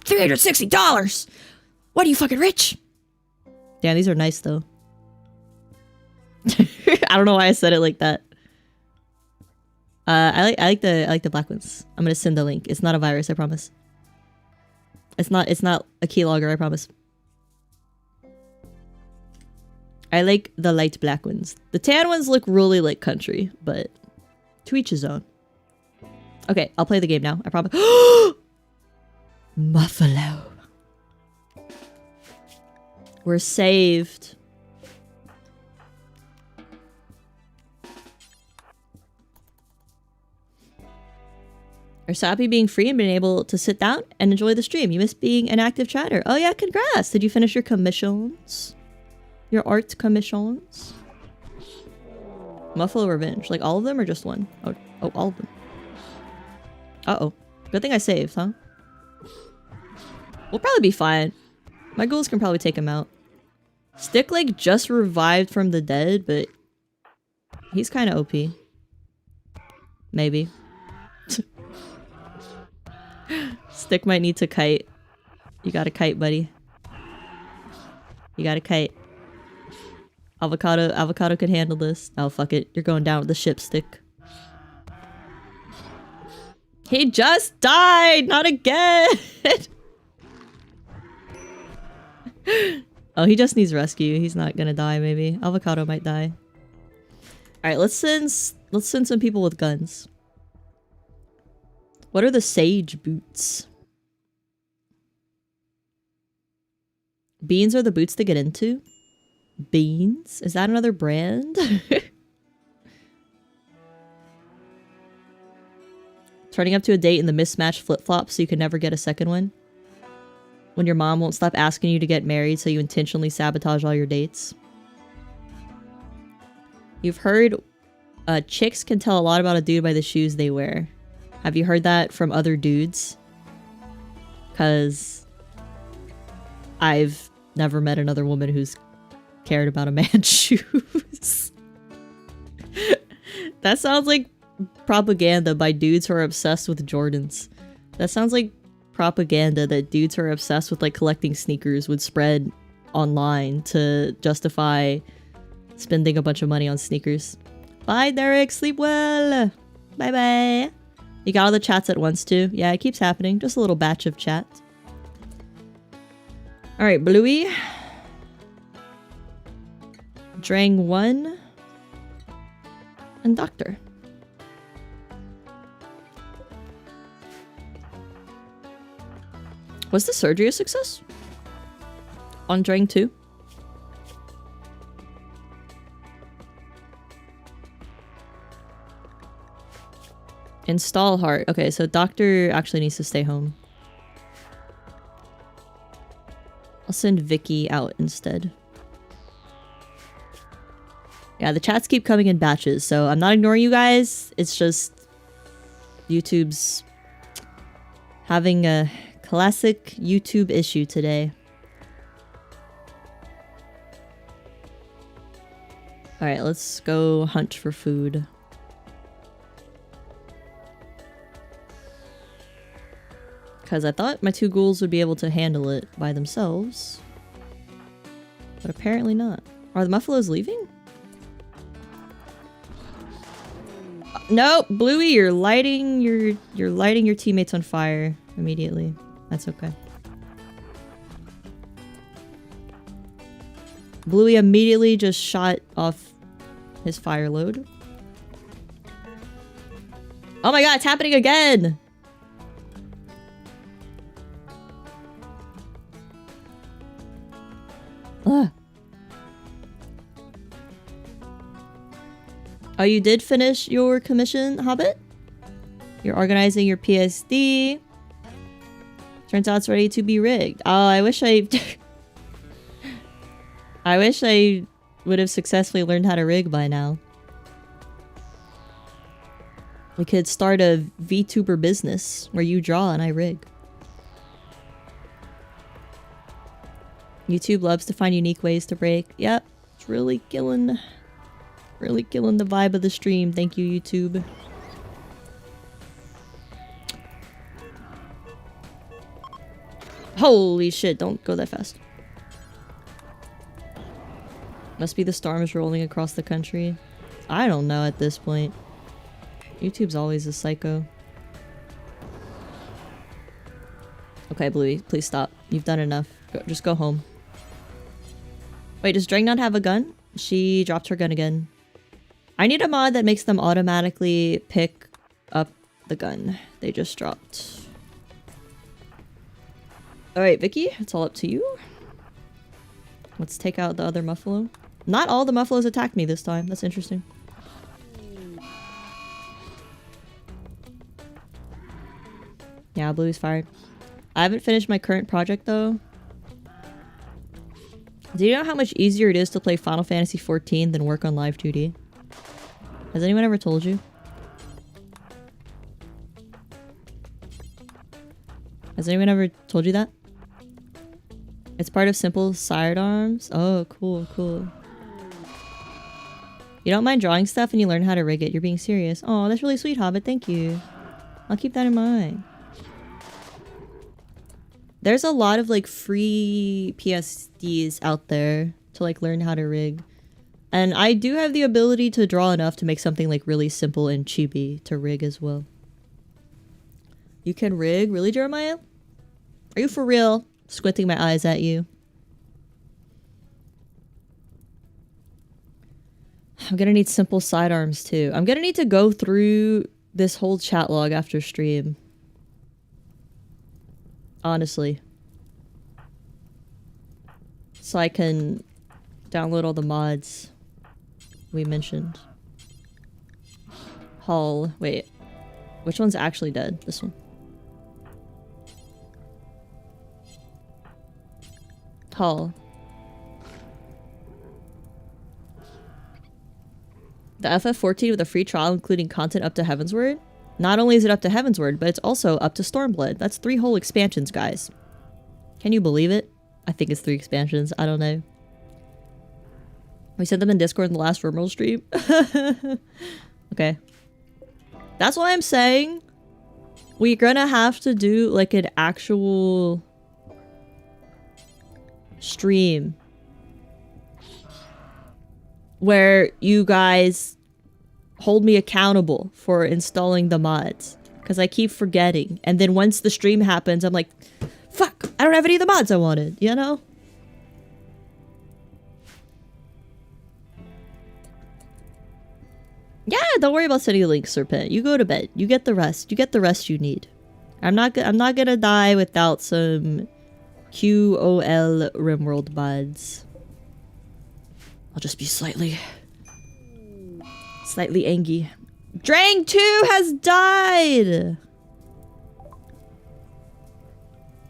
$360. What are you, fucking rich? Damn, these are nice though. I don't know why I said it like that. I like the black ones. I'm gonna send the link. It's not a virus, I promise. It's not a keylogger, I promise. I like the light black ones. The tan ones look really like country, but to each his own. Okay, I'll play the game now, I promise. Muffalo. We're saved. Are so happy being free and being able to sit down and enjoy the stream. You miss being an active chatter. Oh yeah, congrats. Did you finish your commissions? Your art commissions? Muffalo Revenge. Like all of them or just one? Oh, all of them. Uh-oh. Good thing I saved, huh? We'll probably be fine. My ghouls can probably take him out. Stick like just revived from the dead, but he's kind of OP. Maybe. Stick might need to kite. You got a kite, buddy. You got a kite. Avocado could handle this. Oh, fuck it. You're going down with the ship, Stick. He just died! Not again! Oh, he just needs rescue. He's not gonna die, maybe. Avocado might die. Alright, let's send some people with guns. What are the sage boots? Beans are the boots to get into? Beans? Is that another brand? Turning up to a date in the mismatched flip-flops so you can never get a second one? When your mom won't stop asking you to get married so you intentionally sabotage all your dates? You've heard chicks can tell a lot about a dude by the shoes they wear. Have you heard that from other dudes? Because I've never met another woman who's cared about a man's shoes. That sounds like propaganda by dudes who are obsessed with Jordans. That sounds like propaganda that dudes who are obsessed with like collecting sneakers would spread online to justify spending a bunch of money on sneakers. Bye, Derek. Sleep well. Bye bye. You got all the chats at once too? Yeah, it keeps happening. Just a little batch of chat. Alright, Bluey. Drang 1. And Doctor. Was the surgery a success? On Drang 2? Install heart. Okay, so Doctor actually needs to stay home. I'll send Vicky out instead. Yeah, the chats keep coming in batches, so I'm not ignoring you guys. It's just YouTube's having a classic YouTube issue today. Alright, let's go hunt for food. Because I thought my 2 ghouls would be able to handle it by themselves. But apparently not. Are the Muffalos leaving? Nope, Bluey, you're lighting your teammates on fire immediately. That's okay. Bluey immediately just shot off his fire load. Oh my god, it's happening again! Ugh. Oh, you did finish your commission, Hobbit? You're organizing your PSD. Turns out it's ready to be rigged. Oh, I wish I... I wish I would have successfully learned how to rig by now. We could start a VTuber business where you draw and I rig. YouTube loves to find unique ways to break. Yep, it's really killing the vibe of the stream. Thank you, YouTube. Holy shit, don't go that fast. Must be the storms rolling across the country. I don't know at this point. YouTube's always a psycho. Okay, Bluey, please stop. You've done enough. Just go home. Wait, does Drang not have a gun? She dropped her gun again. I need a mod that makes them automatically pick up the gun they just dropped. Alright, Vicky, it's all up to you. Let's take out the other Muffalo. Not all the Muffalos attacked me this time. That's interesting. Yeah, Bluey's fired. I haven't finished my current project though. Do you know how much easier it is to play Final Fantasy XIV than work on live 2D? Has anyone ever told you? Has anyone ever told you that? It's part of simple sidearms. Oh, cool, cool. You don't mind drawing stuff and you learn how to rig it. You're being serious. Oh, that's really sweet, Hobbit. Thank you. I'll keep that in mind. There's a lot of like free PSDs out there to like learn how to rig. And I do have the ability to draw enough to make something like really simple and chibi to rig as well. You can rig? Really, Jeremiah? Are you for real? Squinting my eyes at you. I'm gonna need simple sidearms too. I'm gonna need to go through this whole chat log after stream. Honestly. So I can download all the mods we mentioned. Hull. Wait. Which one's actually dead? This one. Hull. The FF14 with a free trial including content up to Heavensward? Not only is it up to Heavensward, but it's also up to Stormblood. That's 3 whole expansions, guys. Can you believe it? I think it's 3 expansions. I don't know. We sent them in Discord in the last RIMWORLD stream. Okay. That's why I'm saying we're gonna have to do like an actual stream where you guys hold me accountable for installing the mods, because I keep forgetting, and then once the stream happens I'm like, fuck, I don't have any of the mods I wanted, you know? Yeah, don't worry about sending links, Serpent. You go to bed. You get the rest. You get the rest you need. I'm not gonna die without some QOL RIMWORLD mods. I'll just be slightly angry. Drang 2 has died!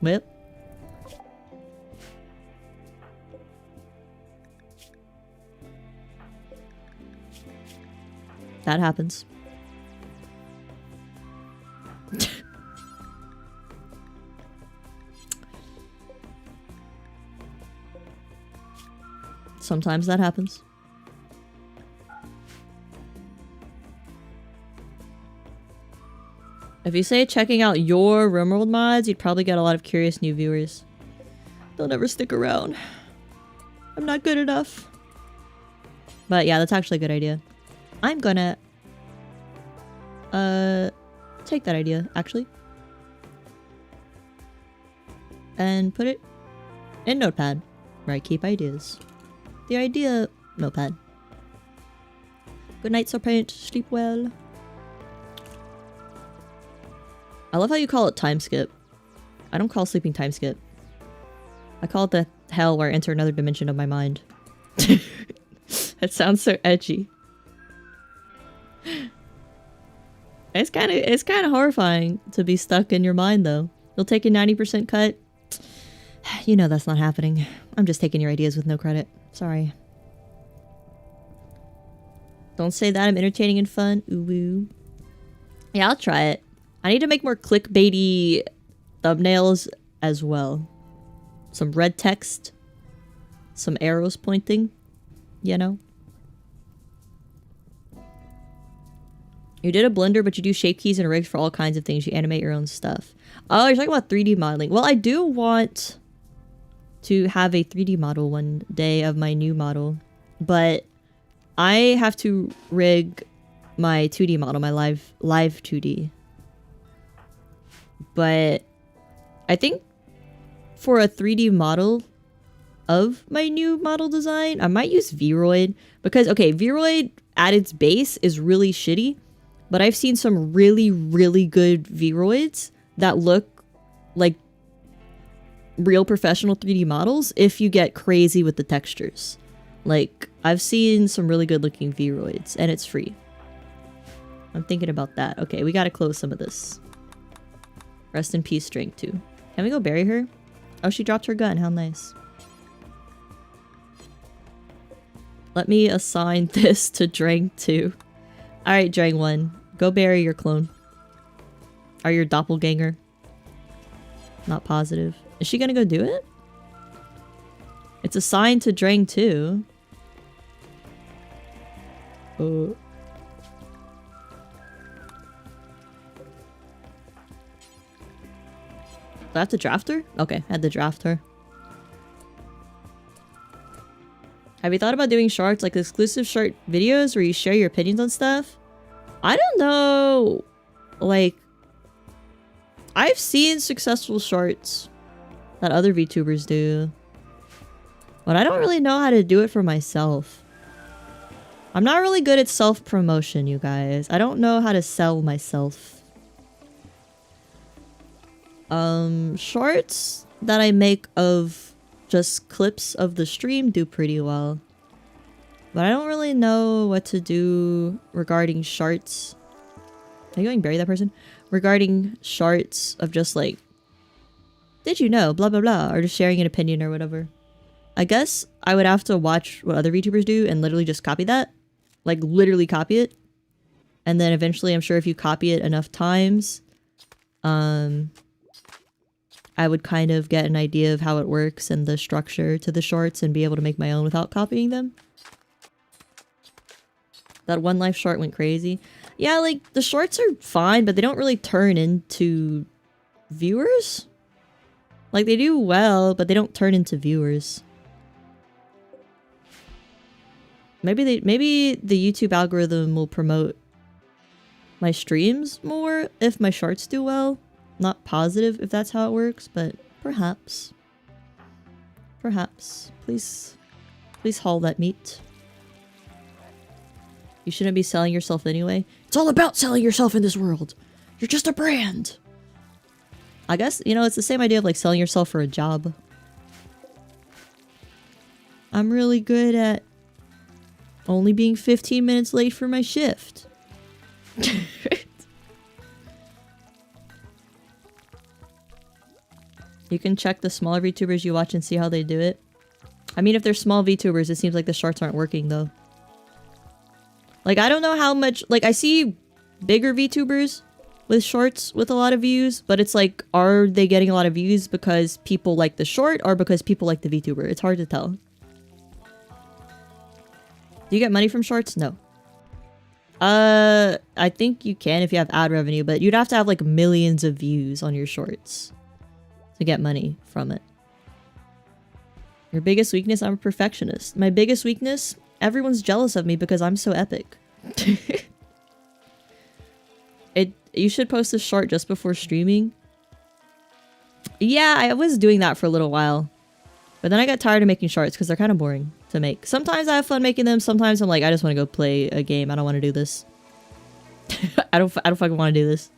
Well. That happens. Sometimes that happens. If you say checking out your RIMWORLD mods, you'd probably get a lot of curious new viewers. They'll never stick around. I'm not good enough. But yeah, that's actually a good idea. I'm gonna take that idea, actually. And put it in Notepad, where I keep ideas. The idea notepad. Good night, Serpent. Sleep well. I love how you call it time skip. I don't call sleeping time skip. I call it the hell where I enter another dimension of my mind. That sounds so edgy. It's kind of horrifying to be stuck in your mind, though. You'll take a 90% cut. You know that's not happening. I'm just taking your ideas with no credit. Sorry. Don't say that. I'm entertaining and fun. Ooh woo. Yeah, I'll try it. I need to make more clickbaity thumbnails as well. Some red text. Some arrows pointing. You know? You did a blender, but you do shape keys and rigs for all kinds of things. You animate your own stuff. Oh, you're talking about 3D modeling. Well, I do want to have a 3D model one day of my new model, but I have to rig my 2D model, my live 2D. But I think for a 3D model of my new model design, I might use Vroid, because okay, Vroid at its base is really shitty. But I've seen some really, really good Vroids that look like real professional 3D models if you get crazy with the textures. Like, I've seen some really good looking Vroids, and it's free. I'm thinking about that. Okay, we gotta close some of this. Rest in peace, Drink 2. Can we go bury her? Oh, she dropped her gun. How nice. Let me assign this to Drang 2. Alright, Drang 1. Go bury your clone. Or your doppelganger. Not positive. Is she gonna go do it? It's assigned to Drang 2. Oh. Do I have to draft her? Okay, I had to draft her. Have you thought about doing shorts, like exclusive short videos where you share your opinions on stuff? I don't know. Like, I've seen successful shorts that other VTubers do, but I don't really know how to do it for myself. I'm not really good at self-promotion, you guys. I don't know how to sell myself. Shorts that I make of just clips of the stream do pretty well. But I don't really know what to do regarding shorts. Are you going to bury that person? Regarding shorts of just like, did you know, blah blah blah, or just sharing an opinion or whatever. I guess I would have to watch what other VTubers do and literally just copy that. Like literally copy it. And then eventually I'm sure if you copy it enough times, I would kind of get an idea of how it works and the structure to the shorts and be able to make my own without copying them. That One Life short went crazy. Yeah, like, the shorts are fine, but they don't really turn into viewers. Like, they do well, but they don't turn into viewers. Maybe the YouTube algorithm will promote my streams more if my shorts do well. Not positive if that's how it works, but perhaps. Perhaps. Please haul that meat. You shouldn't be selling yourself anyway. It's all about selling yourself in this world. You're just a brand. I guess, you know, it's the same idea of like selling yourself for a job. I'm really good at only being 15 minutes late for my shift. You can check the smaller VTubers you watch and see how they do it. I mean, if they're small VTubers, it seems like the shorts aren't working though. Like, I don't know how much, like, I see bigger VTubers with shorts with a lot of views, but it's like, are they getting a lot of views because people like the short or because people like the VTuber? It's hard to tell. Do you get money from shorts? No. I think you can if you have ad revenue, but you'd have to have like millions of views on your shorts to get money from it. Your biggest weakness? I'm a perfectionist. My biggest weakness? Everyone's jealous of me because I'm so epic. You should post a short just before streaming. Yeah, I was doing that for a little while. But then I got tired of making shorts because they're kind of boring to make. Sometimes I have fun making them. Sometimes I'm like, I just want to go play a game. I don't want to do this. I don't fucking want to do this.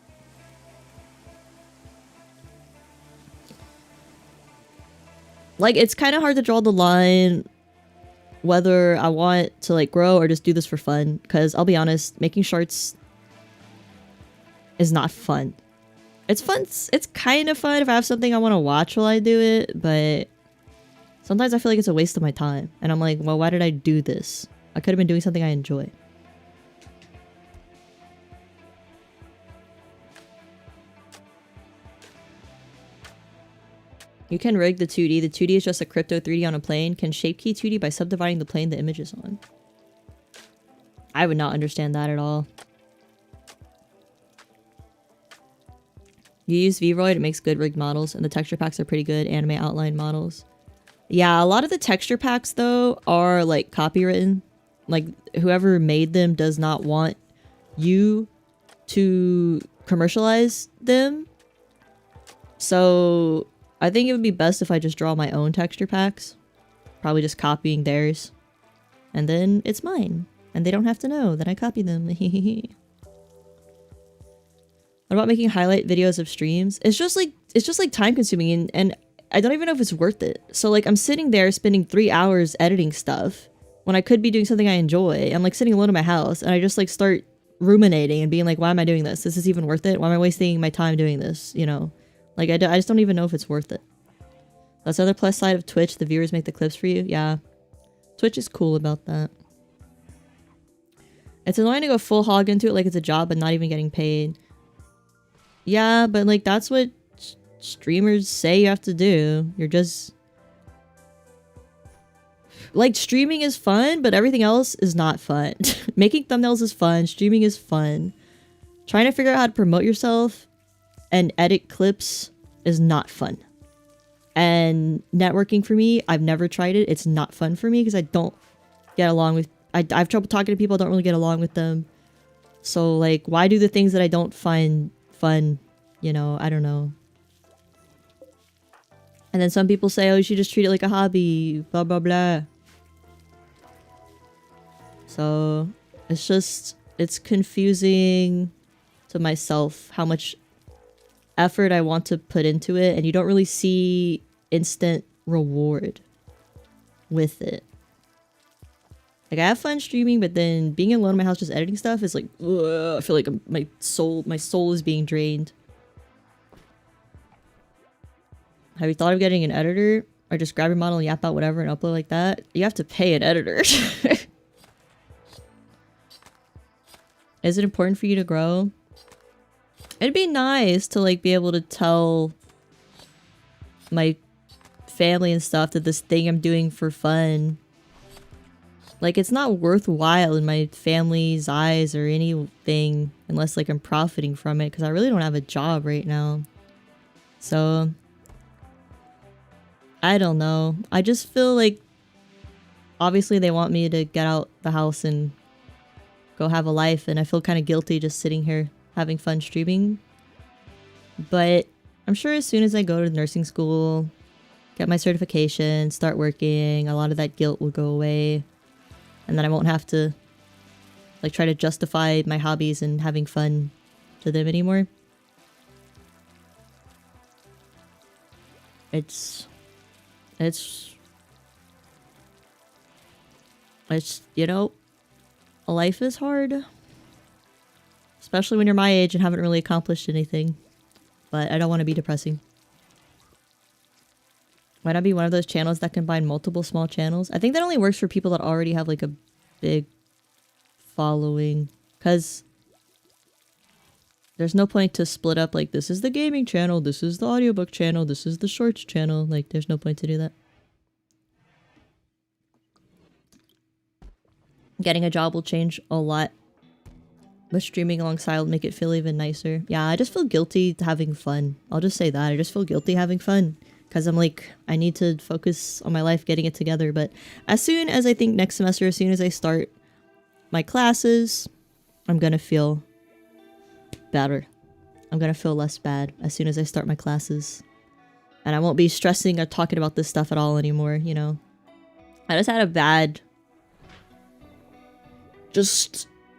Like, it's kind of hard to draw the line whether I want to like grow or just do this for fun, because I'll be honest, making shorts is not fun. It's fun, it's kind of fun if I have something I want to watch while I do it, but sometimes I feel like it's a waste of my time and I'm like, well, why did I do this? I could have been doing something I enjoy. You can rig the 2D. The 2D is just a crypto 3D on a plane. Can shape key 2D by subdividing the plane the image is on. I would not understand that at all. You use VRoid, it makes good rigged models, and the texture packs are pretty good anime outline models. Yeah, a lot of the texture packs, though, are, like, copywritten. Like, whoever made them does not want you to commercialize them. So I think it would be best if I just draw my own texture packs. Probably just copying theirs. And then it's mine. And they don't have to know that I copied them. What about making highlight videos of streams? It's just like time consuming and I don't even know if it's worth it. So like I'm sitting there spending 3 hours editing stuff when I could be doing something I enjoy. I'm like sitting alone in my house and I just like start ruminating and being like, why am I doing this? This is even worth it? Why am I wasting my time doing this? You know? Like, I just don't even know if it's worth it. That's the other plus side of Twitch. The viewers make the clips for you. Yeah. Twitch is cool about that. It's annoying to go full hog into it like it's a job but not even getting paid. Yeah, but like, that's what streamers say you have to do. You're just... Like, streaming is fun, but everything else is not fun. Making thumbnails is fun. Streaming is fun. Trying to figure out how to promote yourself and edit clips is not fun. And networking for me, I've never tried it. It's not fun for me because I don't get along with... I have trouble talking to people. I don't really get along with them. So, like, why do the things that I don't find fun? You know, I don't know. And then some people say, oh, you should just treat it like a hobby. Blah, blah, blah. So it's confusing to myself how much effort I want to put into it, and you don't really see instant reward with it. Like, I have fun streaming, but then being alone in my house just editing stuff is like, ugh, I feel like my soul is being drained. Have you thought of getting an editor? Or just grab your model and yap out whatever and upload like that? You have to pay an editor. Is it important for you to grow? It'd be nice to like be able to tell my family and stuff that this thing I'm doing for fun, like, it's not worthwhile in my family's eyes or anything unless like I'm profiting from it, because I really don't have a job right now. So I don't know. I just feel like obviously they want me to get out the house and go have a life, and I feel kind of guilty just sitting here having fun streaming. But I'm sure as soon as I go to nursing school, get my certification, start working, a lot of that guilt will go away. And then I won't have to like try to justify my hobbies and having fun to them anymore. It's you know, life is hard. Especially when you're my age and haven't really accomplished anything. But I don't want to be depressing. Might not be one of those channels that combine multiple small channels. I think that only works for people that already have like a big following. Because there's no point to split up like, this is the gaming channel, this is the audiobook channel, this is the shorts channel. Like, there's no point to do that. Getting a job will change a lot. But streaming alongside will make it feel even nicer. Yeah, I just feel guilty having fun. I'll just say that. I just feel guilty having fun. Because I'm like, I need to focus on my life, getting it together. But as soon as I think next semester, as soon as I start my classes, I'm going to feel better. I'm going to feel less bad as soon as I start my classes. And I won't be stressing or talking about this stuff at all anymore, you know. I just had a bad...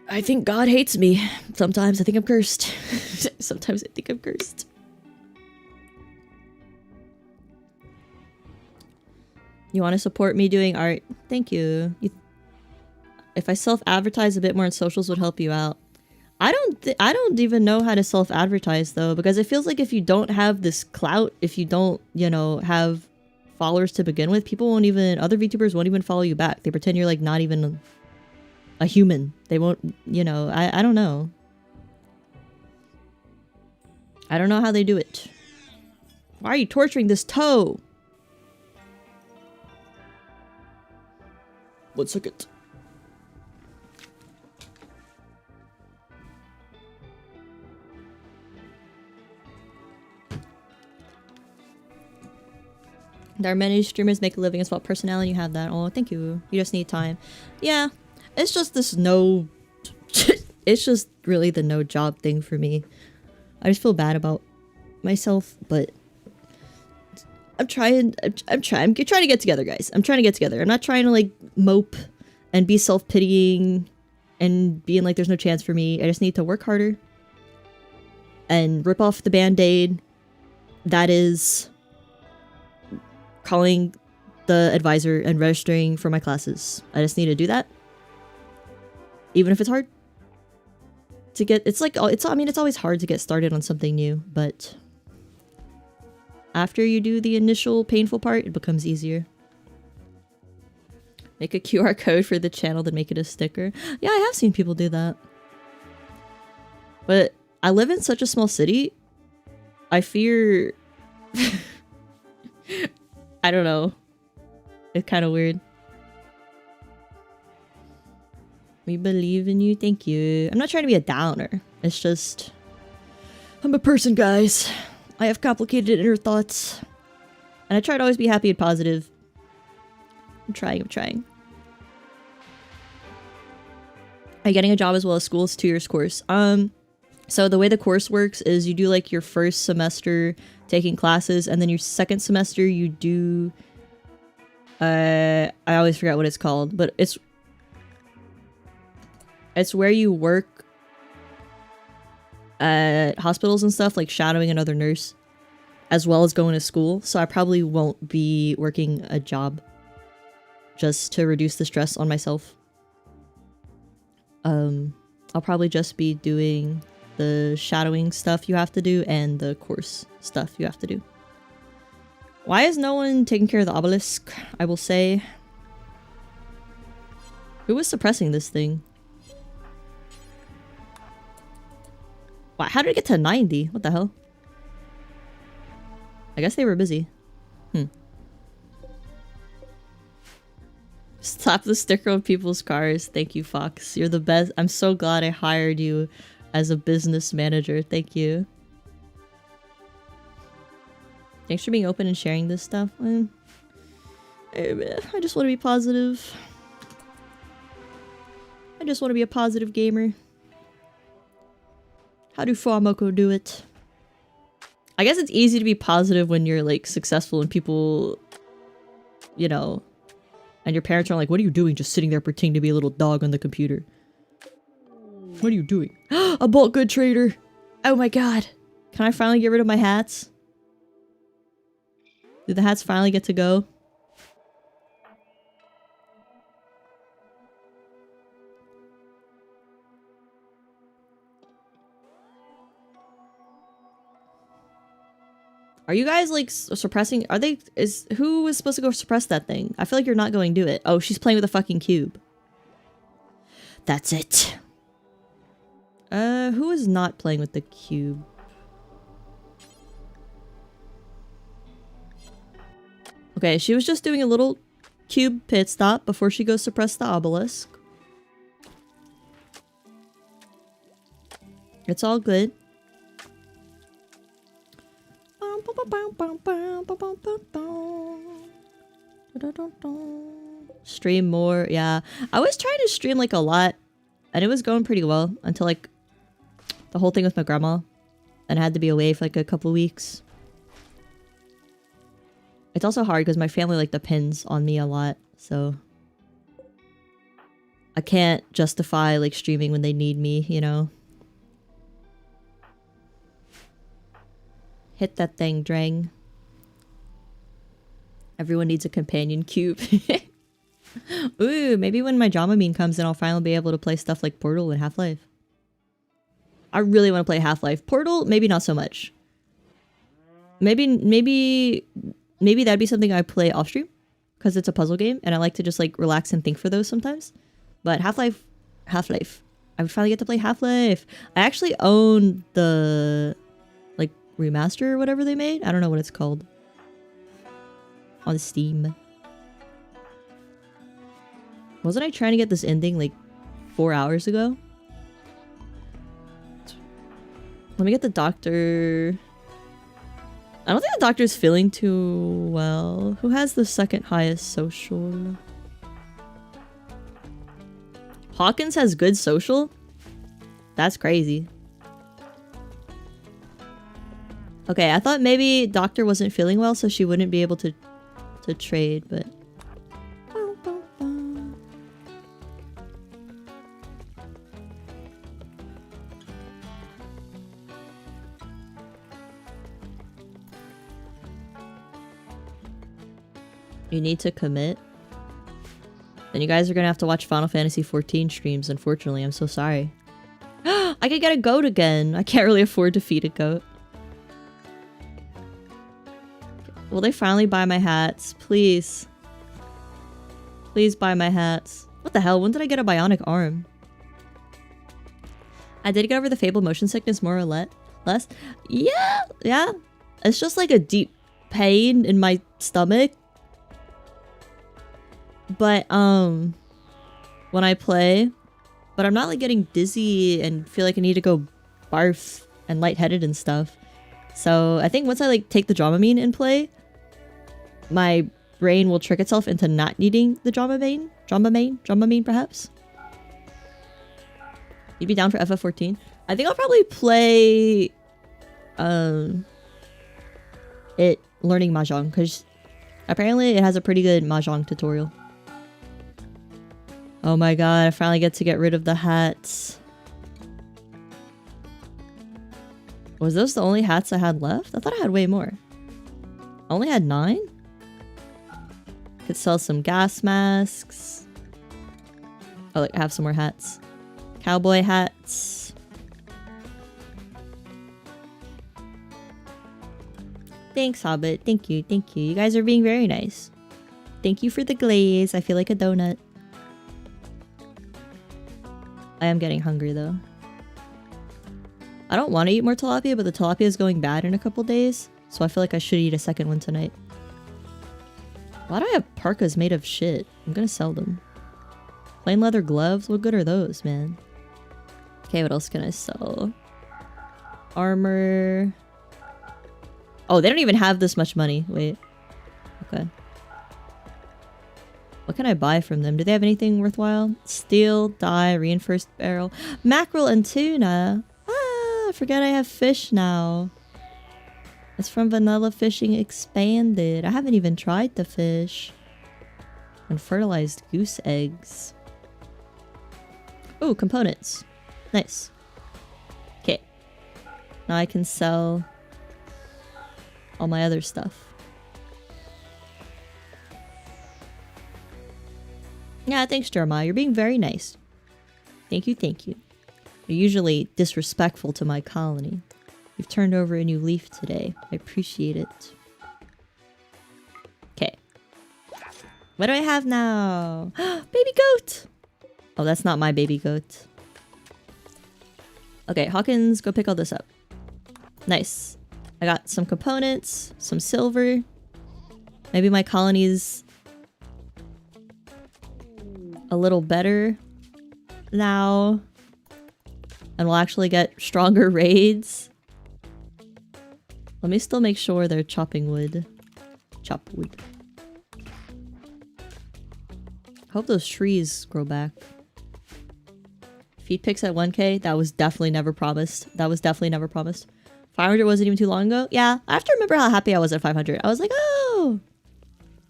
I think God hates me. Sometimes I think I'm cursed. Sometimes I think I'm cursed. You want to support me doing art? Thank you. If I self-advertise a bit more on socials would help you out. I don't even know how to self-advertise though, because it feels like if you don't have this clout, if you don't, you know, have followers to begin with, people won't even, other VTubers won't even follow you back. They pretend you're like not even a human. They won't, you know, I don't know. I don't know how they do it. Why are you torturing this toe? 1 second. There are many streamers make a living as well. Personality, you have that. Oh, thank you. You just need time. Yeah, it's just this no... it's just really the no job thing for me. I just feel bad about myself, but... I'm trying to get together, guys. I'm trying to get together. I'm not trying to, like, mope and be self-pitying and being like there's no chance for me. I just need to work harder and rip off the band-aid that is calling the advisor and registering for my classes. I just need to do that. Even if it's hard to get... I mean, it's always hard to get started on something new, but... after you do the initial painful part, it becomes easier. Make a QR code for the channel, then make it a sticker. Yeah, I have seen people do that. But I live in such a small city. I fear... I don't know. It's kind of weird. We believe in you. Thank you. I'm not trying to be a downer. It's just... I'm a person, guys. I have complicated inner thoughts. And I try to always be happy and positive. I'm trying. Are you getting a job as well as school? It's a 2 years course. So the way the course works is you do like your first semester taking classes, and then your second semester you do... I always forget what it's called, but it's... It's where you work at hospitals and stuff, like shadowing another nurse, as well as going to school. So I probably won't be working a job just to reduce the stress on myself. I'll probably just be doing the shadowing stuff you have to do and the course stuff you have to do. Why is no one taking care of the obelisk? I will say. Who was suppressing this thing? Wow, how did it get to 90? What the hell? I guess they were busy. Slap the sticker on people's cars. Thank you, Fox. You're the best. I'm so glad I hired you as a business manager. Thank you. Thanks for being open and sharing this stuff. I just want to be positive. I just want to be a positive gamer. How do Farmoko do it? I guess it's easy to be positive when you're like successful and people, you know, and your parents are like, what are you doing? Just sitting there pretending to be a little dog on the computer. What are you doing? A bulk good trader. Oh my god. Can I finally get rid of my hats? Do the hats finally get to go? Are you guys like suppressing? Are they? Who is supposed to go suppress that thing? I feel like you're not going to do it. Oh, she's playing with a fucking cube. That's it. Who is not playing with the cube? Okay, she was just doing a little cube pit stop before she goes suppress the obelisk. It's all good. Stream more, yeah. I was trying to stream like a lot, and it was going pretty well until like the whole thing with my grandma, and I had to be away for like a couple weeks. It's also hard because my family like depends on me a lot, so I can't justify like streaming when they need me, you know. Hit that thing, Drang. Everyone needs a companion cube. Ooh, maybe when my Dramamine comes in, I'll finally be able to play stuff like Portal and Half-Life. I really want to play Half-Life. Portal, maybe not so much. Maybe that'd be something I play off-stream, because it's a puzzle game, and I like to just like relax and think for those sometimes. But Half-Life. I would finally get to play Half-Life. I actually own the remaster or whatever they made. I don't know what it's called. On Steam. Wasn't I trying to get this ending like 4 hours ago? Let me get the doctor. I don't think the doctor's feeling too well. Who has the second highest social? Hawkins has good social? That's crazy. Okay, I thought maybe Doctor wasn't feeling well, so she wouldn't be able to trade, but... You need to commit? Then you guys are gonna have to watch Final Fantasy XIV streams, unfortunately. I'm so sorry. I could get a goat again! I can't really afford to feed a goat. Will they finally buy my hats? Please. Please buy my hats. What the hell? When did I get a bionic arm? I did get over the fabled motion sickness more or less. Yeah. It's just like a deep pain in my stomach. But, when I play, but I'm not like getting dizzy and feel like I need to go barf and lightheaded and stuff. So I think once I like take the Dramamine and play, my brain will trick itself into not needing the Dramamine perhaps. You'd be down for FF14? I think I'll probably play it learning Mahjong, because apparently it has a pretty good Mahjong tutorial. Oh my god, I finally get to get rid of the hats. Was those the only hats I had left? I thought I had way more. I only had 9? Could sell some gas masks. Oh, like, I have some more hats. Cowboy hats. Thanks, Hobbit. Thank you, thank you. You guys are being very nice. Thank you for the glaze. I feel like a donut. I am getting hungry, though. I don't want to eat more tilapia, but the tilapia is going bad in a couple days, so I feel like I should eat a second one tonight. Why do I have parkas made of shit? I'm gonna sell them. Plain leather gloves? What good are those, man? Okay, what else can I sell? Armor. Oh, they don't even have this much money. Wait. Okay. What can I buy from them? Do they have anything worthwhile? Steel, dye, reinforced barrel, mackerel, and tuna. I forget I have fish now. It's from Vanilla Fishing Expanded. I haven't even tried the fish. And fertilized goose eggs. Oh, components. Nice. Okay. Now I can sell all my other stuff. Yeah, thanks, Jeremiah. You're being very nice. Thank you, thank you. You're usually disrespectful to my colony. You've turned over a new leaf today. I appreciate it. Okay. What do I have now? Baby goat! Oh, that's not my baby goat. Okay, Hawkins, go pick all this up. Nice. I got some components, some silver. Maybe my colony's a little better now. And we'll actually get stronger raids. Let me still make sure they're chopping wood. Chop wood. Hope those trees grow back. Feed picks at 1k? That was definitely never promised. That was definitely never promised. 500 wasn't even too long ago? Yeah, I have to remember how happy I was at 500. I was like, oh!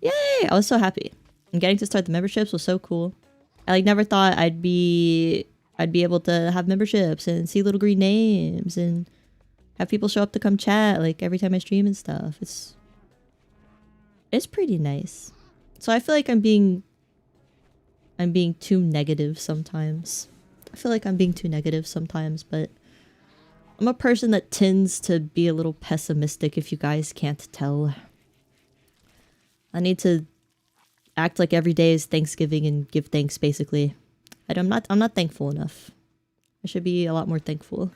Yay! I was so happy. And getting to start the memberships was so cool. I like never thought I'd be able to have memberships and see little green names and have people show up to come chat like every time I stream and stuff. It's pretty nice. So I feel like I'm being too negative sometimes. but I'm a person that tends to be a little pessimistic if you guys can't tell. I need to act like every day is Thanksgiving and give thanks basically. I'm not thankful enough. I should be a lot more thankful.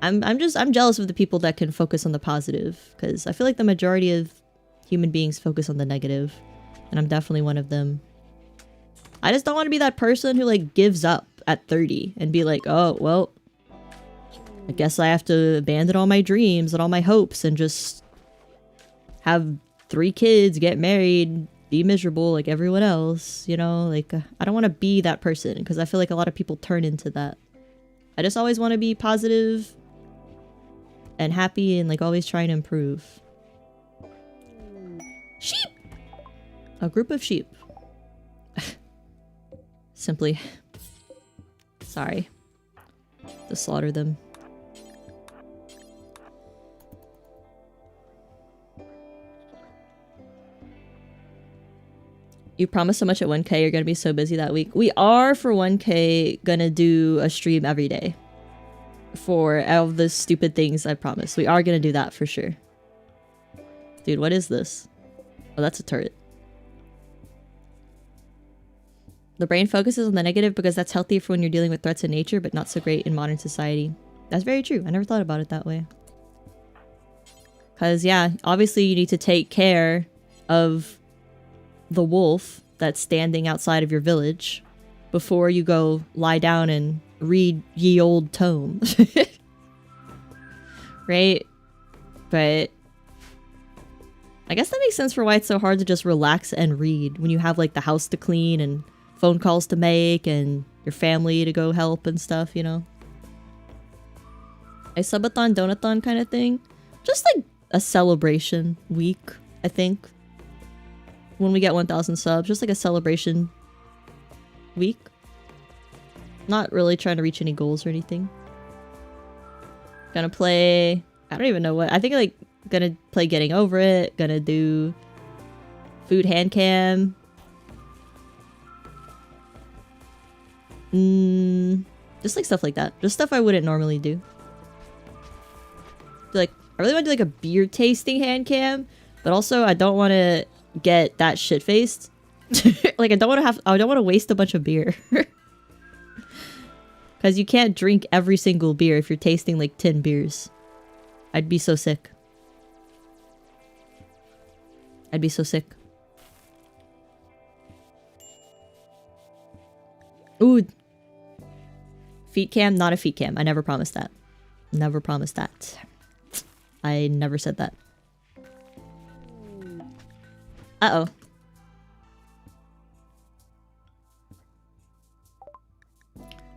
I'm jealous of the people that can focus on the positive, because I feel like the majority of human beings focus on the negative, and I'm definitely one of them. I just don't want to be that person who like gives up at 30 and be like, oh well, I guess I have to abandon all my dreams and all my hopes and just have 3 kids, get married, be miserable like everyone else, you know? Like, I don't want to be that person, because I feel like a lot of people turn into that. I just always want to be positive and happy and like always trying to improve. Sheep! A group of sheep. Simply. Sorry. To slaughter them. You promised so much at 1k, you're gonna be so busy that week. We are, for 1k, gonna do a stream every day. For all the stupid things I promised. We are gonna do that for sure. Dude, what is this? Oh, that's a turret. The brain focuses on the negative because that's healthy for when you're dealing with threats in nature, but not so great in modern society. That's very true. I never thought about it that way. Because, yeah, obviously you need to take care of the wolf that's standing outside of your village before you go lie down and read ye old tome. Right? But I guess that makes sense for why it's so hard to just relax and read when you have like the house to clean and phone calls to make and your family to go help and stuff, you know? A subathon, donathon kind of thing. Just like a celebration week, I think. When we get 1,000 subs, just like a celebration week. Not really trying to reach any goals or anything. Gonna play... I don't even know what... I think like gonna play Getting Over It. Gonna do... Food hand cam. Just like stuff like that. Just stuff I wouldn't normally do. Like, I really want to do like a beer tasting hand cam, but also I don't want to get that shit faced. Like I don't want to waste a bunch of beer. Cause you can't drink every single beer if you're tasting like 10 beers. I'd be so sick. I'd be so sick. Ooh. Feet cam, not a feet cam. I never promised that. Never promised that. I never said that. Uh-oh.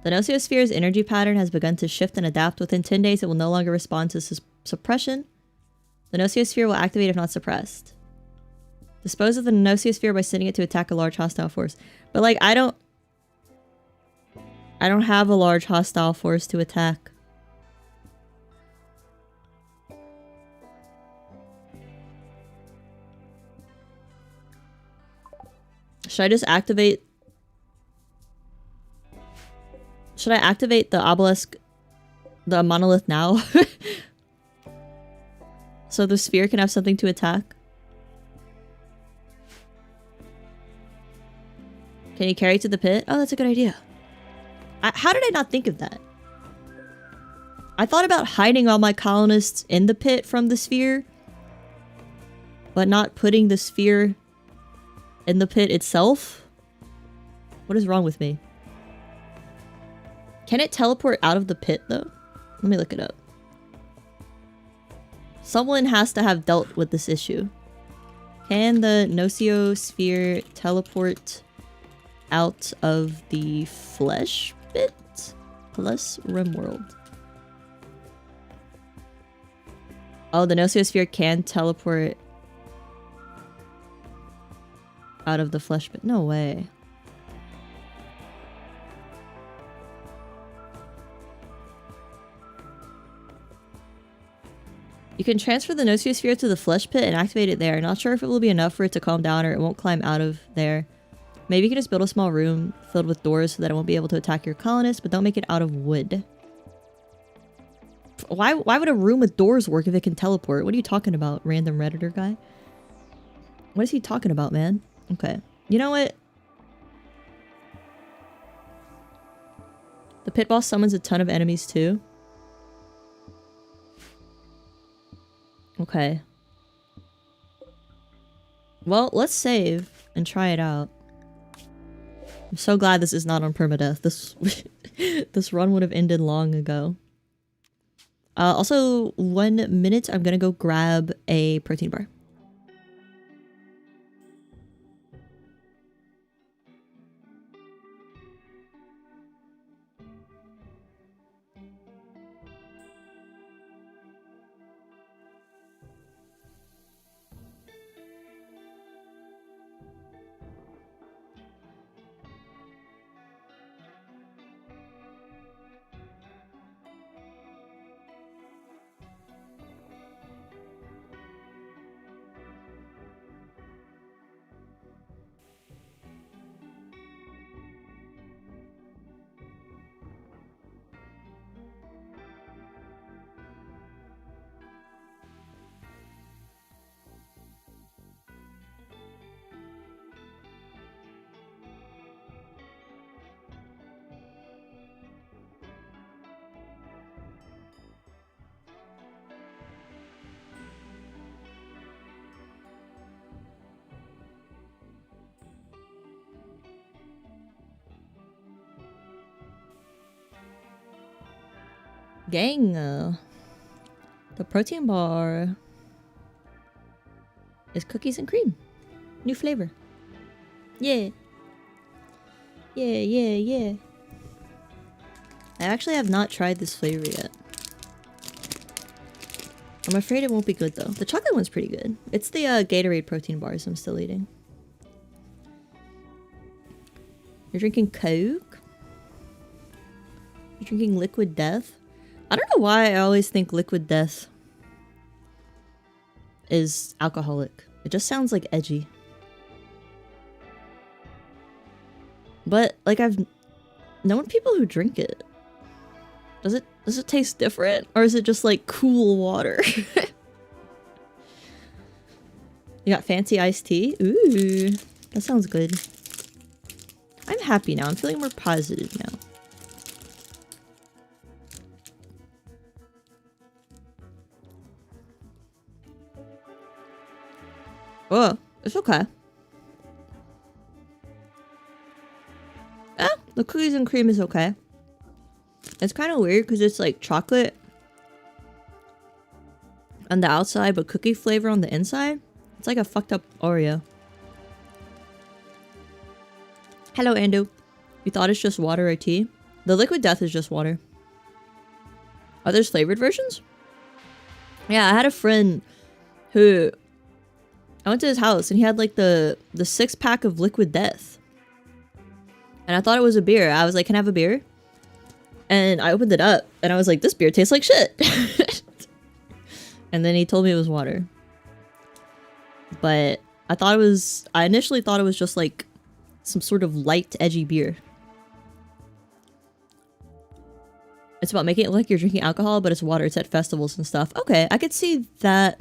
The Nociosphere's energy pattern has begun to shift and adapt. Within 10 days, it will no longer respond to suppression. The Nociosphere will activate if not suppressed. Dispose of the Nociosphere by sending it to attack a large hostile force. But like, I don't have a large hostile force to attack. Should I just activate... Should I activate the obelisk, the monolith now? So the sphere can have something to attack? Can you carry it to the pit? Oh, that's a good idea. How did I not think of that? I thought about hiding all my colonists in the pit from the sphere, but not putting the sphere in the pit itself? What is wrong with me? Can it teleport out of the pit, though? Let me look it up. Someone has to have dealt with this issue. Can the Nociosphere teleport out of the flesh pit? Plus RIMWORLD. Oh, the Nociosphere can teleport out of the flesh pit. No way. You can transfer the Nociosphere to the flesh pit and activate it there. Not sure if it will be enough for it to calm down or it won't climb out of there. Maybe you can just build a small room filled with doors so that it won't be able to attack your colonists, but don't make it out of wood. Why would a room with doors work if it can teleport? What are you talking about, random Redditor guy? What is he talking about, man? Okay. You know what? The pit boss summons a ton of enemies too. Okay. Well, let's save and try it out. I'm so glad this is not on permadeath. This run would have ended long ago. Also, 1 minute, I'm gonna go grab a protein bar. Gang, the protein bar is cookies and cream. New flavor. Yeah. Yeah, yeah, yeah. I actually have not tried this flavor yet. I'm afraid it won't be good though. The chocolate one's pretty good. It's the Gatorade protein bars I'm still eating. You're drinking Coke? You're drinking Liquid Death? I don't know why I always think Liquid Death is alcoholic. It just sounds like edgy. But like I've known people who drink it. Does it taste different? Or is it just like cool water? You got fancy iced tea? Ooh, that sounds good. I'm happy now. I'm feeling more positive now. Oh, it's okay. Ah, the cookies and cream is okay. It's kind of weird because it's like chocolate on the outside, but cookie flavor on the inside. It's like a fucked up Oreo. Hello, Ando. You thought it's just water or tea? The Liquid Death is just water. Are there flavored versions? Yeah, I had a friend who... I went to his house and he had like the 6-pack of Liquid Death. And I thought it was a beer. I was like, can I have a beer? And I opened it up and I was like, this beer tastes like shit. And then he told me it was water. But I initially thought it was just like some sort of light, edgy beer. It's about making it look like you're drinking alcohol, but it's water. It's at festivals and stuff. Okay, I could see that.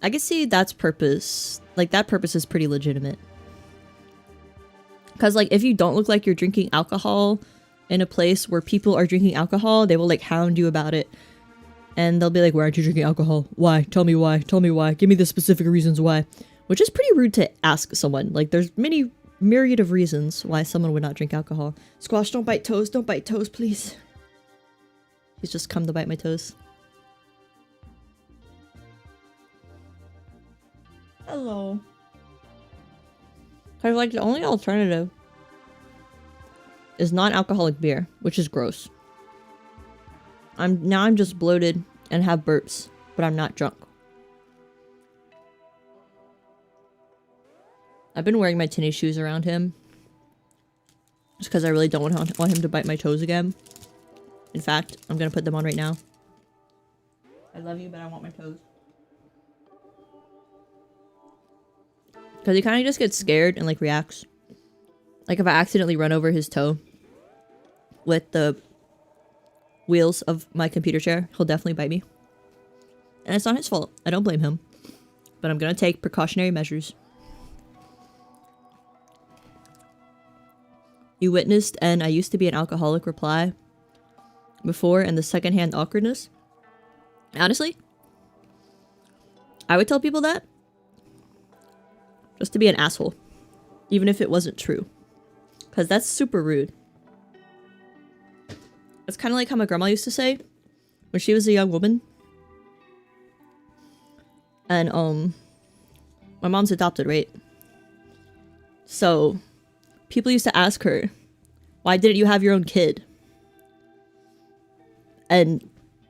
I could see that's purpose. Like, that purpose is pretty legitimate. Because, like, if you don't look like you're drinking alcohol in a place where people are drinking alcohol, they will, like, hound you about it. And they'll be like, why aren't you drinking alcohol? Why? Tell me why. Tell me why. Give me the specific reasons why. Which is pretty rude to ask someone. Like, there's many myriad of reasons why someone would not drink alcohol. Squash, don't bite toes. Don't bite toes, please. He's just come to bite my toes. Hello. Cause like the only alternative is non-alcoholic beer, which is gross. I'm just bloated and have burps, but I'm not drunk. I've been wearing my tennis shoes around him just because I really don't want him to bite my toes again. In fact, I'm gonna put them on right now. I love you, but I want my toes. Because he kind of just gets scared and like reacts. Like if I accidentally run over his toe with the wheels of my computer chair, he'll definitely bite me. And it's not his fault. I don't blame him. But I'm gonna take precautionary measures. You witnessed an I used to be an alcoholic reply before and the secondhand awkwardness. Honestly, I would tell people that just to be an asshole, even if it wasn't true, because that's super rude. It's kind of like how my grandma used to say when she was a young woman. And my mom's adopted, right? So people used to ask her, why didn't you have your own kid? And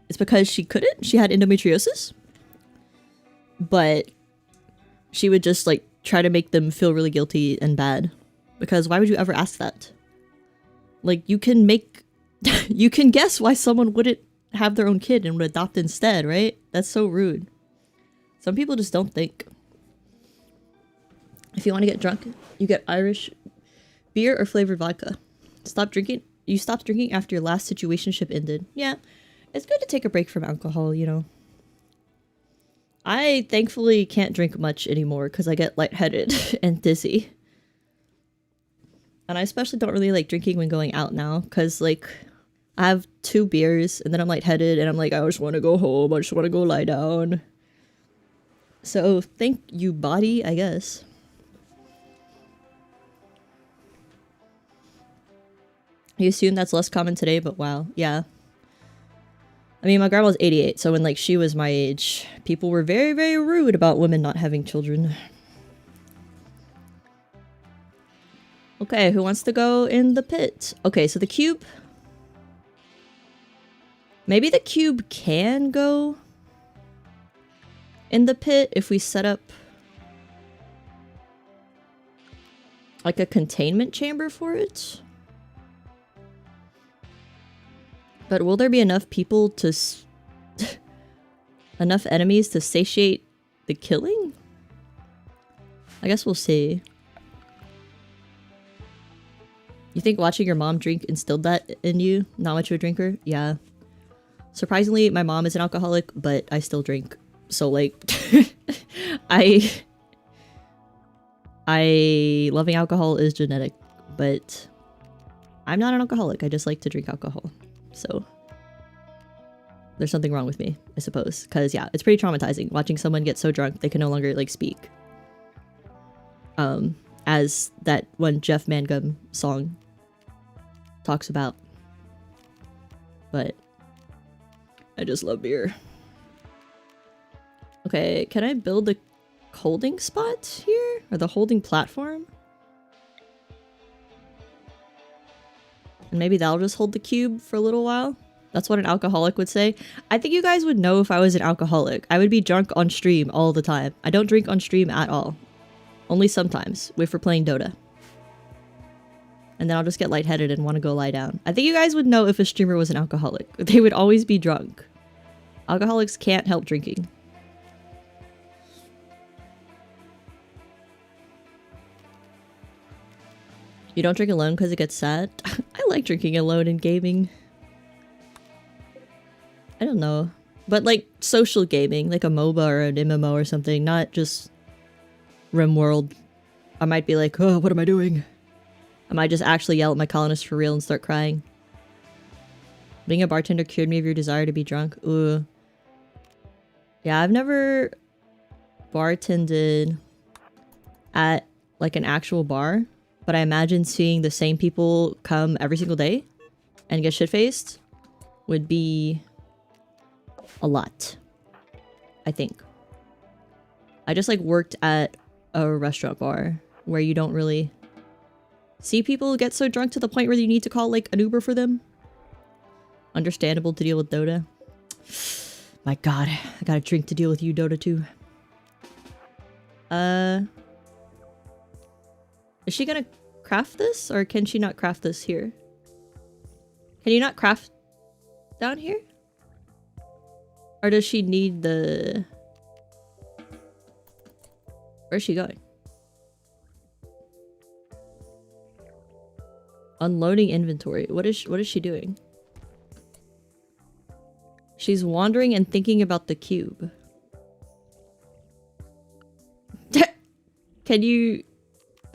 it's because she couldn't. She had endometriosis. But she would just like try to make them feel really guilty and bad. Because why would you ever ask that? Like, you can make... you can guess why someone wouldn't have their own kid and would adopt instead, right? That's so rude. Some people just don't think. If you want to get drunk, you get Irish beer or flavored vodka. Stop drinking. You stopped drinking after your last situationship ended. Yeah, it's good to take a break from alcohol, you know. I thankfully can't drink much anymore because I get lightheaded and dizzy. And I especially don't really like drinking when going out now because, like, I have 2 beers and then I'm lightheaded and I'm like, I just want to go home. I just want to go lie down. So, thank you, body, I guess. You assume that's less common today, but wow, yeah. I mean, my grandma was 88, so when, like, she was my age, people were very, very rude about women not having children. Okay, who wants to go in the pit? Okay, so the cube... Maybe the cube can go in the pit if we set up... like a containment chamber for it. But will there be enough people to enough enemies to satiate the killing? I guess we'll see. You think watching your mom drink instilled that in you? Not much of a drinker? Yeah. Surprisingly, my mom is an alcoholic, but I still drink. So like, loving alcohol is genetic, but I'm not an alcoholic. I just like to drink alcohol. So there's something wrong with me, I suppose. Because yeah, it's pretty traumatizing watching someone get so drunk they can no longer like speak. As that one Jeff Mangum song talks about. But I just love beer. Okay, can I build the holding spot here? Or the holding platform? And maybe that'll just hold the cube for a little while? That's what an alcoholic would say. I think you guys would know if I was an alcoholic. I would be drunk on stream all the time. I don't drink on stream at all. Only sometimes, if we're playing Dota. And then I'll just get lightheaded and want to go lie down. I think you guys would know if a streamer was an alcoholic. They would always be drunk. Alcoholics can't help drinking. You don't drink alone because it gets sad? I like drinking alone in gaming. I don't know. But like social gaming, like a MOBA or an MMO or something, not just RIMWORLD. I might be like, oh, what am I doing? I might just actually yell at my colonists for real and start crying. Being a bartender cured me of your desire to be drunk. Ooh. Yeah, I've never bartended at like an actual bar, but I imagine seeing the same people come every single day and get shit-faced would be a lot, I think. I just like worked at a restaurant bar where you don't really see people get so drunk to the point where you need to call like an Uber for them. Understandable to deal with Dota. My god, I gotta drink to deal with you, Dota 2. Is she gonna craft this? Or can she not craft this here? Can you not craft down here? Or does she need the... Where's she going? Unloading inventory. What is she doing? She's wandering and thinking about the cube. Can you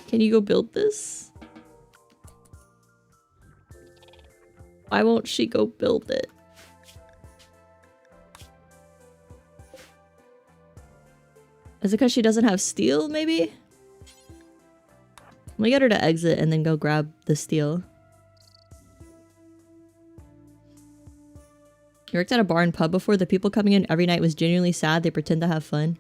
go build this? Why won't she go build it? Is it because she doesn't have steel, maybe? Let me get her to exit and then go grab the steel. You worked at a bar and pub before? The people coming in every night was genuinely sad. They pretend to have fun.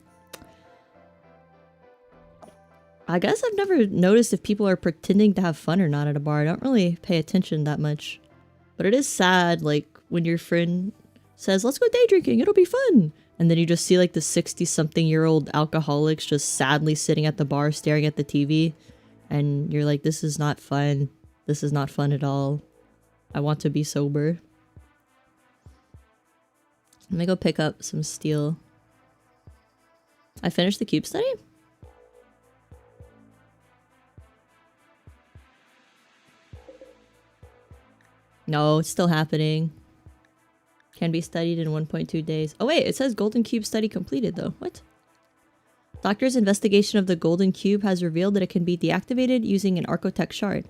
I guess I've never noticed if people are pretending to have fun or not at a bar. I don't really pay attention that much. But it is sad, like, when your friend says, let's go day drinking, it'll be fun. And then you just see, like, the 60-something-year-old alcoholics just sadly sitting at the bar staring at the TV. And you're like, this is not fun. This is not fun at all. I want to be sober. Let me go pick up some steel. I finished the cube study? No, it's still happening. Can be studied in 1.2 days. Oh wait, it says golden cube study completed though. What? Doctor's investigation of the golden cube has revealed that it can be deactivated using an Architect shard.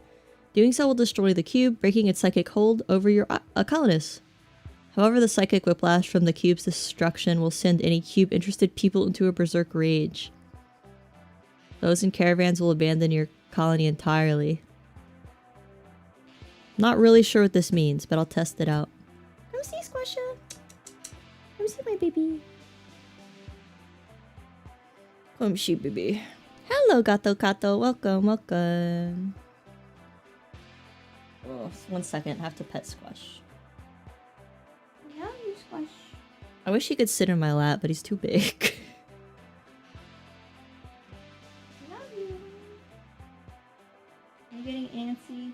Doing so will destroy the cube, breaking its psychic hold over your colonists. However, the psychic whiplash from the cube's destruction will send any cube-interested people into a berserk rage. Those in caravans will abandon your colony entirely. Not really sure what this means, but I'll test it out. Come see Squasha. Come see my baby. Come see baby. Hello, Gato Kato. Welcome, welcome. Oh, 1 second. I have to pet Squash. I love you, Squash. I wish he could sit in my lap, but he's too big. I love you. You're getting antsy.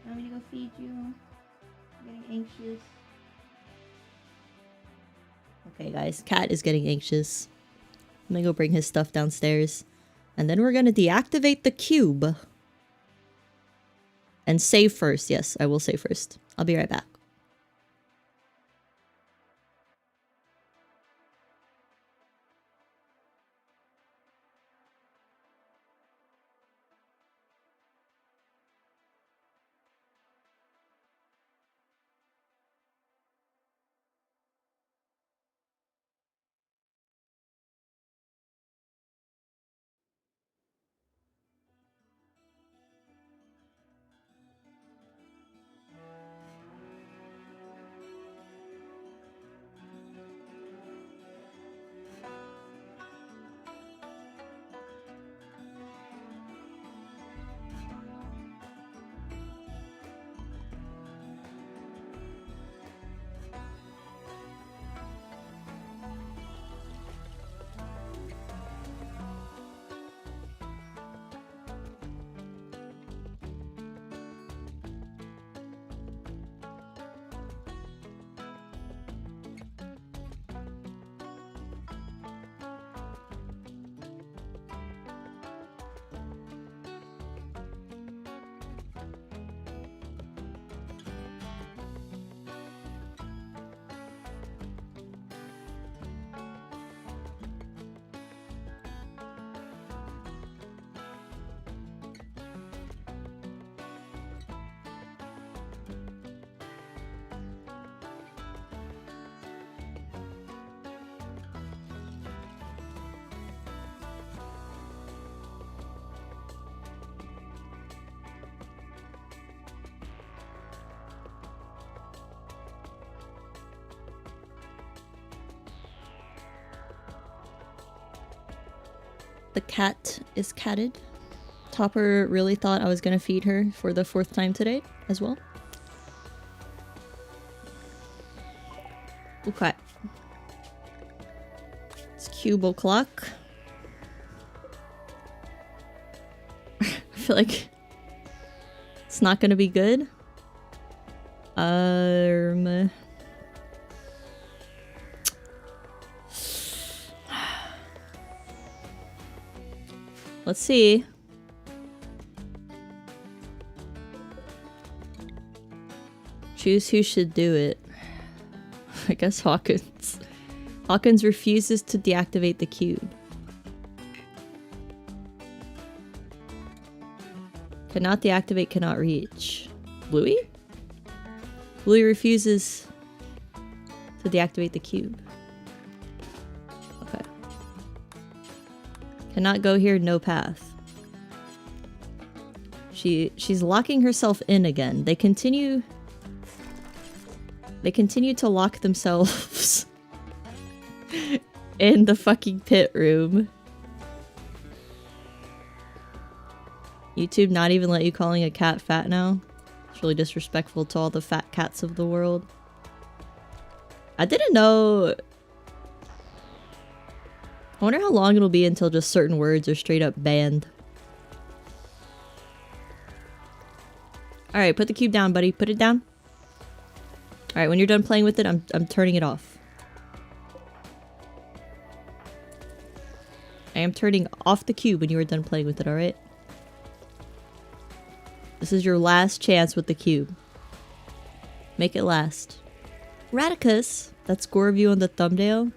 Want me to go feed you? I'm getting anxious. Okay, guys. Cat is getting anxious. I'm gonna go bring his stuff downstairs. And then we're gonna deactivate the cube. And save first. Yes, I will save first. I'll be right back. The cat is catted. Topper really thought I was gonna feed her for the 4th time today as well. Okay. It's cube o'clock. I feel like it's not gonna be good. Let's see. Choose who should do it. I guess Hawkins. Hawkins refuses to deactivate the cube. Cannot deactivate, cannot reach. Bluey? Bluey refuses to deactivate the cube. Okay. Cannot go here, no path. She's locking herself in again. They continue to lock themselves in the fucking pit room. YouTube not even let you calling a cat fat now? It's really disrespectful to all the fat cats of the world. I didn't know... I wonder how long it'll be until just certain words are straight up banned. Alright, put the cube down, buddy. Put it down. Alright, when you're done playing with it, I'm turning it off. I am turning off the cube when you are done playing with it, alright? This is your last chance with the cube. Make it last. Radicus! That's gore of you on the thumbnail.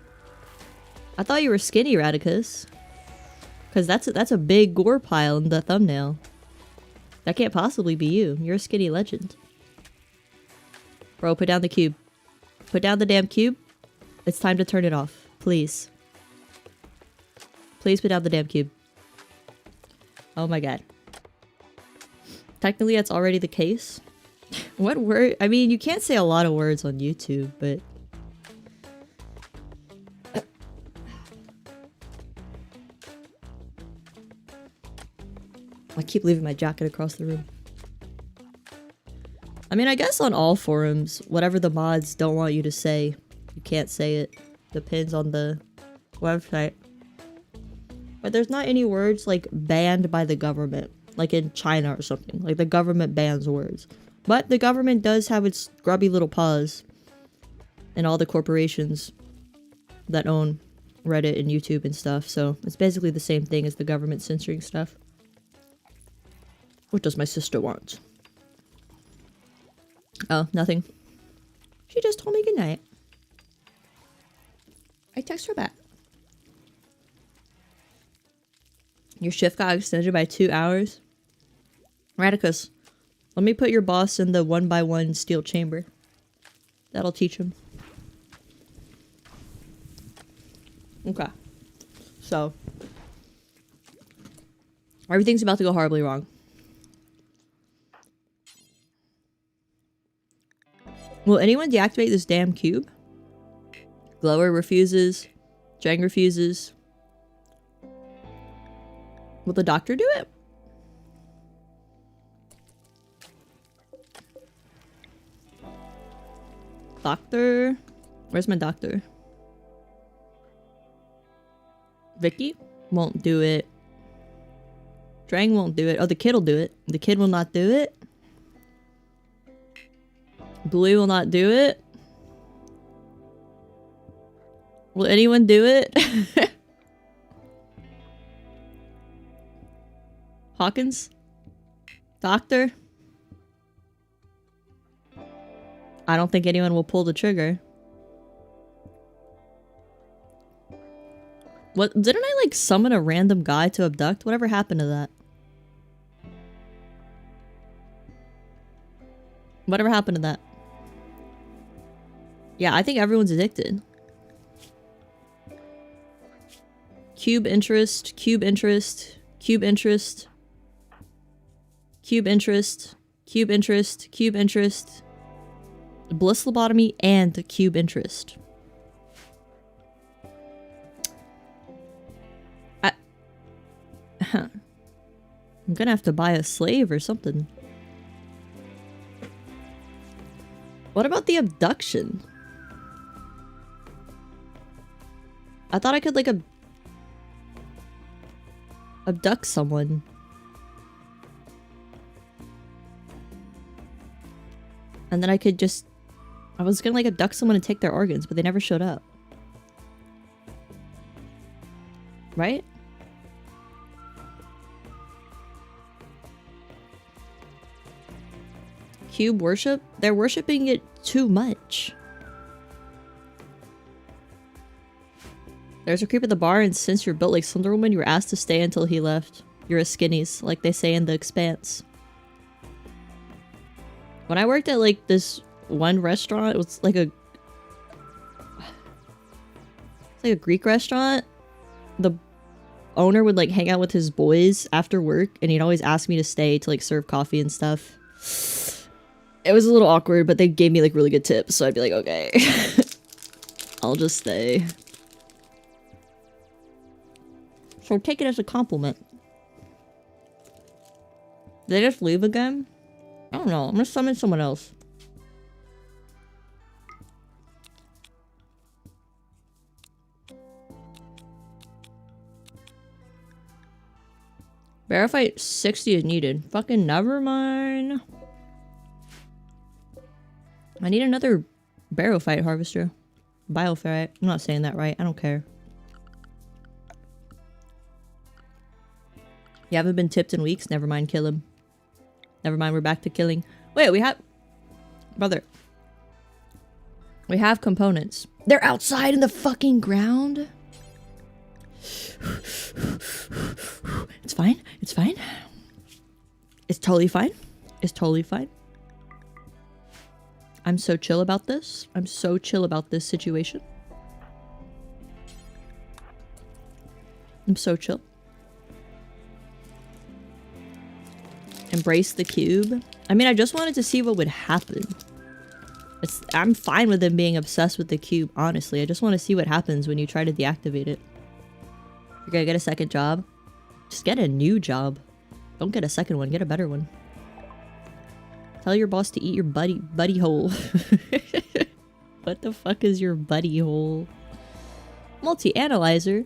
I thought you were skinny, Radicus. Because that's a big gore pile in the thumbnail. That can't possibly be you. You're a skinny legend. Bro, put down the cube. Put down the damn cube. It's time to turn it off. Please. Please put down the damn cube. Oh my god. Technically, that's already the case. What word? I mean, you can't say a lot of words on YouTube, but... I keep leaving my jacket across the room. I mean, I guess on all forums, whatever the mods don't want you to say, you can't say it. Depends on the website. But there's not any words, like, banned by the government. like in China or something. Like the government bans words. But the government does have its grubby little paws in all the corporations that own Reddit and YouTube and stuff. So it's basically the same thing as the government censoring stuff. What does my sister want? Oh, nothing. She just told me goodnight. I text her back. Your shift got extended by 2 hours? Radicus, let me put your boss in the 1x1 steel chamber. That'll teach him. Okay. So. Everything's about to go horribly wrong. Will anyone deactivate this damn cube? Glower refuses. Jang refuses. Will the doctor do it? Doctor? Where's my doctor? Vicky? Won't do it. Drang won't do it. Oh, the kid will do it. The kid will not do it. Blue will not do it. Will anyone do it? Hawkins? Doctor? I don't think anyone will pull the trigger. What? Didn't I like summon a random guy to abduct? Whatever happened to that? Whatever happened to that? Yeah, I think everyone's addicted. Cube interest, cube interest, cube interest, cube interest, cube interest, cube interest, bliss lobotomy, and cube interest. I'm gonna have to buy a slave or something. What about the abduction? I thought I could like abduct someone. And then I could just... I was gonna like abduct someone and take their organs, but they never showed up. Right? Cube worship? They're worshipping it too much. There's a creep at the bar, and since you're built like Slender Woman, you were asked to stay until he left. You're a skinnies, like they say in The Expanse. When I worked at like this one restaurant, it was like a... It's like a Greek restaurant. The owner would like hang out with his boys after work, and he'd always ask me to stay to like serve coffee and stuff. It was a little awkward, but they gave me like really good tips, so I'd be like, okay. I'll just stay. So take it as a compliment. Did they just leave again? I don't know. I'm gonna summon someone else. Verify 60 is needed. Fucking never mind. I need another Barophyte harvester. Bioferrite. I'm not saying that right. I don't care. You haven't been tipped in weeks? Never mind, kill him. Never mind, we're back to killing. Wait, we have... Brother. We have components. They're outside in the fucking ground? It's fine. It's fine. It's totally fine. It's totally fine. I'm so chill about this. I'm so chill about this situation. I'm so chill. Embrace the cube. I mean, I just wanted to see what would happen. I'm fine with them being obsessed with the cube, honestly. I just want to see what happens when you try to deactivate it. You're gonna get a second job? Just get a new job. Don't get a second one, get a better one. Tell your boss to eat your buddy hole. What the fuck is your buddy hole? Multi-analyzer?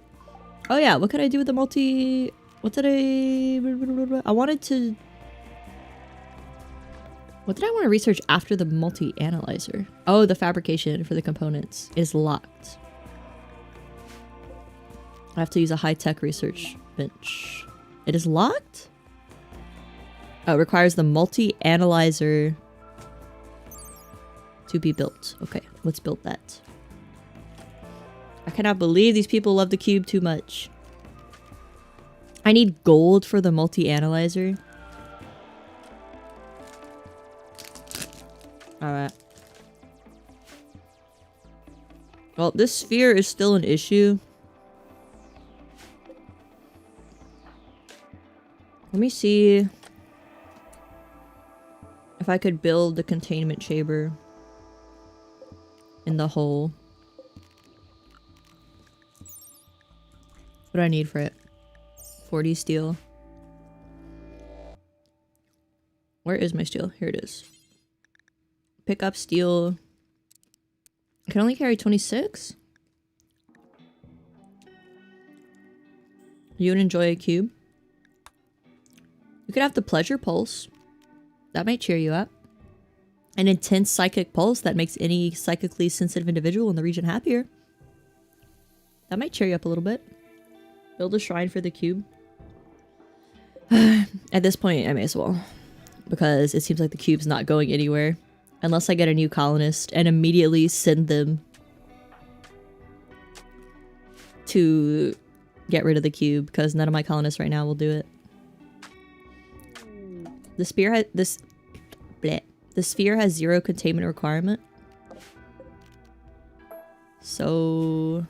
Oh yeah, what could I do with the multi... What did I wanted to... What did I want to research after the multi-analyzer? Oh, the fabrication for the components is locked. I have to use a high-tech research bench. It is locked? Oh, it requires the multi-analyzer to be built. Okay, let's build that. I cannot believe these people love the cube too much. I need gold for the multi-analyzer. Alright. Well, this sphere is still an issue. Let me see if I could build the containment chamber in the hole. What do I need for it? 40 steel. Where is my steel? Here it is. Pick up steel. I can only carry 26? You would enjoy a cube? You could have the pleasure pulse. That might cheer you up. An intense psychic pulse that makes any psychically sensitive individual in the region happier. That might cheer you up a little bit. Build a shrine for the cube. At this point, I may as well. Because it seems like the cube's not going anywhere. Unless I get a new colonist and immediately send them to get rid of the cube. Because none of my colonists right now will do it. The sphere has the sphere has 0 containment requirement. So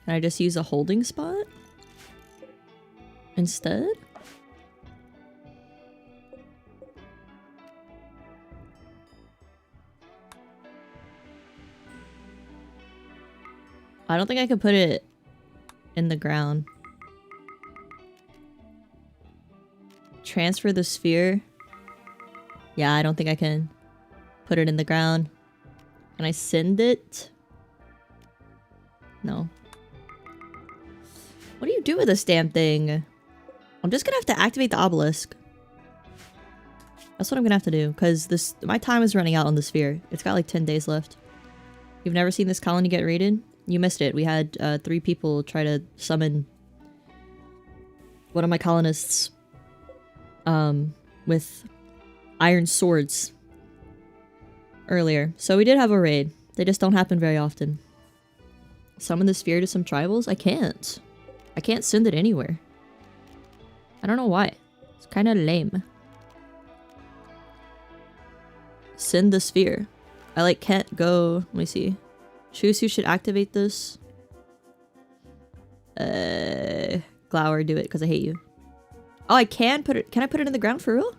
can I just use a holding spot instead? I don't think I can put it in the ground. Transfer the sphere. Yeah, I don't think I can put it in the ground. Can I send it? No. What do you do with this damn thing? I'm just gonna have to activate the obelisk. That's what I'm gonna have to do, because my time is running out on the sphere. It's got like 10 days left. You've never seen this colony get raided? You missed it. We had 3 people try to summon one of my colonists with iron swords earlier. So we did have a raid. They just don't happen very often. Summon the sphere to some tribals? I can't. I can't send it anywhere. I don't know why. It's kind of lame. Send the sphere. I like can't go. Let me see. Choose who should activate this. Glower, do it because I hate you. Oh, I can put it. Can I put it in the ground for real?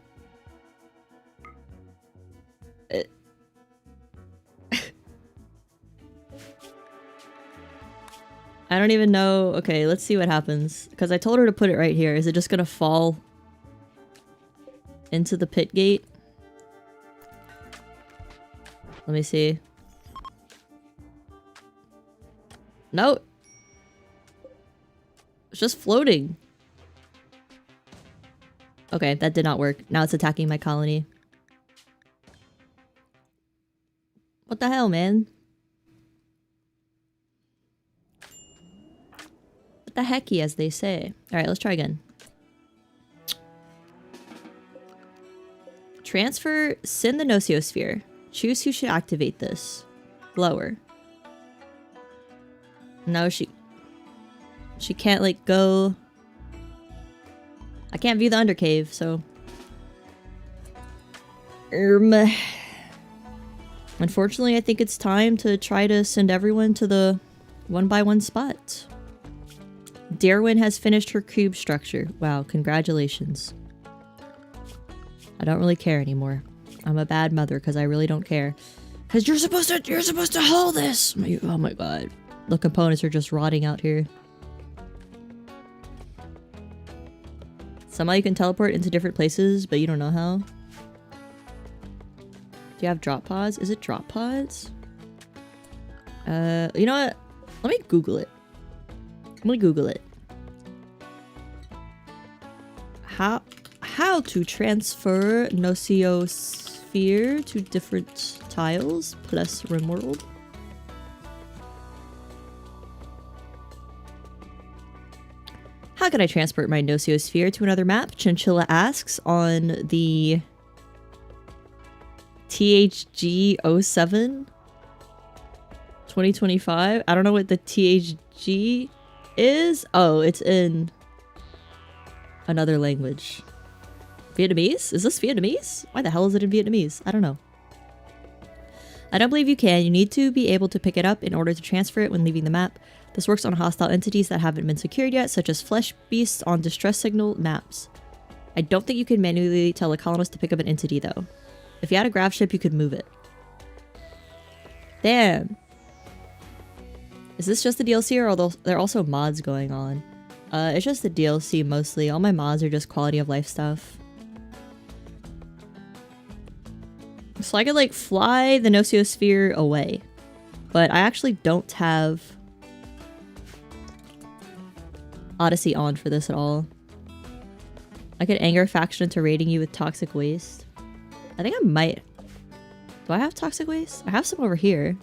I don't even know. Okay, let's see what happens. Because I told her to put it right here. Is it just gonna fall into the pit gate? Let me see. No. It's just floating. Okay, that did not work. Now it's attacking my colony. What the hell, man? What the hecky, as they say. Alright, let's try again. Transfer, send the Nociosphere. Choose who should activate this. Lower. No, she can't, like, go... I can't view the undercave, so... Unfortunately, I think it's time to try to send everyone to the 1x1 spot. Darwin has finished her cube structure. Wow, congratulations. I don't really care anymore. I'm a bad mother because I really don't care. Because you're supposed to hold this! Oh my god. The components are just rotting out here. Somehow you can teleport into different places, but you don't know how. Do you have drop pods? Is it drop pods? You know what? Let me Google it. I'm gonna Google it. how to transfer Nosiosphere to different tiles plus RIMWORLD. How can I transport my Nosiosphere to another map? Chinchilla asks on the THG07 2025. I don't know what the THG is. Oh, it's in another language. Vietnamese? Is this Vietnamese? Why the hell is it in Vietnamese? I don't know. I don't believe you can. You need to be able to pick it up in order to transfer it when leaving the map. This works on hostile entities that haven't been secured yet, such as flesh beasts on distress signal maps. I don't think you can manually tell a colonist to pick up an entity though. If you had a grav ship, you could move it. Damn. Is this just the DLC or are there also mods going on? It's just the DLC mostly. All my mods are just quality of life stuff. So I could like fly the Nosiosphere away. But I actually don't have Odyssey on for this at all. I could anger a faction into raiding you with toxic waste. I think I might. Do I have toxic waste? I have some over here.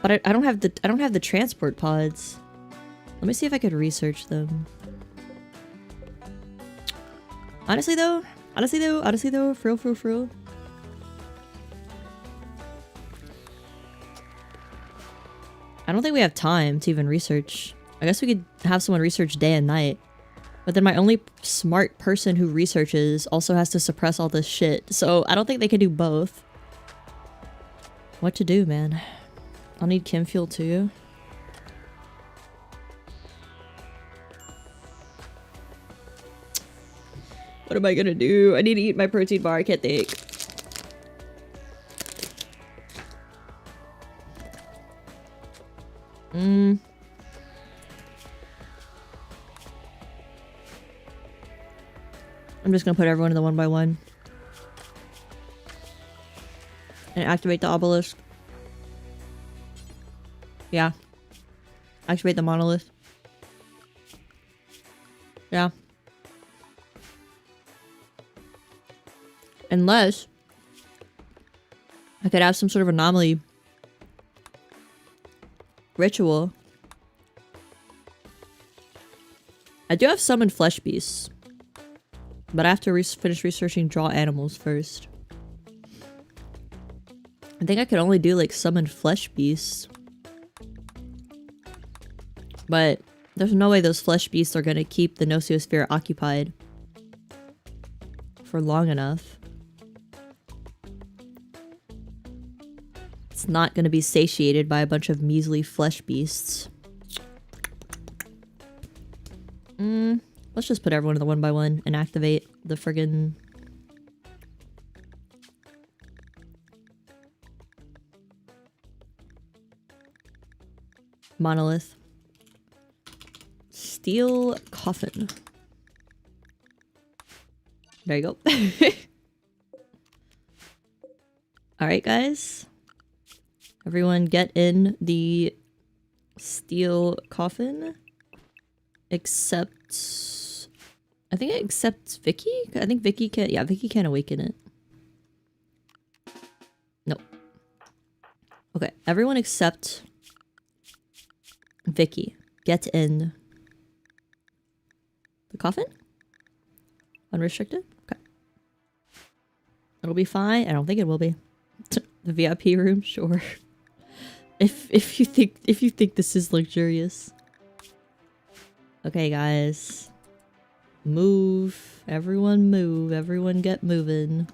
But I don't have the transport pods. Let me see if I could research them. Honestly though, for real. I don't think we have time to even research. I guess we could have someone research day and night. But then my only smart person who researches also has to suppress all this shit. So I don't think they can do both. What to do, man? I'll need chem fuel too. What am I gonna do? I need to eat my protein bar. I can't think. I'm just gonna put everyone in the 1x1 and activate the obelisk. Yeah. Activate the monolith. Yeah. Unless I could have some sort of anomaly ritual. I do have summon flesh beasts. But I have to finish researching draw animals first. I think I could only do like summon flesh beasts. But there's no way those flesh beasts are going to keep the Nosiosphere occupied for long enough. It's not going to be satiated by a bunch of measly flesh beasts. Let's just put everyone in the 1x1 and activate the friggin' monolith. Steel coffin. There you go. Alright, guys. Everyone get in the steel coffin. Except... I think it accepts Vicky? I think Vicky can... Yeah, Vicky can't awaken it. Nope. Okay, everyone except Vicky. Get in the coffin? Unrestricted? Okay. It'll be fine. I don't think it will be. The VIP room? Sure. If you think this is luxurious. Okay, guys. Move. Everyone move. Everyone get moving.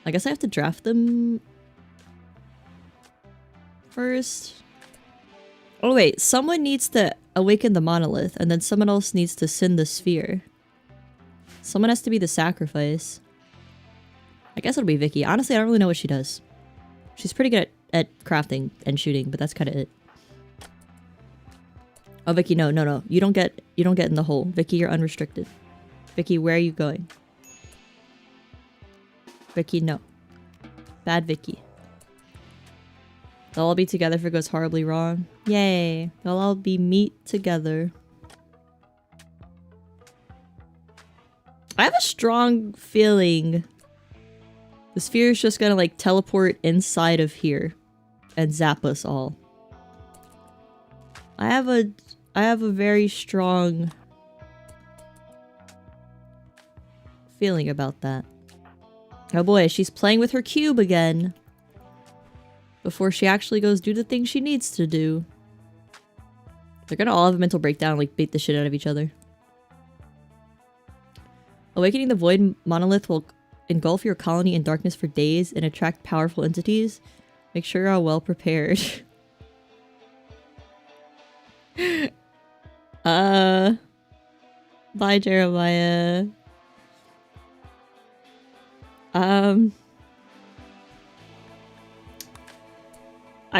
I guess I have to draft them first. Oh wait, someone needs to awaken the monolith and then someone else needs to send the sphere. Someone has to be the sacrifice. I guess it'll be Vicky. Honestly, I don't really know what she does. She's pretty good at crafting and shooting, but that's kind of it. Oh, Vicky, no. You don't get in the hole. Vicky, you're unrestricted. Vicky, where are you going? Vicky, no. Bad Vicky. They'll all be together if it goes horribly wrong. Yay. They'll all be meat together. I have a strong feeling the sphere is just gonna like teleport inside of here and zap us all. I have a very strong feeling about that. Oh boy, she's playing with her cube again. Before she actually goes do the thing she needs to do. They're gonna all have a mental breakdown and like beat the shit out of each other. Awakening the Void Monolith will engulf your colony in darkness for days and attract powerful entities. Make sure you're well prepared. Bye, Jeremiah. I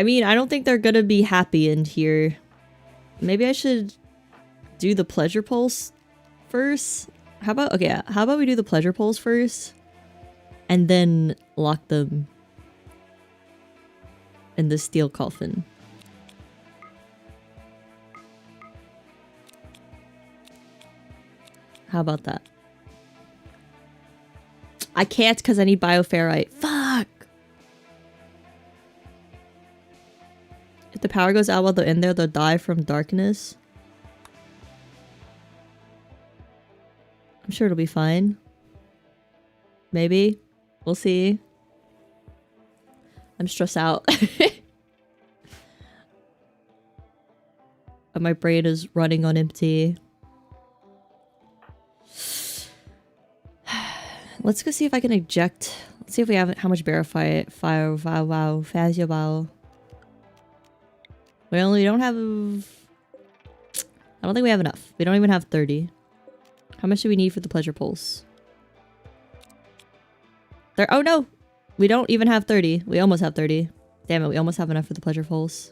mean, I don't think they're gonna be happy in here. Maybe I should do the pleasure pulse first. How about we do the pleasure pulse first and then lock them in the steel coffin. How about that? I can't because I need bioferrite. Fuck! If the power goes out while they're in there, they'll die from darkness. I'm sure it'll be fine. Maybe. We'll see. I'm stressed out. My brain is running on empty. Let's go see if I can eject. Let's see if we have how much fire. We don't have. I don't think we have enough. We don't even have 30. How much do we need for the pleasure pulse? There. Oh no, we don't even have 30. We almost have 30. Damn it, we almost have enough for the pleasure pulse.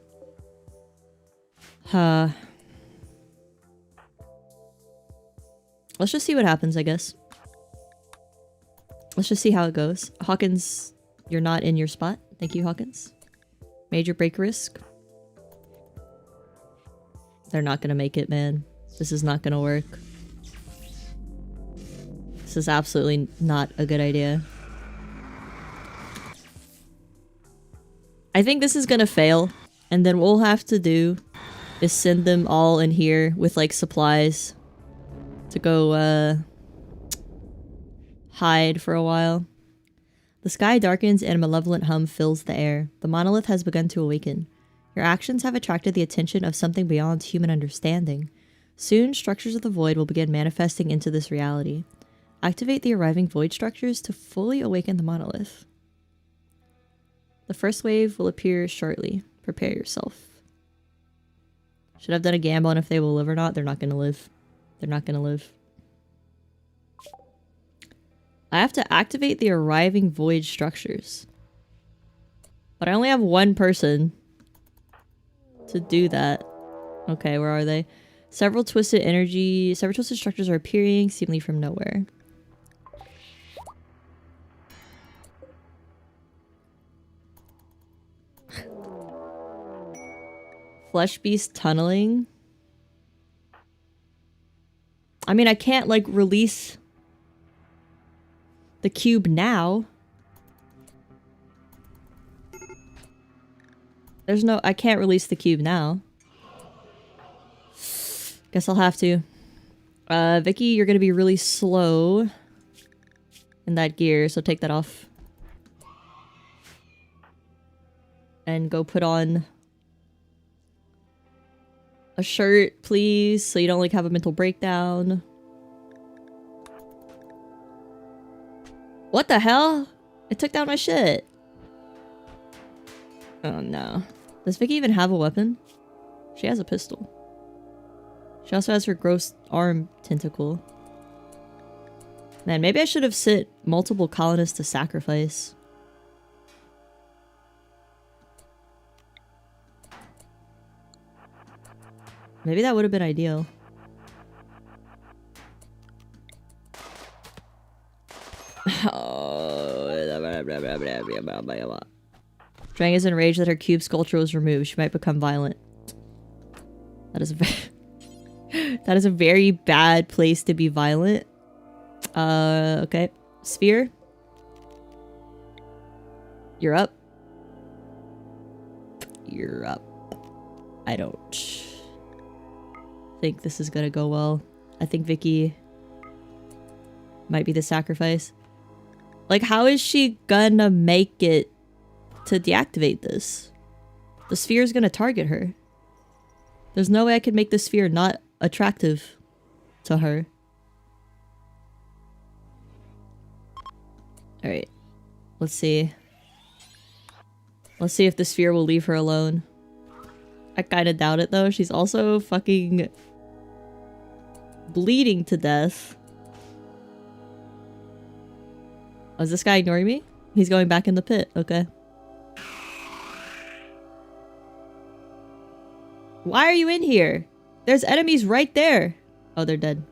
Let's just see what happens, I guess. Let's just see how it goes. Hawkins, you're not in your spot. Thank you, Hawkins. Major break risk. They're not gonna make it, man. This is not gonna work. This is absolutely not a good idea. I think this is gonna fail. And then what we'll have to do is send them all in here with like supplies to go hide for a while. The sky darkens and a malevolent hum fills the air. The monolith has begun to awaken. Your actions have attracted the attention of something beyond human understanding. Soon, structures of the void will begin manifesting into this reality. Activate the arriving void structures to fully awaken the monolith. The first wave will appear shortly. Prepare yourself. Should have done a gamble on if they will live or not. They're not going to live. They're not going to live. I have to activate the arriving void structures. But I only have one person to do that. Okay, where are they? Several twisted structures are appearing seemingly from nowhere. Flesh beast tunneling. I mean, I can't like release the cube now. There's no, I can't release the cube now. Guess I'll have to. Vicky, you're gonna be really slow in that gear, so take that off. And go put on a shirt, please, so you don't like have a mental breakdown. What the hell? It took down my shit. Oh no. Does Vicky even have a weapon? She has a pistol. She also has her gross arm tentacle. Man, maybe I should have sent multiple colonists to sacrifice. Maybe that would have been ideal. Drang is enraged that her cube sculpture was removed. She might become violent. That is a very bad place to be violent. Okay. Sphere. You're up. You're up. I don't think this is gonna go well. I think Vicky might be the sacrifice. Like, how is she gonna make it to deactivate this? The sphere is gonna target her. There's no way I could make the sphere not attractive to her. Alright. Let's see. Let's see if the sphere will leave her alone. I kinda doubt it though. She's also fucking bleeding to death. Oh, is this guy ignoring me? He's going back in the pit. Okay. Why are you in here? There's enemies right there. Oh, they're dead.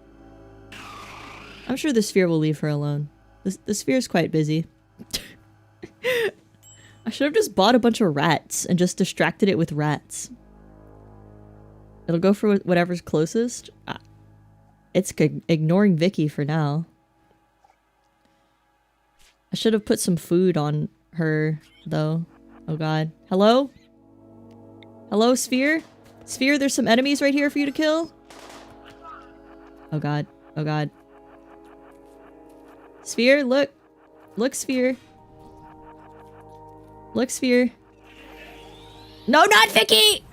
I'm sure the sphere will leave her alone. The sphere's quite busy. I should have just bought a bunch of rats and just distracted it with rats. It'll go for whatever's closest. It's ignoring Vicky for now. I should have put some food on her, though. Oh god. Hello? Hello, Sphere? Sphere, there's some enemies right here for you to kill? Oh god. Oh god. Sphere, look! Look, Sphere! Look, Sphere! No, not Vicky!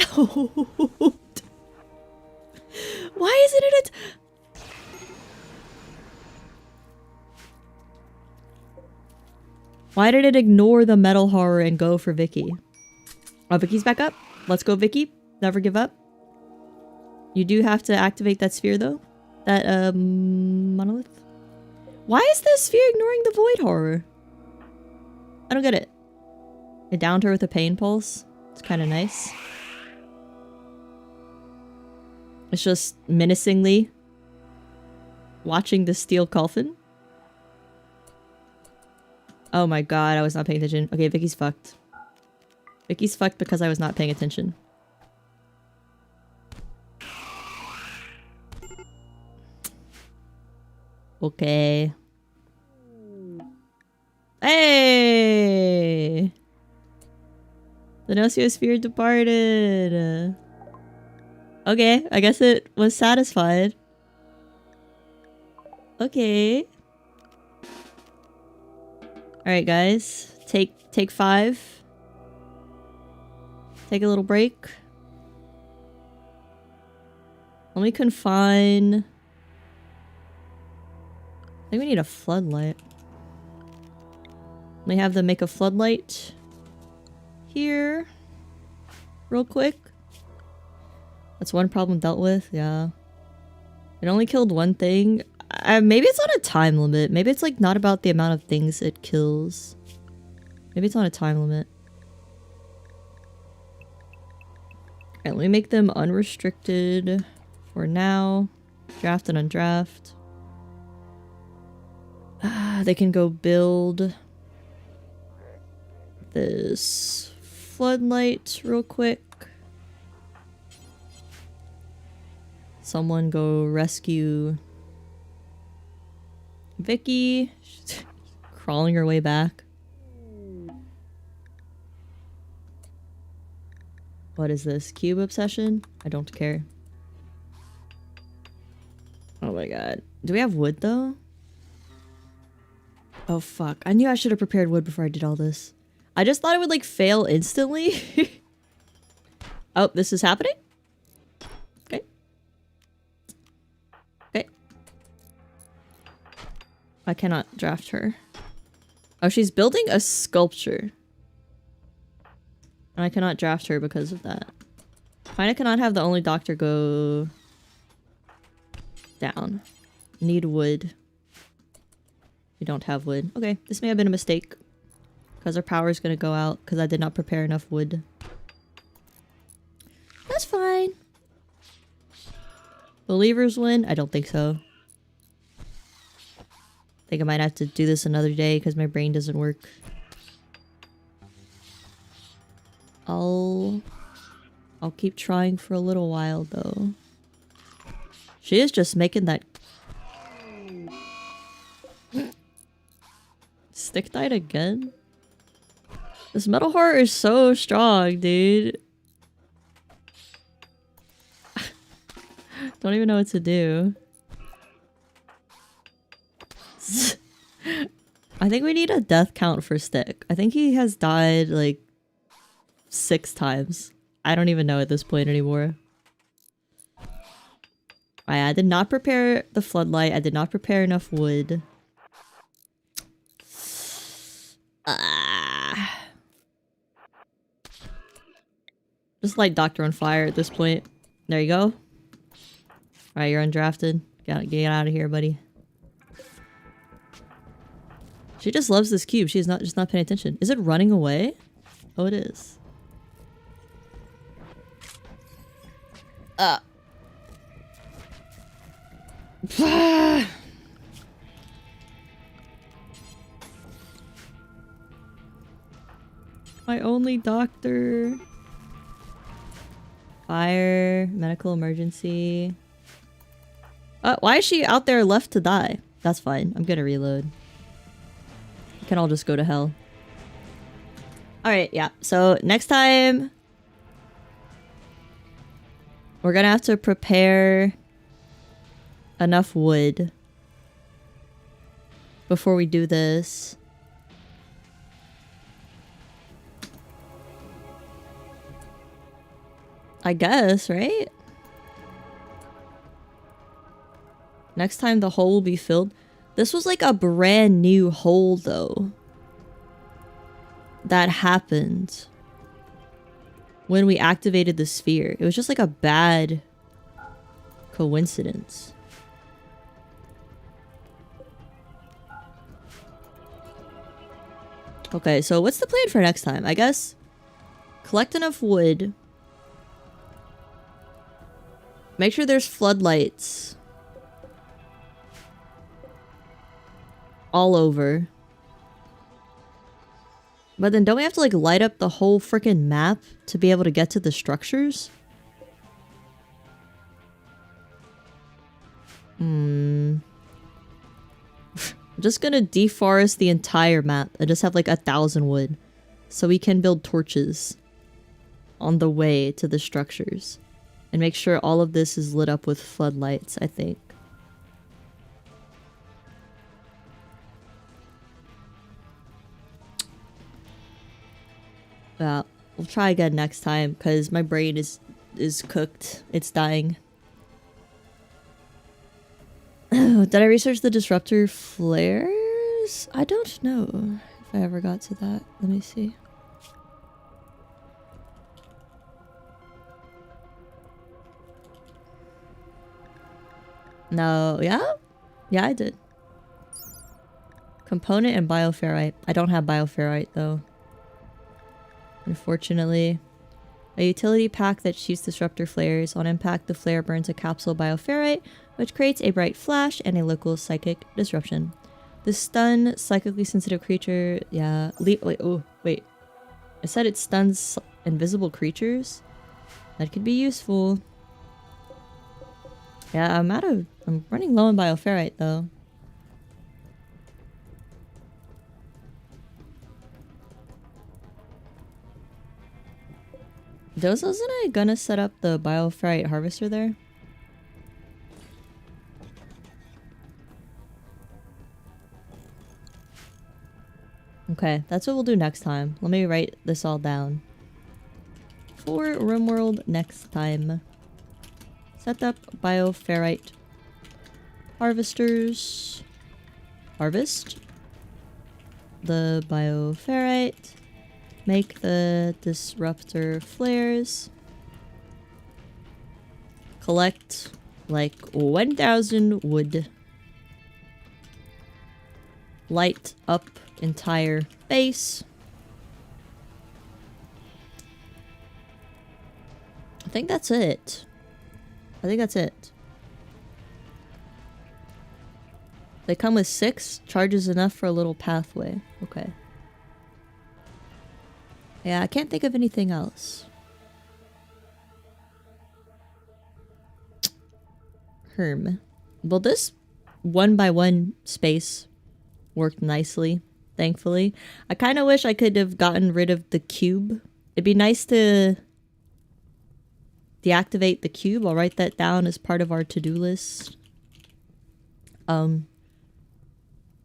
Why isn't it a... Why did it ignore the metal horror and go for Vicky? Oh, Vicky's back up. Let's go, Vicky. Never give up. You do have to activate that sphere, though. That, monolith. Why is this sphere ignoring the void horror? I don't get it. It downed her with a pain pulse. It's kind of nice. It's just menacingly watching the steel coffin. Oh my god, I was not paying attention. Okay, Vicky's fucked. Vicky's fucked because I was not paying attention. Okay. Hey! The Nosiosphere departed. Okay, I guess it was satisfied. Okay. Alright guys, take 5. Take a little break. Let me confine... I think we need a floodlight. Let me have them make a floodlight here real quick. That's one problem dealt with, yeah. It only killed one thing. Maybe it's on a time limit. Maybe it's like not about the amount of things it kills. Maybe it's on a time limit. Alright, let me make them unrestricted for now. Draft and undraft. They can go build this floodlight real quick. Someone go rescue Vicky. She's crawling her way back. What is this? Cube obsession? I don't care. Oh my god. Do we have wood though? Oh fuck. I knew I should have prepared wood before I did all this. I just thought it would like fail instantly. Oh, this is happening? Okay. Okay. I cannot draft her. Oh, she's building a sculpture. And I cannot draft her because of that. Fine, I cannot have the only doctor go down. Need wood. We don't have wood. Okay, this may have been a mistake. Because our power is going to go out because I did not prepare enough wood. That's fine. Believers win? I don't think so. I think I might have to do this another day because my brain doesn't work. I'll keep trying for a little while though. She is just making that Stick died again? This metal horror is so strong, dude. Don't even know what to do. I think we need a death count for Stick. I think he has died like 6 times. I don't even know at this point anymore. I did not prepare the floodlight. I did not prepare enough wood. Just light Doctor on fire at this point. There you go. Alright, you're undrafted. Get out of here, buddy. She just loves this cube. She's not just not paying attention. Is it running away? Oh, it is. My only doctor. Fire. Medical emergency. Why is she out there left to die? That's fine. I'm gonna reload. You can all just go to hell. Alright, yeah. So next time we're gonna have to prepare enough wood before we do this. I guess, right? Next time the hole will be filled. This was like a brand new hole though. That happened when we activated the sphere. It was just like a bad coincidence. Okay, so what's the plan for next time? I guess collect enough wood. Make sure there's floodlights all over. But then don't we have to like light up the whole freaking map to be able to get to the structures? I'm just gonna deforest the entire map and just have like 1,000 wood so we can build torches on the way to the structures and make sure all of this is lit up with floodlights, I think. Yeah, we'll try again next time because my brain is cooked. It's dying. Did I research the disruptor flares? I don't know if I ever got to that. Let me see. No, yeah? Yeah, I did. Component and bioferrite. I don't have bioferrite though. Unfortunately. A utility pack that shoots disruptor flares. On impact, the flare burns a capsule bioferrite, which creates a bright flash and a local psychic disruption. The stun psychically sensitive creature. Yeah. Wait. Oh, wait. I said it stuns invisible creatures? That could be useful. Yeah, I'm running low on bioferrite though. Wasn't I gonna set up the bioferrite harvester there? Okay, that's what we'll do next time. Let me write this all down. For RIMWORLD next time. Set up bioferrite harvesters. Harvest the bioferrite. Make the disruptor flares. Collect like 1,000 wood. Light up entire base. I think that's it. They come with 6. Charges enough for a little pathway. Okay. Yeah, I can't think of anything else. Well, this 1x1 space worked nicely. thankfully. I kind of wish I could have gotten rid of the cube. It'd be nice to deactivate the cube. I'll write that down as part of our to-do list.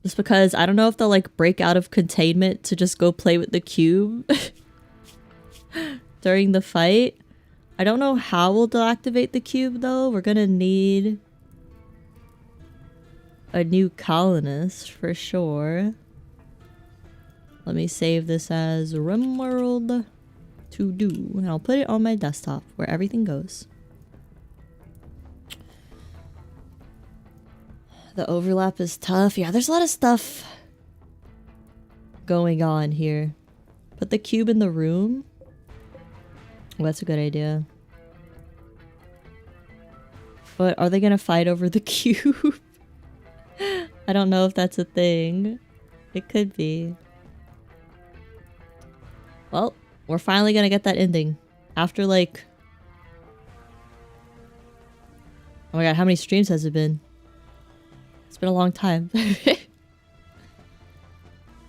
Just because I don't know if they'll like break out of containment to just go play with the cube during the fight. I don't know how we'll deactivate the cube though. We're gonna need a new colonist for sure. Let me save this as RIMWORLD to do, and I'll put it on my desktop where everything goes. The overlap is tough. Yeah, there's a lot of stuff going on here. Put the cube in the room. Well, that's a good idea. But are they gonna fight over the cube? I don't know if that's a thing. It could be. Well, we're finally gonna get that ending. After like... Oh my god, how many streams has it been? It's been a long time.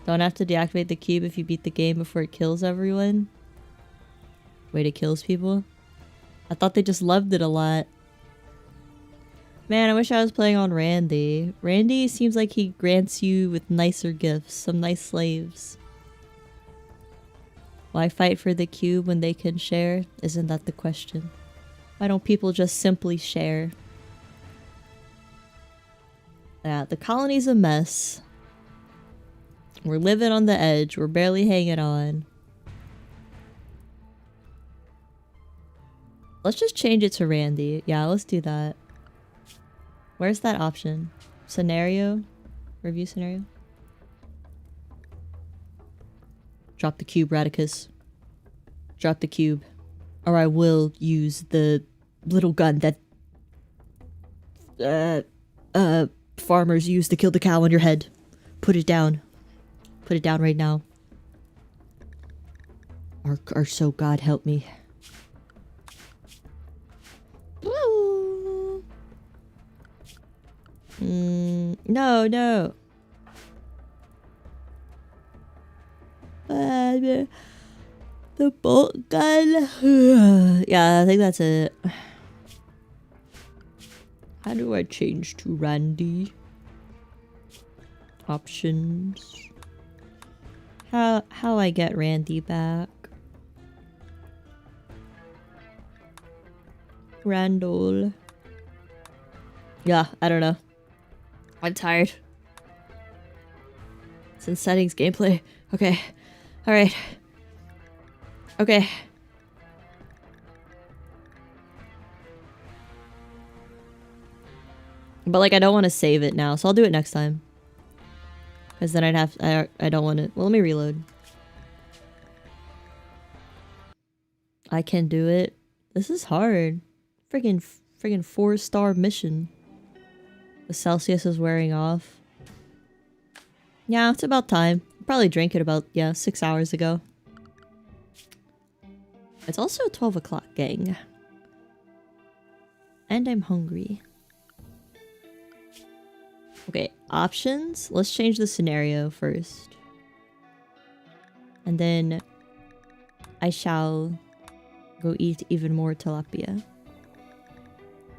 Don't have to deactivate the cube if you beat the game before it kills everyone. Wait, it kills people? I thought they just loved it a lot. Man, I wish I was playing on Randy. Randy seems like he grants you with nicer gifts, some nice slaves. Why fight for the cube when they can share? Isn't that the question? Why don't people just simply share? Yeah, the colony's a mess. We're living on the edge. We're barely hanging on. Let's just change it to Randy. Yeah, let's do that. Where's that option? Scenario? Review scenario? Drop the cube, Radicus. Drop the cube. Or I will use the little gun that farmers use to kill the cow on your head. Put it down. Put it down right now. Or so God help me. Woo. No, no. The bolt gun. Yeah, I think that's it. How do I change to Randy? Options. How I get Randy back? Randall. Yeah, I don't know. I'm tired. It's in settings, gameplay. Okay. Alright. Okay. But like I don't want to save it now, so I'll do it next time. Because then I'd have... I don't want to... Well, let me reload. I can do it. This is hard. Friggin' 4-star mission. The Celsius is wearing off. Yeah, it's about time. Probably drank it about, yeah, 6 hours ago. It's also 12 o'clock, gang. And I'm hungry. Okay, options. Let's change the scenario first. And then I shall go eat even more tilapia.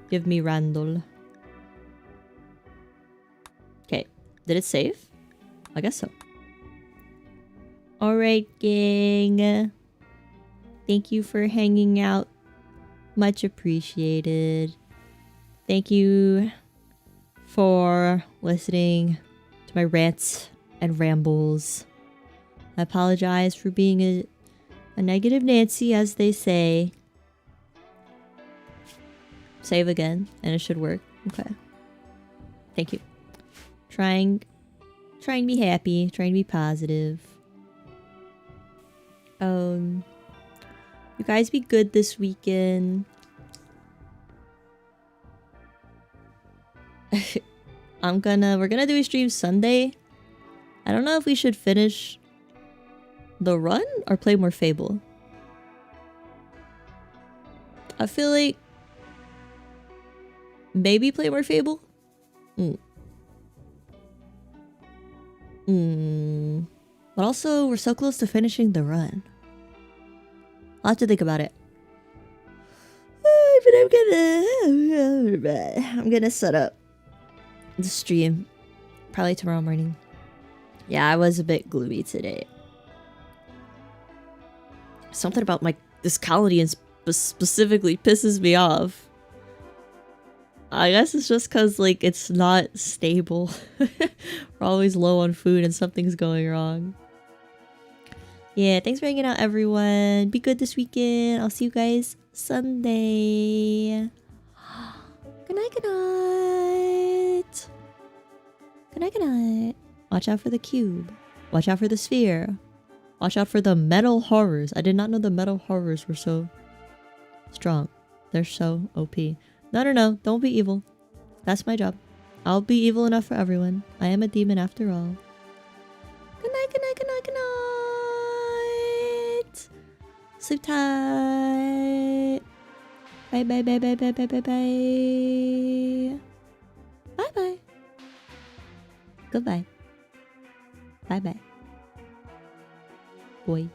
Give me Randall. Okay, did it save? I guess so. Alright, gang. Thank you for hanging out. Much appreciated. Thank you for listening to my rants and rambles. I apologize for being a negative Nancy, as they say. Save again, and it should work. Okay. Thank you. Trying to be happy, trying to be positive. You guys be good this weekend. We're gonna do a stream Sunday. I don't know if we should finish the run or play more Fable. I feel like maybe play more Fable. But also, we're so close to finishing the run. I'll have to think about it. But I'm gonna set up the stream probably tomorrow morning. Yeah, I was a bit gloomy today. Something about this colony specifically pisses me off. I guess it's just because, like, it's not stable. We're always low on food and something's going wrong. Yeah, thanks for hanging out, everyone. Be good this weekend. I'll see you guys Sunday. Good night, good night. Good night, good night. Watch out for the cube. Watch out for the sphere. Watch out for the metal horrors. I did not know the metal horrors were so strong. They're so OP. No. Don't be evil. That's my job. I'll be evil enough for everyone. I am a demon after all. Good night, good night, good night, good night. Sleep tight. Bye, bye, bye, bye, bye, bye, bye, bye. Bye, bye. Goodbye. Bye, bye. Boy.